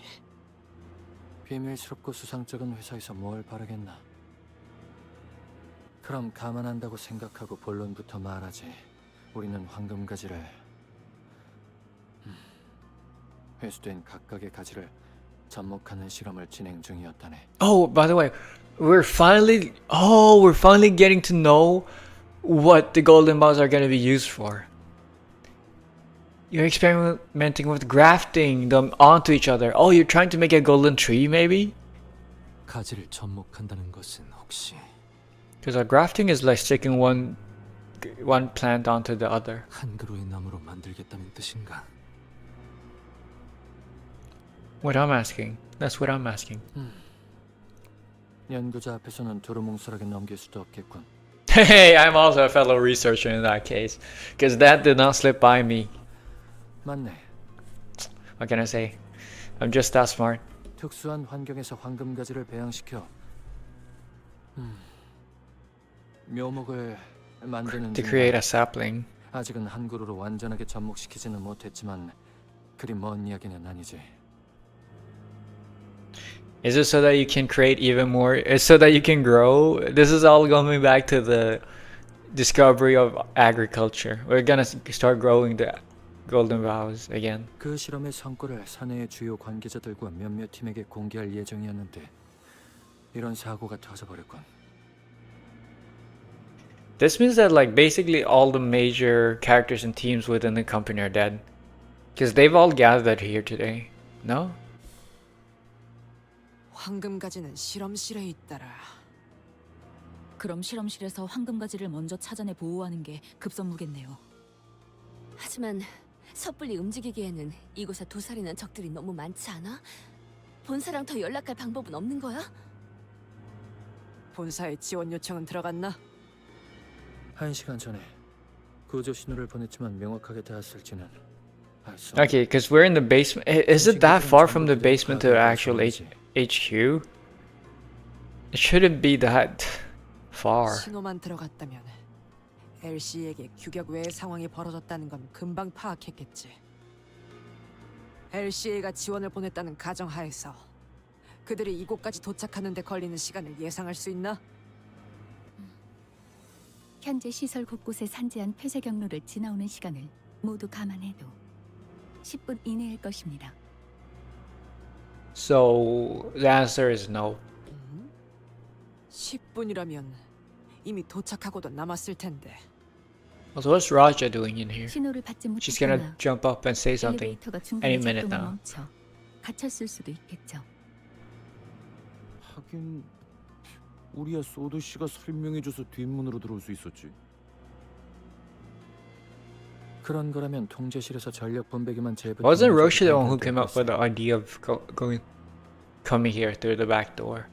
비밀스럽고 수상쩍은 회사에서 뭘 바라겠나. 그럼 감안한다고 생각하고 본론부터 말하지. 우리는 황금 가지를 회수된 각각의 가지를 접목하는 실험을 진행 중이었다네. Oh, by the way, we're finally getting to know what the golden balls are going to be used for. You're experimenting with grafting them onto each other. Oh, you're trying to make a golden tree, maybe? 가지를 접목한다는 것은 혹시 Because grafting is like sticking one plant onto the other. 한 그루의 나무로 만들겠다는 뜻인가? What I'm asking. That's what I'm asking. 연구자 앞에서는 두루뭉술하게 넘길 수도 없겠군. Hey, I'm also a fellow researcher in that case. Because that did not slip by me. 맞네. What can I say? I'm just that smart. 특수한 환경에서 황금 가지를 배양시켜 묘목을 만드는 To create a sapling. 아직은 한 그루로 완전하게 접목시키지는 못했지만 그리 먼 이야기는 아니지. Is it so that you can create even more? So that you can grow? This is all going back to the discovery of agriculture. We're gonna start growing the golden vows again. 그 실험의 성과를 사내의 주요 관계자들과 몇몇 팀에게 공개할 예정이었는데 이런 사고가 터져버렸군. This means that like basically all the major characters and teams within the company are dead. Because they've all gathered here today. No? 황금가지는 실험실에 있더라. 그럼 실험실에서 황금가지를 먼저 찾아내 보호하는 게 급선무겠네요. 하지만 섣불리 움직이기에는 이곳에 도사리는 적들이 너무 많지 않아? 본사랑 더 연락할 방법은 없는 거야? 본사에 지원 요청은 들어갔나? 1시간 전에 구조 신호를 보냈지만 명확하게 닿았을지는 알 수. Okay, because we're in the basement. Is it that far from the basement to the actual HQ? It shouldn't be that far. 신호만 들어갔다면 LC에게 규격 외의 상황이 벌어졌다는 건 금방 파악했겠지. LCA가 지원을 보냈다는 가정하에서 그들이 이곳까지 도착하는 데 걸리는 시간을 예상할 수 있나? 현재 시설 곳곳에 산재한 폐쇄 경로를 지나오는 시간을 모두 감안해도 10분 이내일 것입니다. So the answer is no. 10분이라면 이미 도착하고도 남았을 텐데. Also, what's Raja doing in here? 신호를 받지 She's gonna 못했거나 jump up and say something 엘리베이터가 any 중간에 minute 작동을 now. 멈춰 갇혔을 수도 있겠죠. 하긴 우리야 소드 씨가 설명해줘서 뒷문으로 들어올 수 있었지. 그런 거라면 통제실에서 전력 분배기만 재부. Wasn't Roshi the one who came up with the idea of coming here through the back door?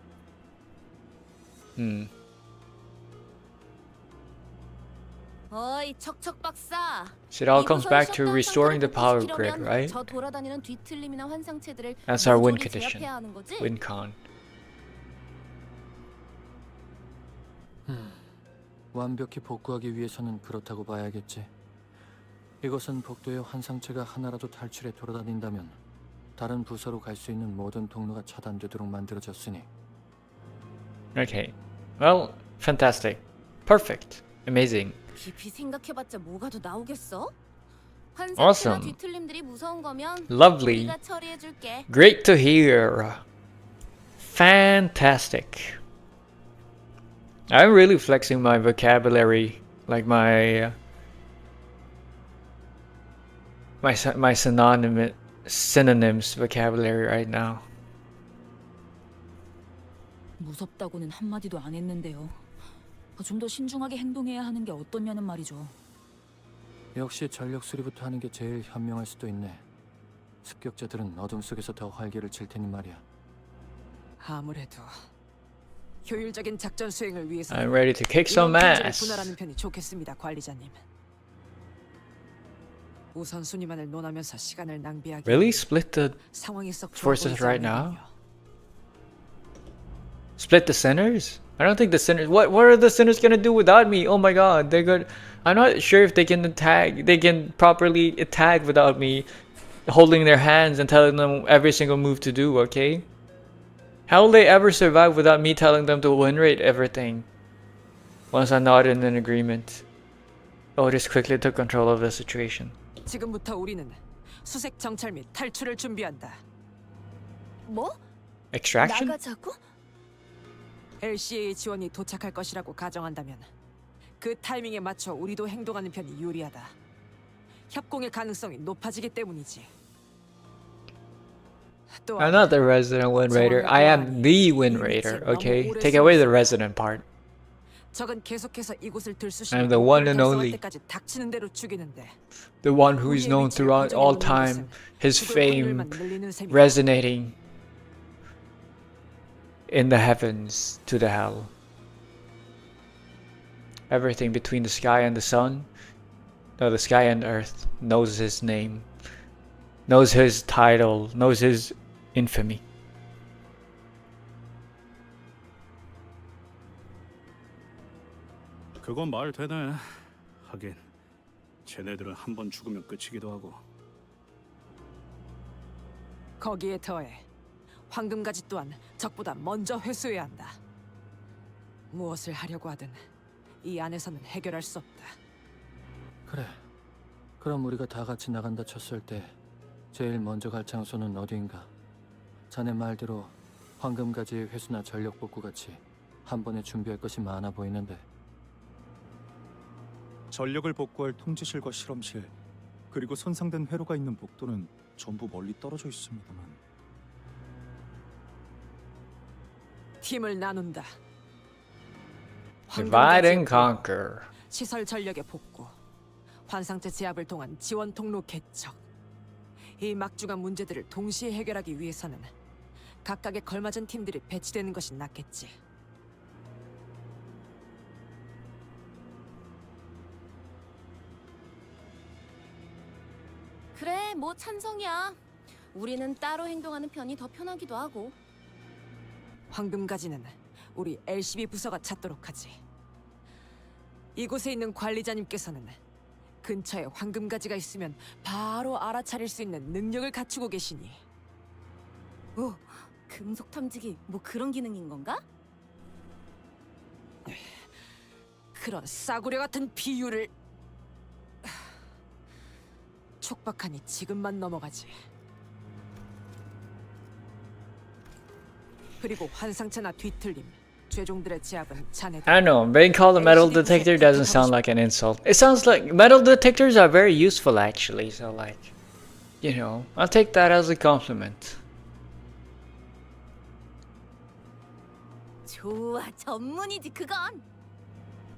어이 척척 박사. So it all comes back to restoring the power grid, right? 저 돌아다니는 뒤틀림이나 환상체들을 That's our win 모조리 condition. 제압해야 하는 거지? Win con. 완벽히 복구하기 위해서는 그렇다고 봐야겠지. 이것은 복도의 환상체가 하나라도 탈출해 돌아다닌다면 다른 부서로 갈 수 있는 모든 통로가 차단되도록 만들어졌으니. Okay. Well, fantastic. Perfect. Amazing. 깊이 생각해봤자 뭐가 더 나오겠어? 환상체나 Awesome. 뒤틀림들이 무서운 거면 Lovely. 우리가 처리해줄게. Great to hear. Fantastic. I'm really flexing my vocabulary, like my synonyms vocabulary right now. 무섭다고는 한마디도 안 했는데요. 좀 더 신중하게 행동해야 하는 게 어떻냐는 말이죠. 역시 전력 수리부터 하는 게 제일 현명할 수도 있네. 습격자들은 어둠 속에서 더 활기를 칠 테니 말이야. 아무래도 효율적인 작전 수행을 위해서 I'm ready to kick some ass. 분할하는 편이 좋겠습니다, 관리자님. 우선순위만을 논하면서 시간을 낭비하기. Really? Split the 상황이 썩 좋아 forces 보이지 right 않는군요. now? Split the sinners? I don't think the sinners. What are the sinners gonna do without me? Oh my god, they're good. I'm not sure if they can attack. They can properly attack without me holding their hands and telling them every single move to do. Okay. How will they ever survive without me telling them to win rate everything? Once I'm not in an agreement. Otis quickly took control of the situation. 지금부터 우리는 수색 정찰 및 탈출을 준비한다. 뭐? Extraction? 나가자고? LCA의 지원이 도착할 것이라고 가정한다면 그 타이밍에 맞춰 우리도 행동하는 편이 유리하다. 협공의 가능성이 높아지기 때문이지. I'm not the resident Wind Raider. I am the Wind Raider. Okay, take away the resident part. 적은 계속해서 이곳을 I'm 들쑤시며 the one and 달성할 only. 때까지 닥치는 대로 죽이는데 The one who is known throughout all time. His fame resonating in the heavens to the hell. Everything between the sky and the sun, no, the sky and earth, knows his name, knows his title, knows his infamy. 그건 말 되네. 하긴 쟤네들은 한 번 죽으면 끝이기도 하고. 거기에 더해 황금가지 또한 적보다 먼저 회수해야 한다. 무엇을 하려고 하든 이 안에서는 해결할 수 없다. 그래. 그럼 우리가 다 같이 나간다 쳤을 때 제일 먼저 갈 장소는 어디인가? 자네 말대로 황금가지의 회수나 전력 복구 같이 한 번에 준비할 것이 많아 보이는데. 전력을 복구할 통지실과 실험실, 그리고 손상된 회로가 있는 복도는 전부 멀리 떨어져 있습니다만. 팀을 나눈다. Divide and conquer. 시설 전력의 복구, 환상체 제압을 통한 지원 통로 개척. 이 막중한 문제들을 동시에 해결하기 위해서는 각각에 걸맞은 팀들이 배치되는 것이 낫겠지. 그래, 뭐 찬성이야. 우리는 따로 행동하는 편이 더 편하기도 하고. 황금가지는 우리 LCB 부서가 찾도록 하지. 이곳에 있는 관리자님께서는 근처에 황금가지가 있으면 바로 알아차릴 수 있는 능력을 갖추고 계시니. 오, 금속 탐지기 뭐 그런 기능인 건가? 그런 싸구려 같은 비유를. 촉박하니 지금만 넘어가지. 그리고 환상체나 뒤틀림, 죄종들의 제압은 자네들. I don't know, being called a metal detector doesn't sound like an insult. It sounds like metal detectors are very useful actually, so like, you know, I'll take that as a compliment. 좋아, 전문이지 그건.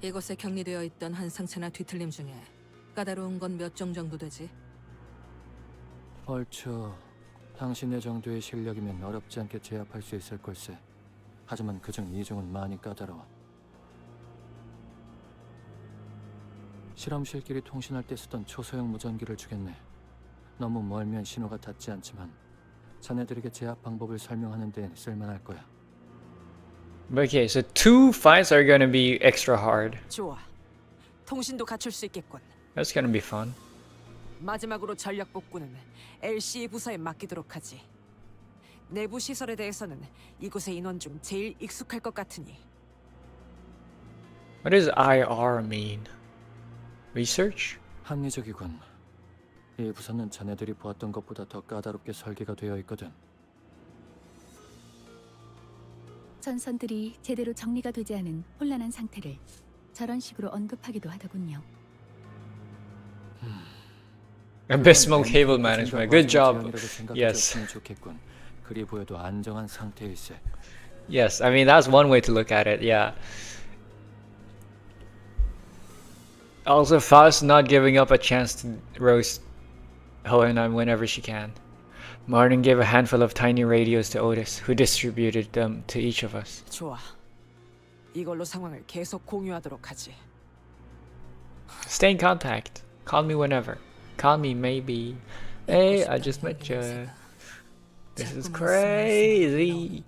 이곳에 격리되어 있던 환상체나 뒤틀림 중에 까다로운 건 몇 종 정도 되지? 얼추 당신의 정도의 실력이면 어렵지 않게 제압할 수 있을 걸세. 하지만 그중 2종은 많이 까다로워. 실험실끼리 통신할 때 쓰던 초소형 무전기를 주겠네. 너무 멀면 신호가 닿지 않지만 자네들에게 제압 방법을 설명하는 데엔 쓸만할 거야. Okay, so 2 fights are gonna be extra hard. 좋아. 통신도 갖출 수 있겠군. That's gonna be fun. 마지막으로 전력 복구는 LCE 부서에 맡기도록 하지. 내부 시설에 대해서는 이곳의 인원 중 제일 익숙할 것 같으니. What does IR mean? Research? 합리적이군. 이 부서는 자네들이 보았던 것보다 더 까다롭게 설계가 되어 있거든. 전선들이 제대로 정리가 되지 않은 혼란한 상태를 저런 식으로 언급하기도 하더군요. Abysmal cable management. Good job. Yes. 좋겠군. 그리 보여도 안정한 상태일세. Yes, I mean that's one way to look at it. Yeah. Also, Faust not giving up a chance to roast Hohenheim whenever she can. Martin gave a handful of tiny radios to Otis, who distributed them to each of us. 좋아. 이걸로 상황을 계속 공유하도록 하지. Stay in contact. Call me whenever. Call me maybe. Hey, I just met you. This is crazy.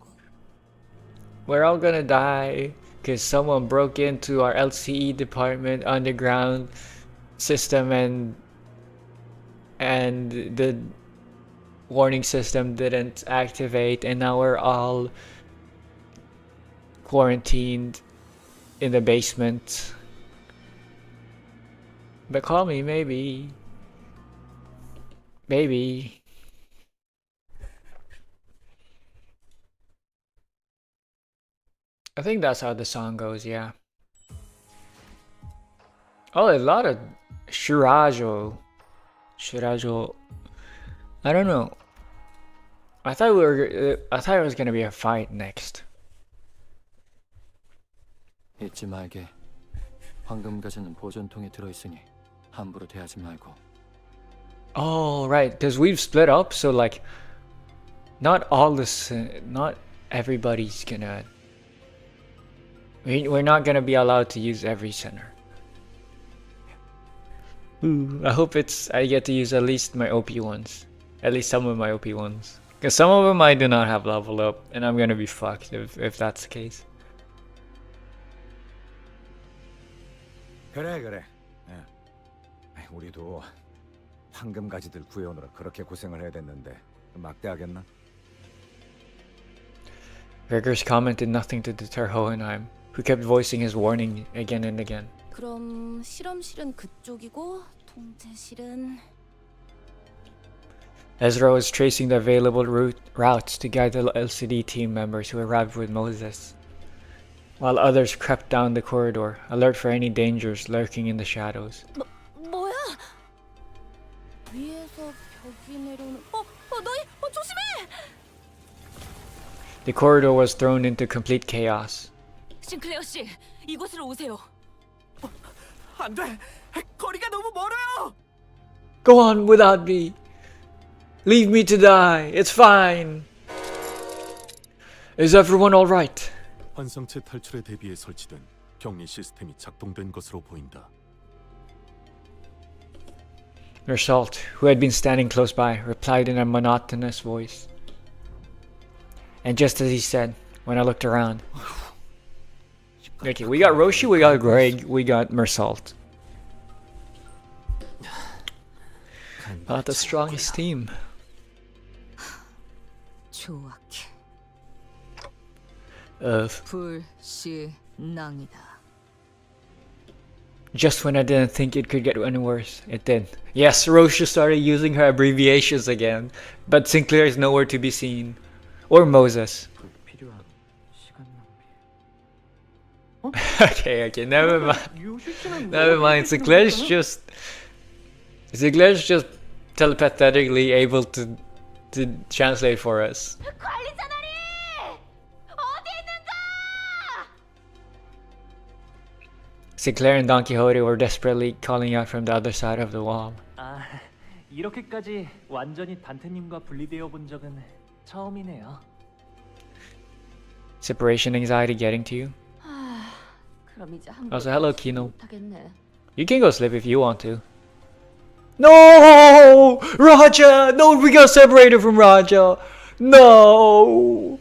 We're all gonna die because someone broke into our LCE department underground system and the warning system didn't activate, and now we're all quarantined in the basement. But call me maybe. Maybe. I think that's how the song goes, yeah. Oh, a lot of Shirajo. I don't know. I thought it was gonna be a fight next. 잊지 말게. 황금 가전은 보존통에 들어있으니 함부로 대하지 말고. Oh, right, because we've split up, so like, not everybody's gonna. We're not gonna be allowed to use every center. Ooh, I hope I get to use at least my OP ones. At least some of my OP ones. Because some of them I do not have level up, and I'm gonna be fucked if that's the case. 그래. 우리도 황금 가지들 구해오느라 그렇게 고생을 해야 됐는데 막대하겠나? Gregor's comment did nothing to deter Hohenheim, who kept voicing his warning again and again. 그럼 실험실은 그쪽이고 통제실은 Ezra was tracing the available routes to guide the LCD team members who arrived with Moses, while others crept down the corridor, alert for any dangers lurking in the shadows. 뭐야? 위에서 벽이 내려오는 너희 조심해! The corridor was thrown into complete chaos. 싱클레어 씨, 이곳으로 오세요. 안 돼. 거리가 너무 멀어요. Go on without me. Leave me to die. It's fine. Is everyone all right? 환상체 탈출에 대비해 설치된 격리 시스템이 작동된 것으로 보인다. Mersalt, who had been standing close by, replied in a monotonous voice. And just as he said, when I looked around, okay, we got Roshi, we got Greg, we got Mersalt. Not the strongest team. 조악해. 불신앙이다. Just when I didn't think it could get any worse, it did. Yes, Roshi started using her abbreviations again, but Sinclair is nowhere to be seen. Or Moses. Okay, never mind. Never mind. Sinclair's just telepathically able to translate for us. Sinclair and Don Quixote were desperately calling out from the other side of the wall. 이렇게까지 완전히 단테님과 분리되어 본 적은 처음이네요. Separation anxiety getting to you? Also, hello Kino. You can go sleep if you want to. No! Raja! No, we got separated from Raja! No!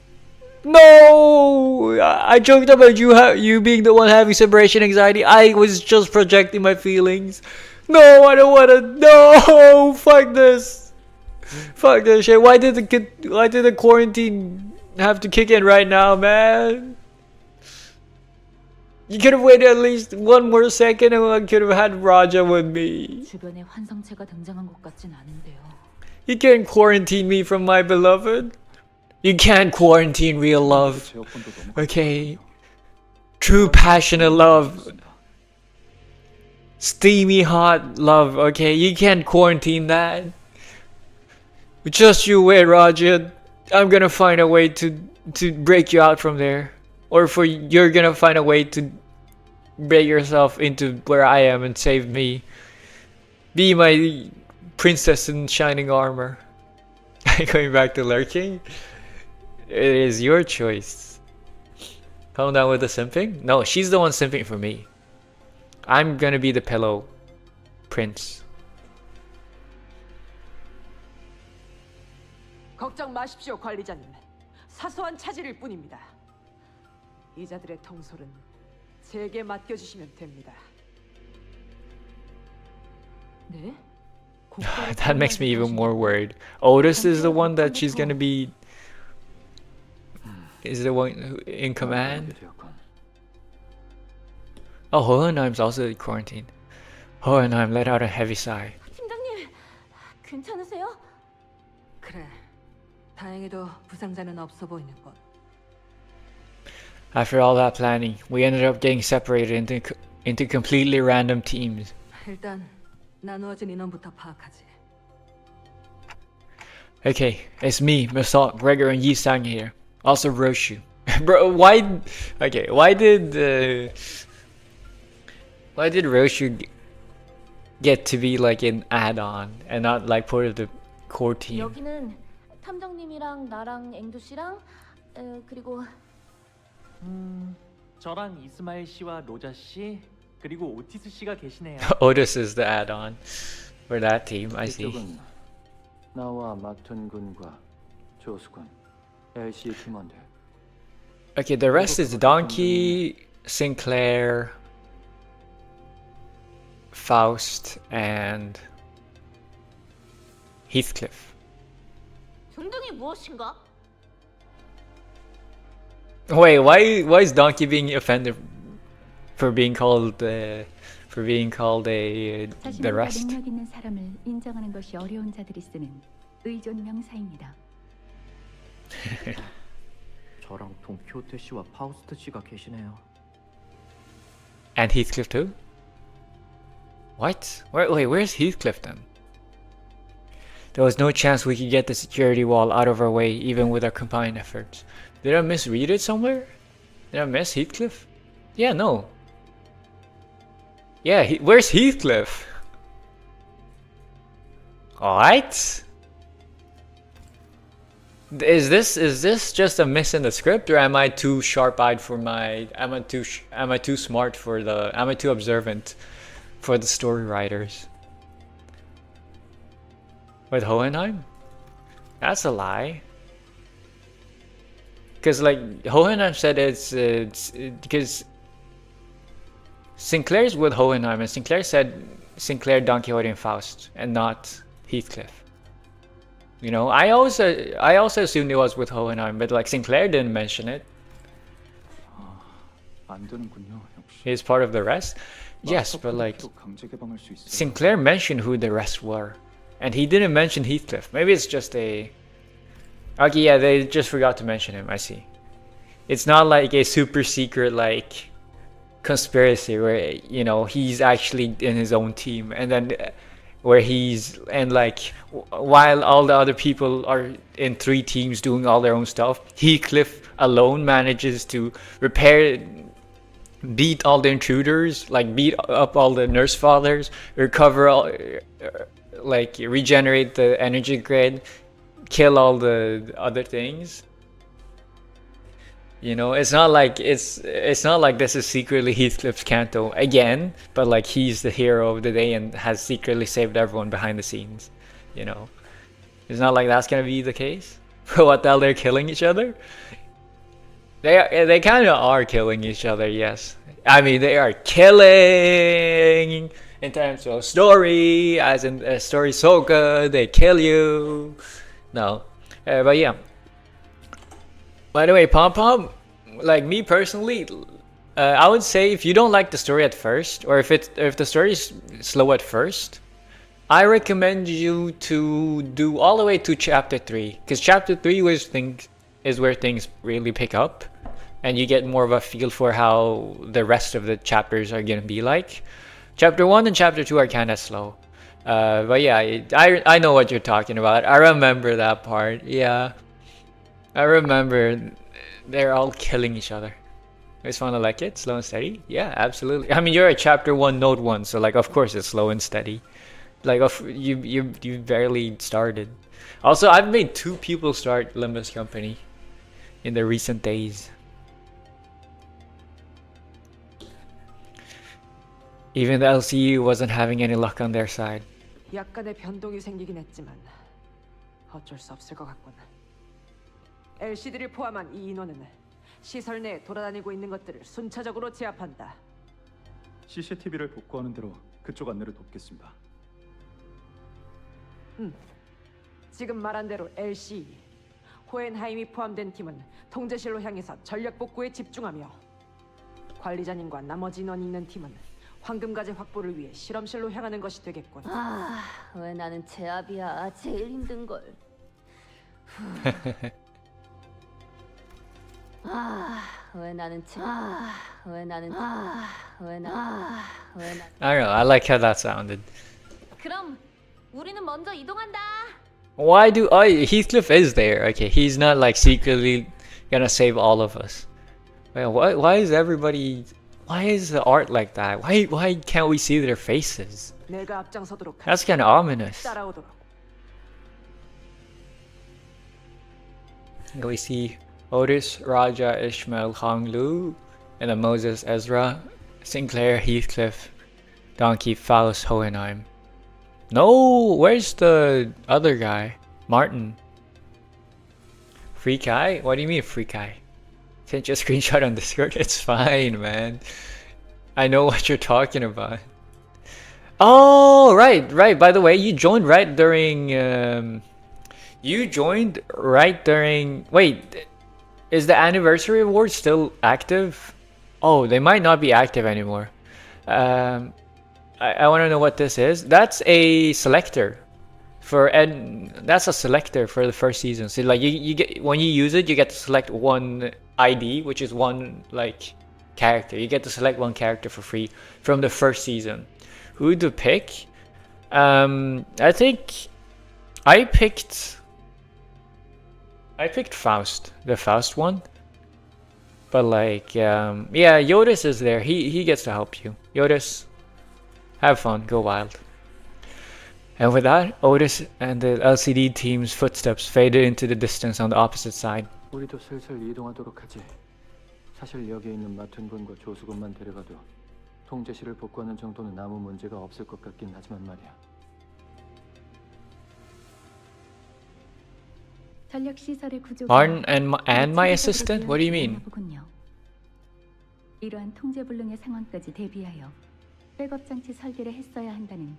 No! I joked about you being the one having separation anxiety. I was just projecting my feelings. No, I don't wanna. No! Fuck this! Fuck this shit. Why did the quarantine have to kick in right now, man? You could have waited at least one more second and I could have had Raja with me. 주변에 환상체가 등장한 것 같진 않은데요. You can't quarantine me from my beloved. You can't quarantine real love. Okay. True passionate love. Steamy hot love. Okay, you can't quarantine that. Just you wait, Roger. I'm gonna find a way to break you out from there. Or you're gonna find a way to break yourself into where I am and save me. Be my princess in shining armor. Going back to lurking? It is your choice. Calm down with the simping? No, she's the one simping for me. I'm gonna be the pillow prince. 걱정 마십시오, 관리자님. 사소한 차질일 뿐입니다. 이자들의 통솔은 제게 맡겨주시면 됩니다. 네? That makes me even more worried. Otis is the one that she's gonna be... Is the one in command? Oh, Hohenheim's also quarantined. Hohenheim let out a heavy sigh. 팀장님, 괜찮으세요? 그래. 다행히도 부상자는 없어 보이는 것. After all that planning, we ended up getting separated into completely random teams. 일단 나누어진 인원부터 파악하지. Okay, it's me, Masalt, Gregor, and Yi-sang here. Also Roshu. Bro, why... Okay, why did Roshu get to be like an add-on and not like part of the core team? 여기는 탐정님이랑 나랑 앵두 씨랑 그리고 저랑 이스마일 씨와 로자 씨 그리고 오티스 씨가 계시네요. Otis is the add-on for that team. I see. 이쪽은 나와 마튼 군과 조수 군, LC 팀원들. Okay, the rest is Donkey, Sinclair, Faust, and Heathcliff. 등등이 무엇인가? Wait, why is Donkey being offended for being called the rest? 능력 있는 사람을 인정하는 것이 어려운 자들이 쓰는 의존 명사입니다. 저랑 돈키호테 씨와 파우스트 씨가 계시네요. And Heathcliff too? What? Wait, where's Heathcliff then? There was no chance we could get the security wall out of our way even with our combined efforts. Did I misread it somewhere? Did I miss Heathcliff? Yeah, no. Yeah, where's Heathcliff? Alright. Is this just a miss in the script, or am I too sharp-eyed for my... Am I too smart for the... Am I too observant for the story writers? With Hohenheim? That's a lie. Because like Hohenheim said it's because Sinclair's with Hohenheim, and Sinclair said Sinclair, Don Quixote, and Faust, and not Heathcliff. You know, I also assumed it was with Hohenheim, but like Sinclair didn't mention it. He's part of the rest. Yes, but like Sinclair mentioned who the rest were, and he didn't mention Heathcliff. Maybe it's just a... Okay, yeah, they just forgot to mention him. I see. It's not like a super secret like conspiracy where, you know, he's actually in his own team, and then where he's, and like while all the other people are in 3 teams doing all their own stuff, Heathcliff alone manages to beat all the intruders, like beat up all the nurse fathers, recover all, like regenerate the energy grid, kill all the other things. You know, it's not like this is secretly Heathcliff's Canto again, but like he's the hero of the day and has secretly saved everyone behind the scenes. You know, it's not like that's gonna be the case. What the hell, they're killing each other? They kind of are killing each other. Yes, I mean they are killing in terms of story, as in a story so good they kill you. No, but yeah. By the way, Pom Pom, like me personally, I would say if you don't like the story at first, or if the story is slow at first, I recommend you to do all the way to chapter 3, because chapter 3 was is where things really pick up, and you get more of a feel for how the rest of the chapters are gonna be like. Chapter 1 and Chapter 2 are kind of slow. But yeah, I know what you're talking about. I remember that part. Yeah. I remember they're all killing each other. You guys wanna like it? Slow and steady? Yeah, absolutely. I mean, you're a Chapter 1 Note 1, so like of course it's slow and steady. Like you barely started. Also, I've made 2 people start Limbus Company in the recent days. Even the LCU wasn't having any luck on their side. 약간의 변동이 생기긴 했지만 어쩔 수 없을 것 같군. LCD를 포함한 이 인원은 시설 내에 돌아다니고 있는 것들을 순차적으로 제압한다. CCTV를 복구하는 대로 그쪽 안내를 돕겠습니다. 지금 말한 대로 LC, 호헨하임이 포함된 팀은 통제실로 향해서 전력 복구에 집중하며 관리자님과 나머지 인원이 있는 팀은 황금가재 확보를 위해 실험실로 향하는 것이 되겠군. 아, 왜 나는 제압이야. 제일 힘든 걸. 아, 왜 나는 I don't know. I like how that sounded. 그럼 우리는 먼저 이동한다. Why do Heathcliff is there? Okay, he's not like secretly gonna save all of us. Well, why is everybody? Why is the art like that? Why can't we see their faces? 내가 앞장서도록 That's kind of ominous. 따라오도록. We see Otis, Raja, Ishmael, Honglu, and then Moses, Ezra, Sinclair, Heathcliff, Donkey, Faust, Hohenheim. No, where's the other guy? Martin. Free Kai? What do you mean Free Kai? Sent you a screenshot on Discord? It's fine, man. I know what you're talking about. Oh, right. By the way, you joined right during... Wait, is the anniversary award still active? Oh, they might not be active anymore. I want to know what this is. That's a selector that's a selector for the first season. So like you get, when you use it, you get to select one ID, which is one like character. You get to select one character for free from the first season. Who to pick? I think I picked Faust, the Faust one. But like yeah, Yodis is there. He gets to help you. Yodis, have fun, go wild. And with that, Otis and the LCD team's footsteps faded into the distance on the opposite side. 우리도 슬슬 이동하도록 하지. 사실 여기에 있는 마튼군과 조수군만 데려가도 통제실을 복구하는 정도는 아무 문제가 없을 것 같긴 하지만 말이야. 전력 시설의 구조가 Martin and my assistant? What do you mean? 이러한 통제불능의 상황까지 대비하여 백업 장치 설계를 했어야 한다는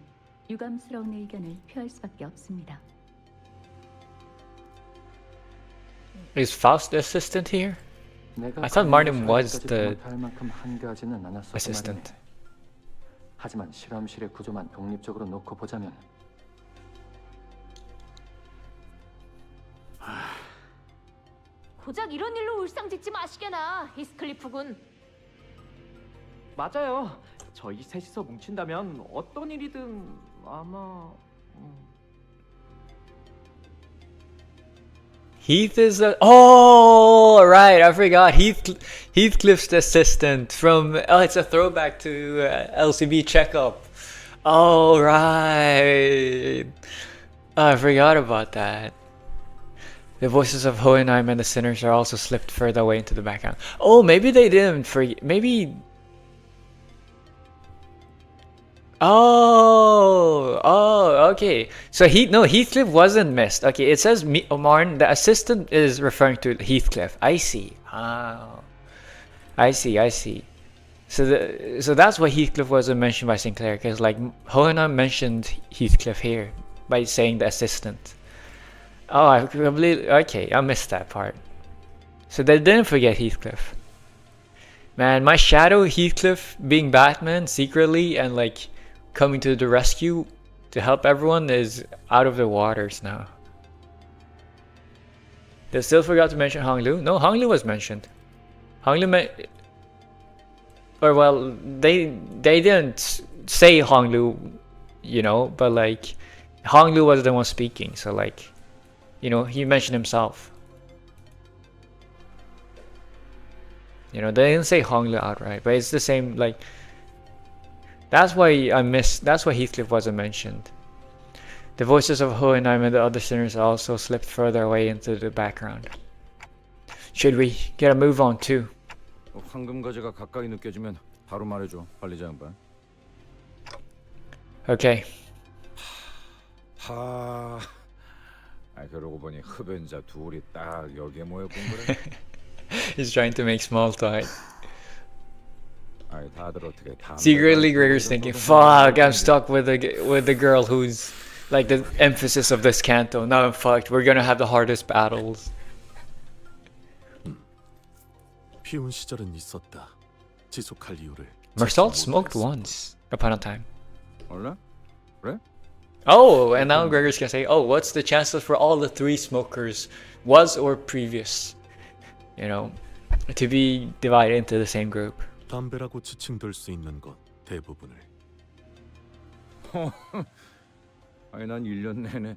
유감스러운 의견을 표할 수밖에 없습니다. Is Faust the assistant here? I thought Martin was the assistant. 하지만 실험실의 구조만 독립적으로 놓고 보자면 고작 이런 일로 울상짓지 마시게나, 히스클리프군. 맞아요. 저희 셋이서 뭉친다면 어떤 일이든 아마... Heath is the... Oh, right, I forgot. Heathcliff's the assistant from... Oh, it's a throwback to LCB Checkup. Oh, right. Oh, I forgot about that. The voices of Hohenheim and the sinners are also slipped further away into the background. Oh, maybe they didn't forget... Maybe... Oh, okay. So Heathcliff wasn't missed. Okay, it says Martin, the assistant is referring to Heathcliff. I see. Oh, I see. So that's why Heathcliff wasn't mentioned by Sinclair, because like Hohenheim mentioned Heathcliff here by saying the assistant. Oh, I completely... Okay, I missed that part. So they didn't forget Heathcliff. Man, my shadow Heathcliff being Batman secretly and like coming to the rescue to help everyone is out of the waters now. They still forgot to mention Honglu. No, Honglu was mentioned. Or well, they didn't say Honglu, you know, but like Honglu was the one speaking, so like, you know, he mentioned himself. You know, they didn't say Honglu outright, but it's the same. Like, that's why Heathcliff wasn't mentioned. The voices of Hohenheim and the other sinners also slipped further away into the background. Should we get a move on too? 황금 거제가 가까이 느껴지면 바로 말해줘, 관리자 양반. Okay. 그러고 보니 흡연자 둘이 딱 여기에 모여 본 거래. He's trying to make small talk. 다들 어떻게 다. Secretly, Gregor's thinking, "Fuck, I'm stuck with the girl who's like the emphasis of this canto. Now I'm fucked. We're gonna have the hardest battles." 피운 시절은 있었다. 지속할 이유를. Marcel smoked once upon a time. 원래? 그래? Oh, and now Gregor's gonna say, "Oh, what's the chances for all the 3 smokers, was or previous, you know, to be divided into the same group?" 담배라고 지칭될 수 있는 것 대부분을. 난 1년 내내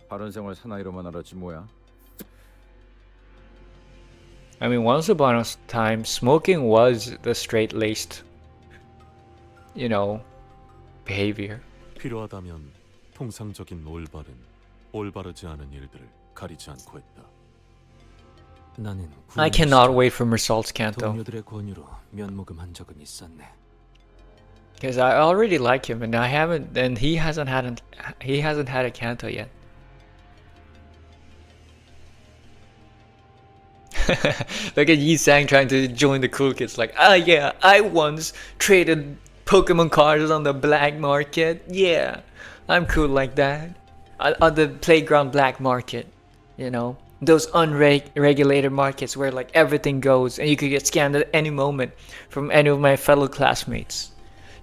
바른 생활 사나이로만 알았지 뭐야. I mean, once upon a time, smoking was the straight-laced, you know, behavior. 필요하다면 통상적인 올바르지 않은 일들을 가리지 않고 했다. 나는 I cannot wait for Mersault's canto. 동료들의 권유로 면목음한 적은 있었네. Because I already like him, and he hasn't had a canto yet. Look at Yi Sang trying to join the cool kids. Like, yeah, I once traded Pokemon cards on the black market. Yeah, I'm cool like that. On the playground black market, you know, those unregulated markets where like everything goes and you could get scammed at any moment from any of my fellow classmates.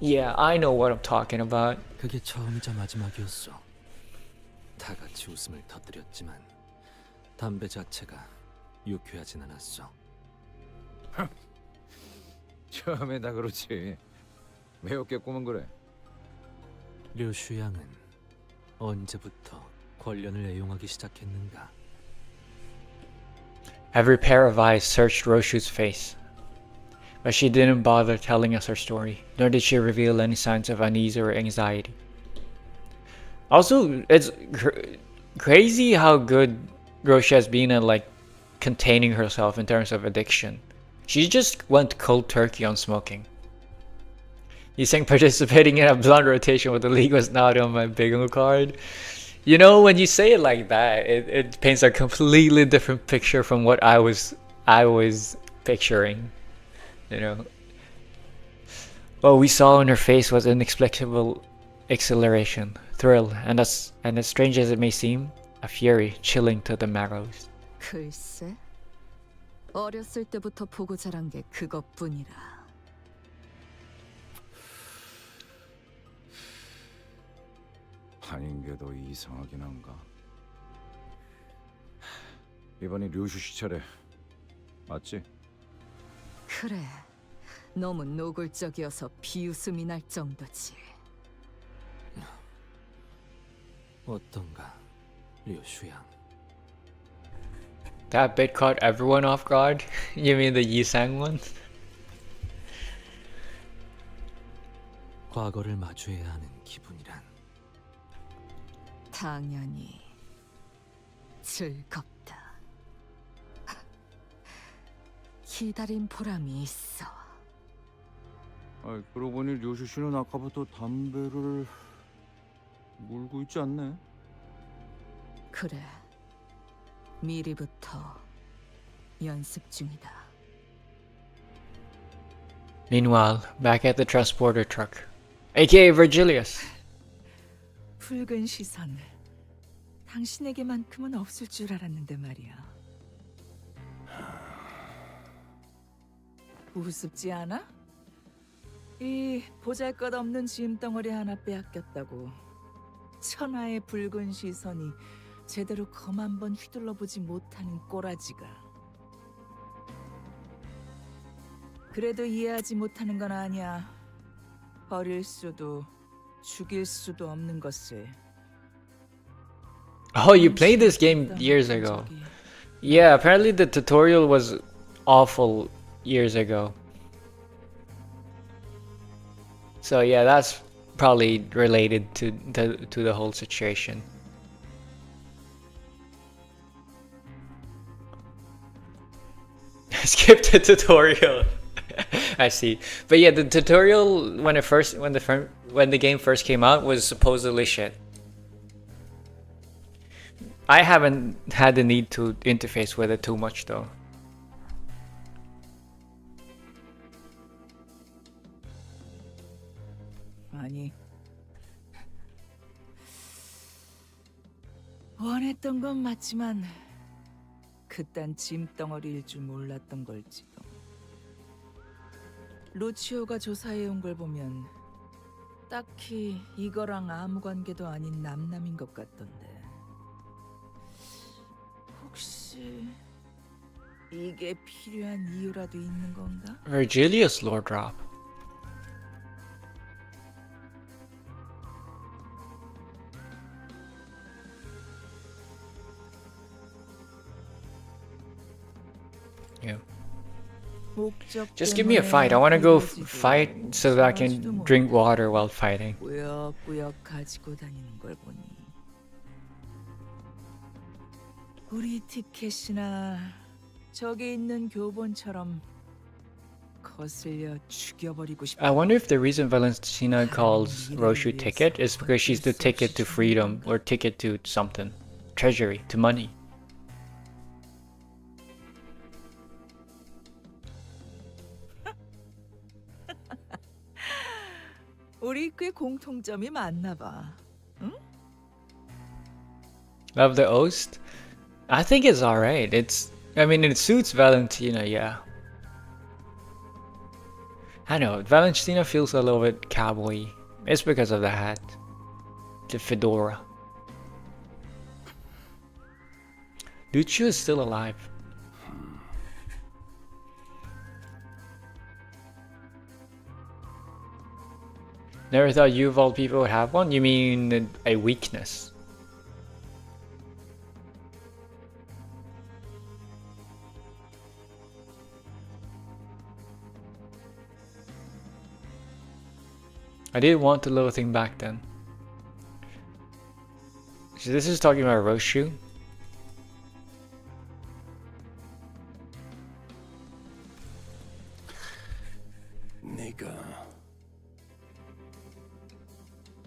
Yeah, I know what I'm talking about. 그게 처음이자 마지막이었어. 다 같이 웃음을 터뜨렸지만 담배 자체가 유쾌하진 않았어. 처음에 다 그렇지. 왜 어깨 꼬면 그래? 류슈양은 언제부터 권련을 애용하기 시작했는가? Every pair of eyes searched Roshu's face, but she didn't bother telling us her story, nor did she reveal any signs of unease or anxiety. Also, it's crazy how good Roshu has been at like containing herself in terms of addiction. She just went cold turkey on smoking. He's saying participating in a blunt rotation with the league was not on my bingo card. You know, when you say it like that, it paints a completely different picture from what I was picturing. You know, what we saw on her face was inexplicable exhilaration, thrill, and as strange as it may seem, a fury chilling to the marrows. 글쎄, 어렸을 때부터 보고 자란 게 그것뿐이라. 아닌 게 더 이상하긴 한가. 이번이 류슈 씨 차례 맞지? 그래, 너무 노골적이어서 비웃음이 날 정도지. 어떤가, 류슈양? That bit caught everyone off guard? You mean the Yi Sang one? 과거를 마주해야 하는 기분이란 당연히 즐겁다. 기다린 보람이 있어. 그러고 보니 류슈 씨는 아까부터 담배를 물고 있지 않네. 그래, 미리부터 연습 중이다. Meanwhile, back at the transporter truck, aka Virgilius. 붉은 시선, 당신에게만큼은 없을 줄 알았는데 말이야. 우습지 않아? 이 보잘것없는 짐덩어리 하나 빼앗겼다고 천하의 붉은 시선이 제대로 검 한번 휘둘러보지 못하는 꼬라지가. 그래도 이해하지 못하는 건 아니야. 버릴 수도 죽일 수도 없는 것을. Oh, you played this game years ago. Yeah, apparently the tutorial was awful years ago. So yeah, that's probably related to the whole situation. Skip the tutorial. I see. But yeah, the tutorial when the game first came out was supposedly shit. I haven't had the need to interface with it too much though. 아니. 원했던 건 맞지만 그딴 짐덩어리일 줄 몰랐던 걸지도. 루치오가 조사해온 걸 보면 딱히 이거랑 아무 관계도 아닌 남남인 것 같던데. 혹시 이게 필요한 이유라도 있는 건가? Virgilius lore drop. Yeah. Just give me a fight. I want to go fight so that I can drink water while fighting. 꾸역꾸역 가지고 다니는 걸 보니 우리 티켓이나 저기 있는 교본처럼 거슬려 죽여버리고 싶어. I wonder if the reason Valentina calls Roshu ticket is because she's the ticket to freedom or ticket to something. Treasury, to money. 우리 꽤 공통점이 많나 봐. 응? Love the Oast? I think it's alright. I mean, it suits Valentina, yeah. I know, Valentina feels a little bit cowboy. It's because of the hat. The fedora. Lucio is still alive. Never thought you of all people would have one? You mean a weakness? I didn't want the little thing back then. So this is talking about Roshu. 네가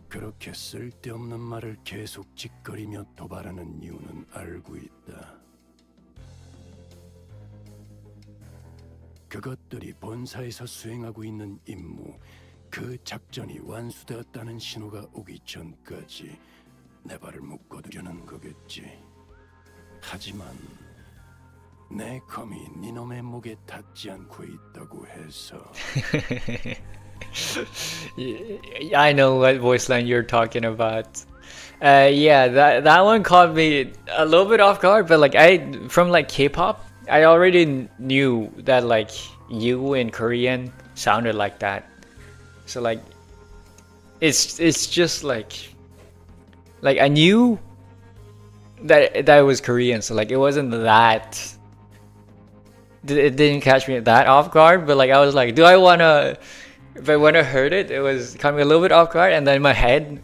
그렇게 쓸데없는 말을 계속 짓거리며 도발하는 이유는 알고 있다. 그것들이 본사에서 수행하고 있는 임무, 그 작전이 완수되었다는 신호가 오기 전까지 내 발을 묶어두려는 거겠지. 하지만 내 검이 니놈의 목에 닿지 않고 있다고 해서 I know what voice line you're talking about. Yeah, that one caught me a little bit off guard, but like from like K-pop, I already knew that like you in Korean sounded like that. So like it's just like I knew that it was Korean, so like it wasn't that, it didn't catch me that off guard, but like I was like, do I wanna, but when I heard it, it was caught me a little bit off guard, and then in my head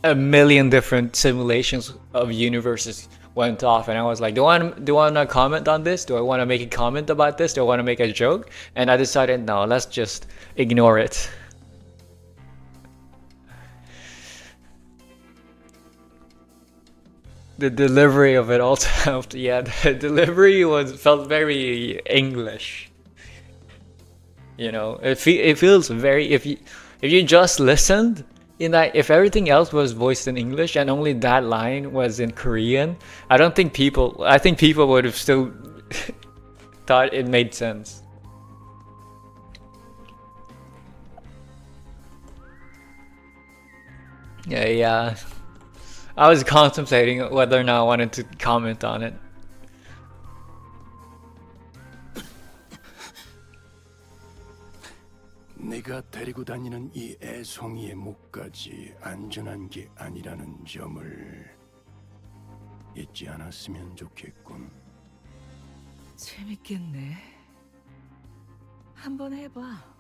a million different simulations of universes went off, and I was like, do I want to comment on this? Do I want to make a comment about this? Do I want to make a joke? And I decided, no, let's just ignore it. The delivery of it also helped. Yeah, the delivery felt very English. You know, it feels very, if you just listened, in that, if everything else was voiced in English and only that line was in Korean, I think people would have still thought it made sense. Yeah. I was contemplating whether or not I wanted to comment on it. 내가 데리고 다니는 이 애송이의 목까지 안전한 게 아니라는 점을 잊지 않았으면 좋겠군. 재밌겠네. 한번 해봐.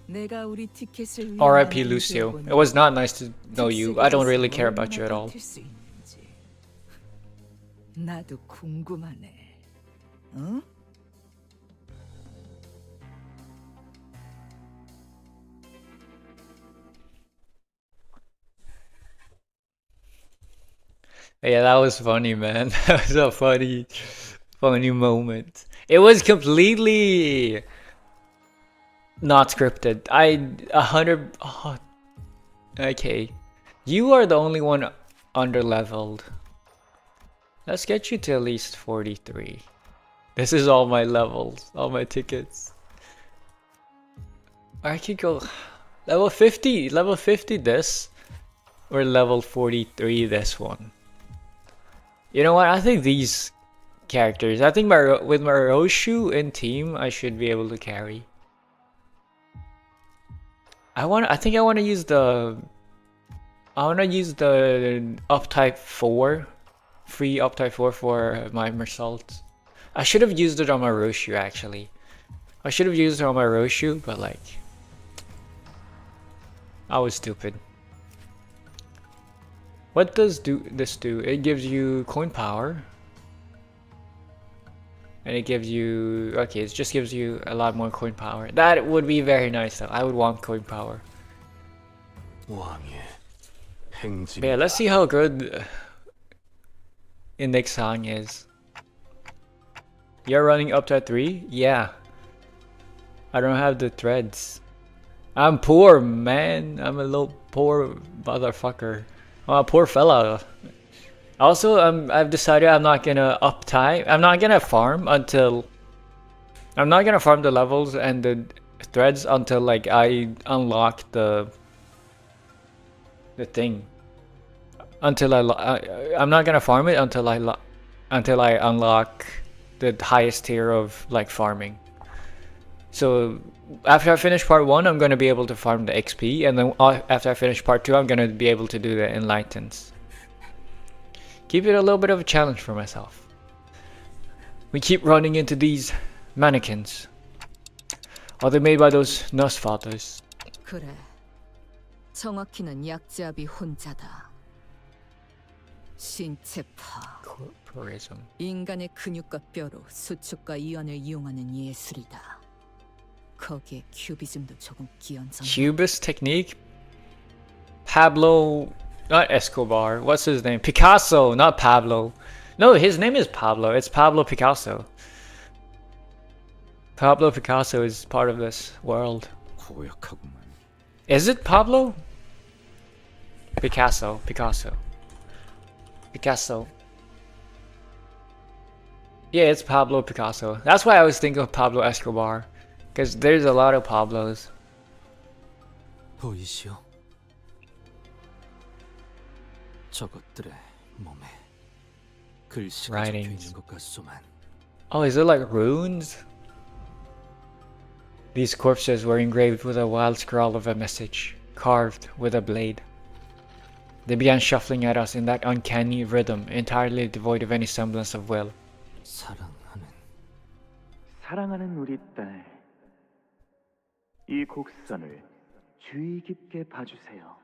내가 우리 티켓을 위해 R.I.P. Lucio. It was not nice to know you. I don't really care about you at all. 나도 궁금하네. 응? Yeah, that was funny, man. That was a funny moment. It was completely not scripted. Oh, okay. You are the only one under-leveled. Let's get you to at least 43. This is all my levels, all my tickets. I could go level 50 this, or level 43 this one. You know what? I think these characters. I think with Maroshu in team, I should be able to carry. I think I want to use the. I want to use the uptype 4, free uptype 4 for my Mersault. I should have used it on Maroshu actually. I should have used it on Maroshu, but like, I was stupid. What does this do? It gives you coin power. And it gives you... Okay, it just gives you a lot more coin power. That would be very nice though. I would want coin power. But yeah, let's see how good Index Sang is. You're running up to 3? Yeah. I don't have the threads. I'm poor, man. I'm a little poor motherfucker. I'm a poor fella. Also, I've decided I'm not gonna uptime. I'm not gonna farm until. I'm not gonna farm the levels and the threads until like I unlock the thing. Until I'm not gonna farm it until I unlock the highest tier of like farming. So after I finish part 1, I'm gonna be able to farm the XP, and then after I finish part 2, I'm gonna be able to do the enlightens. Keep it a little bit of a challenge for myself. We keep running into these mannequins. Are they made by those Nosfathers? 그래. 정확히는 약지압이 혼자다. 신체파. Corporism. 인간의 근육과 뼈로 수축과 이완을 이용하는 예술이다. 거기에 큐비즘도 조금 끼얹어. Cubist technique? Pablo, not Escobar. What's his name? Picasso, not Pablo. No, his name is Pablo. It's Pablo Picasso. Pablo Picasso is part of this world. Is it Pablo? Picasso. Yeah, it's Pablo Picasso. That's why I was thinking of Pablo Escobar. Because there's a lot of Pablos. 보이시오. 저것들의 몸에 글씨가 적혀 있는 것 같소만. Oh, is it like runes? These corpses were engraved with a wild scrawl of a message, carved with a blade. They began shuffling at us in that uncanny rhythm, entirely devoid of any semblance of will. 사랑하는 우리 딸, 이 곡선을 주의 깊게 봐주세요.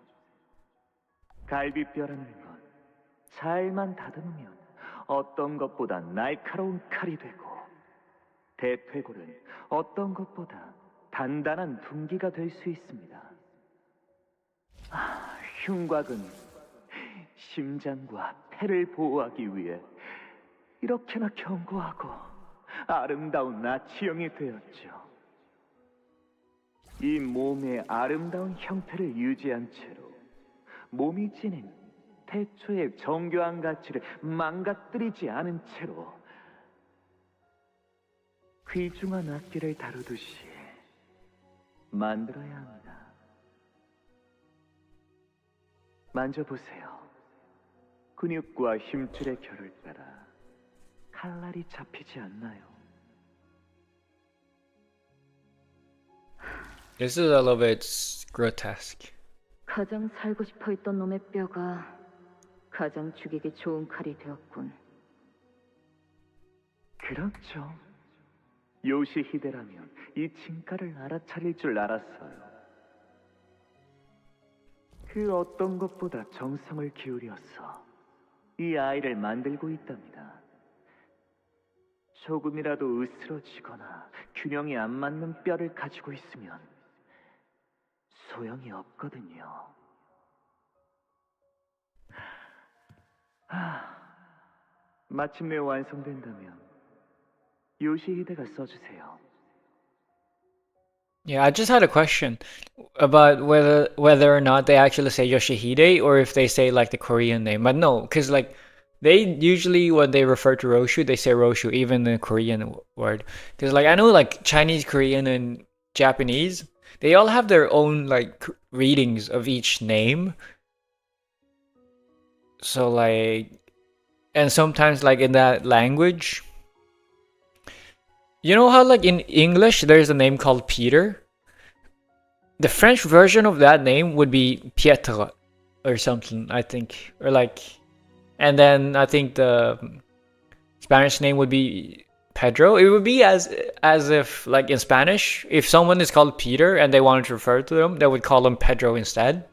갈비뼈라는 것, 잘만 다듬으면 어떤 것보다 날카로운 칼이 되고, 대퇴골은 어떤 것보다 단단한 둔기가 될 수 있습니다. 흉곽은 심장과 폐를 보호하기 위해 이렇게나 견고하고 아름다운 나치형이 되었죠. 이 몸의 아름다운 형태를 유지한 채로 몸이 지닌 태초의 정교한 가치를 망가뜨리지 않은 채로 귀중한 악기를 다루듯이 만들어야 합니다. 만져보세요. 근육과 힘줄의 결을 따라 칼날이 잡히지 않나요? This is a little bit grotesque. 가장 살고 싶어 했던 놈의 뼈가 가장 죽이기 좋은 칼이 되었군. 그렇죠. 요시히데라면 이 진가를 알아차릴 줄 알았어요. 그 어떤 것보다 정성을 기울여서 이 아이를 만들고 있답니다. 조금이라도 으스러지거나 균형이 안 맞는 뼈를 가지고 있으면 소용이 없거든요. 마침내 완성된다면 요시히데가 써주세요. Yeah, I just had a question about whether or not they actually say Yoshihide or if they say like the Korean name. But no, because like they usually when they refer to Roshu, they say Roshu, even the Korean word. Because like I know like Chinese, Korean, and Japanese, they all have their own like readings of each name. So like, and sometimes like in that language, you know how like in English there's a name called Peter? The French version of that name would be Pietre or something, I think. Or like, and then I think the Spanish name would be Pedro. It would be as if like in Spanish, if someone is called Peter and they wanted to refer to them, they would call them Pedro instead.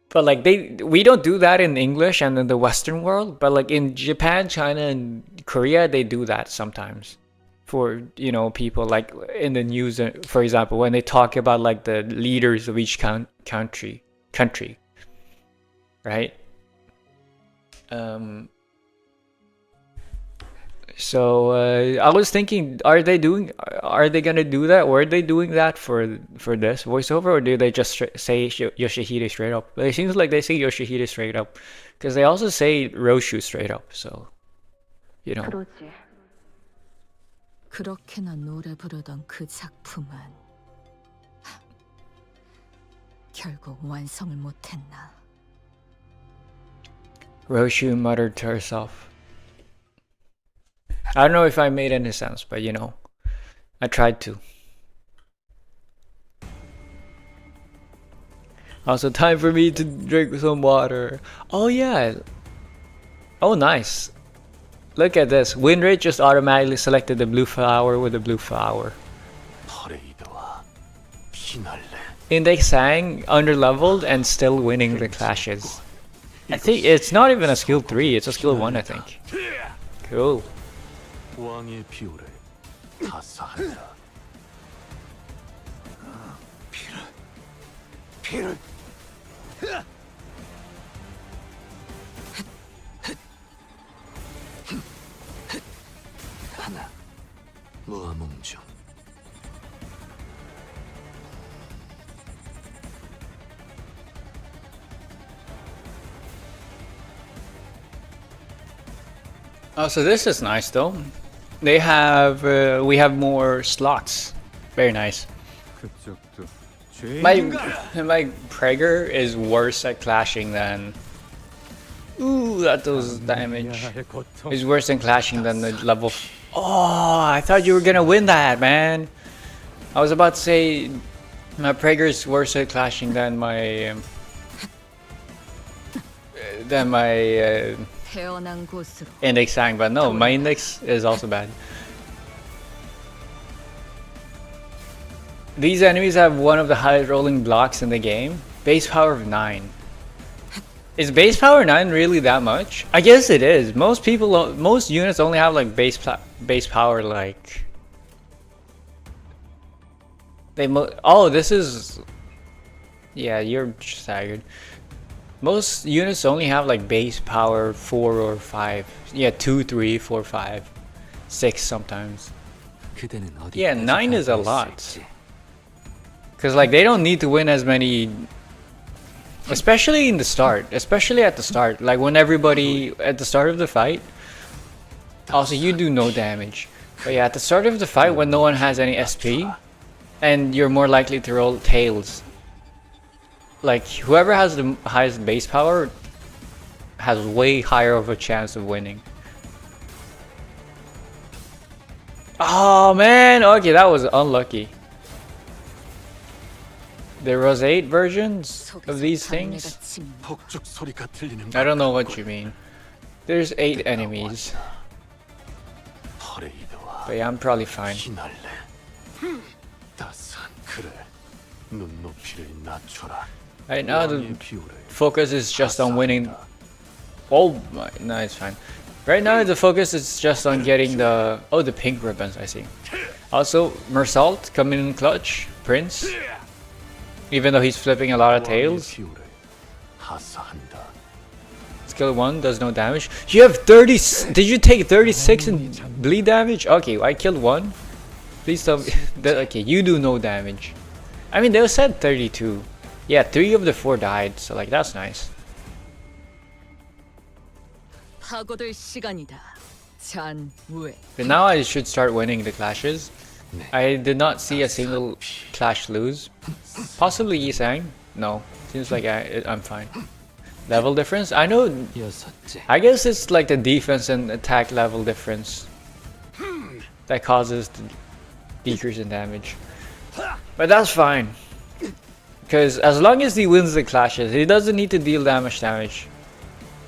But like we don't do that in English and in the Western world, but like in Japan, China, and Korea, they do that sometimes for, you know, people like in the news, for example, when they talk about like the leaders of each country, right? So I was thinking, are they gonna do that? Were they doing that for this voiceover, or do they just say Yoshihide straight up? But it seems like they say Yoshihide straight up, because they also say Roshu straight up. So, you know. 그러지. 그렇게나 노래 부르던 그 작품은 결국 완성을 못했나. Roshu muttered to herself. I don't know if I made any sense, but you know, I tried to. Also, time for me to drink some water. Oh yeah. Oh nice. Look at this. Win rate just automatically selected the blue flower with the blue flower. Index sang underleveled and still winning the clashes. I think it's not even a skill 3, it's a skill 1, I think. Cool. 왕의 비호를 타사한다. 피를 하나 무아몽중. Oh, so this is nice though. They have we have more slots. Very nice. My Prager is worse at clashing than. Ooh, that does damage. Is worse than clashing than the level. Oh, I thought you were gonna win that, man. I was about to say my Prager is worse at clashing than my index sang, but no, my index is also bad. These enemies have one of the highest rolling blocks in the game. Base power of 9. Is base power 9 really that much? I guess it is. Most units only have like base power like. Oh, this is. Yeah, you're staggered. Most units only have like base power 4 or 5. Yeah, 2, 3, 4, 5, 6 sometimes. Yeah, 9 is a lot. Cause like they don't need to win as many, especially in the start, especially at the start. Like when everybody at the start of the fight. Also, you do no damage, but yeah, at the start of the fight when no one has any SP, and you're more likely to roll tails. like whoever has the highest base power has way higher of a chance of winning. Oh man, okay, that was unlucky. There was 8 versions of these things. I don't know what you mean. There's 8 enemies. But yeah, I'm probably fine. Right now the focus is just on winning. Oh my, no, it's fine. Right now the focus is just on getting the the pink ribbons. I see. Also, Mersault coming in clutch. Prince, even though he's flipping a lot of tails. Skill 1 does no damage. You have 30. Did you take 36 in bleed damage? Okay, I killed 1. Please tell me. Okay, you do no damage. I mean, they said 32. Yeah, 3 of the 4 died, so like that's nice. 파고들 시간이다. 잔우에. But now I should start winning the clashes. I did not see a single clash lose. Possibly Yisang. No, seems like I'm fine. Level difference? I know. I guess it's like the defense and attack level difference that causes the decrease in damage. But that's fine. Because as long as he wins the clashes, he doesn't need to deal that much damage.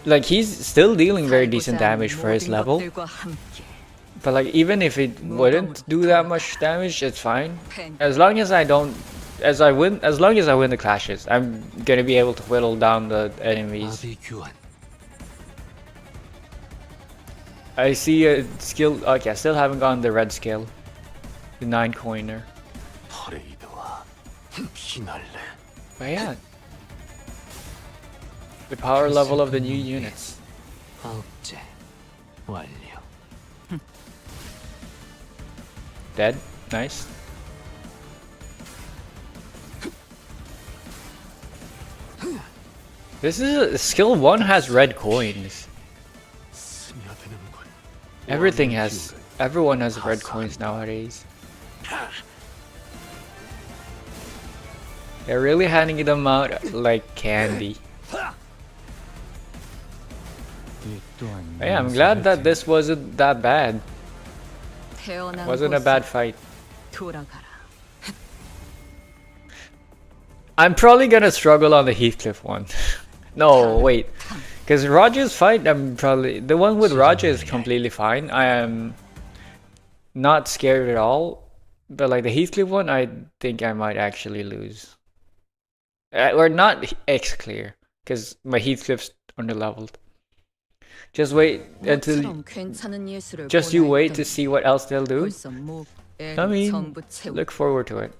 Like, he's still dealing very decent damage for his level. But like, even if it wouldn't do that much damage, it's fine. As long as I don't, as long as I win the clashes, I'm gonna be able to whittle down the enemies. I see a skill. Okay, I still haven't gotten the red scale, the 9 coiner. But yeah, the power level of the new units. Dead. Nice. This is skill 1 has red coins. Everyone has red coins nowadays. They're really handing them out like candy. Yeah, I'm glad that this wasn't that bad. Wasn't a bad fight. I'm probably gonna struggle on the Heathcliff one. No, wait. Because Roger's fight, I'm probably... The one with Roger is completely fine. I am not scared at all. But like the Heathcliff one, I think I might actually lose. Or not X clear. Because my Heathcliff's underleveled. Just wait until... Just you wait to see what else they'll do. I mean, look forward to it.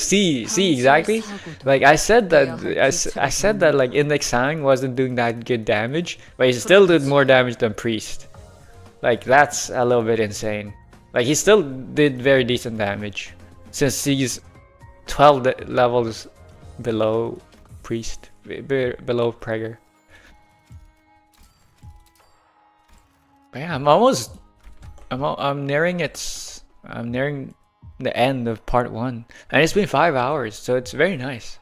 see exactly, like I said that I said that like Index Sang wasn't doing that good damage, but he still did more damage than Priest. Like that's a little bit insane. Like he still did very decent damage since he's 12 levels below Priest, below Prager. But yeah, I'm nearing the end of part 1, and it's been 5 hours, so it's very nice.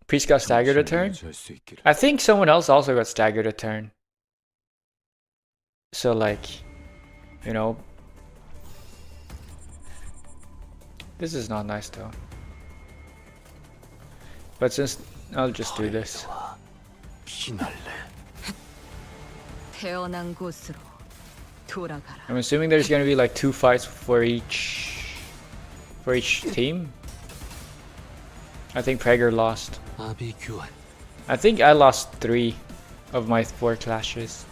Priest got staggered a turn. I think someone else also got staggered a turn. So like, you know, this is not nice though. But since I'll just do this. I'm assuming there's gonna be like 2 fights for each team. I think Prager lost. I think I lost 3 of my 4 clashes.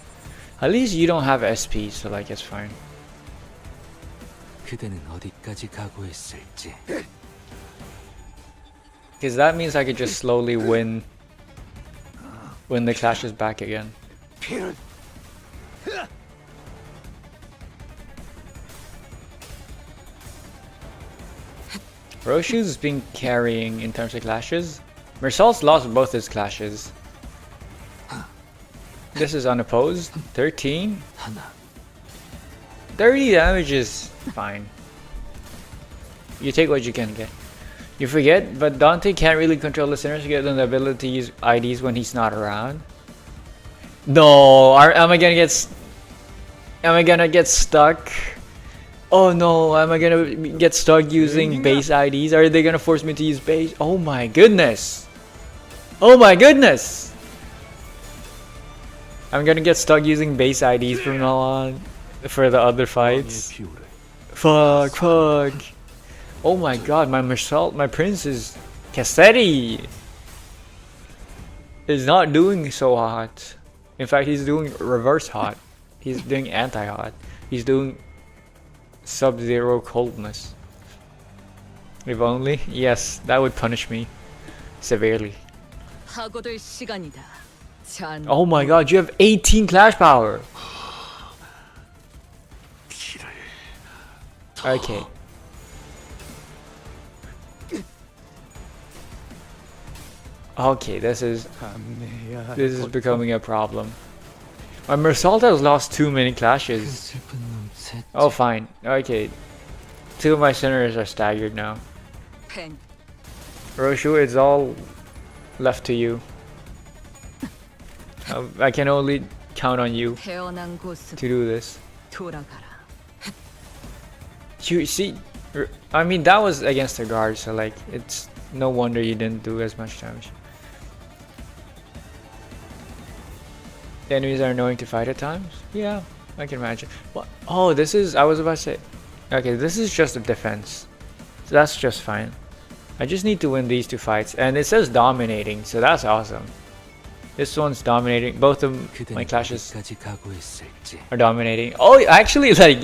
At least you don't have SP, so like it's fine. Because that means I could just slowly win the clashes back again. Roshu's been carrying in terms of clashes. Mersault's lost both his clashes. This is unopposed. 13. 30 damage is fine. You take what you can get. You forget, but Dante can't really control the sinners to get them the ability to use IDs when he's not around. No, am I gonna get? Am I gonna get stuck? Oh no, am I gonna get stuck using base IDs? Are they gonna force me to use base? Oh my goodness! Oh my goodness! I'm gonna get stuck using base IDs from now on for the other fights. Fuck. Oh my god, my prince is Cassetti is not doing so hot. In fact, he's doing reverse hot. He's doing anti-hot. He's doing sub-zero coldness. If only, yes, that would punish me severely. 하고들 시간이다. 잔. Oh my god, you have 18 clash power. Okay. Okay, this is becoming a problem. My Mersault has lost too many clashes. Oh, fine. Okay. 2 of my sinners are staggered now. Roshu, it's all left to you. I can only count on you to do this. You see, I mean, that was against the guard, so like, it's no wonder you didn't do as much damage. The enemies are annoying to fight at times? Yeah, I can imagine. What? Oh, this is, I was about to say, okay, this is just a defense. So that's just fine. I just need to win these 2 fights. And it says dominating, so that's awesome. This one's dominating. Both of my clashes are dominating. Oh, actually, like,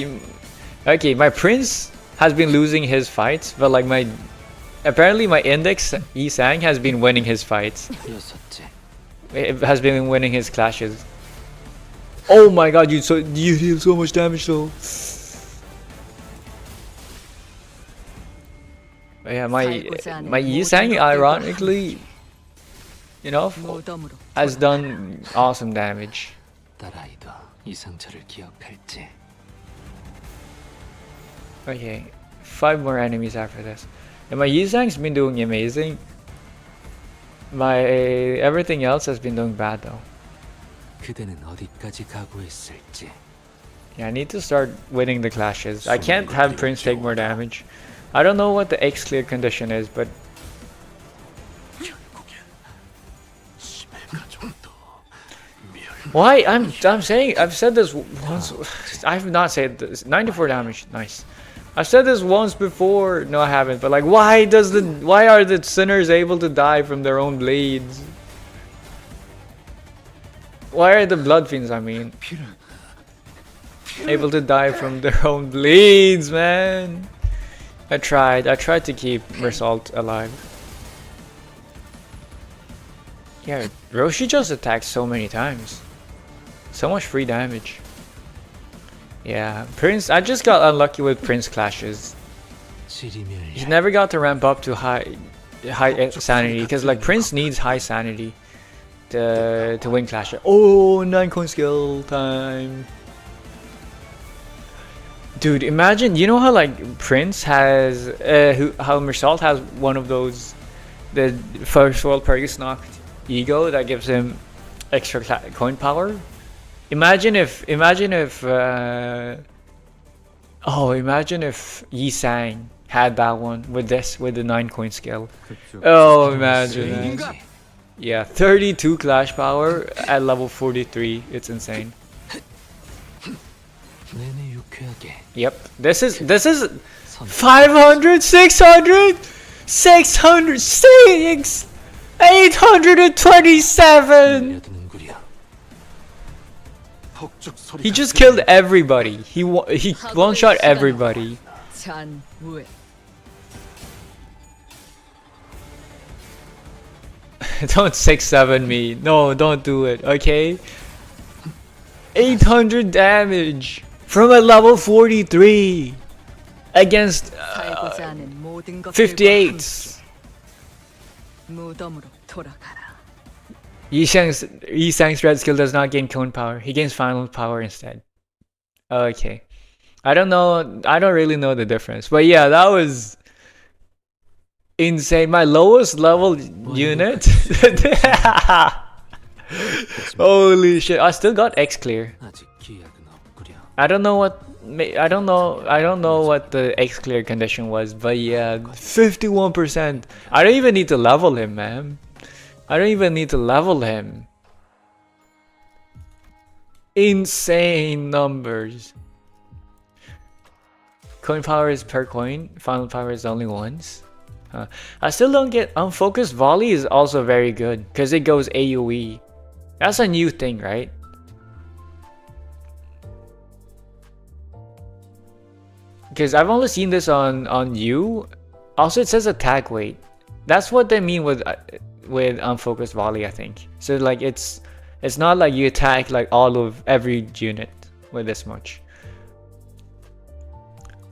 okay, my prince has been losing his fights, but like apparently my index, Yi Sang, has been winning his fights. It has been winning his clashes. Oh my god, you deal so much damage though. But yeah, my Yi Sang, ironically, you know, has done awesome damage. Okay, 5 more enemies after this. And my Yi Sang's been doing amazing. My everything else has been doing bad though. Yeah, I need to start winning the clashes. I can't have Prince take more damage. I don't know what the X clear condition is, but why? I'm saying, I've said this once. I have not said this. 94 damage, nice. I've said this once before. No, I haven't. But like, why are the sinners able to die from their own blades? Why are the blood fiends, I mean, able to die from their own blades, man? I tried to keep Mersault alive. Yeah, Roshi just attacked so many times. So much free damage. Yeah, Prince, I just got unlucky with Prince clashes. He never got to ramp up to high sanity, because like Prince needs high sanity to win clashes. Oh, 9-coin skill time. Dude, imagine, you know how like Prince has, how Mersault has one of those, the first world Pergus knocked ego that gives him extra coin power. Imagine if Yi Sang had that one with the 9-coin skill. Oh, imagine that. Yeah, 32 clash power at level 43. It's insane. Yep, this is 500, 600, 606, 827. He just killed everybody. He one-shot everybody. Don't 6-7 me. No, don't do it. Okay. 800 damage from a level 43 against 58. Yi Sang's red skill does not gain cone power. He gains final power instead. Okay. I don't know. I don't really know the difference. But yeah, that was insane. My lowest level unit. Holy shit! I still got X clear. I don't know what. I don't know what the X clear condition was, but yeah, 51%. I don't even need to level him, man. I don't even need to level him. Insane numbers. Coin power is per coin. Final power is only once. I still don't get unfocused volley is also very good because it goes AoE. That's a new thing, right? Because I've only seen this on you. Also, it says attack weight. That's what they mean with unfocused volley, I think. So like it's not like you attack like all of every unit with this much.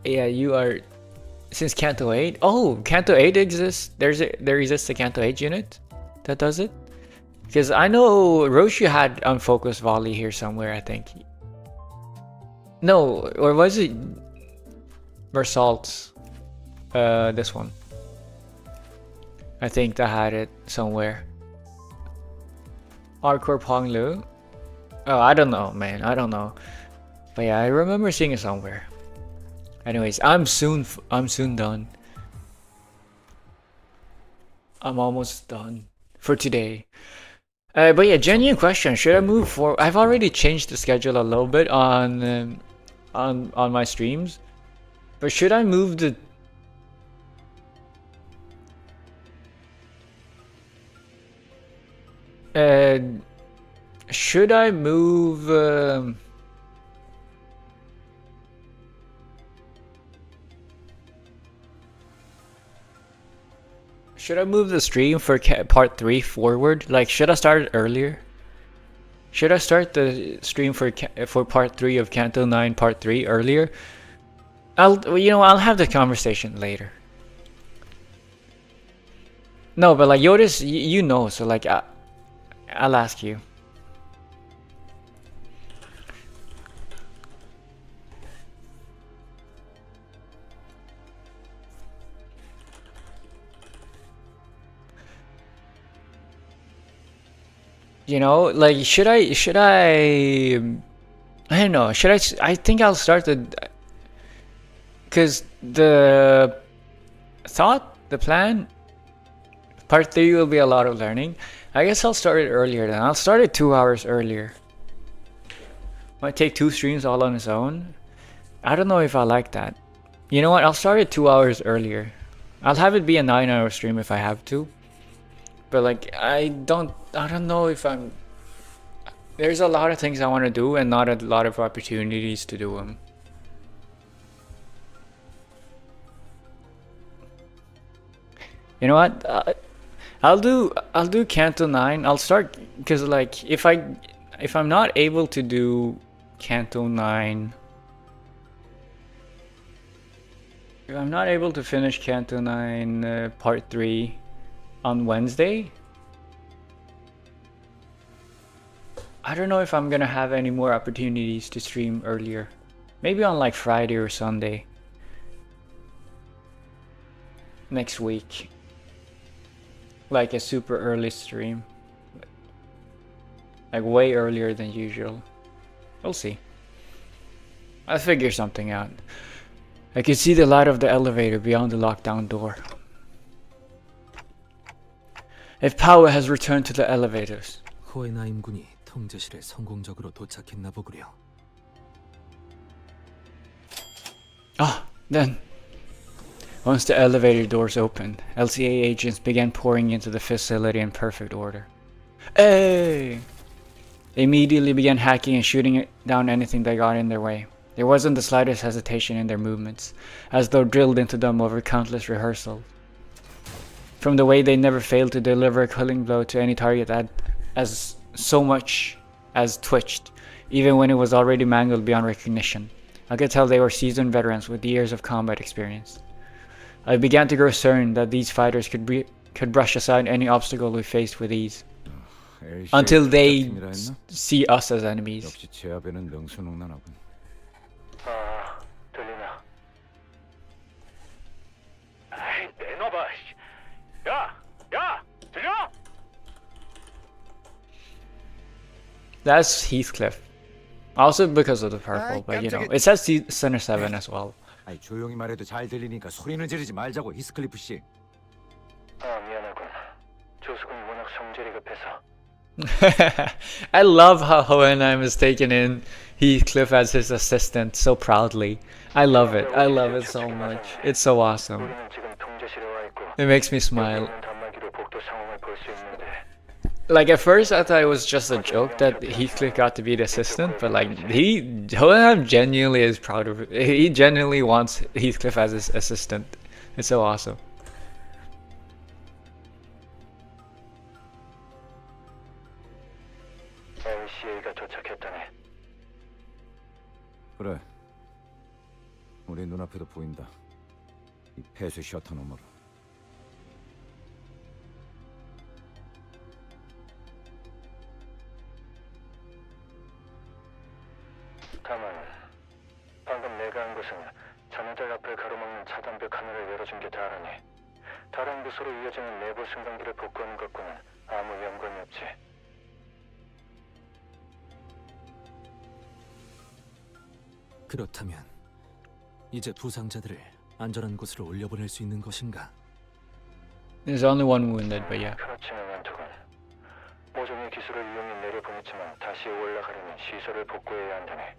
Yeah, you are since Canto 8. Oh, Canto 8 exists. There exists a Canto 8 unit that does it. Because I know Roshu had unfocused volley here somewhere, I think. No, or was it Versalt's? This one. I think that had it somewhere. Hardcore Ponglu. Oh, I don't know, man. I don't know. But yeah, I remember seeing it somewhere. Anyways, I'm soon done. I'm almost done for today. But yeah, genuine question. Should I move forward? I've already changed the schedule a little bit on my streams. But should I move the should I move should I move the stream for part 3 forward? Like, should I start it earlier? Should I start the stream for part 3 of Canto 9 part 3 earlier? I'll have the conversation later. No, but like Yotis, you know, so like I'll ask you. You know, like should I don't know, I think I'll start because the plan part 3 will be a lot of learning. I guess I'll start it earlier then. I'll start it 2 hours earlier. Might take 2 streams all on its own. I don't know if I like that. You know what? I'll start it 2 hours earlier. I'll have it be a 9-hour stream if I have to. But like I don't know if I'm. There's a lot of things I want to do and not a lot of opportunities to do them. You know what? I'll do Canto 9. I'll start because like if I'm not able to do Canto 9, if I'm not able to finish Canto 9 part 3 on Wednesday, I don't know if I'm gonna have any more opportunities to stream earlier. Maybe on like Friday or Sunday next week. Like a super early stream. Like way earlier than usual. We'll see. I'll figure something out. I can see the light of the elevator beyond the lockdown door. If power has returned to the elevators. 호에나 임군이 통제실에 성공적으로 도착했나 보구려. Then. Once the elevator doors opened, LCA agents began pouring into the facility in perfect order. Hey! They immediately began hacking and shooting down anything that got in their way. There wasn't the slightest hesitation in their movements, as though drilled into them over countless rehearsals. From the way they never failed to deliver a killing blow to any target that as so much as twitched, even when it was already mangled beyond recognition. I could tell they were seasoned veterans with years of combat experience. I began to grow certain that these fighters could brush aside any obstacle we faced with ease. Until they see us as enemies. 역시 제 앞에는 능수능란하군. 들리나? 아이, 내놔봐. That's Heathcliff. Also because of the purple, but you know, it says Center 7 as well. 아이 조용히 말해도 잘 들리니까 소리는 지르지 말자고 히스클리프 씨. 미안하군. 조수군이 워낙 성질이 급해서. I love how Hohenheim is taking in Heathcliff as his assistant so proudly. I love it. I love it so much. It's so awesome. It makes me smile. Like at first I thought it was just a joke that Heathcliff got to be the assistant, but like Hohenheim genuinely is proud of it. He genuinely wants Heathcliff as his assistant. It's so awesome. LCA가 도착했다네. 그래. 우리 눈앞에도 보인다. 이 폐쇄 셔터 너머로. 다만 방금 내가 한 것은 자네들 앞을 가로막는 차단벽 하나를 열어준 게 다르니 다른 부서로 이어지는 내부 승강기를 복구하는 것과는 아무 연관이 없지. 그렇다면 이제 부상자들을 안전한 곳으로 올려보낼 수 있는 것인가? There's only one wounded, but yeah. 그렇지는 않더군. 모종의 기술을 이용해 내려보냈지만 다시 올라가려면 시설을 복구해야 한다네.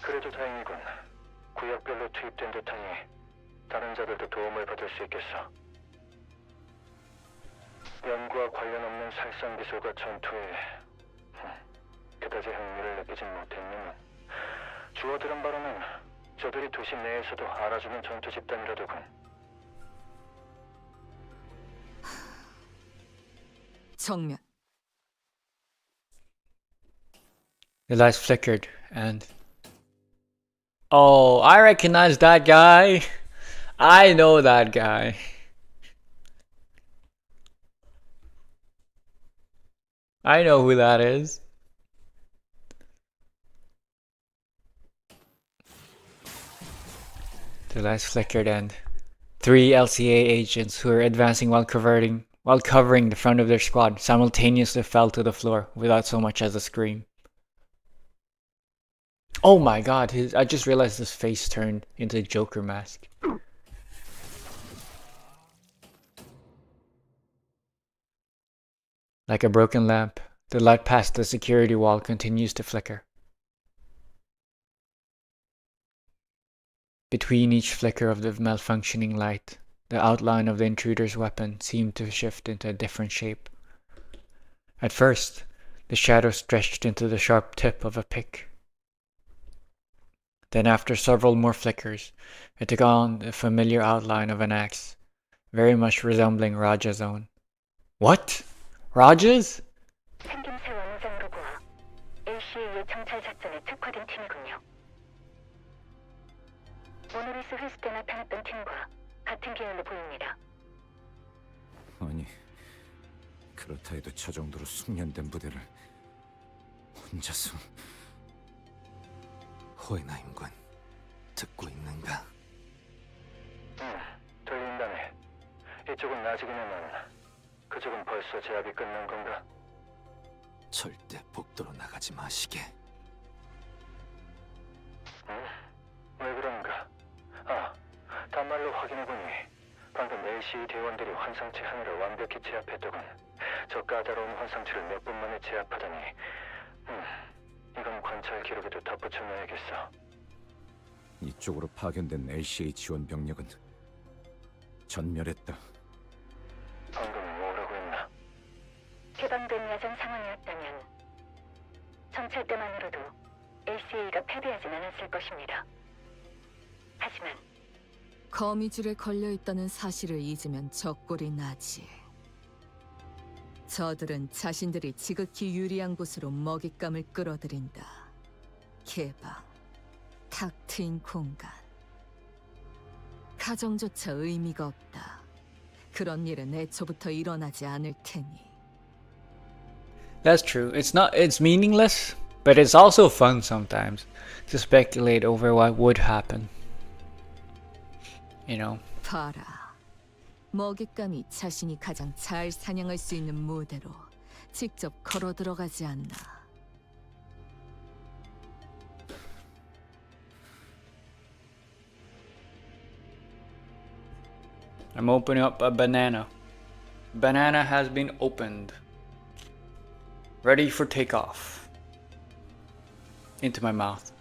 그래도 다행이군. 구역별로 투입된 듯하니 다른 자들도 도움을 받을 수 있겠어. 연구와 관련 없는 살상 기술과 전투에 그다지 흥미를 느끼진 못했지만 주워들은 바로는 저들이 도시 내에서도 알아주는 전투 집단이라더군. 정면. The lights flickered and... Oh, I recognize that guy. I know that guy. I know who that is. The lights flickered and 3 LCA agents who were advancing while covering the front of their squad simultaneously fell to the floor without so much as a scream. Oh my god, I just realized his face turned into a Joker mask. Like a broken lamp, the light past the security wall continues to flicker. Between each flicker of the malfunctioning light, the outline of the intruder's weapon seemed to shift into a different shape. At first, the shadow stretched into the sharp tip of a pick. Then after several more flickers, it took on the familiar outline of an axe, very much resembling Raja's own. What? Raja's? 생김새 원장으로 보아 ACA의 정찰 작전에 특화된 팀이군요. 모노리스 회수 때 나타났던 팀과 같은 계열로 보입니다. 아니, 그렇다 해도 저 정도로 숙련된 부대를 혼자서... 호hen하임군, 듣고 있는가? 들린다네. 이쪽은 아직이냐만 그쪽은 벌써 제압이 끝난 건가? 절대 복도로 나가지 마시게. 왜 그런가? 단말로 확인해보니 방금 LCE 대원들이 환상체 하나를 완벽히 제압했더군. 저 까다로운 환상체를 몇 분 만에 제압하다니. 이건 관찰 기록에도 덧붙여놔야겠어. 이쪽으로 파견된 LCA 지원 병력은 전멸했다. 방금 뭐라고 했나? 개방된 야전 상황이었다면 정찰 때만으로도 LCA가 패배하진 않았을 것입니다. 하지만 거미줄에 걸려있다는 사실을 잊으면 적골이 나지. 저들은 자신들이 지극히 유리한 곳으로 먹잇감을 끌어들인다. 개방, 탁 트인 공간. 가정조차 의미가 없다. 그런 일은 애초부터 일어나지 않을 테니. That's true. It's meaningless, but it's also fun sometimes to speculate over what would happen. You know. 봐라. 먹잇감이 자신이 가장 잘 사냥할 수 있는 무대로 직접 걸어 들어가지 않나. I'm opening up a banana. Banana has been opened. Ready for takeoff. Into my mouth.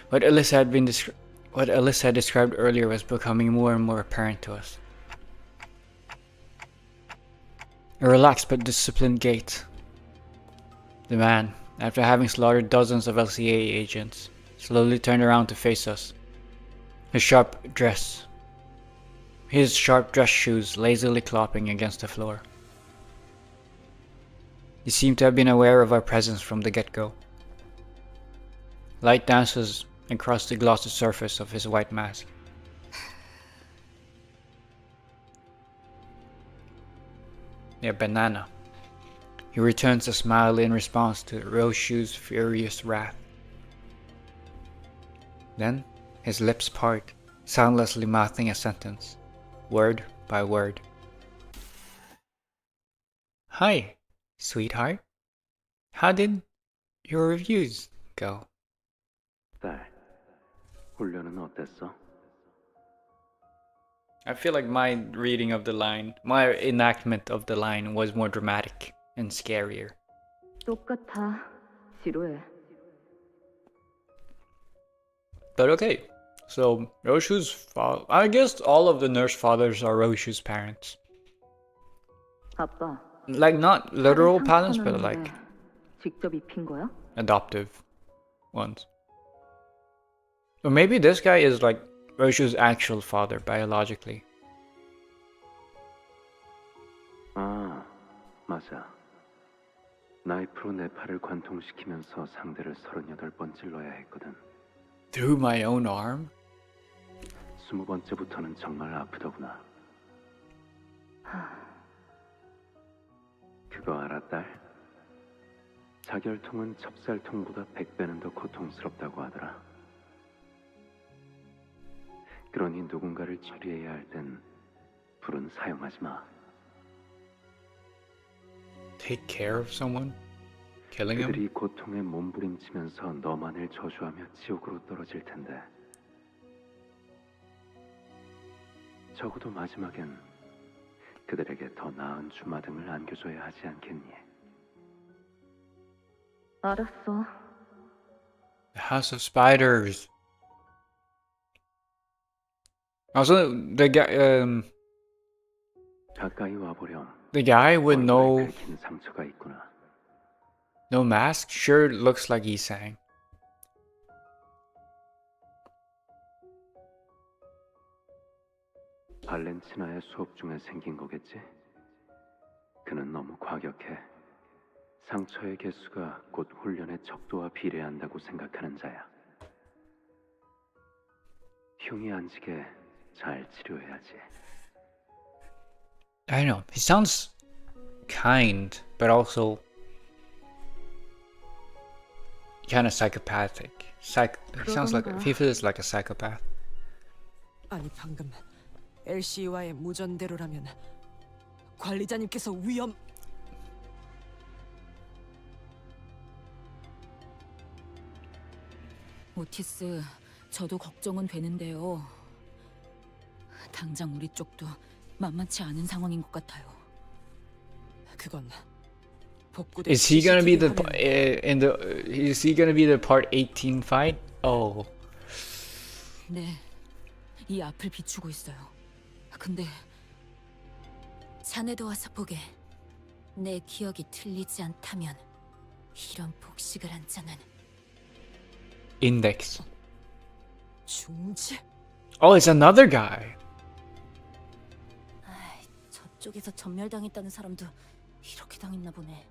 What Alyssa had described earlier was becoming more and more apparent to us. A relaxed but disciplined gait. The man, after having slaughtered dozens of LCA agents, slowly turned around to face us. His sharp dress shoes lazily clopping against the floor. He seemed to have been aware of our presence from the get-go. Light dances across the glossy surface of his white mask. Yeah, banana. He returns a smile in response to Roshu's furious wrath. Then, his lips part, soundlessly mouthing a sentence, word by word. Hi, sweetheart. How did your reviews go? 딸, 훈련은 어땠어? I feel like my reading of the line, my enactment of the line was more dramatic and scarier. 똑같아. 지루해. But okay, so Roshu's father, I guess all of the nurse fathers are Roshu's parents. 아빠. Like not literal parents, but like 직접 입힌 거야? adoptive ones. Or maybe this guy is like Roshu's actual father biologically. 아, 맞아. 나이프로 내 팔을 관통시키면서 상대를 38번 찔러야 했거든. Through my own arm? 20번째부터는 정말 아프더구나. 그거 알아, 딸? 자결통은 찹쌀통보다 100배는 더 고통스럽다고 하더라. 그러니 누군가를 처리해야 할 땐 불은 사용하지 마. Take care of someone? Killing him? 그들이 고통에 몸부림치면서 너만을 저주하며 지옥으로 떨어질 텐데. 적어도 마지막엔 그들에게 더 나은 주마등을 안겨줘야 하지 않겠니? 알았어. The House of Spiders. Also, the guy, 가까이 와보렴. the guy with no 긁힌 상처가 있구나. no mask sure looks like he sang. 발렌치나의 수업 중에 생긴 거겠지? 그는 너무 과격해. 상처의 개수가 곧 훈련의 척도와 비례한다고 생각하는 자야. 흉이 안 지게 잘 치료해야지. I don't know. He sounds kind, but also kind of psychopathic. He sounds like he feels like a psychopath. 아니 방금 LC와의 무전대로라면 관리자님께서 위험... 오티스, 저도 걱정은 되는데요. 당장 우리 쪽도 만만치 않은 상황인 것 같아요. 그건 복구된 Is he gonna be the CCTV in the? Is he gonna be the part 18 fight? Oh. 네, 이 앞을 비추고 있어요. 근데 자네도 와서 보게. 내 기억이 틀리지 않다면 이런 복식을 한 자는 Index. 중지. Oh, it's another guy. 저쪽에서 전멸당했다는 사람도 이렇게 당했나 보네.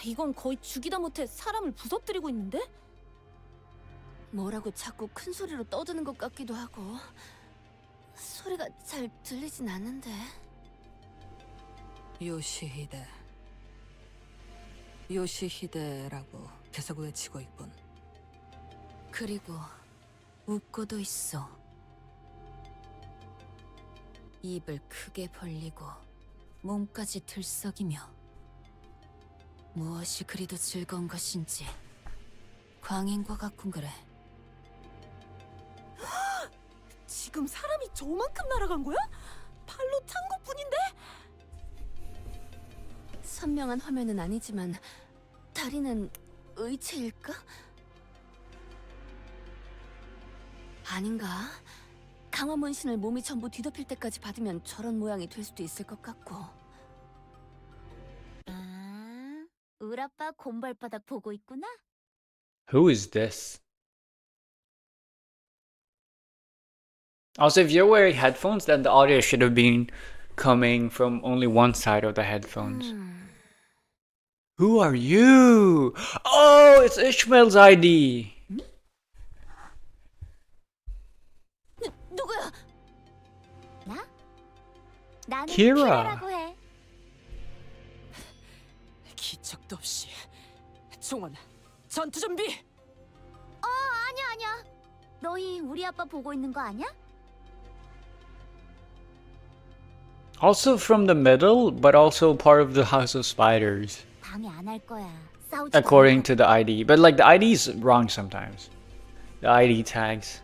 이건 거의 죽이다 못해 사람을 부서뜨리고 있는데? 뭐라고 자꾸 큰 소리로 떠드는 것 같기도 하고 소리가 잘 들리진 않는데. 요시히데라고 계속 외치고 있군. 그리고 웃고도 있어. 입을 크게 벌리고 몸까지 들썩이며. 무엇이 그리도 즐거운 것인지 광인과 같군 그래. 지금 사람이 저만큼 날아간 거야? 발로 탄 것뿐인데? 선명한 화면은 아니지만 다리는 의체일까? 아닌가? 강화 문신을 몸이 전부 뒤덮일 때까지 받으면 저런 모양이 될 수도 있을 것 같고. 아, 우라빠 곰발바닥 보고 있구나. Who is this? Also, if you're wearing headphones, then the audio should have been coming from only one side of the headphones. Who are you? Oh, it's Ishmael's ID. 누구야? 나? 나는 키라. 키라라고 해. 기척도 없이. 종원, 전투 준비. 아니야. 너희 우리 아빠 보고 있는 거 아니야? Also from the middle, but also part of the House of Spiders, 방해 안 할 거야. 싸우지 according to the ID. But like the ID is wrong sometimes. The ID tags.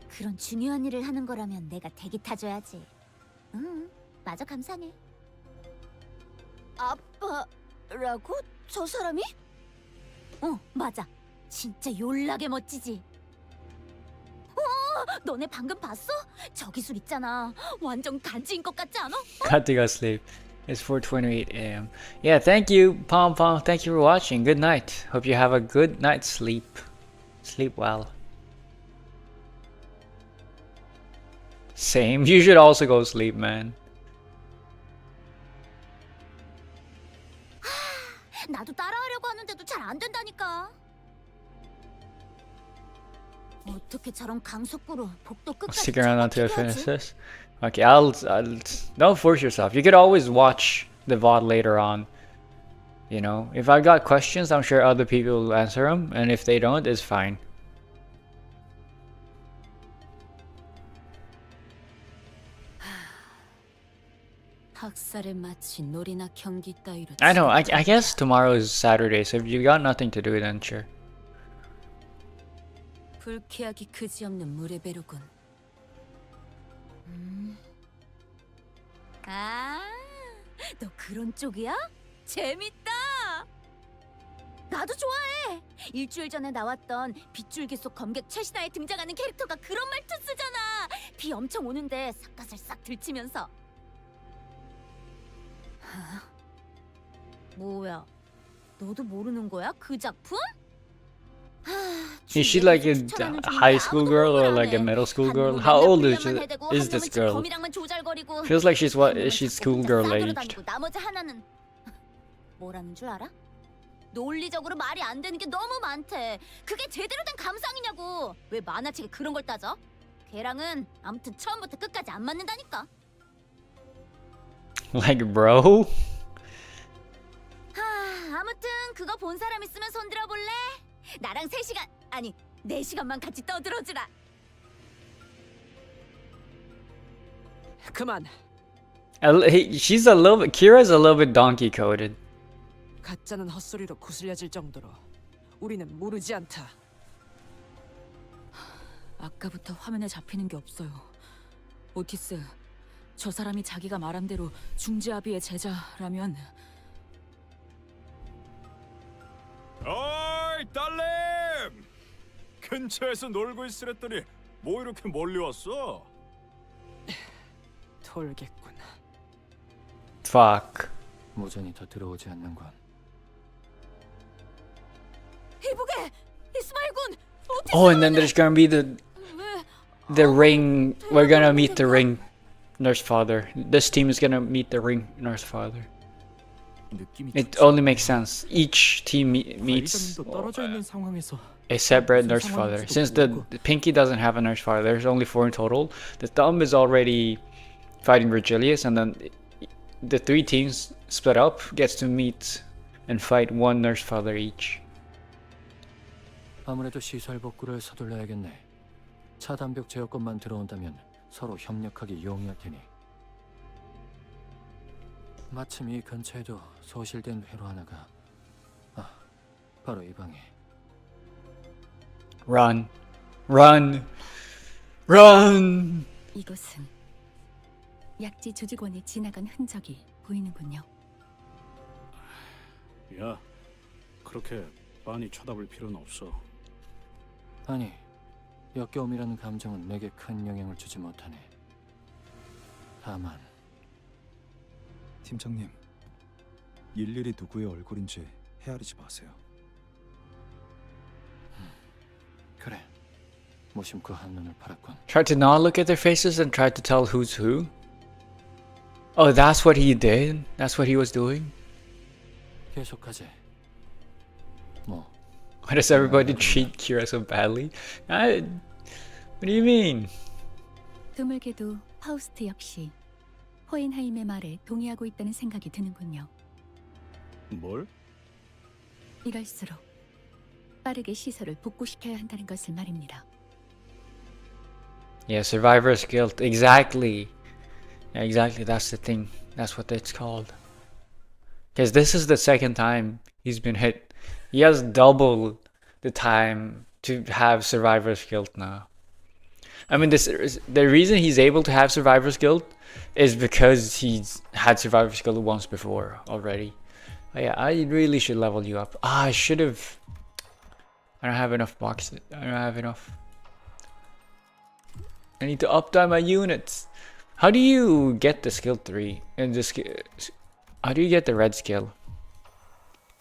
그런 중요한 일을 하는 거라면 내가 대기 타줘야지. 응, 마저 감사해. 아빠라고? 저 사람이? 맞아. 진짜 졸라게 멋지지. 너네 방금 봤어? 저 기술 있잖아. 완전 간지인 것 같지 않아? Got to go sleep. It's 4:28 a.m. Yeah, thank you, Pom Pom. Thank you for watching. Good night. Hope you have a good night's sleep. Sleep well. Same. You should also go sleep, man. 나도 따라하려고 하는데도 잘 안 된다니까. 어떻게 저런 강속구로 복도 끝까지 Stick around until I finish 하지? this. Okay, I'll don't force yourself. You could always watch the VOD later on. You know, if I got questions, I'm sure other people will answer them, and if they don't, it's fine. 학살에 마친 놀이나 경기 따위로. I know. I guess tomorrow is Saturday, so if you got nothing to do, then sure. 불쾌하기 그지없는 물의 배로군. 너 그런 쪽이야? 재밌다. 나도 좋아해. 일주일 전에 나왔던 빗줄기 속 검객 최신화에 등장하는 캐릭터가 그런 말투 쓰잖아. 비 엄청 오는데 삿갓을 싹 들치면서. 뭐야? 너도 모르는 거야? 그 작품? Is she like a high school girl or like a middle school girl? How old is this girl? Feels like she's schoolgirl aged. 나머지 하나는 뭐라는 줄 알아? 논리적으로 말이 안 되는 게 너무 많대. 그게 제대로 된 감상이냐고. 왜 만화책에 그런 걸 따져? 걔랑은 아무튼 처음부터 끝까지 안 맞는다니까. Like bro? 아무튼 그거 본 사람 있으면 손들어 볼래? 나랑 3시간 아니 4시간만 같이 떠들어주라. 그만. She's a little bit. Kira's a little bit donkey coded. 가짜는 헛소리로 구슬려질 정도로 우리는 모르지 않다. 아까부터 화면에 잡히는 게 없어요. 오티스, 저 사람이 자기가 말한 대로 중지아비의 제자라면. 어이 딸님! 근처에서 놀고 있으랬더니 뭐 이렇게 멀리 왔어? 돌겠군. Fuck. 모전이 더 들어오지 않는군. 이보게! 이스마일군! Oh, and then there's gonna be the ring. We're gonna meet the ring nurse father. This team is gonna meet the ring nurse father. It only makes sense. Each team meets 떨어져 있는 상황에서 a separate nurse father. Since the Pinky doesn't have a nurse father, there's only 4 in total. The Thumb is already fighting Virgilius, and then the 3 teams split up gets to meet and fight 1 nurse father each. 아무래도 시설 복구를 서둘러야겠네. 차 담벽 제어권만 들어온다면 서로 협력하기 용이할 테니. 마침 이 근처에도 소실된 회로 하나가. 바로 이 방에. Run. Run. Run. 이곳은 약지 조직원이 지나간 흔적이 보이는군요. 야, 그렇게 빤히 쳐다볼 필요는 없어. 아니, 역겨움이라는 감정은 내게 큰 영향을 주지 못하네. 다만 팀장님, 일일이 누구의 얼굴인지 헤아리지 마세요. 그래, 무심코 한눈을 팔았군. Tried to not look at their faces and tried to tell who's who. Oh, that's what he did? That's what he was doing? 계속하지. 뭐? Why does everybody treat Kira so badly? What do you mean? 드물게도 파우스트 역시 호헨하임의 말에 동의하고 있다는 생각이 드는군요. 뭘? 이럴수록 빠르게 시설을 복구시켜야 한다는 것을 말입니다. Yeah, survivor's guilt. Exactly. Yeah, exactly. That's the thing. That's what it's called. Because this is the second time he's been hit. He has double the time to have survivor's guilt now. I mean, the reason he's able to have survivor's guilt is because he's had survivor's guilt once before already. But yeah, I really should level you up. I should have. I don't have enough boxes. I don't have enough. I need to update my units. How do you get the skill 3? And how do you get the red skill?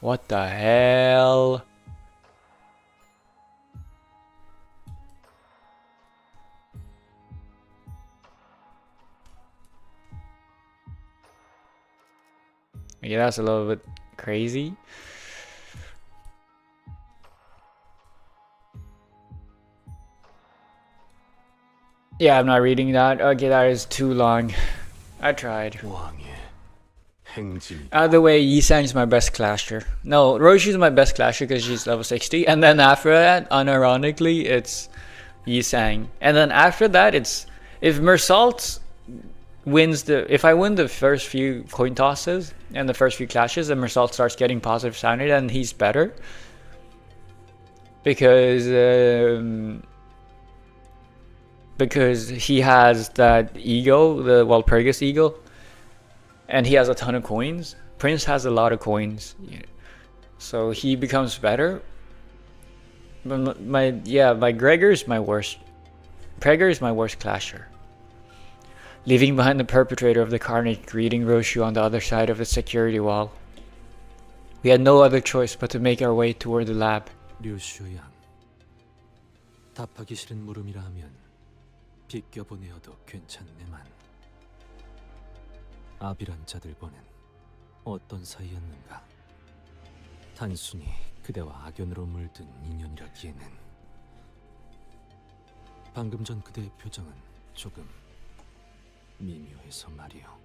What the hell? Yeah, that's a little bit crazy. Yeah, I'm not reading that. Okay, that is too long. I tried. Either way, Yisang's my best clasher. No, Roshi's my best clasher because she's level 60. And then after that, unironically, it's Yisang. And then after that, it's... If Mersault wins the... If I win the first few coin tosses and the first few clashes, then Mersault starts getting positive sanity, and he's better. Because he has that ego, the Walpurgis ego, and he has a ton of coins. Prince has a lot of coins, so he becomes better. But my Gregor's my worst. Prager is my worst clasher. Leaving behind the perpetrator of the carnage, greeting Roshu on the other side of the security wall. We had no other choice but to make our way toward the lab. 류슈양, 답하기 싫은 물음이라 하면 비껴보내어도 괜찮네만. 아비란 자들과는 어떤 사이였는가? 단순히 그대와 악연으로 물든 인연이라기에는. 방금 전 그대의 표정은 조금 미묘해서 말이오.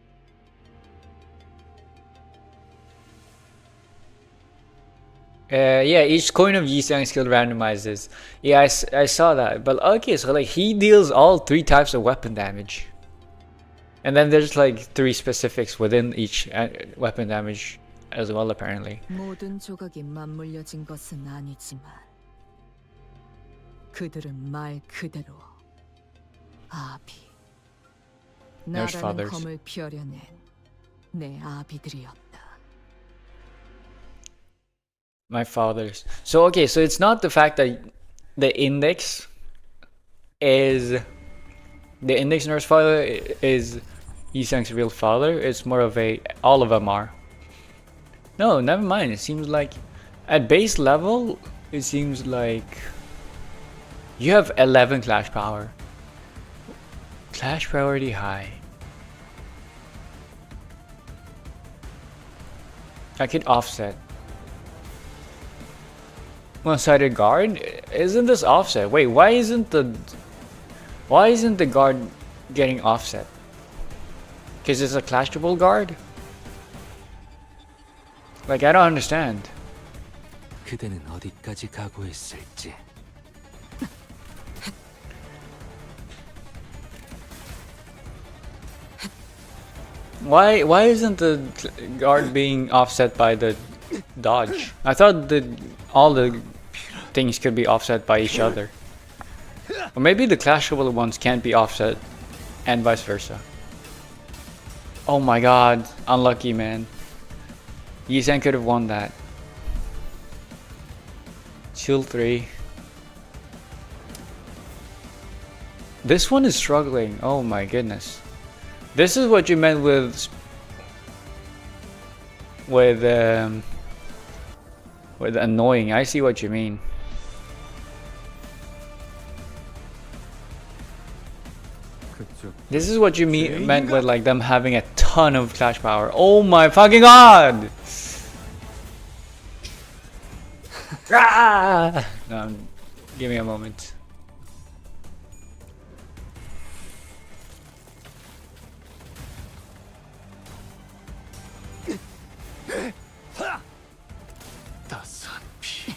Yeah, each coin of Yisang skill randomizes. Yeah, I saw that. But okay, so like he deals all 3 types of weapon damage. And then there's like 3 specifics within each weapon damage as well, apparently. 모든 조각이 맞물려진 것은 아니지만 그들은 말 그대로 아비. There's 나라는 fathers. 검을 펴려낸 내 아비들이었다. My father's. So okay, so it's not the fact that the index nurse father is Yisang's real father. It's more of a all of them are. No, never mind. It seems like at base level, it seems like you have 11 clash power. Clash priority high. I could offset. One-sided guard? Isn't this offset? Wait, why isn't the guard getting offset? Because it's a clashable guard? Like, I don't understand. 그대는 어디까지 각오했을지. Why isn't the guard being offset by the dodge? I thought that all the things could be offset by each other. Or maybe the clashable ones can't be offset and vice versa. Oh my god, unlucky man. Yisan could have won that. Shield 3. This one is struggling. Oh my goodness. This is what you meant with annoying. I see what you mean. This is what you meant with like them having a ton of clash power. Oh my fucking god! Ah! No, give me a moment. 따스한 피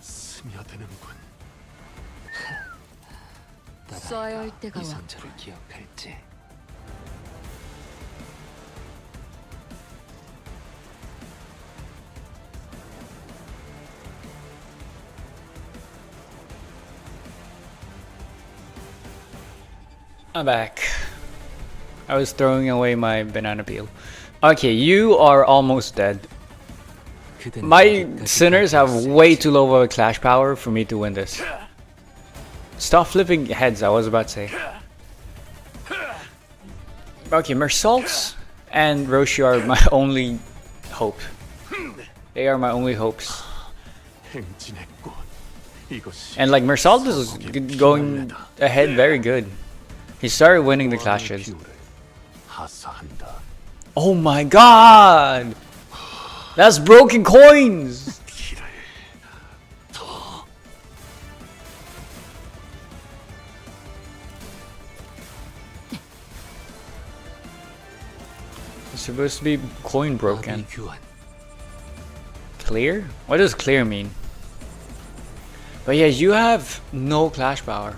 스며드는군. 써야 할 때가 이 왔. 상처를 기억할지. I'm back. I was throwing away my banana peel. Okay, you are almost dead. My sinners have way too low of a clash power for me to win this. Stop flipping heads, I was about to say. Okay, Mersaults and Roshi are my only hope. They are my only hopes. And like Mersault is going ahead very good. He started winning the clashes. Oh my god! That's broken coins! It's supposed to be coin broken. Clear? What does clear mean? But yeah, you have no clash power.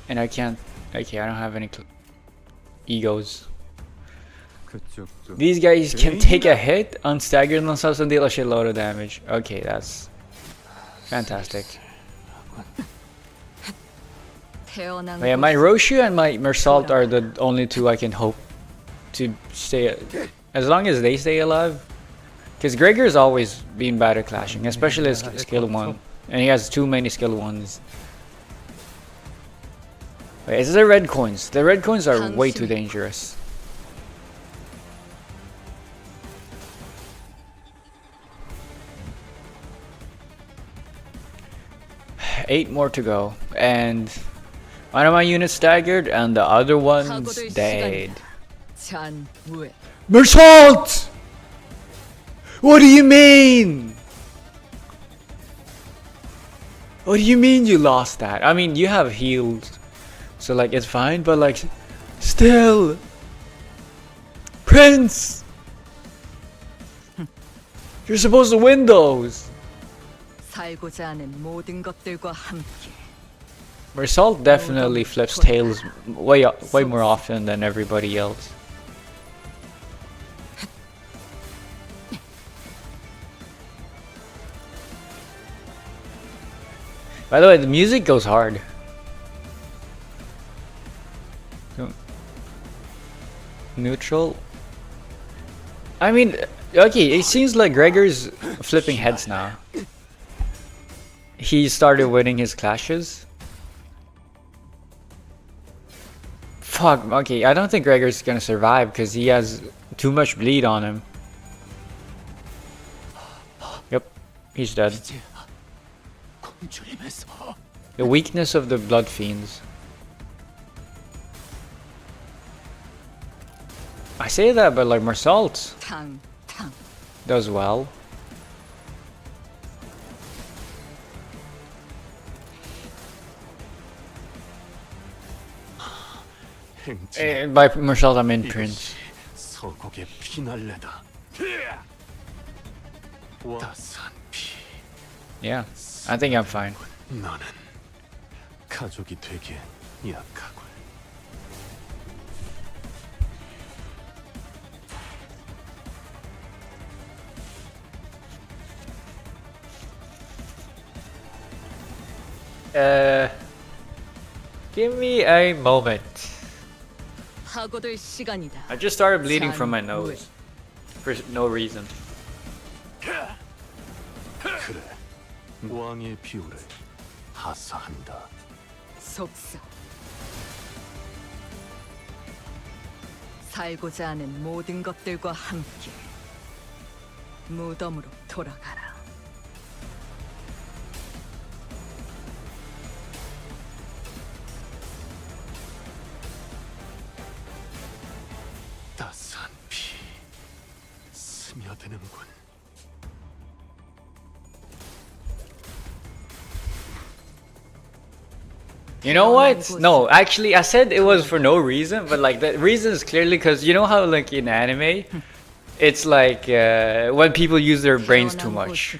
And I can't. Okay, I don't have any egos. These guys can take a hit, unstagger themselves, and deal a shitload of damage. Okay, that's fantastic. But yeah, my Roshu and my Mersault are the only two I can hope to stay. As long as they stay alive. Because Gregor's always been bad at clashing, especially his skill 1. And he has too many skill 1s. Wait, it's the red coins. The red coins are way too dangerous. Eight more to go, and one of my units staggered, and the other one's dead. Mersault! What do you mean? What do you mean you lost that? I mean, you have healed. So like it's fine, but like still, Prince, you're supposed to win those. Mersault definitely flips tails way more often than everybody else. By the way, the music goes hard. Neutral. I mean, okay, it seems like Gregor's flipping heads now. He started winning his clashes. Fuck, okay, I don't think Gregor's gonna survive because he has too much bleed on him. Yep, he's dead. The weakness of the Blood Fiends. I say that, but like Mersault does well. By Mersault, I mean Prince. Yeah, I think I'm fine. Give me a moment. 파고들 시간이다. I just started bleeding from my nose for no reason. 그래, 왕의 비호를 하사한다. 속삭. 살고자 하는 모든 것들과 함께 무덤으로 돌아가라. 따스한 피 스며드는군. You know what? No, actually, I said it was for no reason, but like the reason is clearly because you know how like in anime, it's like when people use their brains too much.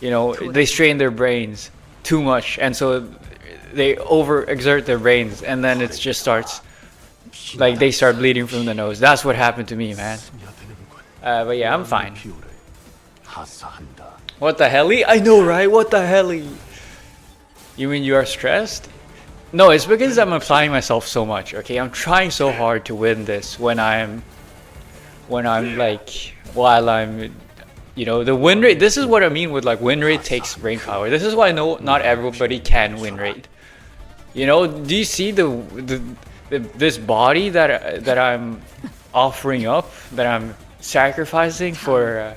You know, they strain their brains too much, and so they overexert their brains, and then it just starts like they start bleeding from the nose. That's what happened to me, man. But yeah, I'm fine. What the hell? I know, right? What the hell? You mean you are stressed? No, it's because I'm applying myself so much. Okay, I'm trying so hard to win this when I'm like while I'm, you know, the win rate. This is what I mean with like win rate takes brain power. This is why I know not everybody can win rate. You know, do you see this body that I'm offering up, that I'm sacrificing for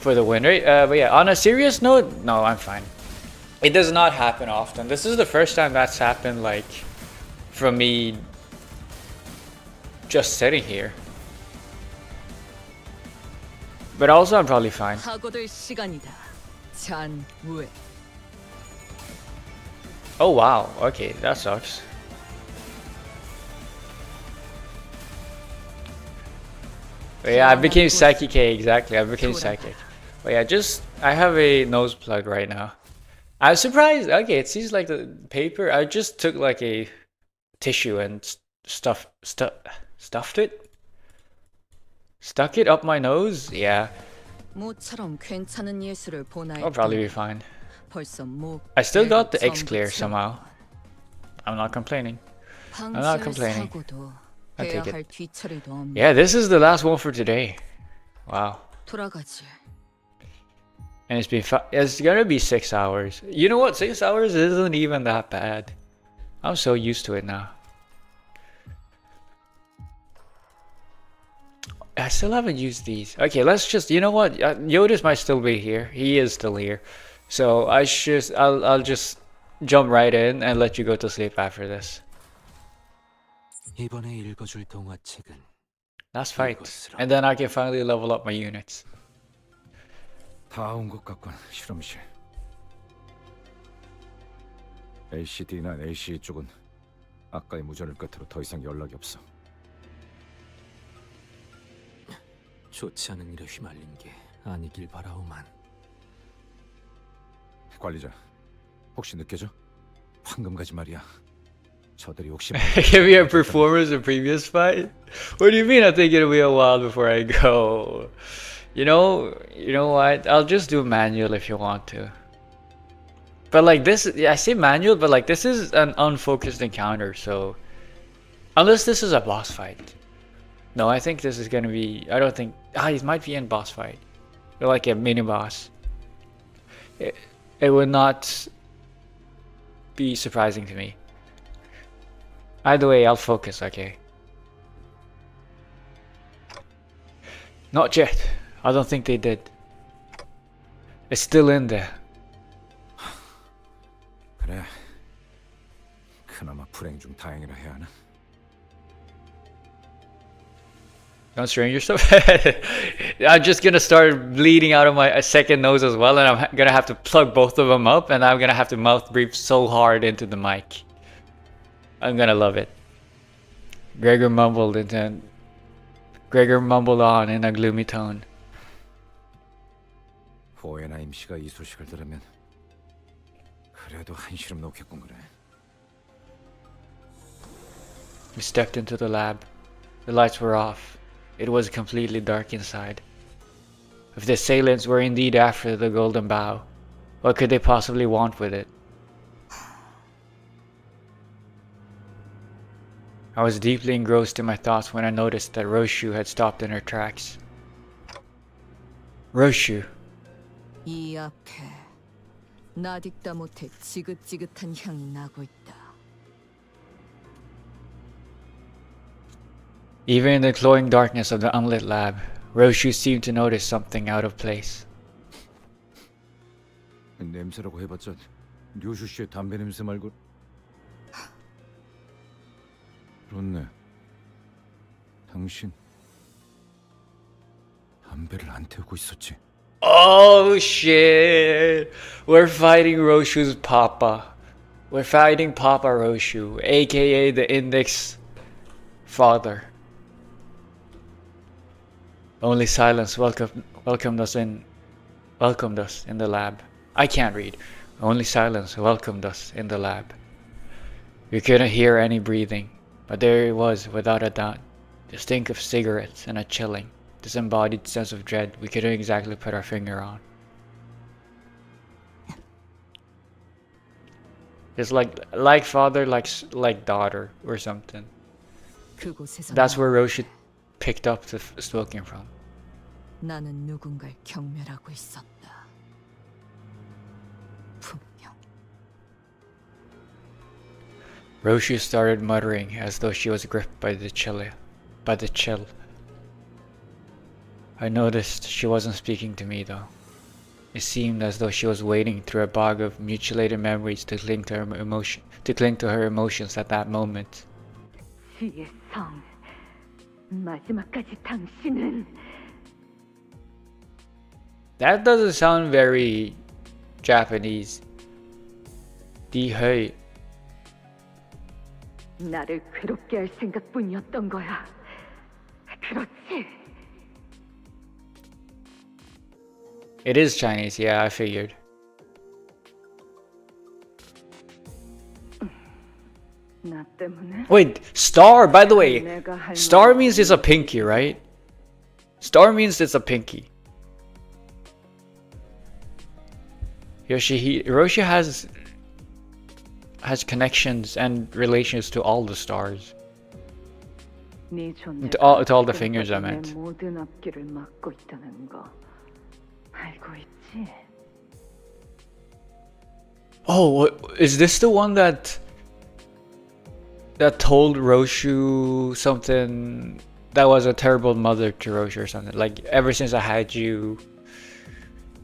the win rate? But yeah, on a serious note, no, I'm fine. It does not happen often. This is the first time that's happened, like, from me just sitting here. But also, I'm probably fine. 파고들 시간이다. 잔우에. Oh wow, okay, that sucks. But yeah, I became psychic, exactly, I became psychic. But yeah, I have a nose plug right now. I was surprised. Okay, it seems like the paper. I just took like a tissue and stuffed it, stuck it up my nose. Yeah, 모처럼 괜찮은 예술을 보나. I'll probably be fine. 벌써 목. I still got the X clear somehow. I'm not complaining. I'm not complaining. I take it. Yeah, this is the last one for today. Wow. 돌아가지. And it's gonna be 6 hours. You know what? 6 hours isn't even that bad. I'm so used to it now. I still haven't used these. Okay, let's just, you know what? Yoda's might still be here. He is still here. So I'll just jump right in and let you go to sleep after this. 이번에 읽어줄 동화책은 Last fight. And then I can finally level up my units. 다 온 것 같군, 실험실. LCD나 ACE 쪽은 아까의 무전을 끝으로 더 이상 연락이 없어. 좋지 않은 일에 휘말린 게 아니길 바라오만. 관리자, 혹시 느껴져? 황금가지 말이야. 저들이 혹시 Give me a performance in previous fight? What do you mean? I think it'll be a while before I go. You know what? I'll just do manual if you want to. But like this, I say manual, but like this is an unfocused encounter, so unless this is a boss fight. No, I think this is gonna be. I don't think. It might be in boss fight, or like a mini boss. It would not be surprising to me. Either way, I'll focus. Okay. Not yet. I don't think they did. It's still in there. 그래. 그나마 불행 중 다행이라 해야 하나? Don't strain yourself. I'm just gonna start bleeding out of my second nose as well, and I'm gonna have to plug both of them up, and I'm gonna have to mouth breathe so hard into the mic. I'm gonna love it. Gregor mumbled on in a gloomy tone. 호에나 임씨가 이 소식을 들으면 그래도 한시름 놓겠군 그래. We stepped into the lab. The lights were off. It was completely dark inside. If the assailants were indeed after the golden bough, what could they possibly want with it? I was deeply engrossed in my thoughts when I noticed that Roshu had stopped in her tracks. Roshu. 이 앞에 나딕다 못해 지긋지긋한 향이 나고 있다. Even in the glowing darkness of the unlit lab, Roshu seemed to notice something out of place. 냄새라고 해봤자 류슈 씨의 담배 냄새 말고. 그렇네. 당신 담배를 안 태우고 있었지. Oh shit! We're fighting Roshu's papa. We're fighting Papa Roshu, aka the Index father. Only silence welcomed us in the lab. I can't read. Only silence welcomed us in the lab. We couldn't hear any breathing, but there it was, without a doubt. The stink of cigarettes and a chilling, disembodied sense of dread we couldn't exactly put our finger on. It's like father, like daughter or something. That's where Roshu picked up the smoking from. 나는 누군가를 경멸하고 있었다. 분명. Roshu started muttering as though she was gripped by the chill. I noticed she wasn't speaking to me though. It seemed as though she was wading through a bog of mutilated memories to cling to her emotions at that moment. 지혜성, 마지막까지 당신은 That doesn't sound very Japanese. 디헤이. 나를 괴롭게 할 생각뿐이었던 거야. 그렇지? It is Chinese, yeah, I figured. 나 때문에? Wait, star, by the way. Star means it's a pinky, right? Star means it's a pinky. Roshi has connections and relations to all the stars. To all the fingers, I meant. 모든 앞길을 막고 있다는 거 알고 있지? Oh, is this the one that told Roshu something that was a terrible mother to Roshu or something? Like, ever since I had you,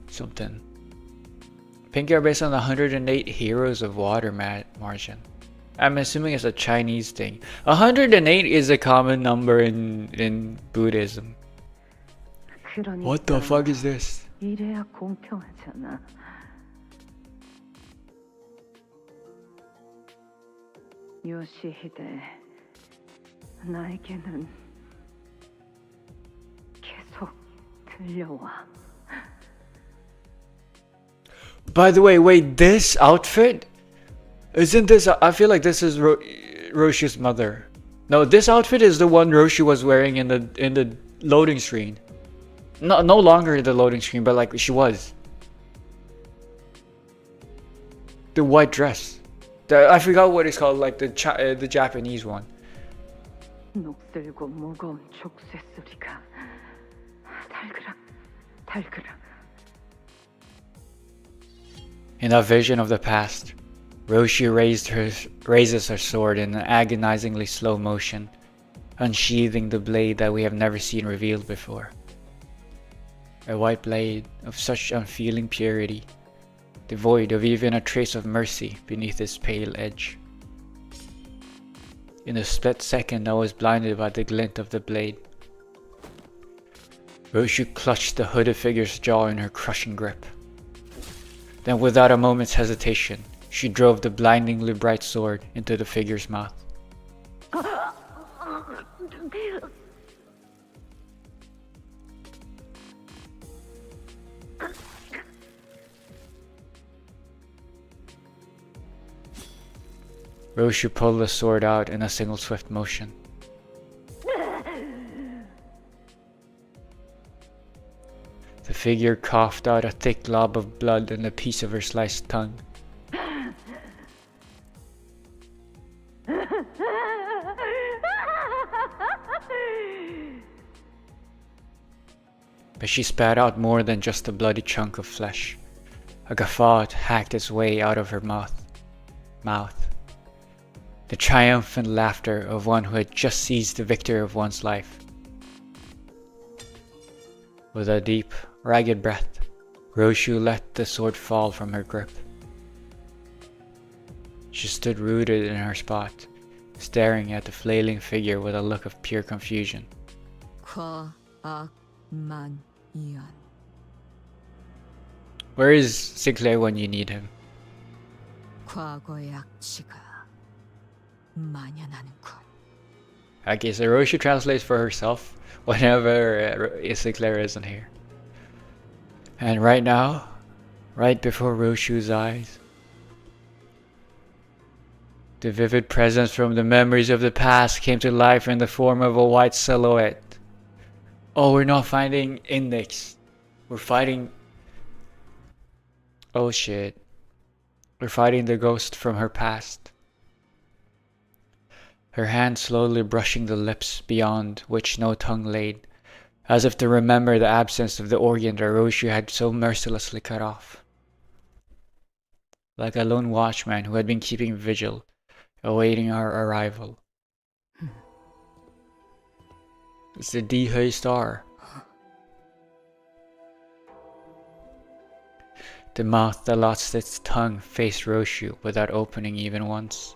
something. Pinky are based on the 108 heroes of water margin. I'm assuming it's a Chinese thing. 108 is a common number in Buddhism. What the fuck is this? 이래야 공평하잖아. 요시히데, 나에게는 계속 들려와. By the way, wait, this outfit? Isn't this... I feel like this is Roshu's mother. No, this outfit is the one Roshu was wearing in the loading screen. No longer in the loading screen, but like she was. The white dress. I forgot what it's called, like the Japanese one. 녹슬고 무거운 족쇄 소리가 달그락. In that vision of the past, Roshu raises her sword in an agonizingly slow motion, unsheathing the blade that we have never seen revealed before. A white blade of such unfeeling purity, devoid of even a trace of mercy beneath its pale edge. In a split second, I was blinded by the glint of the blade. Roshu clutched the hooded figure's jaw in her crushing grip. Then, without a moment's hesitation, she drove the blindingly bright sword into the figure's mouth. Roshu pulled the sword out in a single swift motion. The figure coughed out a thick glob of blood and a piece of her sliced tongue. but she spat out more than just a bloody chunk of flesh. A guffaw hacked its way out of her mouth. The triumphant laughter of one who had just seized the victory of one's life. With a deep, ragged breath, Roshu let the sword fall from her grip. She stood rooted in her spot, staring at the flailing figure with a look of pure confusion. Where is Sinclair when you need him? Okay, so Roshu translates for herself whenever Sinclair isn't here. And right now, right before Roshu's eyes, the vivid presence from the memories of the past came to life in the form of a white silhouette. Oh, we're not finding Index. We're fighting... Oh shit. We're fighting the ghost from her past. Her hand slowly brushing the lips beyond which no tongue laid, as if to remember the absence of the organ that Roshu had so mercilessly cut off. Like a lone watchman who had been keeping vigil, awaiting our arrival. It's the D-Hei star. The mouth that lost its tongue faced Roshu without opening even once.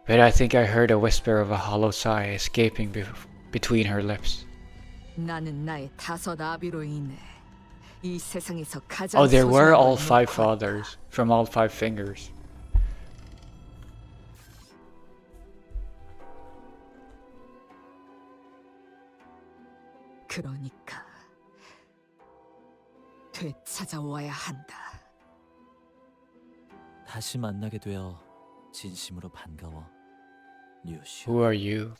But I think I heard a whisper of a hollow sigh escaping between her lips. Oh, there were all 5 fathers from all 5 fingers. 그러니까 되찾아와야 한다. 다시 만나게 되어 진심으로 반가워, 류슈. Who are you?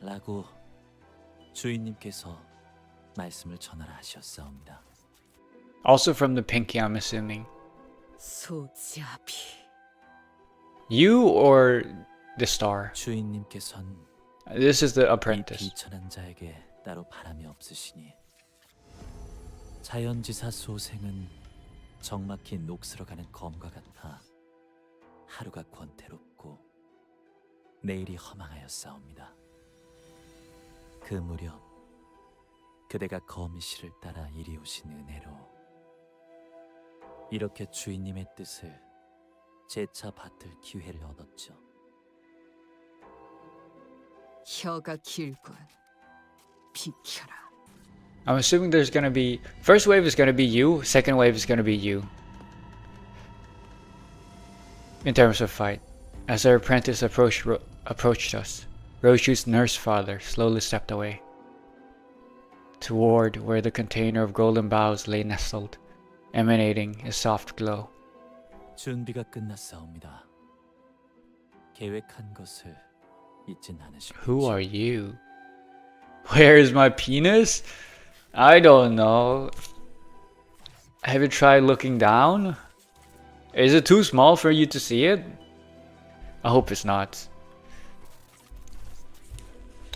라고 주인님께서 말씀을 전하라 하셨사옵니다. Also from the pinky, I'm assuming. 소지아비. You or the star? 주인님께선 This is the apprentice. 비천한 자에게 따로 바람이 없으시니 자연지사 소생은 적막히 녹슬어가는 검과 같아 하루가 권태롭고 내일이 허망하였사옵니다. 그 무렵 그대가 거미씨를 따라 이리 오신 은혜로 이렇게 주인님의 뜻을 재차 받들 기회를 얻었죠. 혀가 길군. 비켜라. I'm assuming there's gonna be... First wave is gonna be you, second wave is gonna be you. In terms of fight. As our apprentice approached us, Roshu's nurse father slowly stepped away. Toward where the container of golden boughs lay nestled, emanating a soft glow. 준비가 끝났사옵니다. 계획한 것을 잊진 않으십시오. Who are you? Where is my penis? I don't know. Have you tried looking down? Is it too small for you to see it? I hope it's not.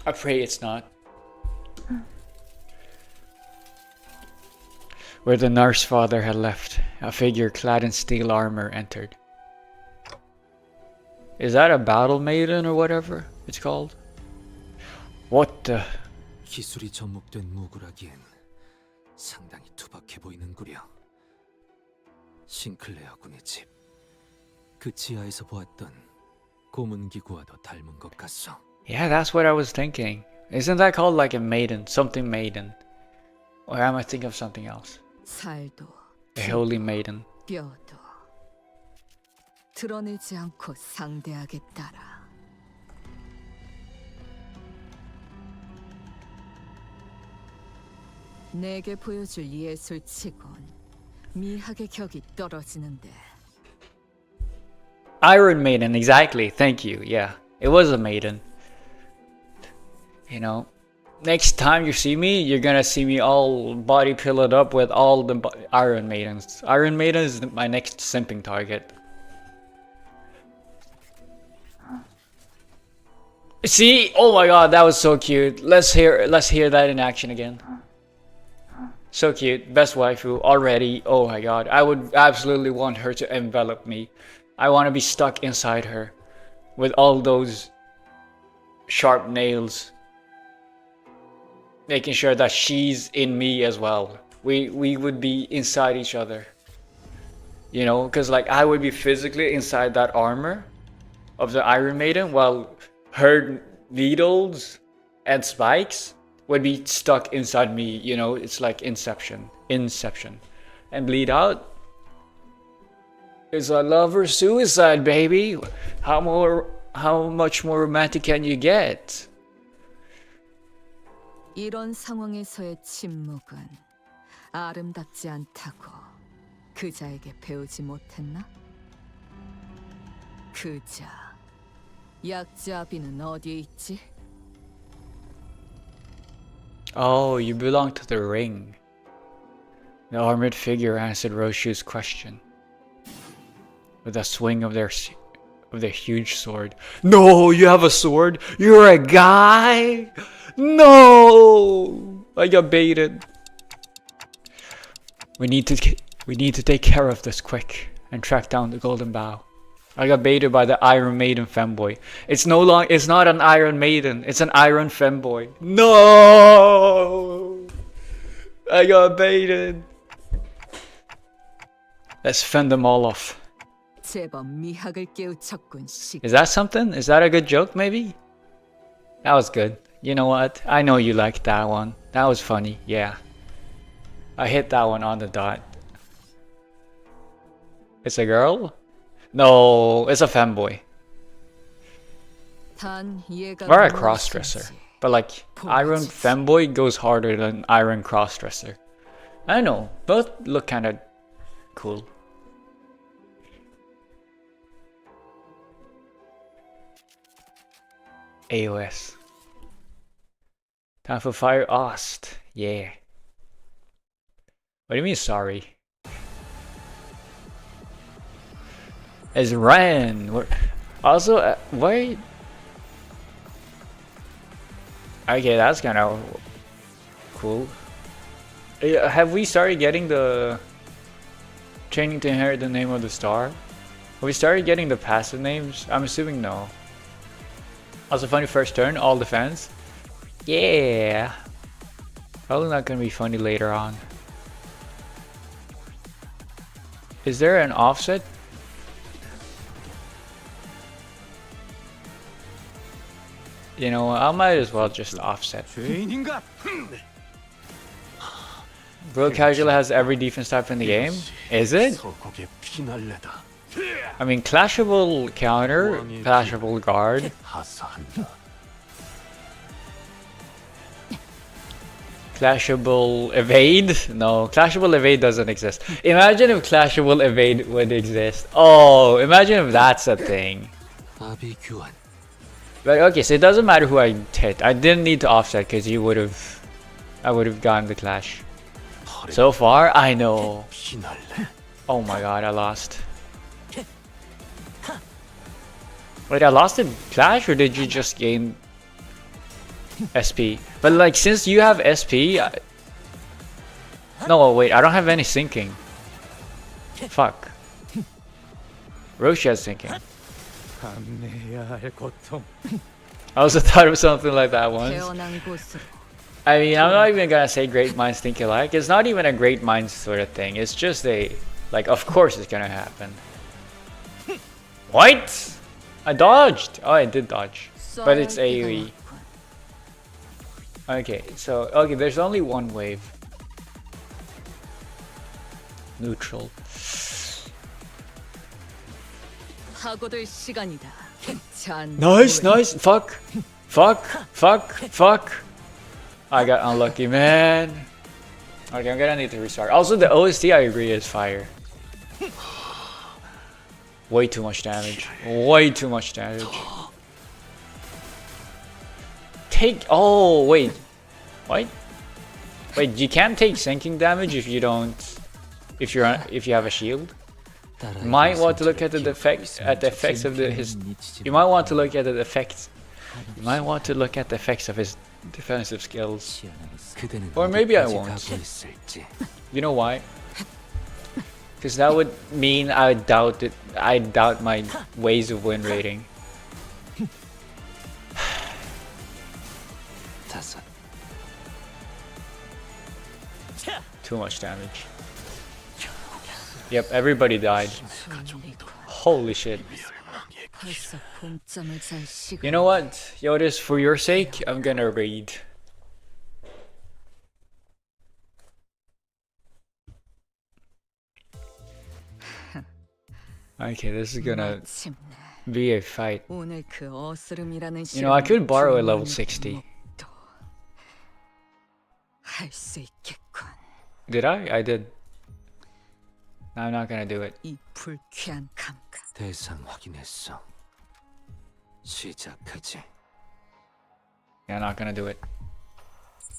I pray it's not. Where the nurse father had left, a figure clad in steel armor entered. Is that a battle maiden or whatever it's called? What the... 기술이 접목된 무구라기엔 상당히 투박해 보이는구려. 싱클레어 군의 집. 그 지하에서 보았던 고문기구와도 닮은 것 같소. Yeah, that's what I was thinking. Isn't that called like a maiden? Something maiden. Or am I thinking of something else? 살도 A holy maiden. 뼈도 드러내지 않고 상대하겠다라. 내게 보여줄 예술치곤 미학의 격이 떨어지는데. Iron Maiden, exactly. Thank you. Yeah, it was a maiden. You know, next time you see me, you're gonna see me all body pillowed up with all the Iron Maidens. Iron Maiden is my next simping target. See? Oh my god, that was so cute. Let's hear that in action again. So cute. Best waifu already. Oh my god. I would absolutely want her to envelop me. I want to be stuck inside her with all those sharp nails, making sure that she's in me as well. We would be inside each other. You know, because like I would be physically inside that armor of the Iron Maiden, while her needles and spikes would be stuck inside me. You know, it's like Inception. And bleed out is a lover suicide, baby. How much more romantic can you get? 이런 상황에서의 침묵은 아름답지 않다고 그자에게 배우지 못했나? 그자, 약자 아비는 어디에 있지? Oh, you belong to the ring. The armored figure answered Roshu's question with a swing of their huge sword. No, you have a sword? You're a guy? No! I got baited. We need to take care of this quick and track down the golden bow. I got baited by the Iron Maiden femboy. It's not an Iron Maiden, it's an Iron femboy. No! I got baited. Let's fend them all off. Is that something? Is that a good joke maybe? That was good. You know what? I know you liked that one. That was funny, yeah. I hit that one on the dot. It's a girl? No, it's a femboy. Or a crossdresser. But like, Iron femboy goes harder than Iron crossdresser. I know, both look kinda cool. AOS. Time for Fire Ost. Yeah. What do you mean sorry? It's Ren. Also, wait. Okay, that's kind of cool. Have we started getting the training to inherit the name of the star? Have we started getting the passive names? I'm assuming no. Also, funny first turn, all defense. Yeah. Probably not gonna be funny later on. Is there an offset? You know, I might as well just offset. Bro Casual has every defense type in the game? Is it? I mean, Clashable counter, Clashable guard. Clashable evade? No, Clashable evade doesn't exist. Imagine if Clashable evade would exist. Oh, imagine if that's a thing. But okay, so it doesn't matter who I hit. I didn't need to offset because I would have gotten the clash. So far, I know. Oh my god, I lost. Wait, I lost in clash, or did you just gain SP? But like, since you have SP, no, wait, I don't have any sinking. Fuck. Roshi has sinking. I also thought of something like that once. I mean, I'm not even gonna say great minds think alike. It's not even a great minds sort of thing. It's just a, like, of course it's gonna happen. What? I dodged! Oh, I did dodge. But it's AoE. Okay, so, okay, there's only one wave. Neutral. Nice, nice. Fuck. Fuck. Fuck. Fuck. I got unlucky, man. Okay, I'm gonna need to restart. Also, the OST, I agree, is fire. Way too much damage. Way too much damage. Take. Oh, wait. What? Wait, you can't take sinking damage if you don't. If you have a shield. You might want to look at the effects of his. You might want to look at the effects You might want to look at the effects of his defensive skills. 그대는 Or maybe I 어디까지 won't. 가고 있을지. You know why? Because that would mean I doubt my ways of win rating. 다섯. Too much damage. Yep, everybody died. Holy shit. 벌써 본점을 잘 시간. You know what? Yotis, for your sake, I'm gonna read. Okay, this is gonna be a fight. 오늘 그 어스름이라는 You know, I could borrow a level 주문을 60. 할수 있겠군. Did I? I did. I'm not gonna do it. 이 불쾌한 감각. 대상 확인했어. 시작하지. Yeah, I'm not gonna do it.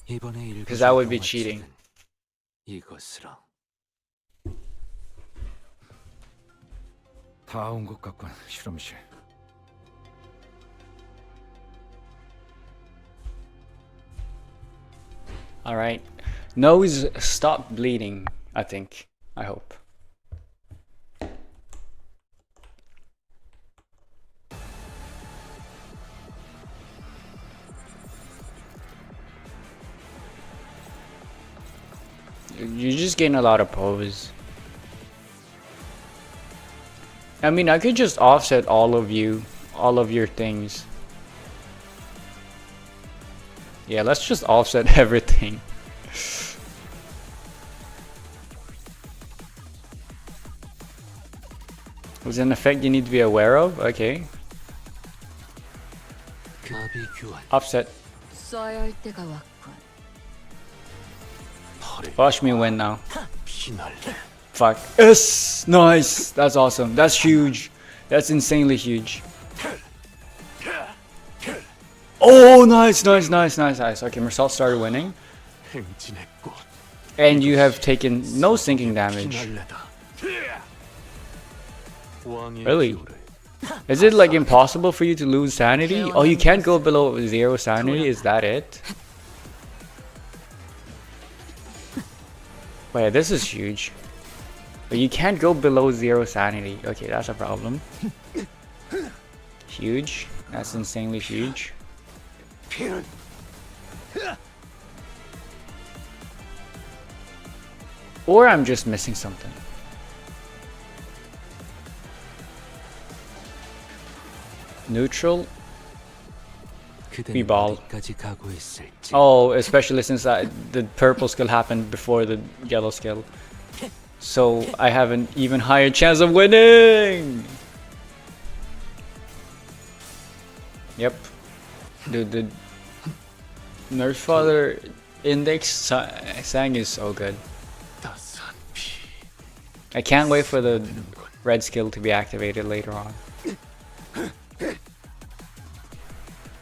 이번에 Because that would be cheating. 이것으로. 다 온 것 같군, 실험실. Alright. Nose stop bleeding, I think. I hope. You just gain a lot of pose. I mean, I could just offset all of your things. Yeah, let's just offset everything. Was an effect you need to be aware of? Okay. Offset. 써야 할 때가 왔군. Watch me win now. Fuck. Yes! Nice! That's awesome. That's huge. That's insanely huge. Oh, nice, nice, nice, nice, nice. Okay, Marcel started winning. And you have taken no sinking damage. Really? Is it like impossible for you to lose sanity? Oh, you can't go below 0 sanity? Is that it? Wait, this is huge. But you can't go below 0 sanity. Okay, that's a problem. Huge. That's insanely huge. Or I'm just missing something. Neutral. B-ball. Oh, especially since the purple skill happened before the yellow skill. So I have an even higher chance of winning! Yep. Dude, the Nurse Father Index sang is so good. I can't wait for the red skill to be activated later on.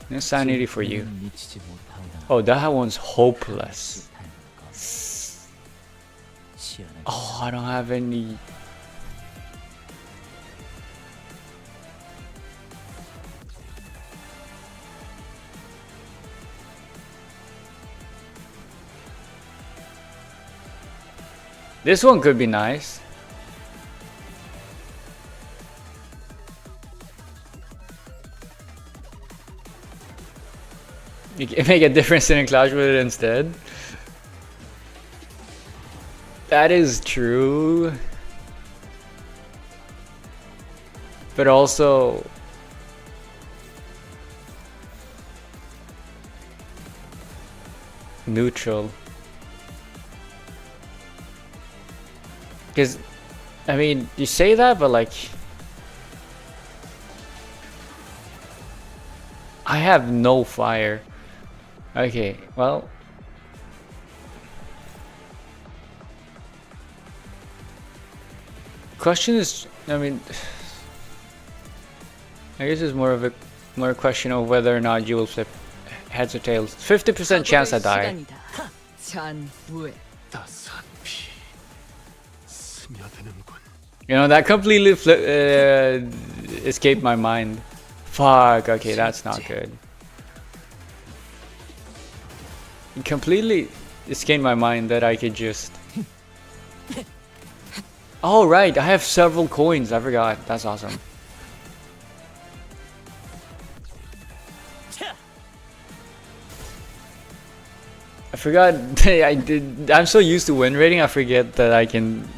No sanity for you. Oh, that one's hopeless. Oh, I don't have any. This one could be nice. You can make a difference in a clash with it instead. That is true. But also neutral. Because I mean, you say that, but like I have no fire. Okay, well, question is, I mean, I guess it's more of a question of whether or not you will flip heads or tails. 50% chance I die. You know, that completely escaped my mind. Fuck, okay, that's not good. It completely escaped my mind that I could just... Oh right, I have several coins. I forgot. That's awesome. I forgot. I'm so used to win rating. I forget that I can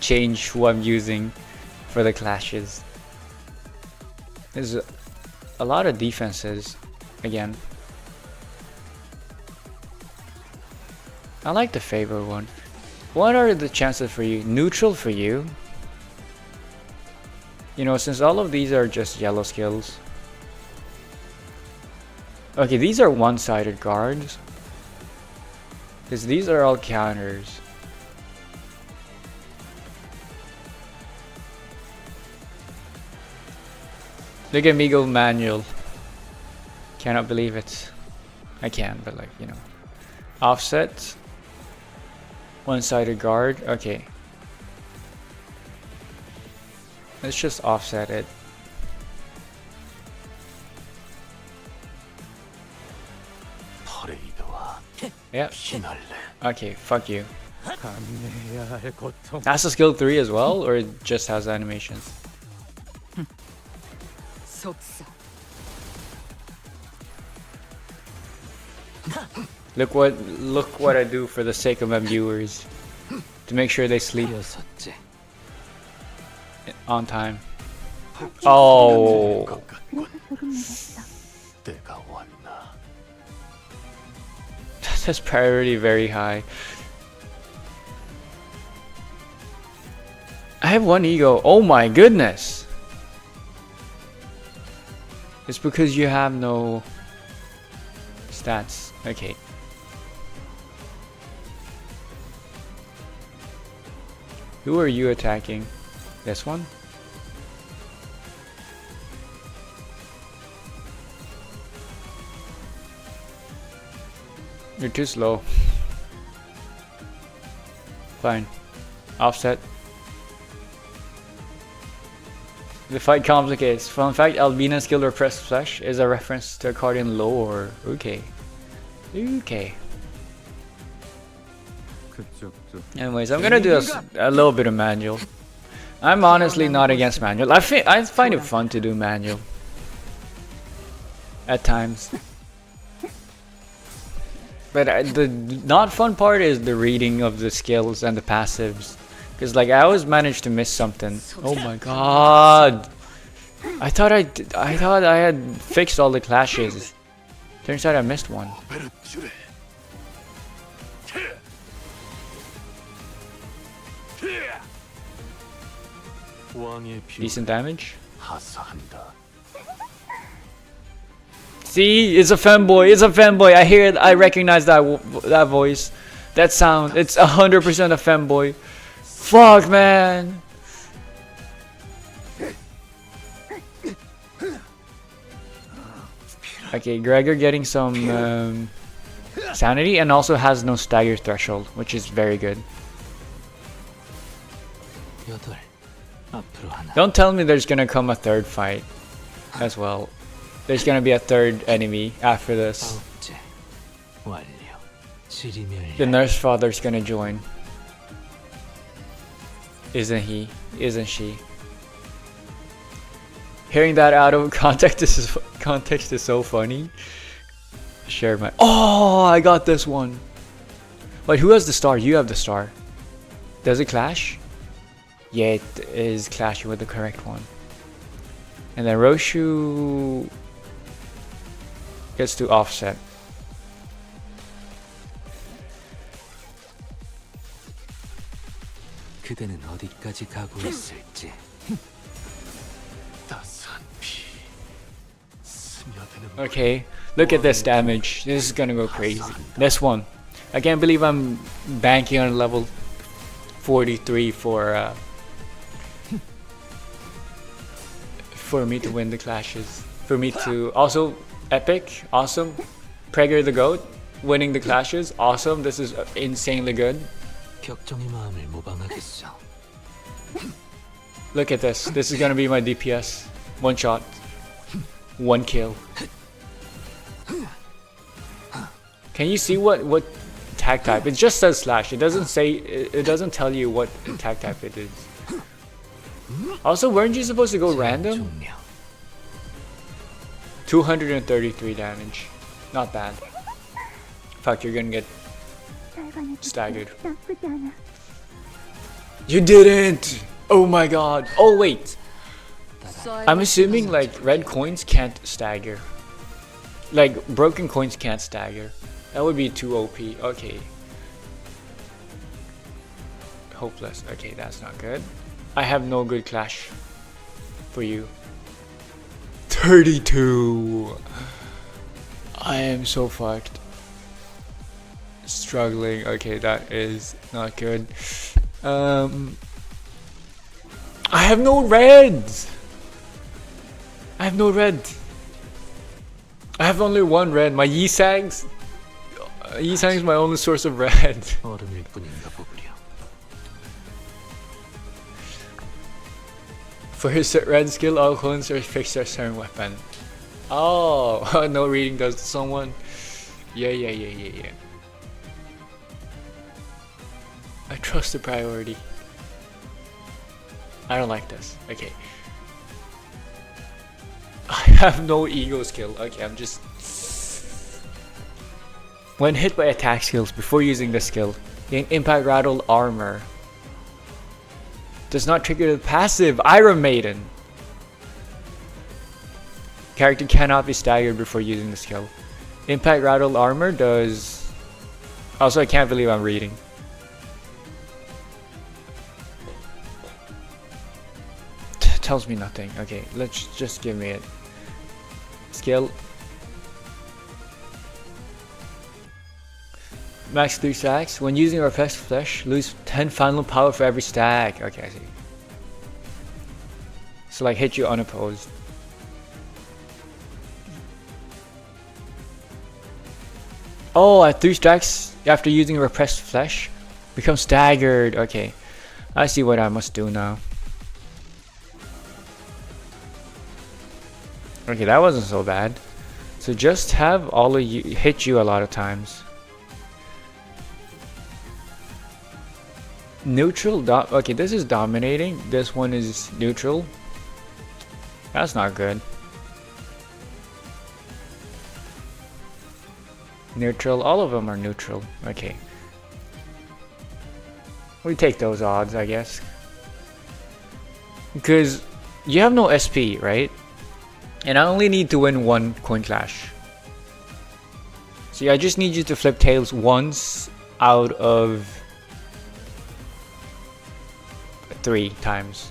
change who I'm using for the clashes. There's a lot of defenses again. I like the favor one. What are the chances for you? Neutral for you. You know, since all of these are just yellow skills. Okay, these are one-sided guards. Because these are all counters. Look at me go manual. Cannot believe it. I can, but like, you know. Offset. One-sided guard. Okay. Let's just offset it. Yep. Okay, fuck you. That's a skill 3 as well, or it just has animations? Look what I do for the sake of my viewers, to make sure they sleep on time. Oh. That's priority very high. I have 1 ego. Oh my goodness. It's because you have no stats. Okay. Who are you attacking? This one? You're too slow. Fine. Offset. The fight complicates. Fun fact, Albina's skill repressed flesh is a reference to Accordion lore. Okay. Okay. Anyways, I'm gonna do a little bit of manual. I'm honestly not against manual. I find it fun to do manual. At times. But the not fun part is the reading of the skills and the passives. Because like I always manage to miss something. Oh my god! I thought I had fixed all the clashes. Turns out I missed one. Decent damage. See, it's a fanboy. It's a fanboy. I hear it. I recognize that voice, that sound. It's 100% a fanboy. Fuck, man. Okay, Gregor getting some sanity and also has no stagger threshold, which is very good. Don't tell me there's gonna come a third fight as well. There's gonna be a third enemy after this. The nurse father's gonna join. Isn't he? Isn't she? Hearing that out of context is so funny. Share my. Oh, I got this one. Wait, who has the star? You have the star. Does it clash? Yeah, it is clashing with the correct one. And then Roshu gets to offset. 그대는 어디까지 가고 있을지. Okay, look at this damage. This is gonna go crazy. This one. I can't believe I'm banking on level 43 for me to win the clashes. For me to also epic, awesome. Prager the goat, winning the clashes, awesome. This is insanely good. Look at this. This is gonna be my DPS. One shot, one kill. Can you see what attack type? It just says slash. It doesn't say. It doesn't tell you what attack type it is. Also, weren't you supposed to go random? 233 damage. Not bad. Fuck, you're gonna get staggered. You didn't! Oh my god. Oh wait. I'm assuming like red coins can't stagger. Like broken coins can't stagger. That would be too OP. Okay. Hopeless. Okay, that's not good. I have no good clash for you. 32. I am so fucked. Struggling. Okay, that is not good. I have no reds. I have no red. I have only one red. My Yisang's is my only source of red. For his red skill, all clones are fixed to a certain weapon. Oh, no reading does to someone. Yeah. I trust the priority. I don't like this. Okay. I have no ego skill. Okay, I'm just... When hit by attack skills before using the skill, gain impact rattle armor. Does not trigger the passive Iron Maiden. Character cannot be staggered before using the skill. Impact rattle armor does... Also, I can't believe I'm reading. Tells me nothing. Okay, let's just give me it. Skill. Max 3 stacks. When using Repressed Flesh, lose 10 final power for every stack. Okay, I see. So like hit you unopposed. Oh, at 3 stacks after using Repressed Flesh, become staggered. Okay, I see what I must do now. Okay, that wasn't so bad. So just have all of you hit you a lot of times. Neutral okay, this is dominating. This one is neutral. That's not good. Neutral, all of them are neutral. Okay. We take those odds, I guess. Because you have no SP, right? And I only need to win 1 coin clash. See, I just need you to flip tails once out of 3 times.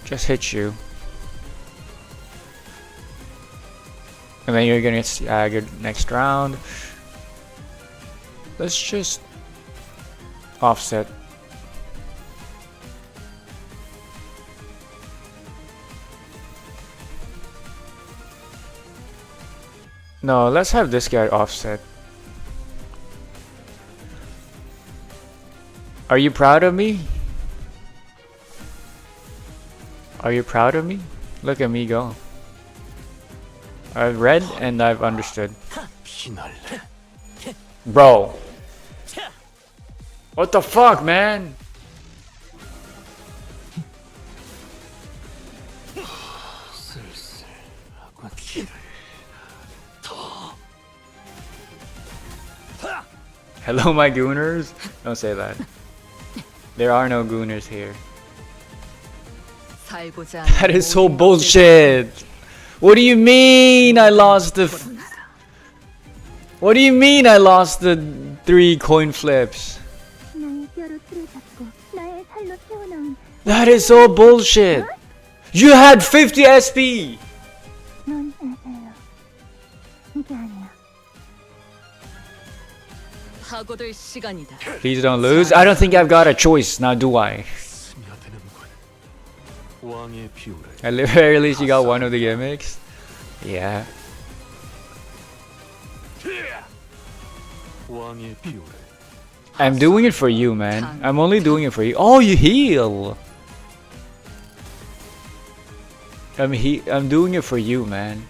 Just hit you. And then you're gonna get staggered next round. Let's just offset. No, let's have this guy offset. Are you proud of me? Are you proud of me? Look at me go. I've read and I've understood. Bro. What the fuck, man? Hello, my gooners? Don't say that. There are no gooners here. That is so bullshit. What do you mean I lost the... What do you mean I lost the 3 coin flips? That is so bullshit. You had 50 SP. Please don't lose. I don't think I've got a choice now, do I? At the very least, you got one of the gimmicks. Yeah. I'm doing it for you, man. I'm only doing it for you. Oh, you heal. I'm doing it for you, man.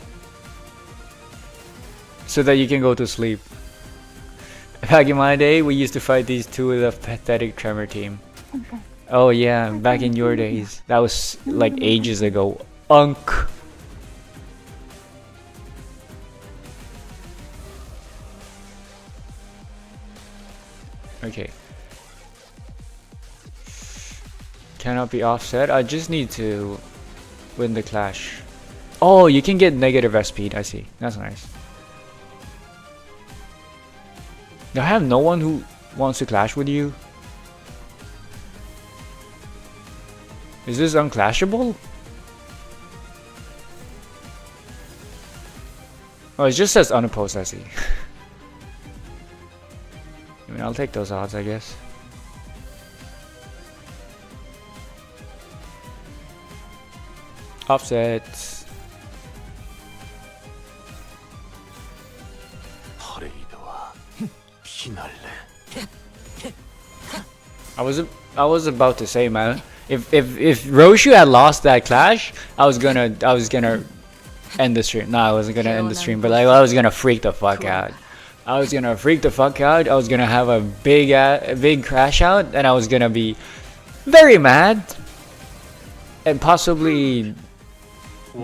so that you can go to sleep. Back in my day, we used to fight these two with a pathetic tremor team. Oh yeah, back in your days. That was like ages ago. Unk. Okay. Cannot be offset. I just need to win the clash. Oh, you can get negative speed. I see. That's nice. I have no one who wants to clash with you. Is this unclashable? Oh, it just says unopposed, I see. I mean, I'll take those odds, I guess. Offset. I was about to say, man, if Roshu had lost that clash, I was gonna end the stream. No, I wasn't gonna end the stream, but like I was gonna freak the fuck out. I was gonna freak the fuck out. I was gonna have a big crash out, and I was gonna be very mad and possibly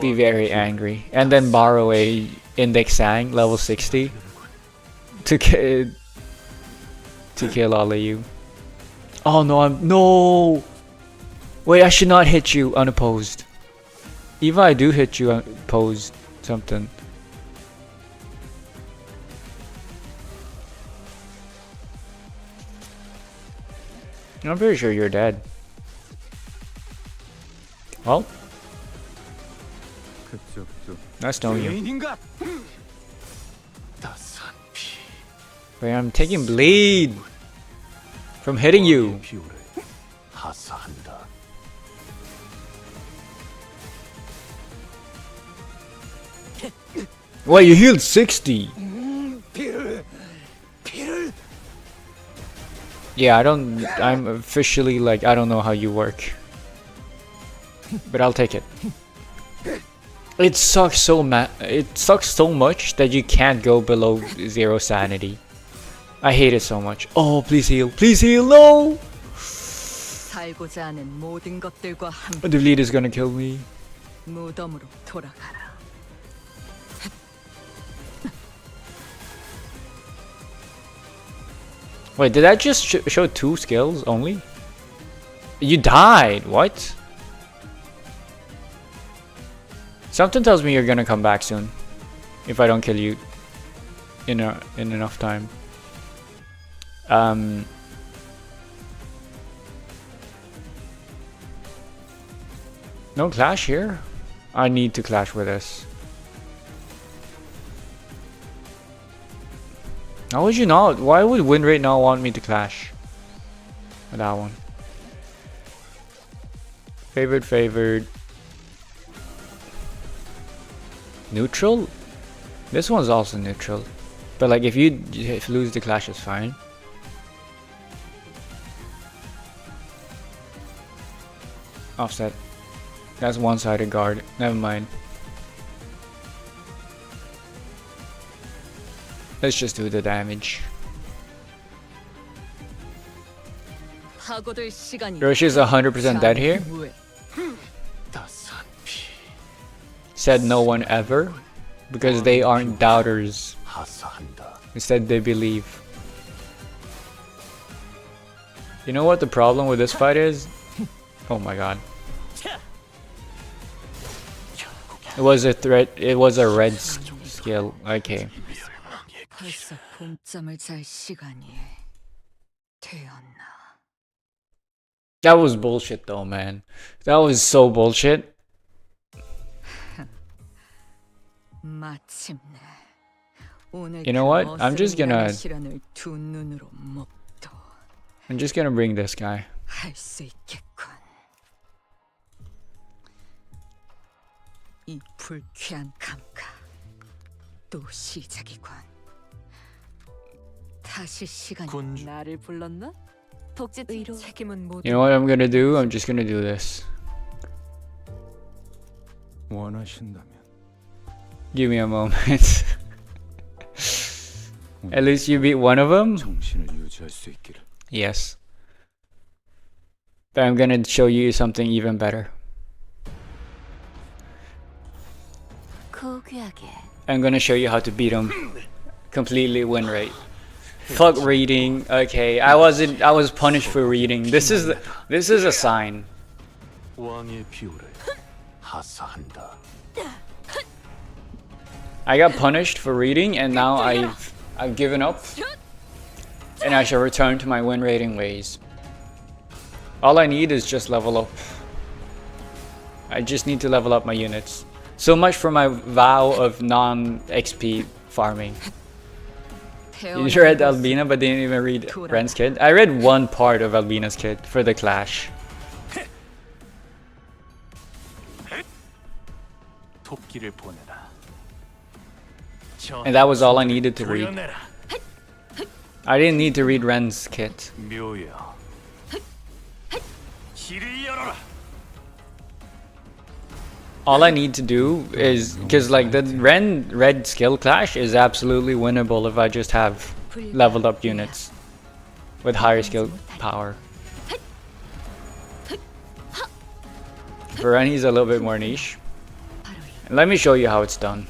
be very angry, and then borrow a Index Sang level 60 to kill all of you. Oh no, no. Wait, I should not hit you unopposed. Even I do hit you unopposed something. I'm pretty sure you're dead. Well, nice knowing you. Wait, I'm taking bleed from hitting you. Wait, you healed 60. Yeah, I'm officially like, I don't know how you work. But I'll take it. It sucks so much that you can't go below 0 sanity. I hate it so much. Oh, please heal. Please heal. No! The lead is gonna kill me. Wait, did that just show 2 skills only? You died. What? Something tells me you're gonna come back soon. If I don't kill you in enough time. No clash here? I need to clash with this. How would you not? Why would Winrate not want me to clash with that one? Favored. Neutral? This one's also neutral. But like if you lose the clash, it's fine. Offset. That's one-sided guard. Never mind. Let's just do the damage. Roshi's 100% dead here. Said no one ever. Because they aren't doubters. Instead they believe. You know what the problem with this fight is? Oh my god. It was a threat. It was a red skill. Okay. That was bullshit though, man. That was so bullshit. You know what? I'm just gonna bring this guy. You know what I'm gonna do? I'm just gonna do this. Give me a moment. At least you beat one of them? 정신을 유지할 수 있기를. Yes. But I'm gonna show you something even better. 고귀하게. I'm gonna show you how to beat him. Completely win rate. Fuck reading. Okay, I was punished for reading. This is a sign. 왕의 비호를 하사한다. I got punished for reading and now I've given up. And I shall return to my win rating ways. All I need is just level up. I just need to level up my units. So much for my vow of non-XP farming. You read Albina but didn't even read Ren's Kid? I read one part of Albina's Kid for the Clash. 토끼를 보내라. And that was all I needed to read. I didn't need to read Ren's Kit. 묘여. 길을 열어라. All I need to do is, because like the red skill clash is absolutely winnable if I just have leveled up units with higher skill power. For Ren, he's a little bit more niche. And let me show you how it's done.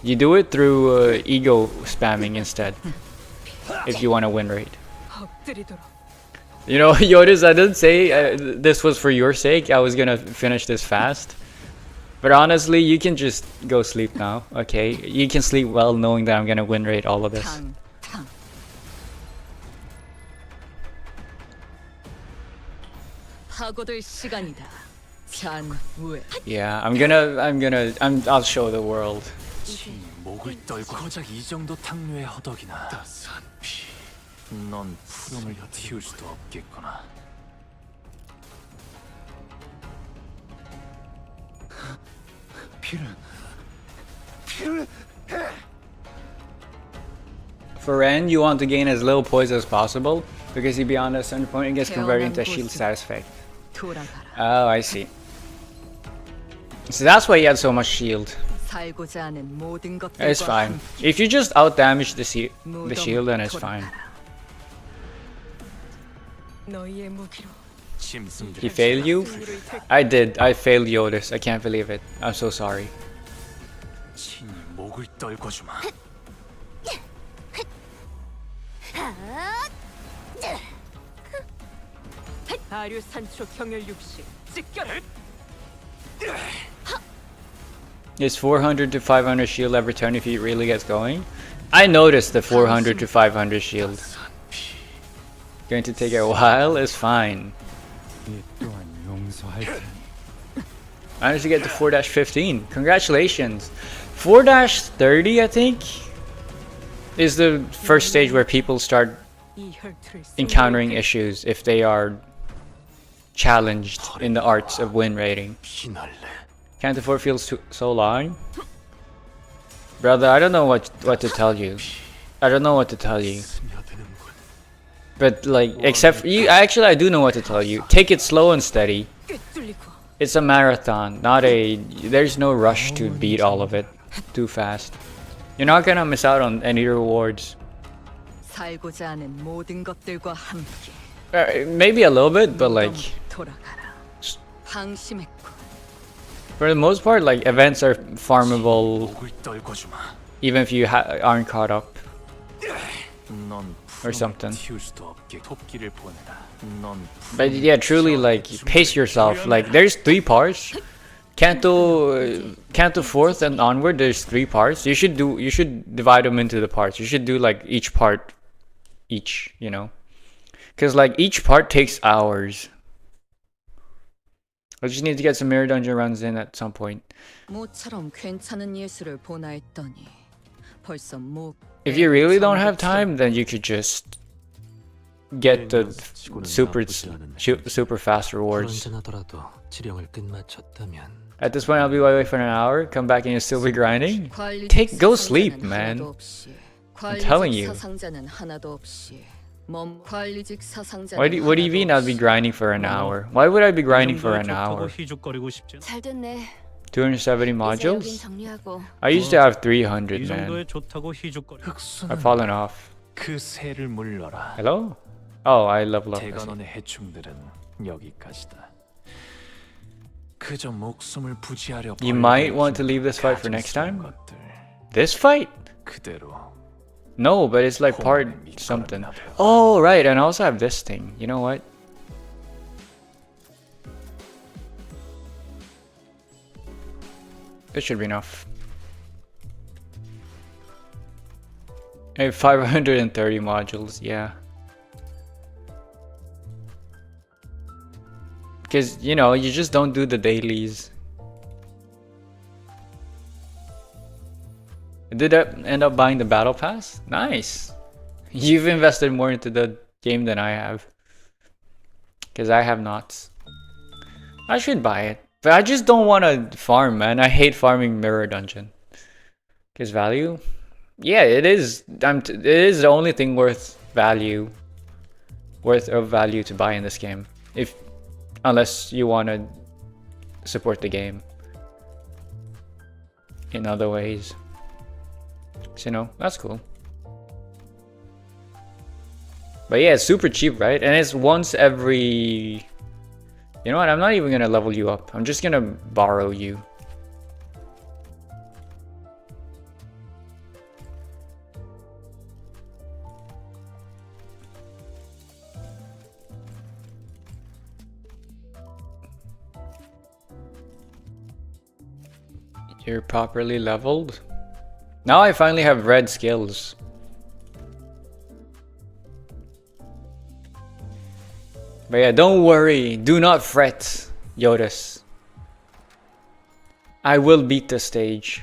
You do it through ego spamming instead, if you want to win rate. You know, Yotis, I didn't say this was for your sake. I was gonna finish this fast. But honestly, you can just go sleep now, okay? You can sleep well knowing that I'm gonna win rate all of this. 파고들 시간이다. Yeah, I'll show the world. 목을 떨고 고작 이 정도 탕류의 허덕이나. 따스한 피. 넌 푸름을 틔울 수도 없겠구나. For Ren, you want to gain as little poise as possible because he beyond a certain point it gets converted into a shield status effect. Oh, I see. So that's why he had so much shield. It's fine. If you just out damage the shield, then it's fine. He failed you? I did. I failed Yotis. I can't believe it. I'm so sorry. 목을 떨궈주마. Is 400 to 500 shield every turn if he really gets going? I noticed the 400 to 500 shield. Going to take a while? It's fine. Managed to get to 4-15. Congratulations. 4-30, I think, is the first stage where people start encountering issues if they are challenged in the arts of win rating. Canto 4 feels so long. Brother, I don't know what to tell you. I don't know what to tell you. But like, except you, actually I do know what to tell you. Take it slow and steady. It's a marathon, not a, there's no rush to beat all of it too fast. You're not gonna miss out on any rewards. Maybe a little bit, but like, for the most part, like, events are farmable even if you aren't caught up or something. But yeah, truly, like, pace yourself. Like, there's 3 parts. Canto 4th and onward, there's 3 parts. You should divide them into the parts. You should do like each part each, you know, because like each part takes hours. I just need to get some mirror dungeon runs in at some point. If you really don't have time, then you could just get the super fast rewards. At this point, I'll be away for an hour. Come back and you'll still be grinding. Go sleep, man. I'm telling you. What do you mean I'll be grinding for an hour? Why would I be grinding for an hour? 잘 됐네. 270 이제 여긴 modules? 정리하고 I used to have 300, 이 man. 정도에 좋다고 희죽거려. I've fallen off. 그 새를 물러라. Hello? Oh, I level up. 대관원의 해충들은 여기까지다. 그저 목숨을 부지하려 You might want to leave this fight for next time? This fight? 그대로 No, but it's like part something. Oh, right, and I also have this thing. You know what? This should be enough. I have 530 modules, yeah. Because, you know, you just don't do the dailies. Did I end up buying the battle pass? Nice. You've invested more into the game than I have. Because I have not. I should buy it. But I just don't want to farm, man. I hate farming Mirror Dungeon. Because value? Yeah, it is. It is the only thing worth value to buy in this game. Unless you want to support the game in other ways. So, you know, that's cool. But yeah, it's super cheap, right? And it's once every... You know what? I'm not even gonna level you up. I'm just gonna borrow you. You're properly leveled. Now I finally have red skills. But yeah, don't worry. Do not fret, Yodis. I will beat the stage.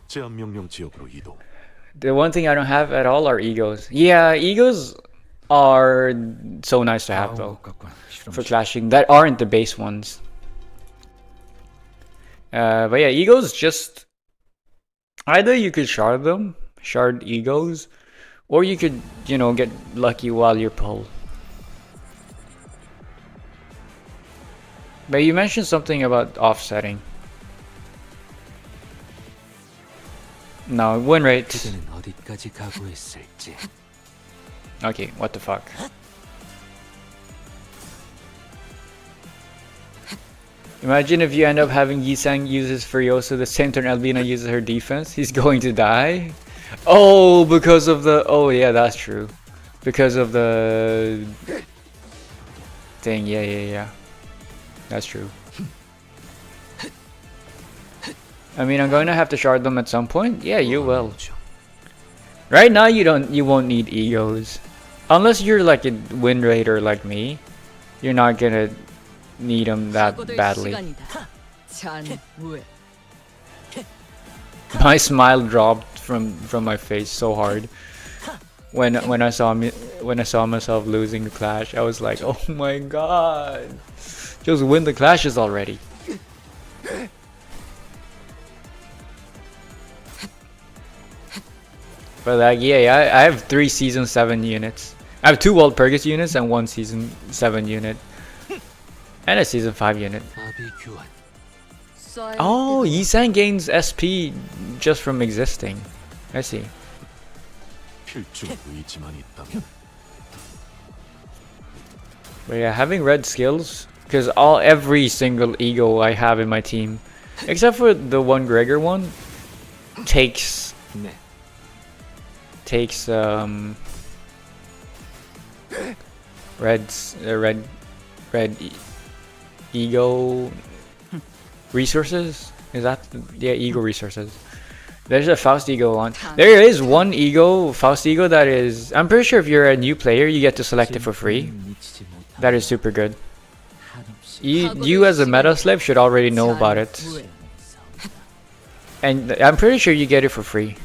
제한 명령 지역으로 이동. The one thing I don't have at all are egos. Yeah, egos are so nice to have though. For clashing. That aren't the base ones. But yeah, egos just... Either you could shard them. Shard egos. Or you could, you know, get lucky while you're pulled. But you mentioned something about offsetting. No, win rate. Okay, what the fuck? Imagine if you end up having Yisang uses Furiosa the same turn Albina uses her defense. He's going to die. Oh, because of the... Oh yeah, that's true. Because of the... thing, yeah. That's true. I mean, I'm going to have to shard them at some point. Yeah, you will. Right now, you won't need egos. Unless you're like a win rater like me. You're not gonna need them that badly. My smile dropped from my face so hard when I saw myself losing the clash. I was like, oh my god, just win the clashes already. But like, yeah, I have 3 season 7 units. I have 2 Walpurgis units and 1 season 7 unit. And a season 5 unit. Oh, Yisang gains SP just from existing. I see. But yeah, having red skills, because every single ego I have in my team, except for the one Gregor one, takes red ego resources. Is that ego resources? There's a Faust ego one. There is one ego, Faust ego, that is... I'm pretty sure if you're a new player, you get to select it for free. That is super good. You as a meta slave should already know about it. And I'm pretty sure you get it for free.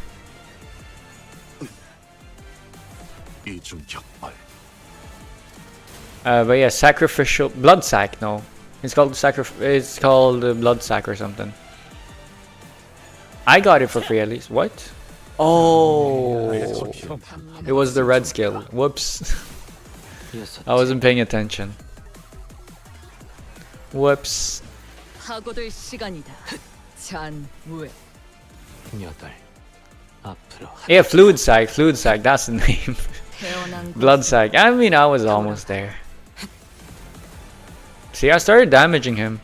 But yeah, sacrificial blood sack. No, it's called It's called blood sack or something. I got it for free at least. What? Oh, it was the red skill. Whoops. I wasn't paying attention. Whoops. 파고들 시간이다. 잔무에. 8 앞으로 Yeah, fluid psych, that's the name. Blood psych. I mean, I was almost there. See, I started damaging him.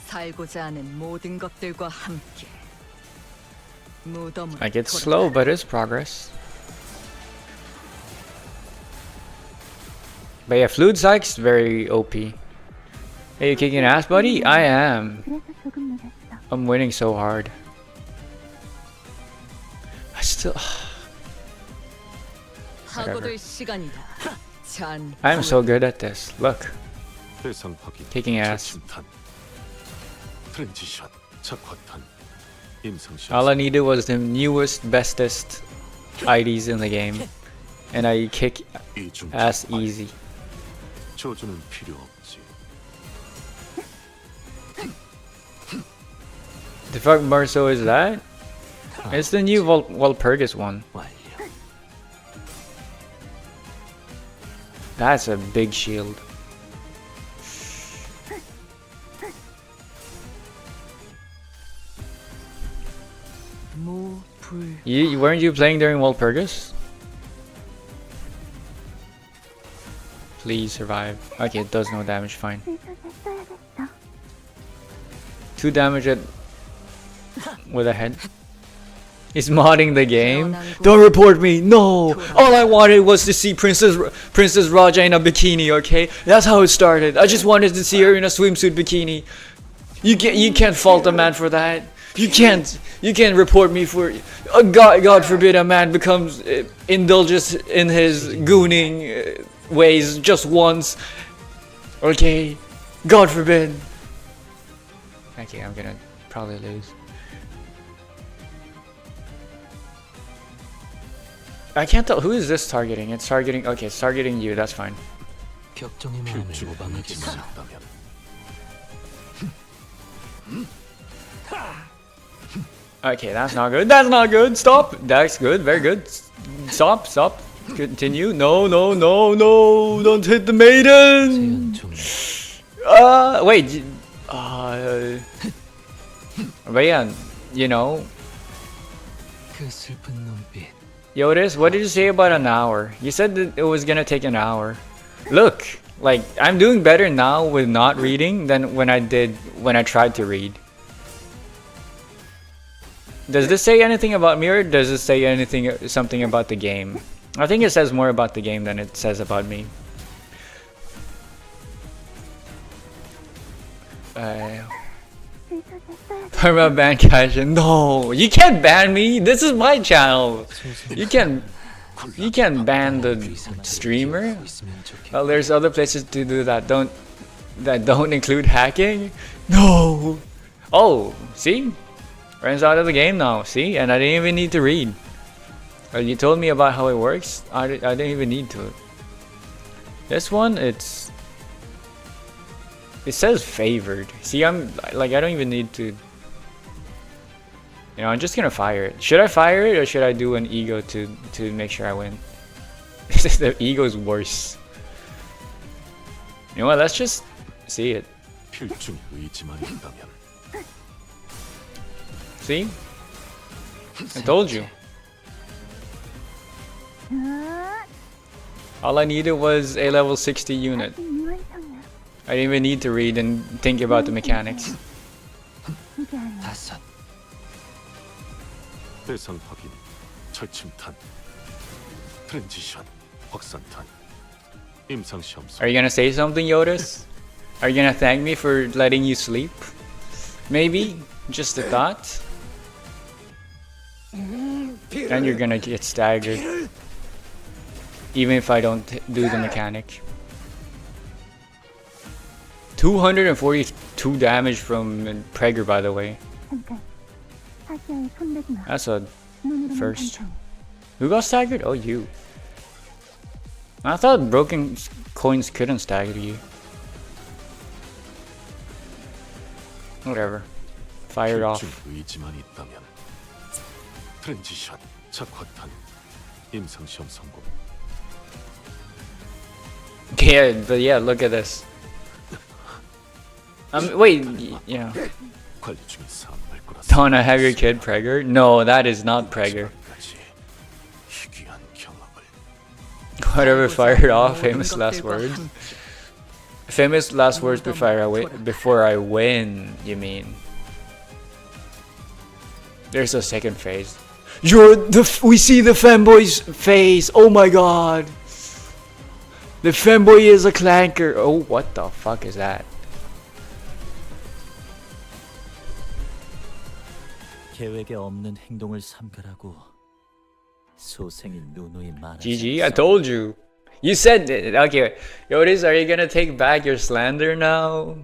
살고자 하는 모든 것들과 함께. 무덤으로 Like, it's slow, but it's progress. But yeah, fluid psych's very OP. Hey, you kicking ass, buddy? I am. I'm winning so hard. I still... Whatever. I am so good at this. Look. 대상 확인. Kicking ass. 절침탄. 트랜지션. 착화탄. 임상시험. All I needed was the newest, bestest IDs in the game. And I kick ass easy. 저주는 필요 없지. The fuck Marso is that? It's the new Walpurgis one. That's a big shield. Weren't you playing during Walpurgis? Please survive. Okay, it does no damage, fine. 2 damage with a head. He's modding the game. Don't report me. No. All I wanted was to see Princess Raja in a bikini. Okay, that's how it started. I just wanted to see her in a swimsuit bikini. You can't fault a man for that. You can't report me for. God forbid a man becomes indulges in his gooning ways just once. Okay, God forbid. Okay, I'm gonna probably lose. I can't tell who is this targeting. It's targeting. Okay, it's targeting you. That's fine. 격정의 마음을 모방하지만 Okay, that's not good. That's not good. Stop. That's good. Very good. Stop. Stop. Continue. No. Don't hit the maiden. Wait. But yeah, you know. 그 슬픈 눈빛. Yotis, what did you say about an hour? You said that it was gonna take an hour. Look, like I'm doing better now with not reading than when I tried to read. Does this say anything about me, or does it say something about the game? I think it says more about the game than it says about me. Perma ban Cashin. No, you can't ban me. This is my channel. You can ban the streamer. Well, there's other places to do that. Don't include hacking. No. Oh, see, Ren's out of the game now. See, and I didn't even need to read. You told me about how it works. I didn't even need to. This one, it says favored. See, I'm like, I don't even need to. You know, I'm just gonna fire it. Should I fire it, or should I do an ego to make sure I win? The ego's worse. You know what? Let's just see it. See? I told you. All I needed was a level 60 unit. I didn't even need to read and think about the mechanics. 대상 확인. 절침탄. 트랜지션. 확산탄. 임상시험. Are you gonna say something, Yotis? Are you gonna thank me for letting you sleep? Maybe? Just a thought? And you're gonna get staggered. Even if I don't do the mechanic. 242 damage from Prager, by the way. That's a first. Who got staggered? Oh, you. I thought broken coins couldn't stagger you. Whatever. Fired off. 트랜지션. 착화탄. 임상시험 성공. Yeah, but yeah, look at this. Wait, yeah. Don't I have your kid Prager? No, that is not Prager. Whatever fired off, famous last words. Famous last words before I win, you mean? There's a second phase. We see the fanboy's face. Oh my god. The fanboy is a clanker. Oh, what the fuck is that? 계획에 없는 행동을 삼가라고 소생이 누누이 말하지. GG, I told you. You said it. Okay, Yotis, are you gonna take back your slander now?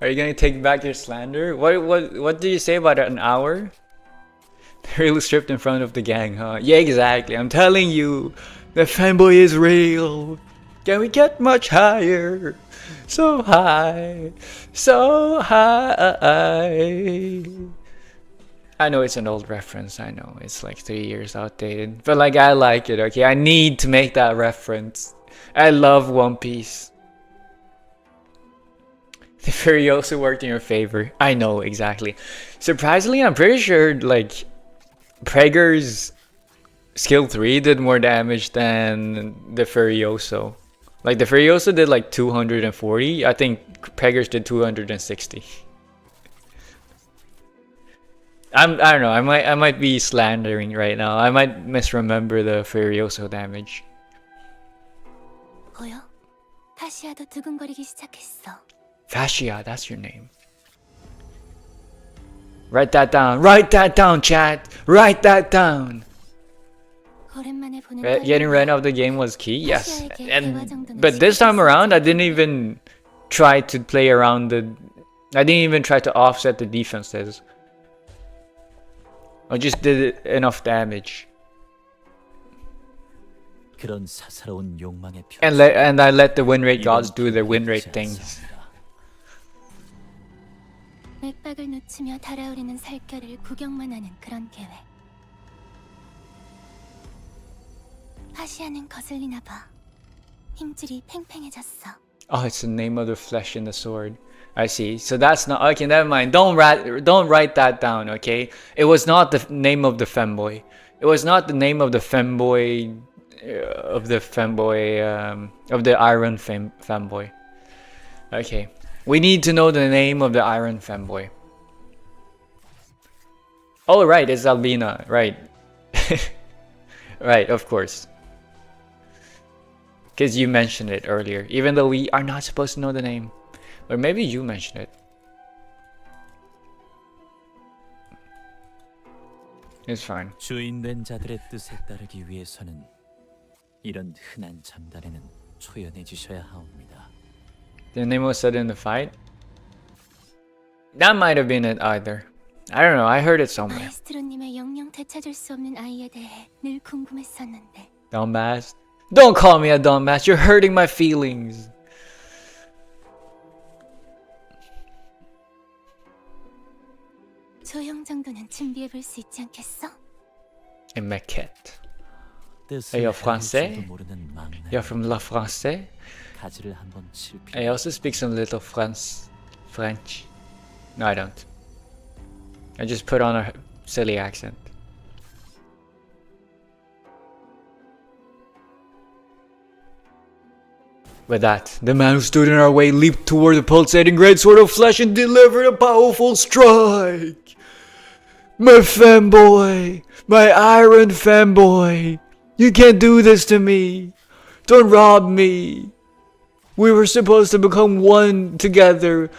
Are you gonna take back your slander? What did you say about an hour? Really stripped in front of the gang, huh? Yeah, exactly. I'm telling you, the fanboy is real. Can we get much higher? So high, so high. I know it's an old reference, I know it's like 3 years outdated, but like I like it, okay? I need to make that reference. I love One Piece. The Furiosa worked in your favor. I know, exactly. Surprisingly, I'm pretty sure like Prager's skill 3 did more damage than the Furioso. Like the Furioso did like 240, I think Prager's did 260. I don't know. I might be slandering right now. I might misremember the Furioso damage. 보여? 파시아도 두근거리기 시작했어. Fascia, that's your name. Write that down. Write that down, chat. Write that down. 오랜만에 보는 Getting rid of the game was key. Yes. But this time around, I didn't even try to play around the. I didn't even try to offset the defenses. I just did enough damage. 그런 사사로운 욕망의 And I let the win rate gods do their win rate things. 맥박을 놓치며 달아오르는 살결을 구경만 하는 그런 계획. 파시아는 거슬리나 봐. 힘줄이 팽팽해졌어. Oh, it's the name of the flesh in the sword. I see. So that's not okay. Never mind. Don't write that down. Okay. It was not the name of the femboy. It was not the name of the femboy of the Iron femboy. Okay. We need to know the name of the Iron femboy. Oh right, it's Albina. Right. Right. Of course. Because you mentioned it earlier, even though we are not supposed to know the name. Or maybe you mentioned it. It's fine. 주인된 자들의 뜻에 따르기 위해서는 이런 흔한 장단에는 초연해지셔야 하옵니다. The name was said in the fight? That might have been it either. I don't know, I heard it somewhere. 마에스트로님의 영영 되찾을 수 없는 아이에 대해 늘 궁금했었는데. Dumbass. Don't call me a dumbass, you're hurting my feelings. 조형 정도는 준비해 볼 수 있지 않겠어? A maquette. You're français? You're from La France? I also speak some little French. No, I don't. I just put on a silly accent. With that, the man who stood in our way leaped toward the pulsating great sword of flesh and delivered a powerful strike. My fanboy! My iron fanboy! You can't do this to me! Don't rob me! We were supposed to become one together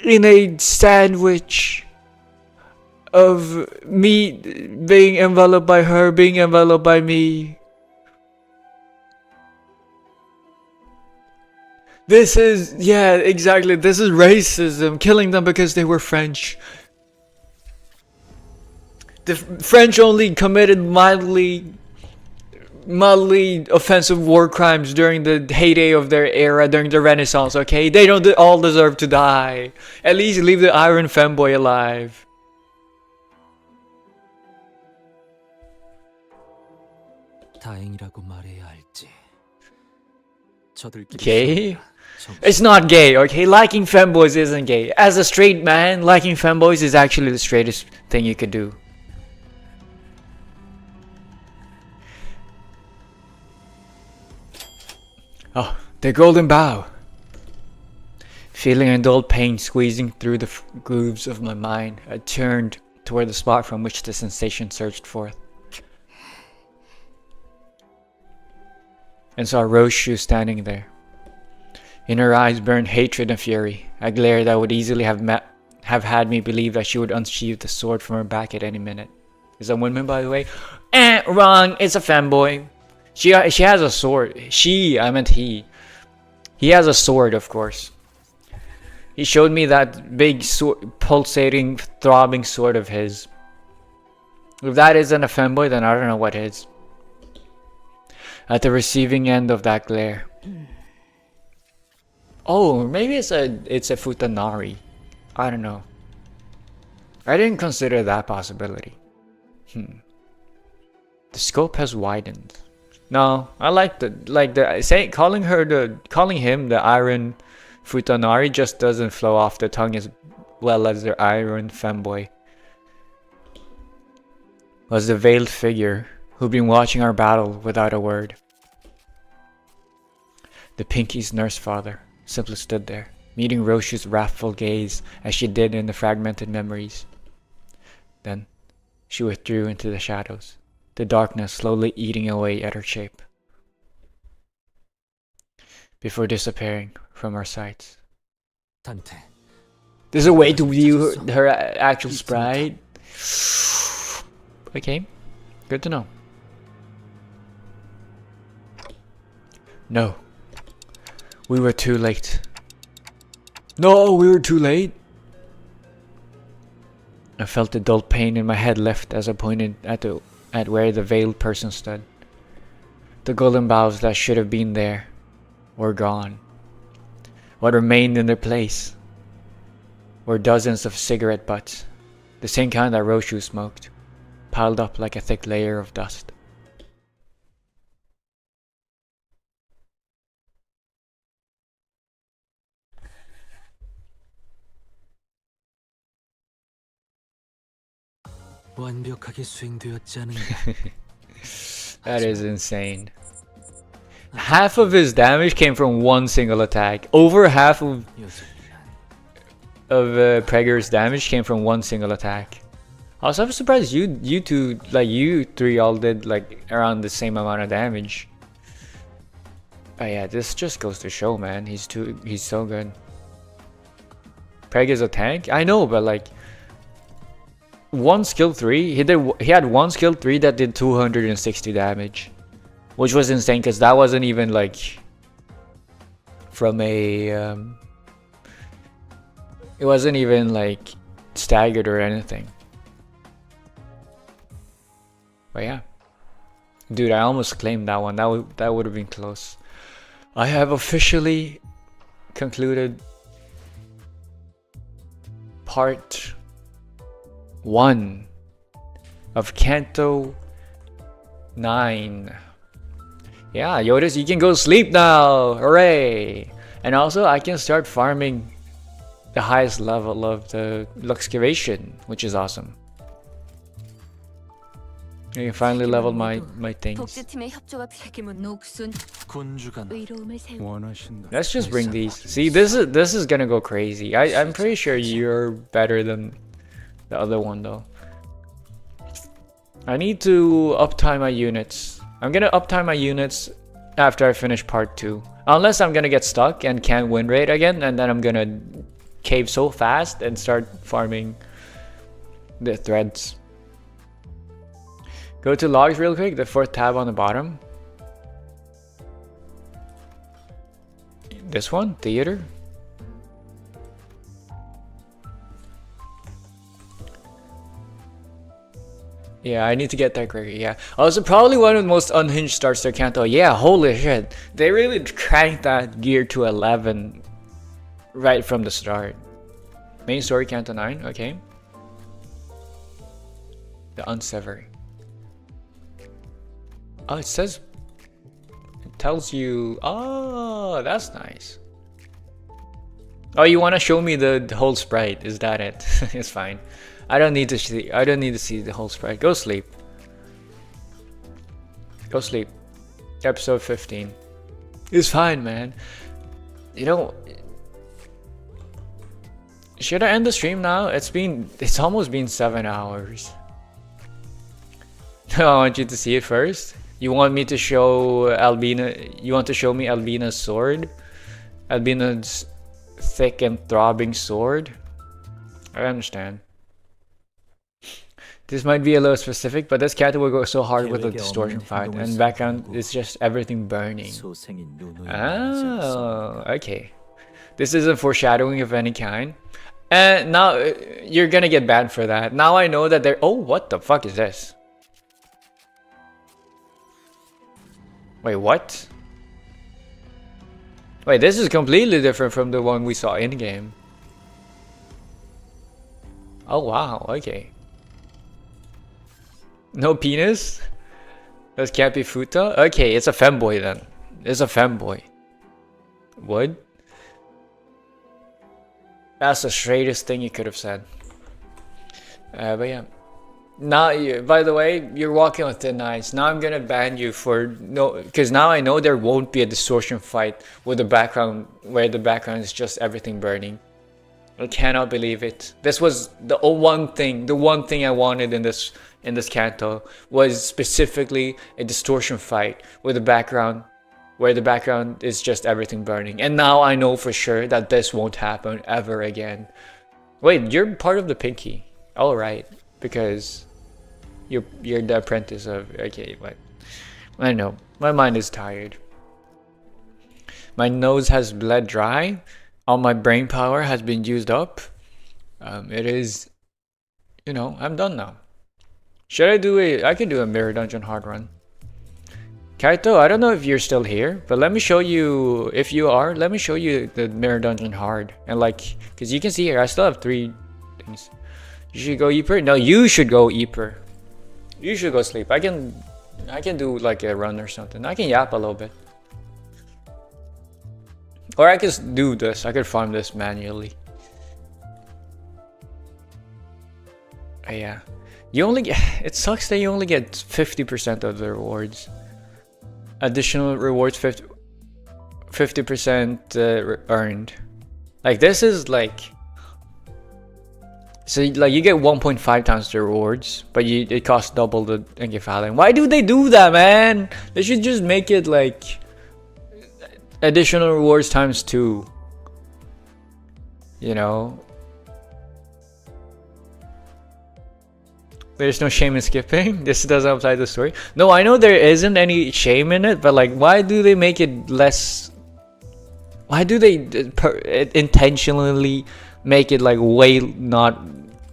in a sandwich of meat being enveloped by her, being enveloped by me. This is, yeah, exactly, this is racism, killing them because they were French. The French only committed mildly offensive war crimes during the heyday of their era, during the Renaissance, okay? They don't all deserve to die. At least leave the Iron Femboy alive. 다행이라고 말해야 할지 저들끼리 Gay? It's not gay, okay? Liking femboys isn't gay. As a straight man, liking femboys is actually the straightest thing you could do. Oh, the golden bow. Feeling a dull pain squeezing through the grooves of my mind, I turned toward the spot from which the sensation surged forth, and saw Rose Shoe standing there. In her eyes burned hatred and fury, a glare that would easily have had me believe that she would unsheathe the sword from her back at any minute. Is that woman, by the way? Wrong. It's a femboy. She has a sword. I meant he. He has a sword, of course. He showed me that big sword, pulsating, throbbing sword of his. If that isn't a femboy, then I don't know what is. At the receiving end of that glare. Oh, maybe it's a futanari. I don't know. I didn't consider that possibility. The scope has widened. No, I like calling him the iron futanari just doesn't flow off the tongue as well as the iron femboy. Was the veiled figure who'd been watching our battle without a word. The Pinky's nurse father simply stood there, meeting Roshu's wrathful gaze as she did in the fragmented memories. Then she withdrew into the shadows, the darkness slowly eating away at her shape, before disappearing from our sights. Tante. There's a way to view her actual sprite. Okay, good to know. No. We were too late. No, we were too late. I felt the dull pain in my head lift as I pointed at where the veiled person stood. The golden bows that should have been there were gone. What remained in their place were dozens of cigarette butts, the same kind that Roshu smoked, piled up like a thick layer of dust. 완벽하게 수행되었지 않은가? That is insane. Half of his damage came from one single attack. Over half of Prager's damage came from one single attack. Also, I'm surprised you two, like you three, all did like around the same amount of damage. Oh yeah, this just goes to show, man. He's so good. Prager's a tank. I know, but like. One skill 3, he had one skill 3 that did 260 damage, which was insane because that wasn't even like from a it wasn't even like staggered or anything. But yeah, dude, I almost claimed that one. That would have been close. I have officially concluded part 1 of Canto 9. Yeah, Yodas, you can go sleep now! Hooray! And also, I can start farming the highest level of the Luxcavation, which is awesome. I can finally level my things. Let's just bring these. See, this is gonna go crazy. I'm pretty sure you're better than the other one though. I need to uptime my units. I'm gonna uptime my units after I finish part 2. Unless I'm gonna get stuck and can't win rate again, and then I'm gonna cave so fast and start farming the threads. Go to logs real quick, the 4th tab on the bottom. This one, theater. Yeah, I need to get that Gregory, yeah. Also, probably one of the most unhinged starts to Canto. Yeah, holy shit. They really cranked that gear to 11 right from the start. Main story, Canto 9, okay. The Unsevering. Oh, it says tells you. Oh, that's nice. Oh, you want to show me the whole sprite? Is that it? It's fine. I don't need to see. I don't need to see the whole sprite. Go sleep. Go sleep. Episode 15. It's fine, man. You know, should I end the stream now? It's almost been 7 hours. I want you to see it first. You want me to show Albina? You want to show me Albina's sword? Albina's thick and throbbing sword? I understand. This might be a little specific, but this Canto will go so hard with the distortion fight, and background is just everything burning. Oh, okay. This isn't foreshadowing of any kind. And now you're gonna get banned for that. Now I know that they're. Oh, what the fuck is this? Wait, what? Wait, this is completely different from the one we saw in game. Oh wow, okay. No penis? This can't be Futa? Okay, it's a femboy then. It's a femboy. What? That's the straightest thing you could have said. But yeah. Now, by the way, you're walking on thin ice. Now I'm gonna ban you for no, because now I know there won't be a distortion fight with the background where the background is just everything burning. I cannot believe it. This was the one thing I wanted in this Canto was specifically a distortion fight with the background where the background is just everything burning. And now I know for sure that this won't happen ever again. Wait, you're part of the Pinky. All right, because you're the apprentice of. Okay, what? I know. My mind is tired. My nose has bled dry. All my brain power has been used up. It is, you know, I'm done now. Should I do I can do a mirror dungeon hard run. Kaito, I don't know if you're still here, but let me show you, if you are, let me show you the mirror dungeon hard. And like, cause you can see here, I still have 3 things. You should go Eeper? No, you should go Eeper. You should go sleep. I can do like a run or something. I can yap a little bit. Or I could do this. I could farm this manually. Yeah. You only get, it sucks that you only get 50% of the rewards. Additional rewards 50% earned. Like this is like, so like you get 1.5 times the rewards, but it costs double the Encephalon. Why do they do that, man? They should just make it like additional rewards times 2. You know? There's no shame in skipping. This doesn't apply to the story. No, I know there isn't any shame in it, but like, why do they make it less? Why do they intentionally make it like way not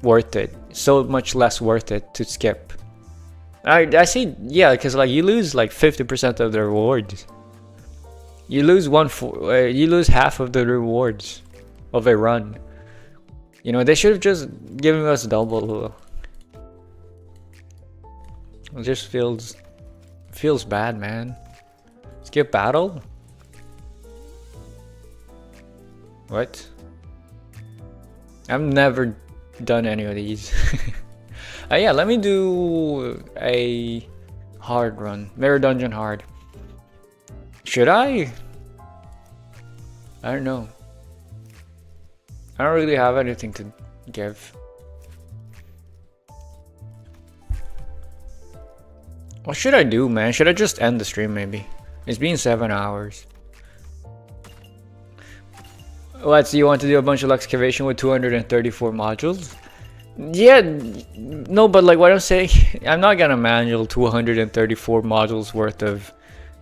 worth it? So much less worth it to skip. I see, yeah, because like you lose like 50% of the rewards. You lose you lose half of the rewards of a run. You know, they should have just given us double. It just feels bad, man. Skip battle? What? I've never done any of these. Yeah, let me do a hard run. Mirror dungeon hard. Should I? I don't know. I don't really have anything to give. What should I do, man? Should I just end the stream maybe? It's been 7 hours. What, so you want to do a bunch of excavation with 234 modules? Yeah, no, but like what I'm saying, I'm not gonna manual 234 modules worth of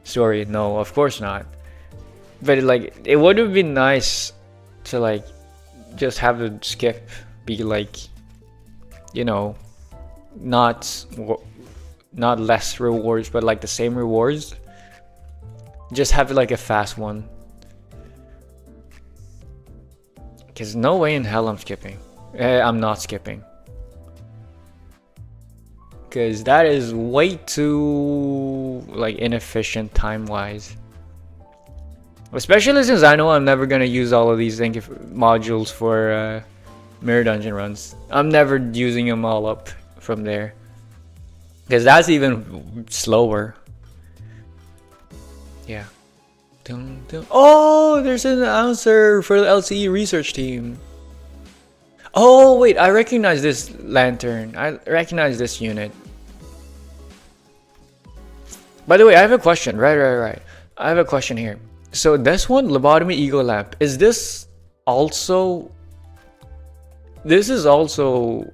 story. No, of course not. But like, it would have been nice to like just have the skip be like, you know, not less rewards, but like the same rewards. Just have it like a fast one. Because no way in hell I'm skipping. I'm not skipping. Because that is way too like inefficient time-wise. Especially since I know I'm never gonna use all of these modules for mirror dungeon runs. I'm never using them all up from there, because that's even slower. Yeah. Dun, dun. Oh, there's an answer for the LCE research team. Oh wait, I recognize this lantern. I recognize this unit. By the way, I have a question. Right. I have a question here. So this one, lobotomy ego lamp, is this also... This is also...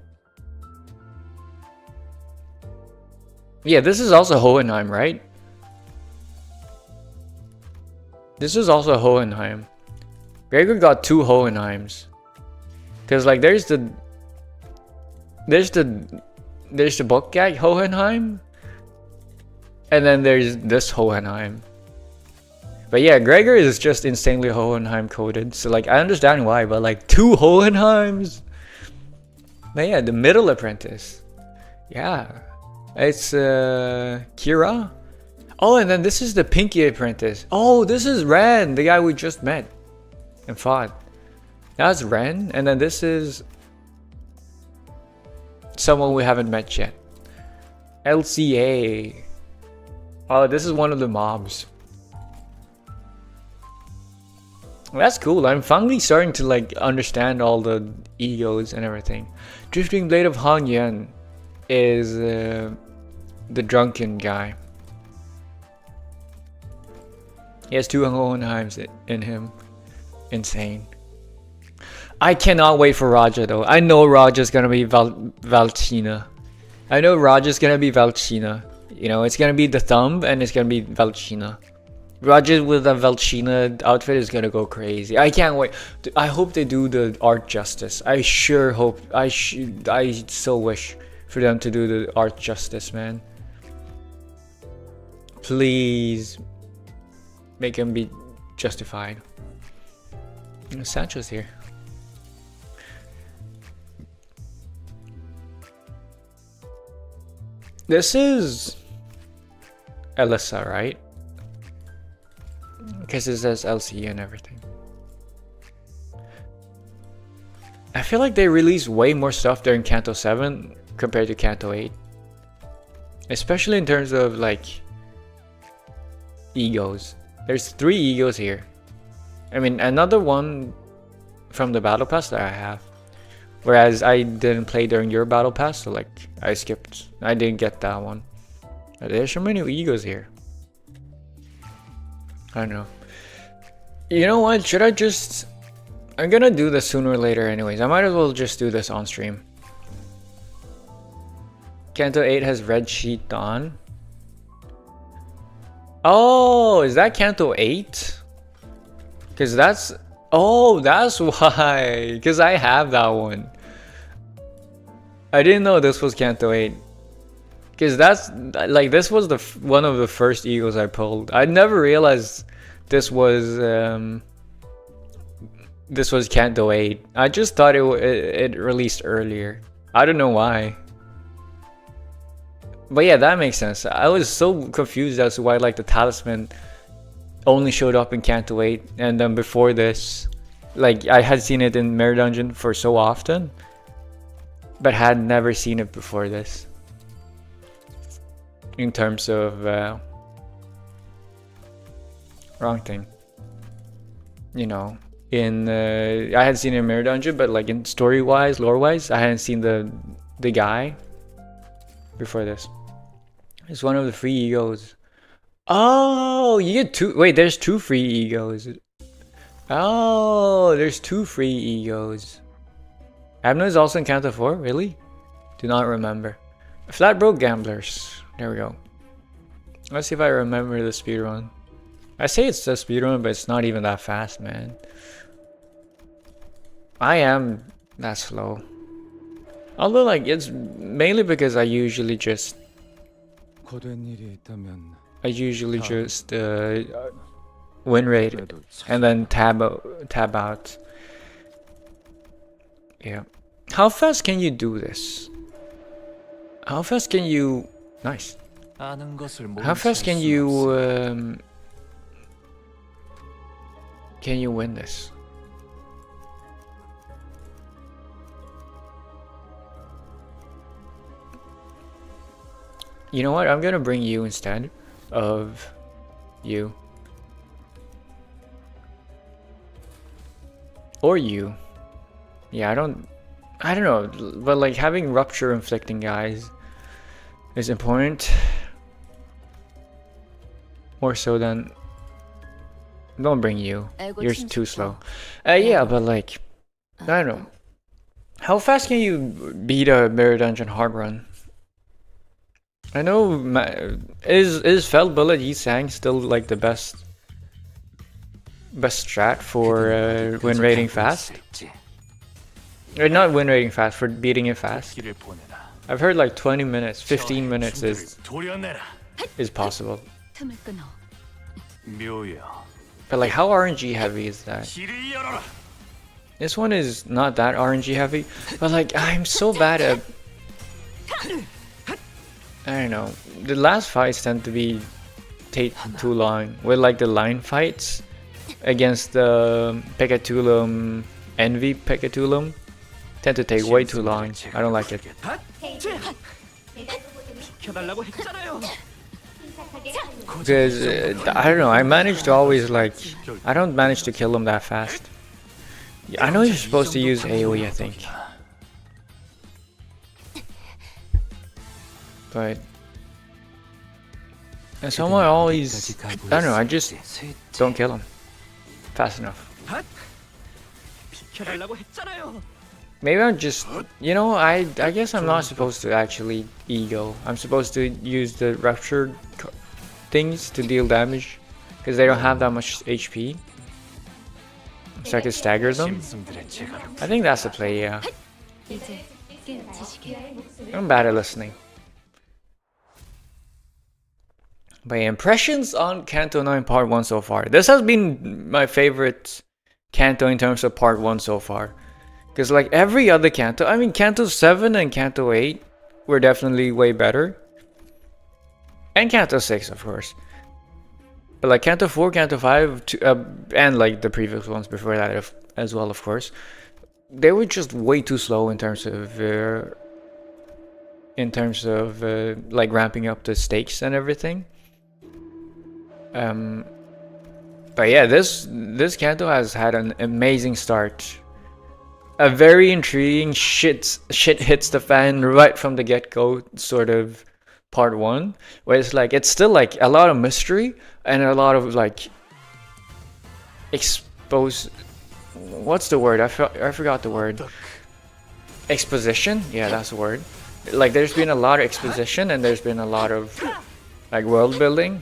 Yeah, this is also Hohenheim, right? This is also Hohenheim. Gregor got 2 Hohenheims. Cause like there's the book gag Hohenheim, and then there's this Hohenheim. But yeah, Gregor is just insanely Hohenheim coded. So like I understand why, but like 2 Hohenheims. But yeah, the middle apprentice. Yeah, it's Kira. Oh, and then this is the Pinky apprentice. Oh, this is Ren, the guy we just met and fought. That's Ren, and then this is someone we haven't met yet. LCA. Oh, this is one of the mobs. That's cool. I'm finally starting to like understand all the egos and everything. Drifting Blade of Han Yan is the drunken guy. He has 2 Hohenheims in him. Insane. I cannot wait for Raja though. I know Raja's gonna be Valchina. I know Raja's gonna be Valchina. You know, it's gonna be the thumb and it's gonna be Valchina. Raja with a Valchina outfit is gonna go crazy. I can't wait. I hope they do the art justice. I sure hope. I so wish for them to do the art justice, man. Please make him be justified. Sancho's here. This is Alyssa, right? Because it says LCE and everything. I feel like they released way more stuff during Canto 7 compared to Canto 8. Especially in terms of like egos. There's 3 egos here. I mean, another one from the battle pass that I have. Whereas I didn't play during your battle pass, so like I skipped. I didn't get that one. But there's so many egos here. I don't know. You know what? Should I just... I'm gonna do this sooner or later anyways. I might as well just do this on stream. Canto 8 has red sheet on. Oh, is that Canto 8? Because that's... Oh, that's why. Because I have that one. I didn't know this was Canto 8. Because that's... Like, this was the one of the first egos I pulled. I never realized this was... This was Canto 8. I just thought it released earlier. I don't know why. But yeah, that makes sense. I was so confused as to why like the talisman only showed up in Canto 8, and then before this, like I had seen it in Mirror Dungeon for so often, but had never seen it before this. In terms of wrong thing. You know, in I had seen it in Mirror Dungeon, but like in story wise, lore wise, I hadn't seen the guy before this. It's one of the free egos. Oh, you get 2. Wait, there's 2 free egos. Oh, there's 2 free egos. Abno is also in Canto 4? Really? Do not remember. Flatbroke Gamblers. There we go. Let's see if I remember the speedrun. I say it's the speedrun, but it's not even that fast, man. I am that slow. Although, like, it's mainly because I usually just win rate and then tab out. Yeah. How fast can you do this? How fast can you... Nice. How fast can you Can you win this? You know what? I'm gonna bring you instead of you. Or you. Yeah, I don't know, but like having rupture inflicting guys is important. More so than don't bring you. You're too slow. Yeah, but like I don't know. How fast can you beat a Mirror Dungeon hard run? I know is Felt Bullet Yi Sang still like the best strat for win rating fast? Or not win rating fast, for beating it fast. I've heard like 20 minutes, 15 minutes is possible. But like how RNG heavy is that? This one is not that RNG heavy, but like I'm so bad at, I don't know, the last fights tend to take too long, with like the line fights against the Pekatulum, Envy Pekatulum, tend to take way too long. I don't like it. Because I don't know, I manage to always like, I don't manage to kill them that fast. Yeah, I know you're supposed to use AoE, I think. But and someone always, I don't know, I just don't kill him fast enough. Maybe I'm just, you know, I guess I'm not supposed to actually ego. I'm supposed to use the rupture things to deal damage because they don't have that much HP. So I can stagger them. I think that's the play, yeah. I'm bad at listening. But impressions on Canto 9 Part 1 so far. This has been my favorite Canto in terms of Part 1 so far. Because like every other Canto, I mean Canto 7 and Canto 8 were definitely way better. And Canto 6 of course. But like Canto 4, Canto 5, and like the previous ones before that as well of course. They were just way too slow in terms of like ramping up the stakes and everything. But yeah, this Canto has had an amazing start. A very intriguing shit hits the fan right from the get-go sort of Part 1, where it's still like a lot of mystery and a lot of like what's the word? I forgot the word. Exposition? Yeah, that's the word. Like there's been a lot of exposition and there's been a lot of like world building.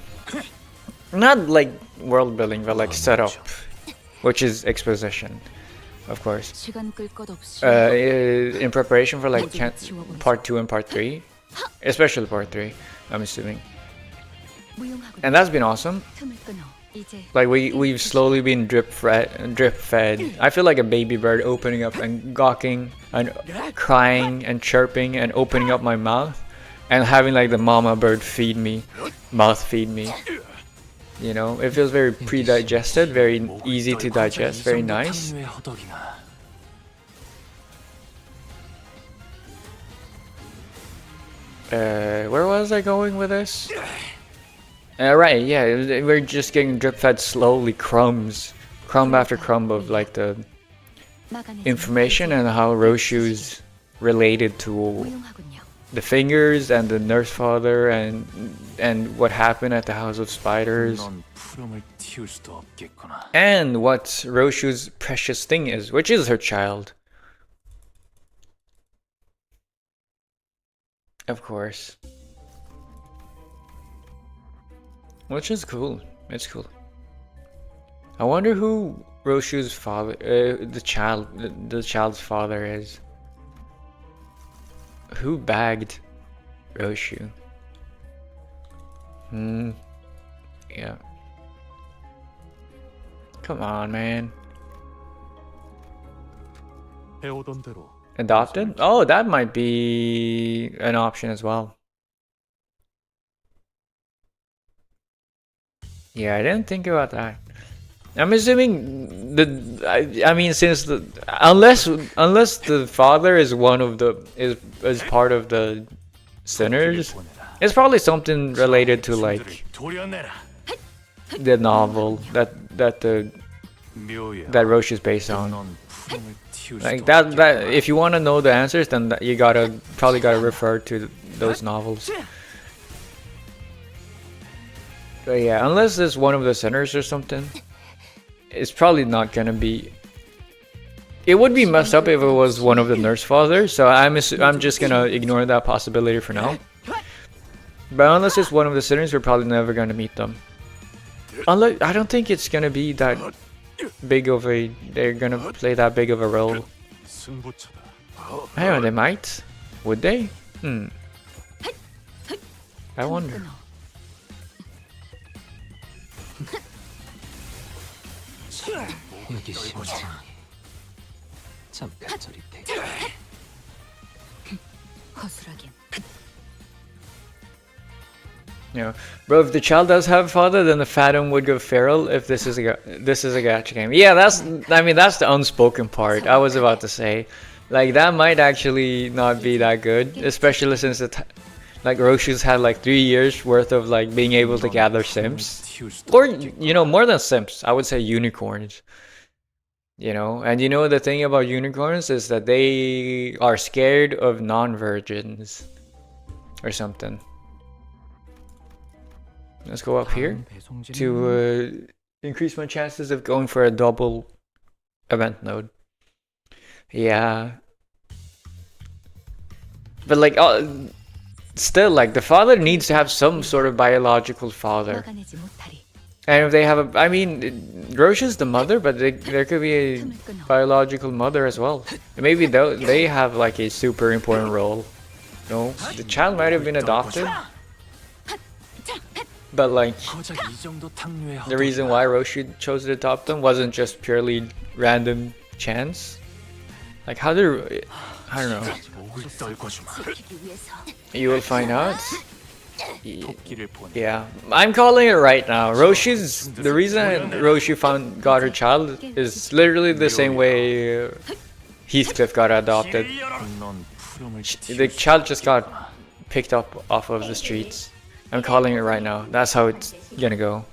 Not like world building, but like setup, which is exposition, of course. In preparation for like Part 2 and Part 3, especially Part 3, I'm assuming. And that's been awesome. Like we've slowly been drip fed. I feel like a baby bird opening up and gawking and crying and chirping and opening up my mouth and having like the mama bird mouth feed me. You know, it feels very pre-digested, very easy to digest, very nice. Where was I going with this? Right, yeah, we're just getting drip fed slowly, crumb after crumb of like the information and how Roshu's related to the fingers and the nurse father and what happened at the House of Spiders and what Roshu's precious thing is, which is her child. Of course. Which is cool. It's cool. I wonder who Roshu's father, the child's father is. Who bagged Roshu? Yeah. Come on, man. Adopted? Oh, that might be an option as well. Yeah, I didn't think about that. I'm assuming I mean, since unless the father is one of the is part of the sinners, it's probably something related to like the novel that Roche is based on. Like that if you want to know the answers, then you probably gotta refer to those novels. But yeah, unless it's one of the sinners or something, it's probably not gonna be. It would be messed up if it was one of the nurse fathers, so I'm just gonna ignore that possibility for now. But unless it's one of the sinners, we're probably never gonna meet them. Unless I don't think it's gonna be that big of a. They're gonna play that big of a role. I don't know, they might. Would they? I wonder. Yeah, bro. If the child does have a father, then the Phantom would go feral. If this is a gacha game, yeah, that's the unspoken part. I was about to say, like that might actually not be that good, especially since like Roshu's had like 3 years worth of like being able to gather simps, or more than simps. I would say unicorns. And the thing about unicorns is that they are scared of non-virgins or something. Let's go up here to increase my chances of going for a double event node. Yeah. But like, still, like the father needs to have some sort of biological father. And if they have Roche is the mother, but there could be a biological mother as well. And maybe they have like a super important role. No, the child might have been adopted. But like, the reason why Roche chose to adopt them wasn't just purely random chance. Like I don't know. You will find out. Yeah, I'm calling it right now. The reason Roche got her child is literally the same way Heathcliff got adopted. The child just got picked up off of the streets. I'm calling it right now. That's how it's gonna go.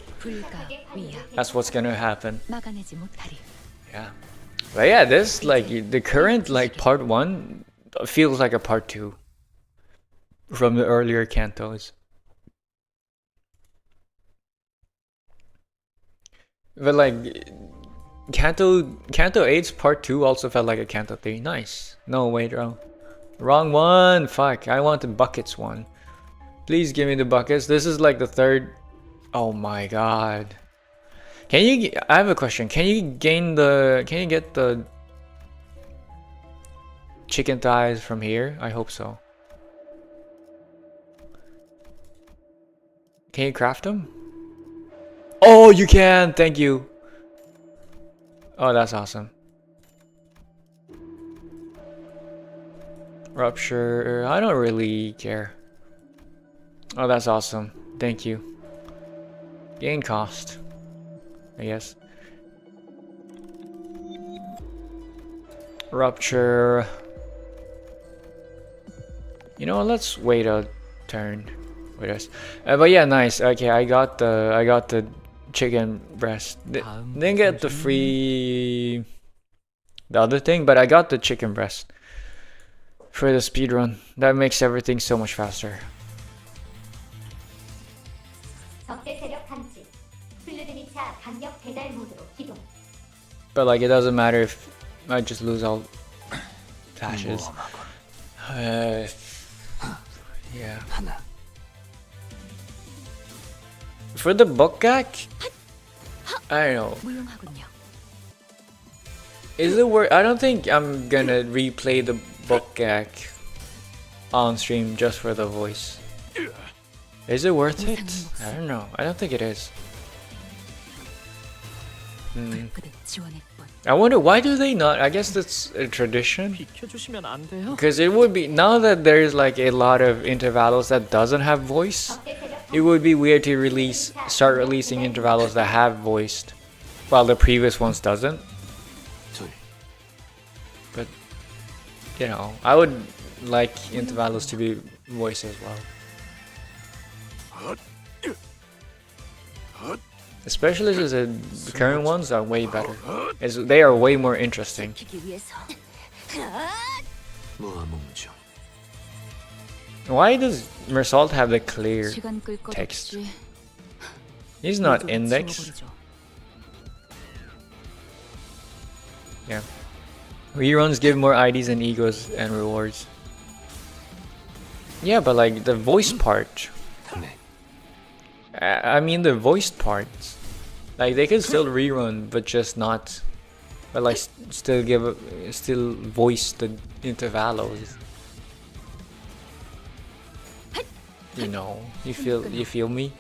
That's what's gonna happen. Yeah. But yeah, this like the current like part 1 feels like a part 2 from the earlier Cantos. But like Canto 8's part 2 also felt like a Canto 3. Nice. No, wait, wrong one. Fuck, I want the buckets one. Please give me the buckets. This is like the third. Oh my god. I have a question. Can you get the chicken thighs from here? I hope so. Can you craft them? Oh, you can! Thank you! Oh, that's awesome. Rupture... I don't really care. Oh, that's awesome. Thank you. Gain cost, I guess. Rupture... let's wait a turn with us. But yeah, nice. Okay, I got the chicken breast. Didn't get the other thing, but I got the chicken breast for the speedrun. That makes everything so much faster. But like, it doesn't matter if I just lose all dashes. Yeah. For the book gag, I don't know. Is it worth? I don't think I'm gonna replay the book gag on stream just for the voice. Is it worth it? I don't know. I don't think it is. I wonder why do they not? I guess that's a tradition. Because it would be, now that there's like a lot of intervalos that doesn't have voice, it would be weird to start releasing intervalos that have voiced. while the previous ones doesn't. But you know, I would like intervalos to be voiced as well. Especially since the current ones are way better. They are way more interesting. Why does Mersault have the clear text? He's not index. Yeah. Reruns give more IDs and egos and rewards. Yeah, but like the voice part. I mean the voiced parts. Like they can still rerun, but just not. But like still voice the intervalos. You know, you feel me?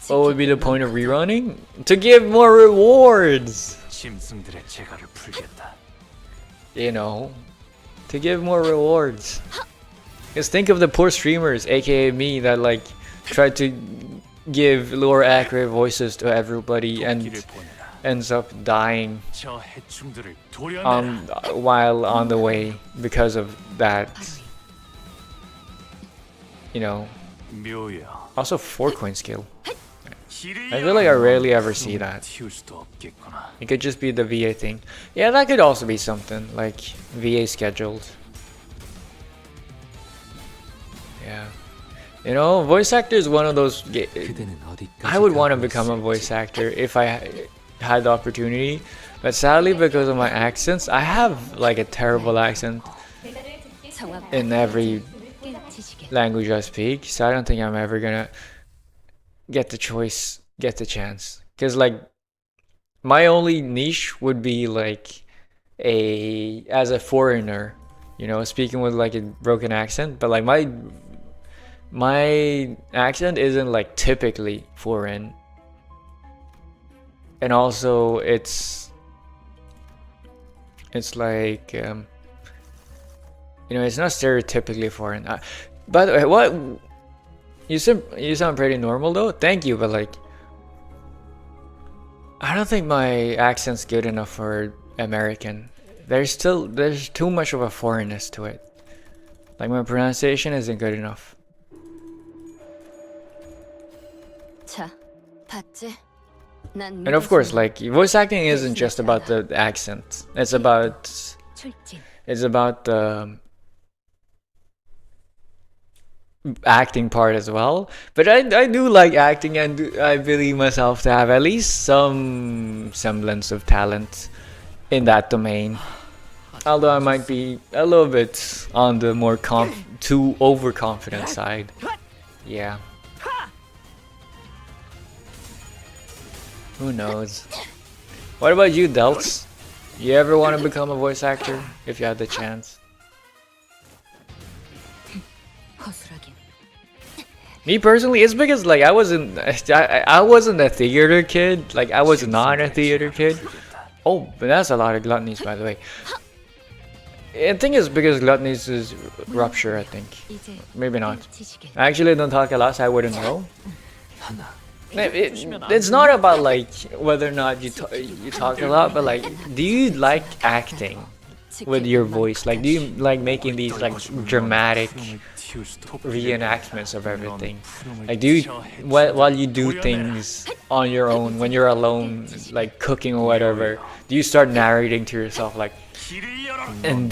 What would be the point of rerunning? To give more rewards! You know, to give more rewards. Just think of the poor streamers, aka me, that like try to give lower accurate voices to everybody and ends up dying while on the way because of that. You know. Also 4-coin skill. I feel like I rarely ever see that. It could just be the VA thing. Yeah, that could also be something like VA scheduled. Yeah. You know, voice actor is one of those. I would want to become a voice actor if I had the opportunity, but sadly, because of my accents, I have like a terrible accent in every language I speak. So I don't think I'm ever gonna get the chance. Because like my only niche would be like as a foreigner, you know, speaking with like a broken accent, but like my accent isn't like typically foreign, and also it's like you know, it's not stereotypically foreign. By the way, what you sound pretty normal though. Thank you, but like I don't think my accent's good enough for American. There's too much of a foreignness to it. Like my pronunciation isn't good enough. And of course, like voice acting isn't just about the accent. It's about the acting part as well. But I do like acting, and I believe myself to have at least some semblance of talent in that domain. Although I might be a little bit on the more too overconfident side. Yeah. Who knows? What about you, Delts? You ever want to become a voice actor if you had the chance? Me personally, it's because like I wasn't a theater kid. Like I was not a theater kid. Oh, but that's a lot of gluttonies, by the way. I think it's because gluttonies is rupture, I think. Maybe not. I actually don't talk a lot, so I wouldn't know. It's not about like whether or not you talk a lot, but like, do you like acting with your voice? Like, do you like making these like dramatic reenactments of everything? Like, do you while you do things on your own when you're alone, like cooking or whatever, do you start narrating to yourself like, and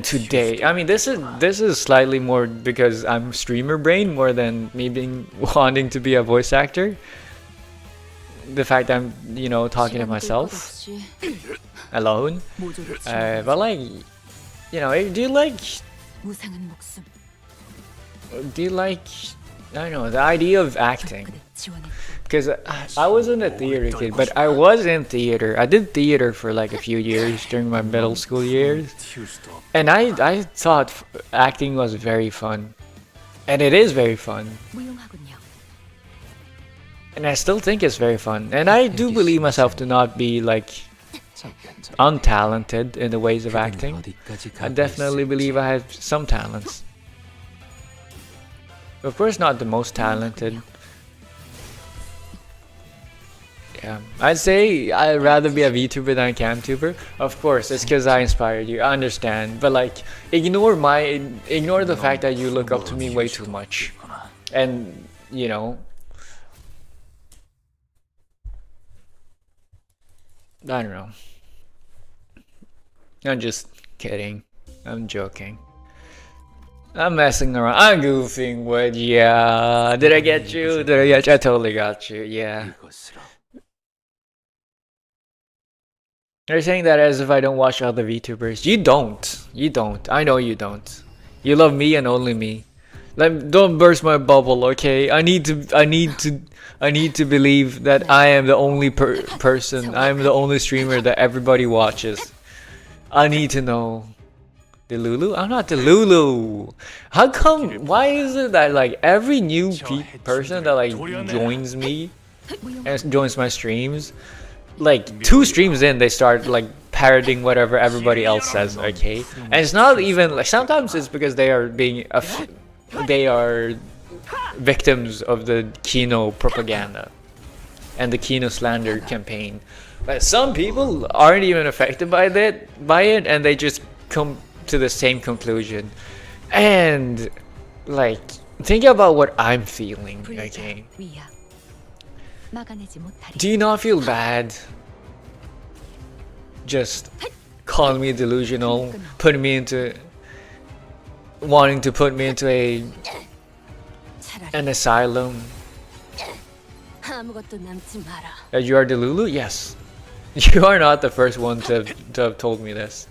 today? I mean, this is slightly more because I'm streamer brain more than me wanting to be a voice actor. The fact I'm, you know, talking to myself alone. But like, you know, do you like I don't know, the idea of acting? Because I wasn't a theater kid, but I was in theater. I did theater for like a few years during my middle school years, and I thought acting was very fun, and it is very fun, and I still think it's very fun. And I do believe myself to not be like untalented in the ways of acting. I definitely believe I have some talents. Of course, not the most talented. Yeah, I'd say I'd rather be a VTuber than a CamTuber. Of course, it's because I inspired you. I understand, but like, ignore the fact that you look up to me way too much, and you know, I don't know. I'm just kidding. I'm joking. I'm messing around. I'm goofing with. Yeah. Did I get you? Did I get you? I totally got you. Yeah. You're saying that as if I don't watch other VTubers. You don't. You don't. I know you don't. You love me and only me. Don't burst my bubble, okay? I need to believe that I am the only person. I am the only streamer that everybody watches. I need to know. Delulu? I'm not Delulu. How come? Why is it that like every new person that like joins me and joins my streams, like 2 streams in, they start like parroting whatever everybody else says, okay? And it's not even like, sometimes it's because they are they are victims of the Kino propaganda and the Kino slander campaign. But some people aren't even affected by it, and they just come to the same conclusion. And like, think about what I'm feeling, okay? Do you not feel bad just calling me delusional, wanting to put me into an asylum? That you are Delulu? Yes. You are not the first one to have told me this.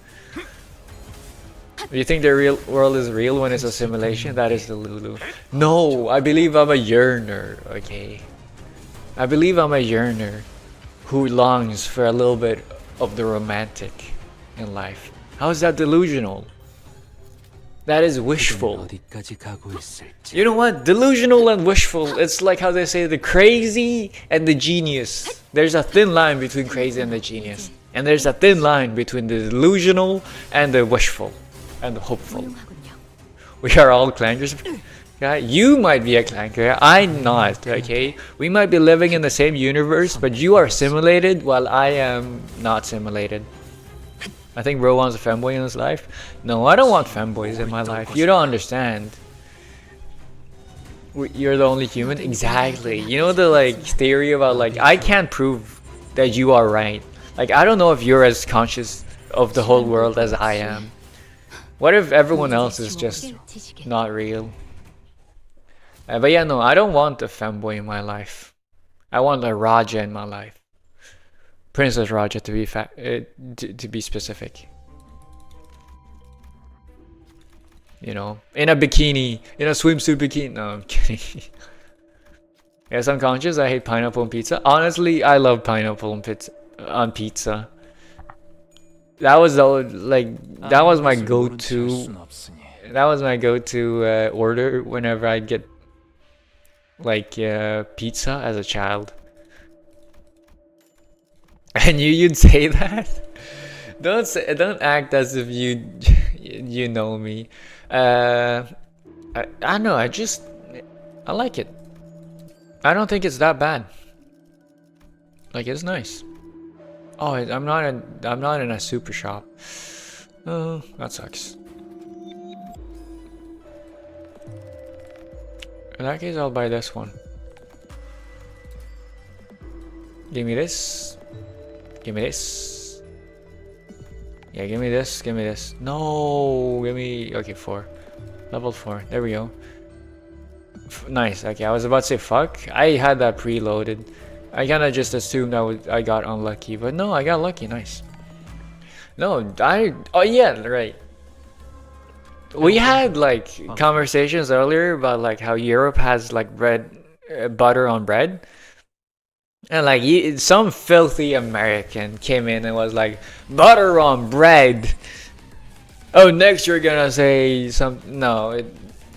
You think the real world is real when it's a simulation? That is Delulu. No, I believe I'm a yearner, okay? I believe I'm a yearner who longs for a little bit of the romantic in life. How is that delusional? That is wishful. You know what? Delusional and wishful, it's like how they say the crazy and the genius. There's a thin line between crazy and the genius. And there's a thin line between the delusional and the wishful and the hopeful. We are all clankers. Yeah, you might be a clanker, I'm not, okay? We might be living in the same universe, but you are simulated while I am not simulated. I think Bro wants a femboy in his life. No, I don't want femboys in my life. You don't understand. You're the only human? Exactly. You know the like theory about like, I can't prove that you are right. Like, I don't know if you're as conscious of the whole world as I am. What if everyone else is just not real? But yeah, no, I don't want a femboy in my life. I want a Raja in my life. Princess Raja to be specific. You know, in a bikini, in a swimsuit bikini. No, I'm kidding. Yes, I'm conscious. I hate pineapple on pizza. Honestly, I love pineapple on pizza. That was that was my go-to. That was my go-to order whenever I'd get like pizza as a child. And you'd say that? Don't act as if you know me. I don't know. I like it. I don't think it's that bad. Like, it's nice. Oh, I'm not in a super shop. Oh, that sucks. In that case, I'll buy this one. Give me this. Give me this. Yeah, give me this. Give me this. No, give me. Okay, 4. Level 4. There we go. Nice. Okay, I was about to say fuck. I had that preloaded. I kind of just assumed I got unlucky, but no, I got lucky. Nice. No, oh yeah, right. We had like conversations earlier about like how Europe has like butter on bread. And like some filthy American came in and was like, butter on bread. Oh, next you're gonna say something. No,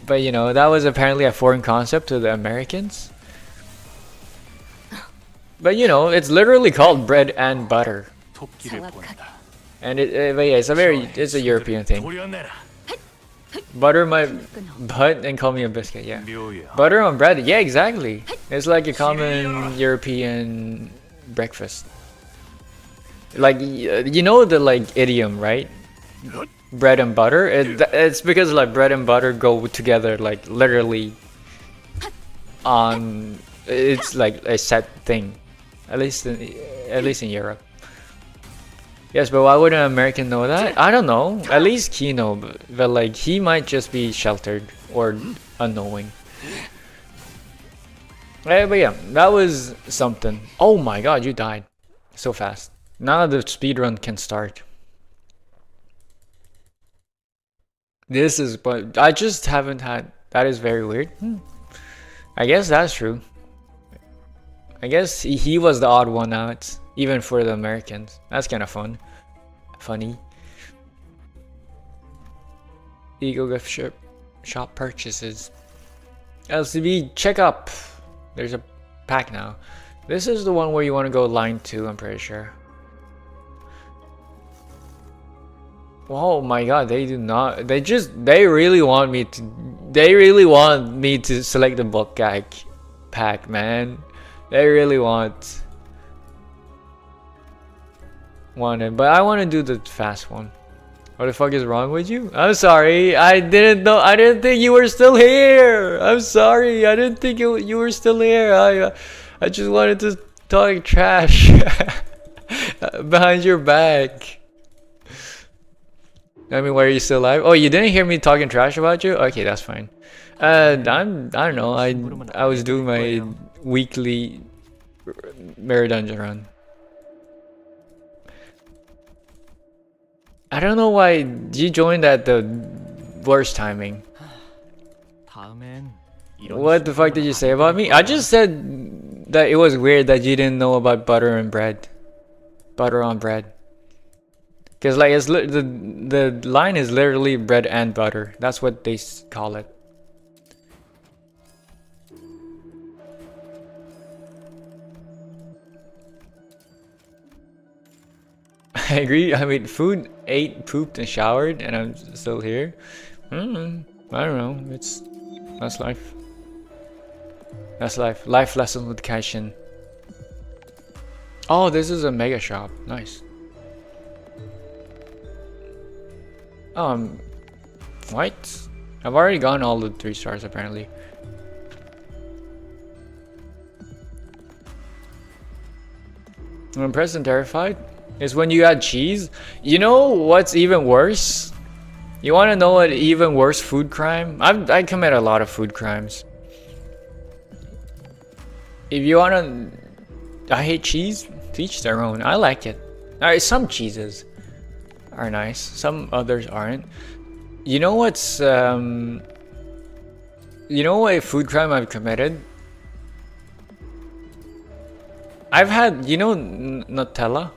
but you know, that was apparently a foreign concept to the Americans. But you know, it's literally called bread and butter. And but yeah, it's a European thing. Butter my butt and call me a biscuit, yeah. Butter on bread, yeah, exactly. It's like a common European breakfast. Like you know the like idiom, right? Bread and butter. It's because like bread and butter go together, like literally. It's like a set thing, at least in Europe. Yes, but why would an American know that? I don't know. At least Kino, but like he might just be sheltered or unknowing. But yeah, that was something. Oh my god, you died so fast. Now the speedrun can start. This is, but I just haven't had. That is very weird. I guess that's true. I guess he was the odd one out, even for the Americans. That's kind of funny. Ego gift shop purchases. LCB, check up. There's a pack now. This is the one where you want to go line 2, I'm pretty sure. Oh my god, they do not. They really want me to select the bulk gag pack, man. They really want it, but I want to do the fast one. What the fuck is wrong with you? I'm sorry, I didn't know. I didn't think you were still here. I'm sorry, I didn't think you were still here. I just wanted to talk trash behind your back. I mean, why are you still alive? Oh, you didn't hear me talking trash about you? Okay, that's fine. I don't know. I was doing my weekly Mirror Dungeon run. I don't know why you joined at the worst timing. What the fuck did you say about me? I just said that it was weird that you didn't know about butter and bread. Butter on bread. Because like the line is literally bread and butter. That's what they call it. I agree. I mean, food, ate, pooped, and showered, and I'm still here. I don't know. That's life. That's life. Life lesson with Kaishin. Oh, this is a mega shop. Nice. What? I've already gotten all the 3 stars apparently. I'm impressed and terrified is when you add cheese. You know what's even worse? You want to know what even worse food crime? I commit a lot of food crimes. If you want to, I hate cheese. To each their own. I like it. Alright, some cheeses are nice. Some others aren't. You know what's you know what food crime I've committed? I've had, you know, Nutella?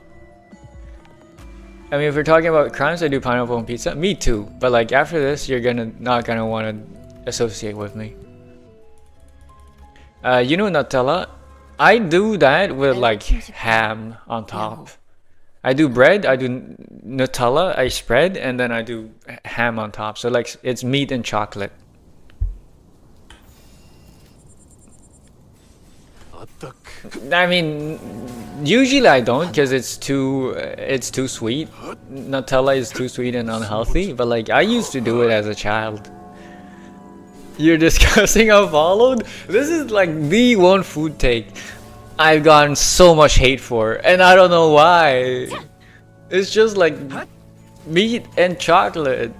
I mean, if we're talking about crimes, I do pineapple on pizza. Me too. But like after this, you're not gonna want to associate with me. You know Nutella? I do that with like ham on top. I do bread, I do Nutella, I spread, and then I do ham on top. So like it's meat and chocolate. I mean, usually I don't because it's too sweet. Nutella is too sweet and unhealthy. But like I used to do it as a child. You're discussing unfollowed? This is like the one food take I've gotten so much hate for, and I don't know why. It's just like meat and chocolate.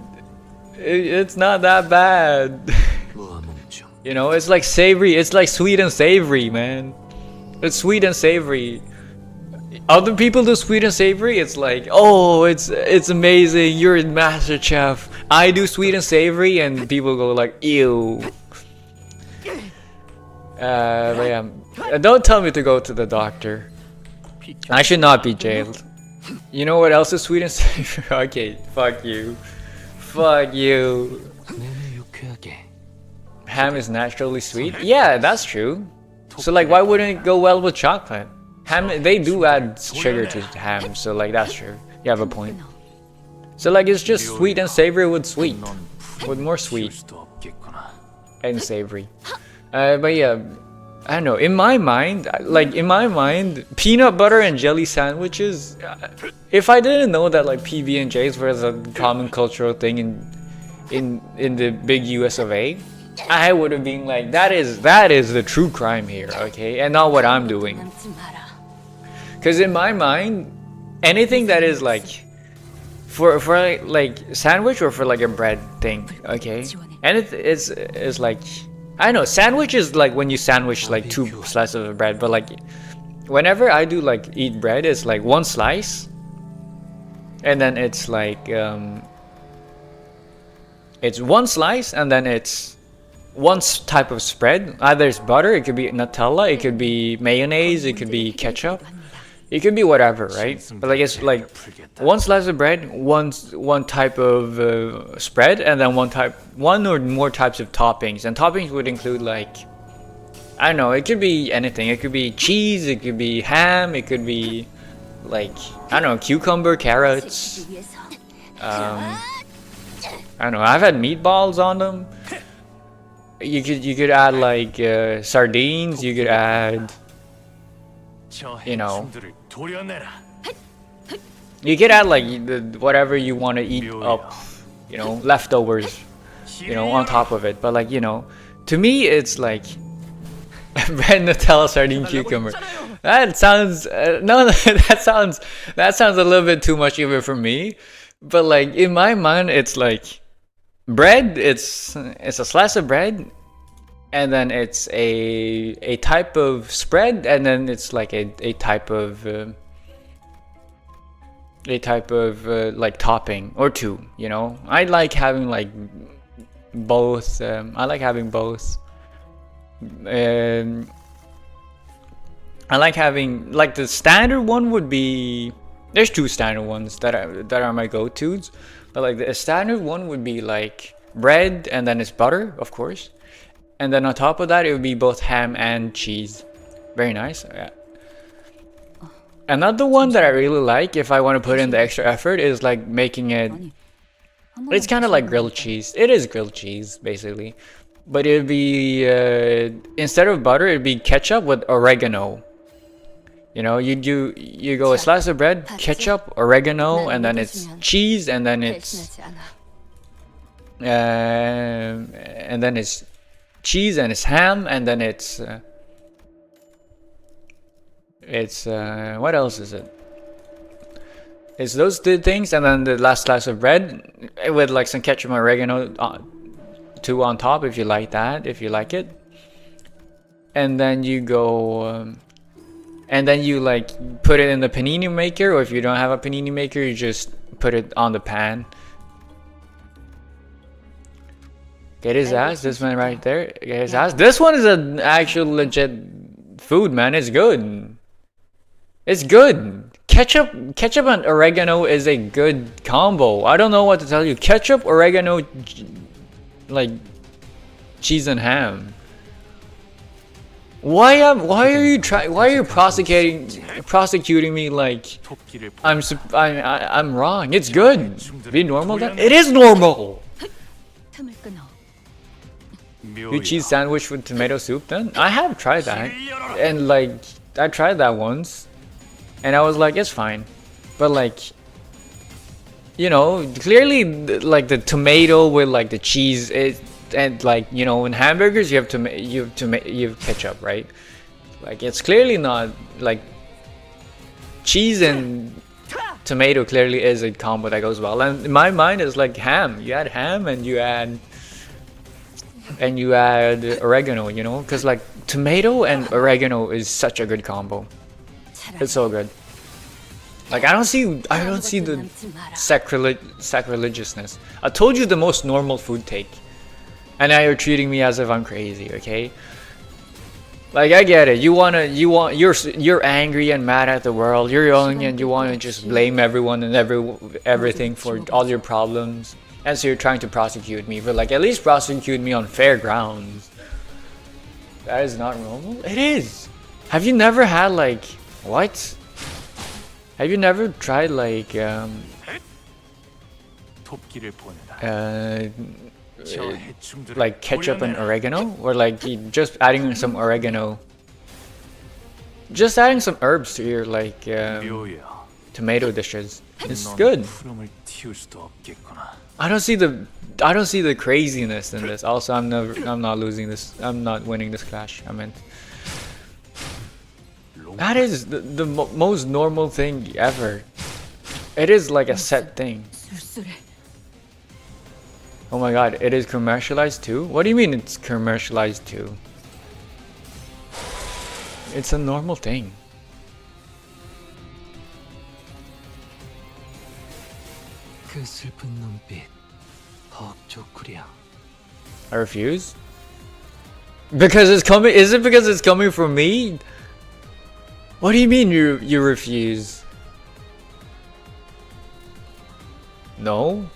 It's not that bad. You know, it's like savory. It's like sweet and savory, man. It's sweet and savory. Other people do sweet and savory. It's like, oh, it's amazing. You're a master chef. I do sweet and savory, and people go like, ew. But yeah, don't tell me to go to the doctor. I should not be jailed. You know what else is sweet and savory? Okay, fuck you. Fuck you. Ham is naturally sweet? Yeah, that's true. So like, why wouldn't it go well with chocolate? Ham, they do add sugar to ham, so like that's true. You have a point. So like, it's just sweet and savory with sweet, with more sweet and savory. But yeah, I don't know, in my mind, peanut butter and jelly sandwiches, if I didn't know that like PB&Js was a common cultural thing in the big US of A, I would have been like, that is the true crime here, okay, and not what I'm doing. Because in my mind, anything that is like for like sandwich or for like a bread thing, okay, and it's like, I know sandwich is like when you sandwich like 2 slices of bread, but like whenever I do like eat bread, it's like 1 slice, and then it's like it's 1 slice, and then it's 1 type of spread. Either it's butter, it could be Nutella, it could be mayonnaise, it could be ketchup, it could be whatever, right? But like it's like 1 slice of bread, one type of spread, and then one or more types of toppings. And toppings would include like, I don't know, it could be anything. It could be cheese, it could be ham, it could be like, I don't know, cucumber, carrots. I don't know, I've had meatballs on them. You could add like sardines, you could add, you know, you could add like whatever you want to eat up, you know, leftovers, you know, on top of it. But like, you know, to me it's like bread, Nutella, sardine, cucumber. That sounds no, that sounds a little bit too much even for me. But like in my mind, it's like bread. It's a slice of bread, and then it's a type of spread, and then it's like a type of like topping or 2, you know. I like having like both. I like having both. I like having like the standard one would be, there's 2 standard ones that are my go-tos, but like the standard one would be like bread, and then it's butter, of course, and then on top of that it would be both ham and cheese. Very nice. Yeah. Another one that I really like, if I want to put in the extra effort, is like making it, it's kind of like grilled cheese. It is grilled cheese basically, but it would be instead of butter, it would be ketchup with oregano. You know, you go a slice of bread, ketchup, oregano, and then it's cheese, and then it's cheese, and it's ham, and then it's what else is it? It's those 2 things, and then the last slice of bread with like some ketchup and oregano too on top, if you like that, if you like it. And then you go and then you like put it in the panini maker, or if you don't have a panini maker, you just put it on the pan. Get his ass, this man right there. Get his ass. This one is an actual legit food, man. It's good. It's good. Ketchup and oregano is a good combo. I don't know what to tell you. Ketchup, oregano, like cheese and ham. Why are you prosecuting me like I'm wrong? It's good. Be normal then. It is normal. You cheese sandwich with tomato soup then? I have tried that, and like I tried that once, and I was like, it's fine, but like, you know, clearly like the tomato with like the cheese, and like, you know, in hamburgers you have ketchup, right? Like it's clearly not like cheese and tomato clearly is a combo that goes well, and in my mind it's like ham. You add ham and you add oregano, you know, because like tomato and oregano is such a good combo. It's so good. Like I don't see the sacrilegiousness. I told you the most normal food take, and now you're treating me as if I'm crazy, okay? Like I get it. You're angry and mad at the world. You're young and you want to just blame everyone and everything for all your problems. And so you're trying to prosecute me, but like at least prosecute me on fair grounds. That is not normal. It is. Have you never had like what? Have you never tried like like ketchup and oregano, or like just adding some oregano just adding some herbs to your like tomato dishes. It's good. I don't see the craziness in this. Also, I'm not losing this. I'm not winning this clash. I meant that is the most normal thing ever. It is like a set thing. Oh my god, it is commercialized too? What do you mean it's commercialized too? It's a normal thing. I refuse? Because it's coming. Is it because it's coming from me? What do you mean you refuse? No?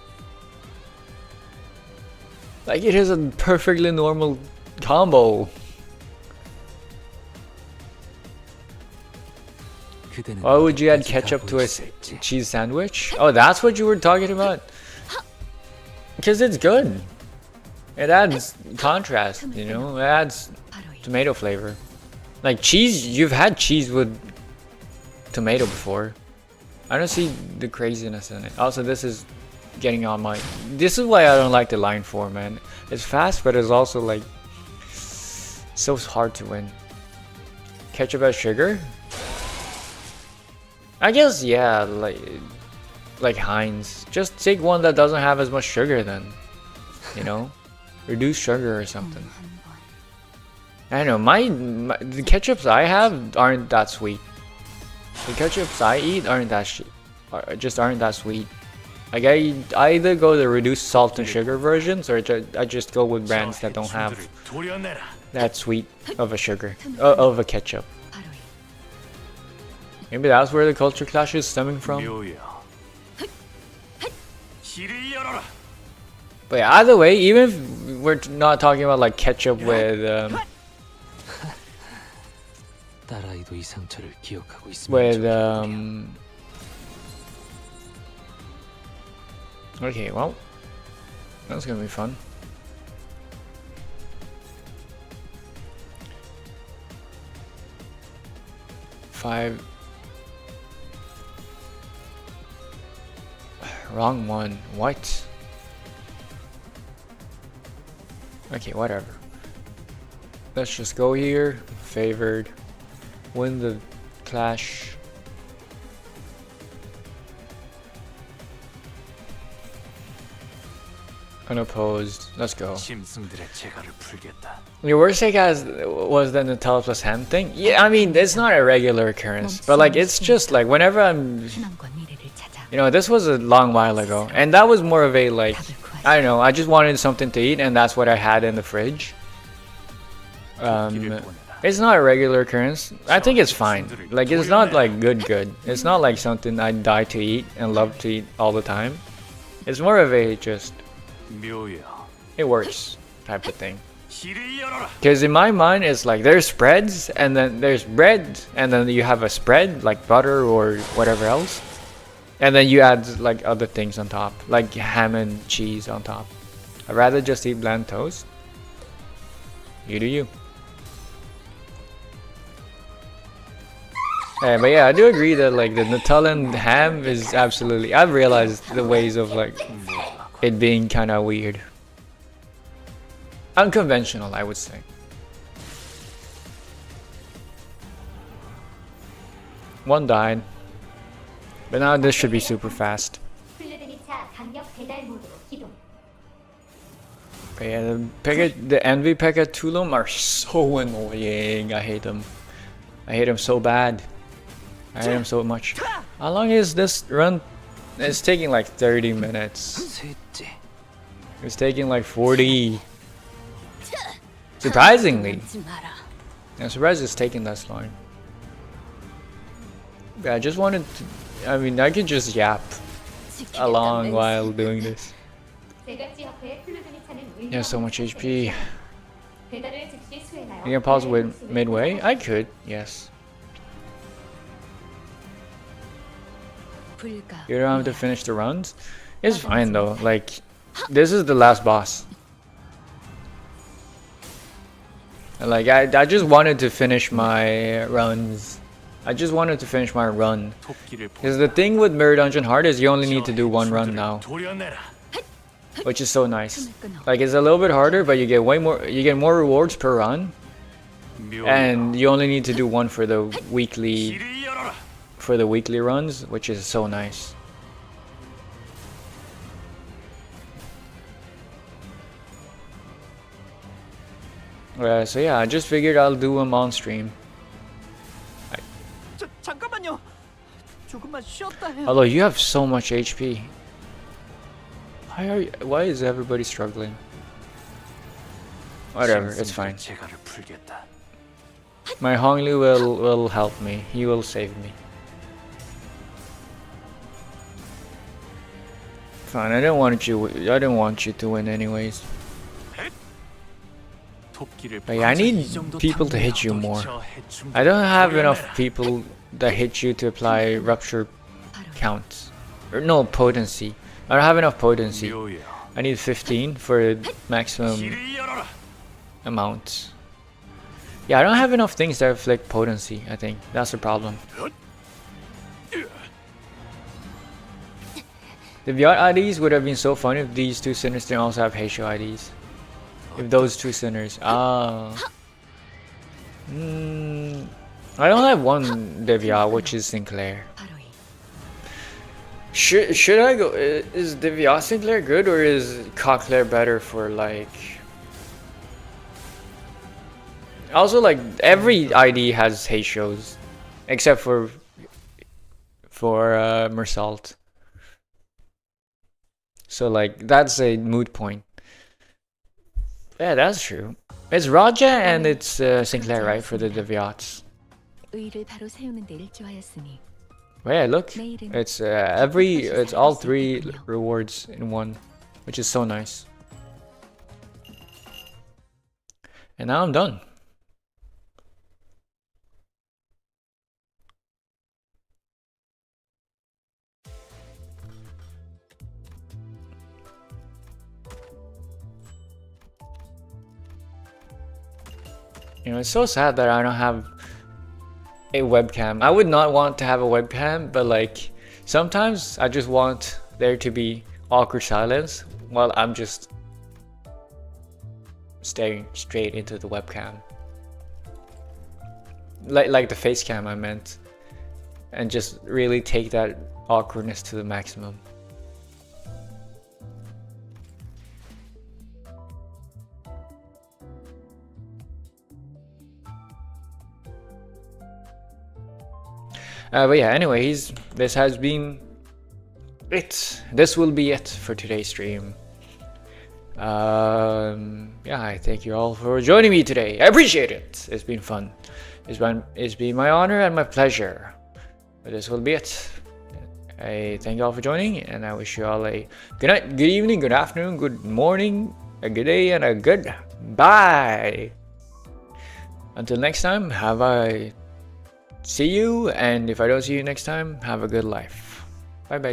Like, it is a perfectly normal combo. Why would you add ketchup to a cheese sandwich? Oh, that's what you were talking about? Because it's good. It adds contrast, you know? It adds tomato flavor. Like cheese, you've had cheese with tomato before. I don't see the craziness in it. Also, this is getting on my... This is why I don't like the line 4, man. It's fast, but it's also like... so hard to win. Ketchup as sugar? I guess, yeah, like Heinz. Just take one that doesn't have as much sugar then. You know? Reduce sugar or something. I don't know, the ketchups I have aren't that sweet. The ketchups I eat aren't that aren't that sweet. Like I either go the reduced salt and sugar versions, or I just go with brands that don't have that sweet of a sugar, of a ketchup. Maybe that's where the culture clash is stemming from. But yeah, either way, even if we're not talking about like ketchup with okay, well, that's gonna be fun. Wrong one. What? Okay, whatever. Let's just go here. Favored. Win the clash. Unopposed. Let's go. Your worst take was the Nutella plus ham thing? Yeah, I mean, it's not a regular occurrence. But like, it's just like, whenever I'm... You know, this was a long while ago. And that was more of a like... I don't know, I just wanted something to eat and that's what I had in the fridge. It's not a regular occurrence. I think it's fine. Like, it's not like good. It's not like something I die to eat and love to eat all the time. It's more of a just... it works type of thing. Because in my mind, it's like there's spreads and then there's bread and then you have a spread like butter or whatever else. And then you add like other things on top, like ham and cheese on top. I'd rather just eat bland toast. You do you. But yeah, I do agree that like the Nutella and ham is absolutely... I've realized the ways of like it being kind of weird. Unconventional, I would say. One died. But now this should be super fast. But yeah, the envy Pekka Tulum are so annoying. I hate them. I hate them so bad. I hate them so much. How long is this run? It's taking like 30 minutes. It's taking like 40. Surprisingly. I'm surprised it's taking this long. Yeah, I just wanted to... I mean, I can just yap along while doing this. You have so much HP. You can pause with midway? I could, yes. You don't have to finish the runs? It's fine though, like, this is the last boss. Like, I just wanted to finish my runs I just wanted to finish my run. Because the thing with Mirror Dungeon Heart is you only need to do one run now, which is so nice. Like, it's a little bit harder, but you get more rewards per run, and you only need to do one for the weekly runs, which is so nice. So yeah, I just figured I'll do them on stream. 잠깐만요. 조금만 쉬었다 해요. Although you have so much HP. Why is everybody struggling? Whatever, it's fine. My Hongli will help me. He will save me. Fine, I didn't want you to win anyways. Like, I need people to hit you more. I don't have enough people that hit you to apply rupture counts. Or no, potency. I don't have enough potency. I need 15 for maximum amount. Yeah, I don't have enough things that inflict potency, I think. That's the problem. The Vyat IDs would have been so fun if these two sinners didn't also have Heisho IDs. If those two sinners. I don't have one Divya, which is Sinclair. Should I go? Is Divya Sinclair good, or is Cochlear better for like? Also, like, every ID has Heishos, except for Mersault. So like, that's a moot point. Yeah, that's true. It's Raja and it's Sinclair, right, for the Divyats. Well, yeah, look, it's all three rewards in one, which is so nice. And now I'm done. You know, it's so sad that I don't have a webcam. I would not want to have a webcam, but like, sometimes I just want there to be awkward silence while I'm just staring straight into the webcam. Like the face cam I meant. And just really take that awkwardness to the maximum. But yeah, anyways, this has been it. This will be it for today's stream. Yeah, I thank you all for joining me today. I appreciate it. It's been fun. It's been my honor and my pleasure. But this will be it. I thank you all for joining, and I wish you all a good night, good evening, good afternoon, good morning, a good day, and a good bye. Until next time, see you, and if I don't see you next time, have a good life. Bye bye.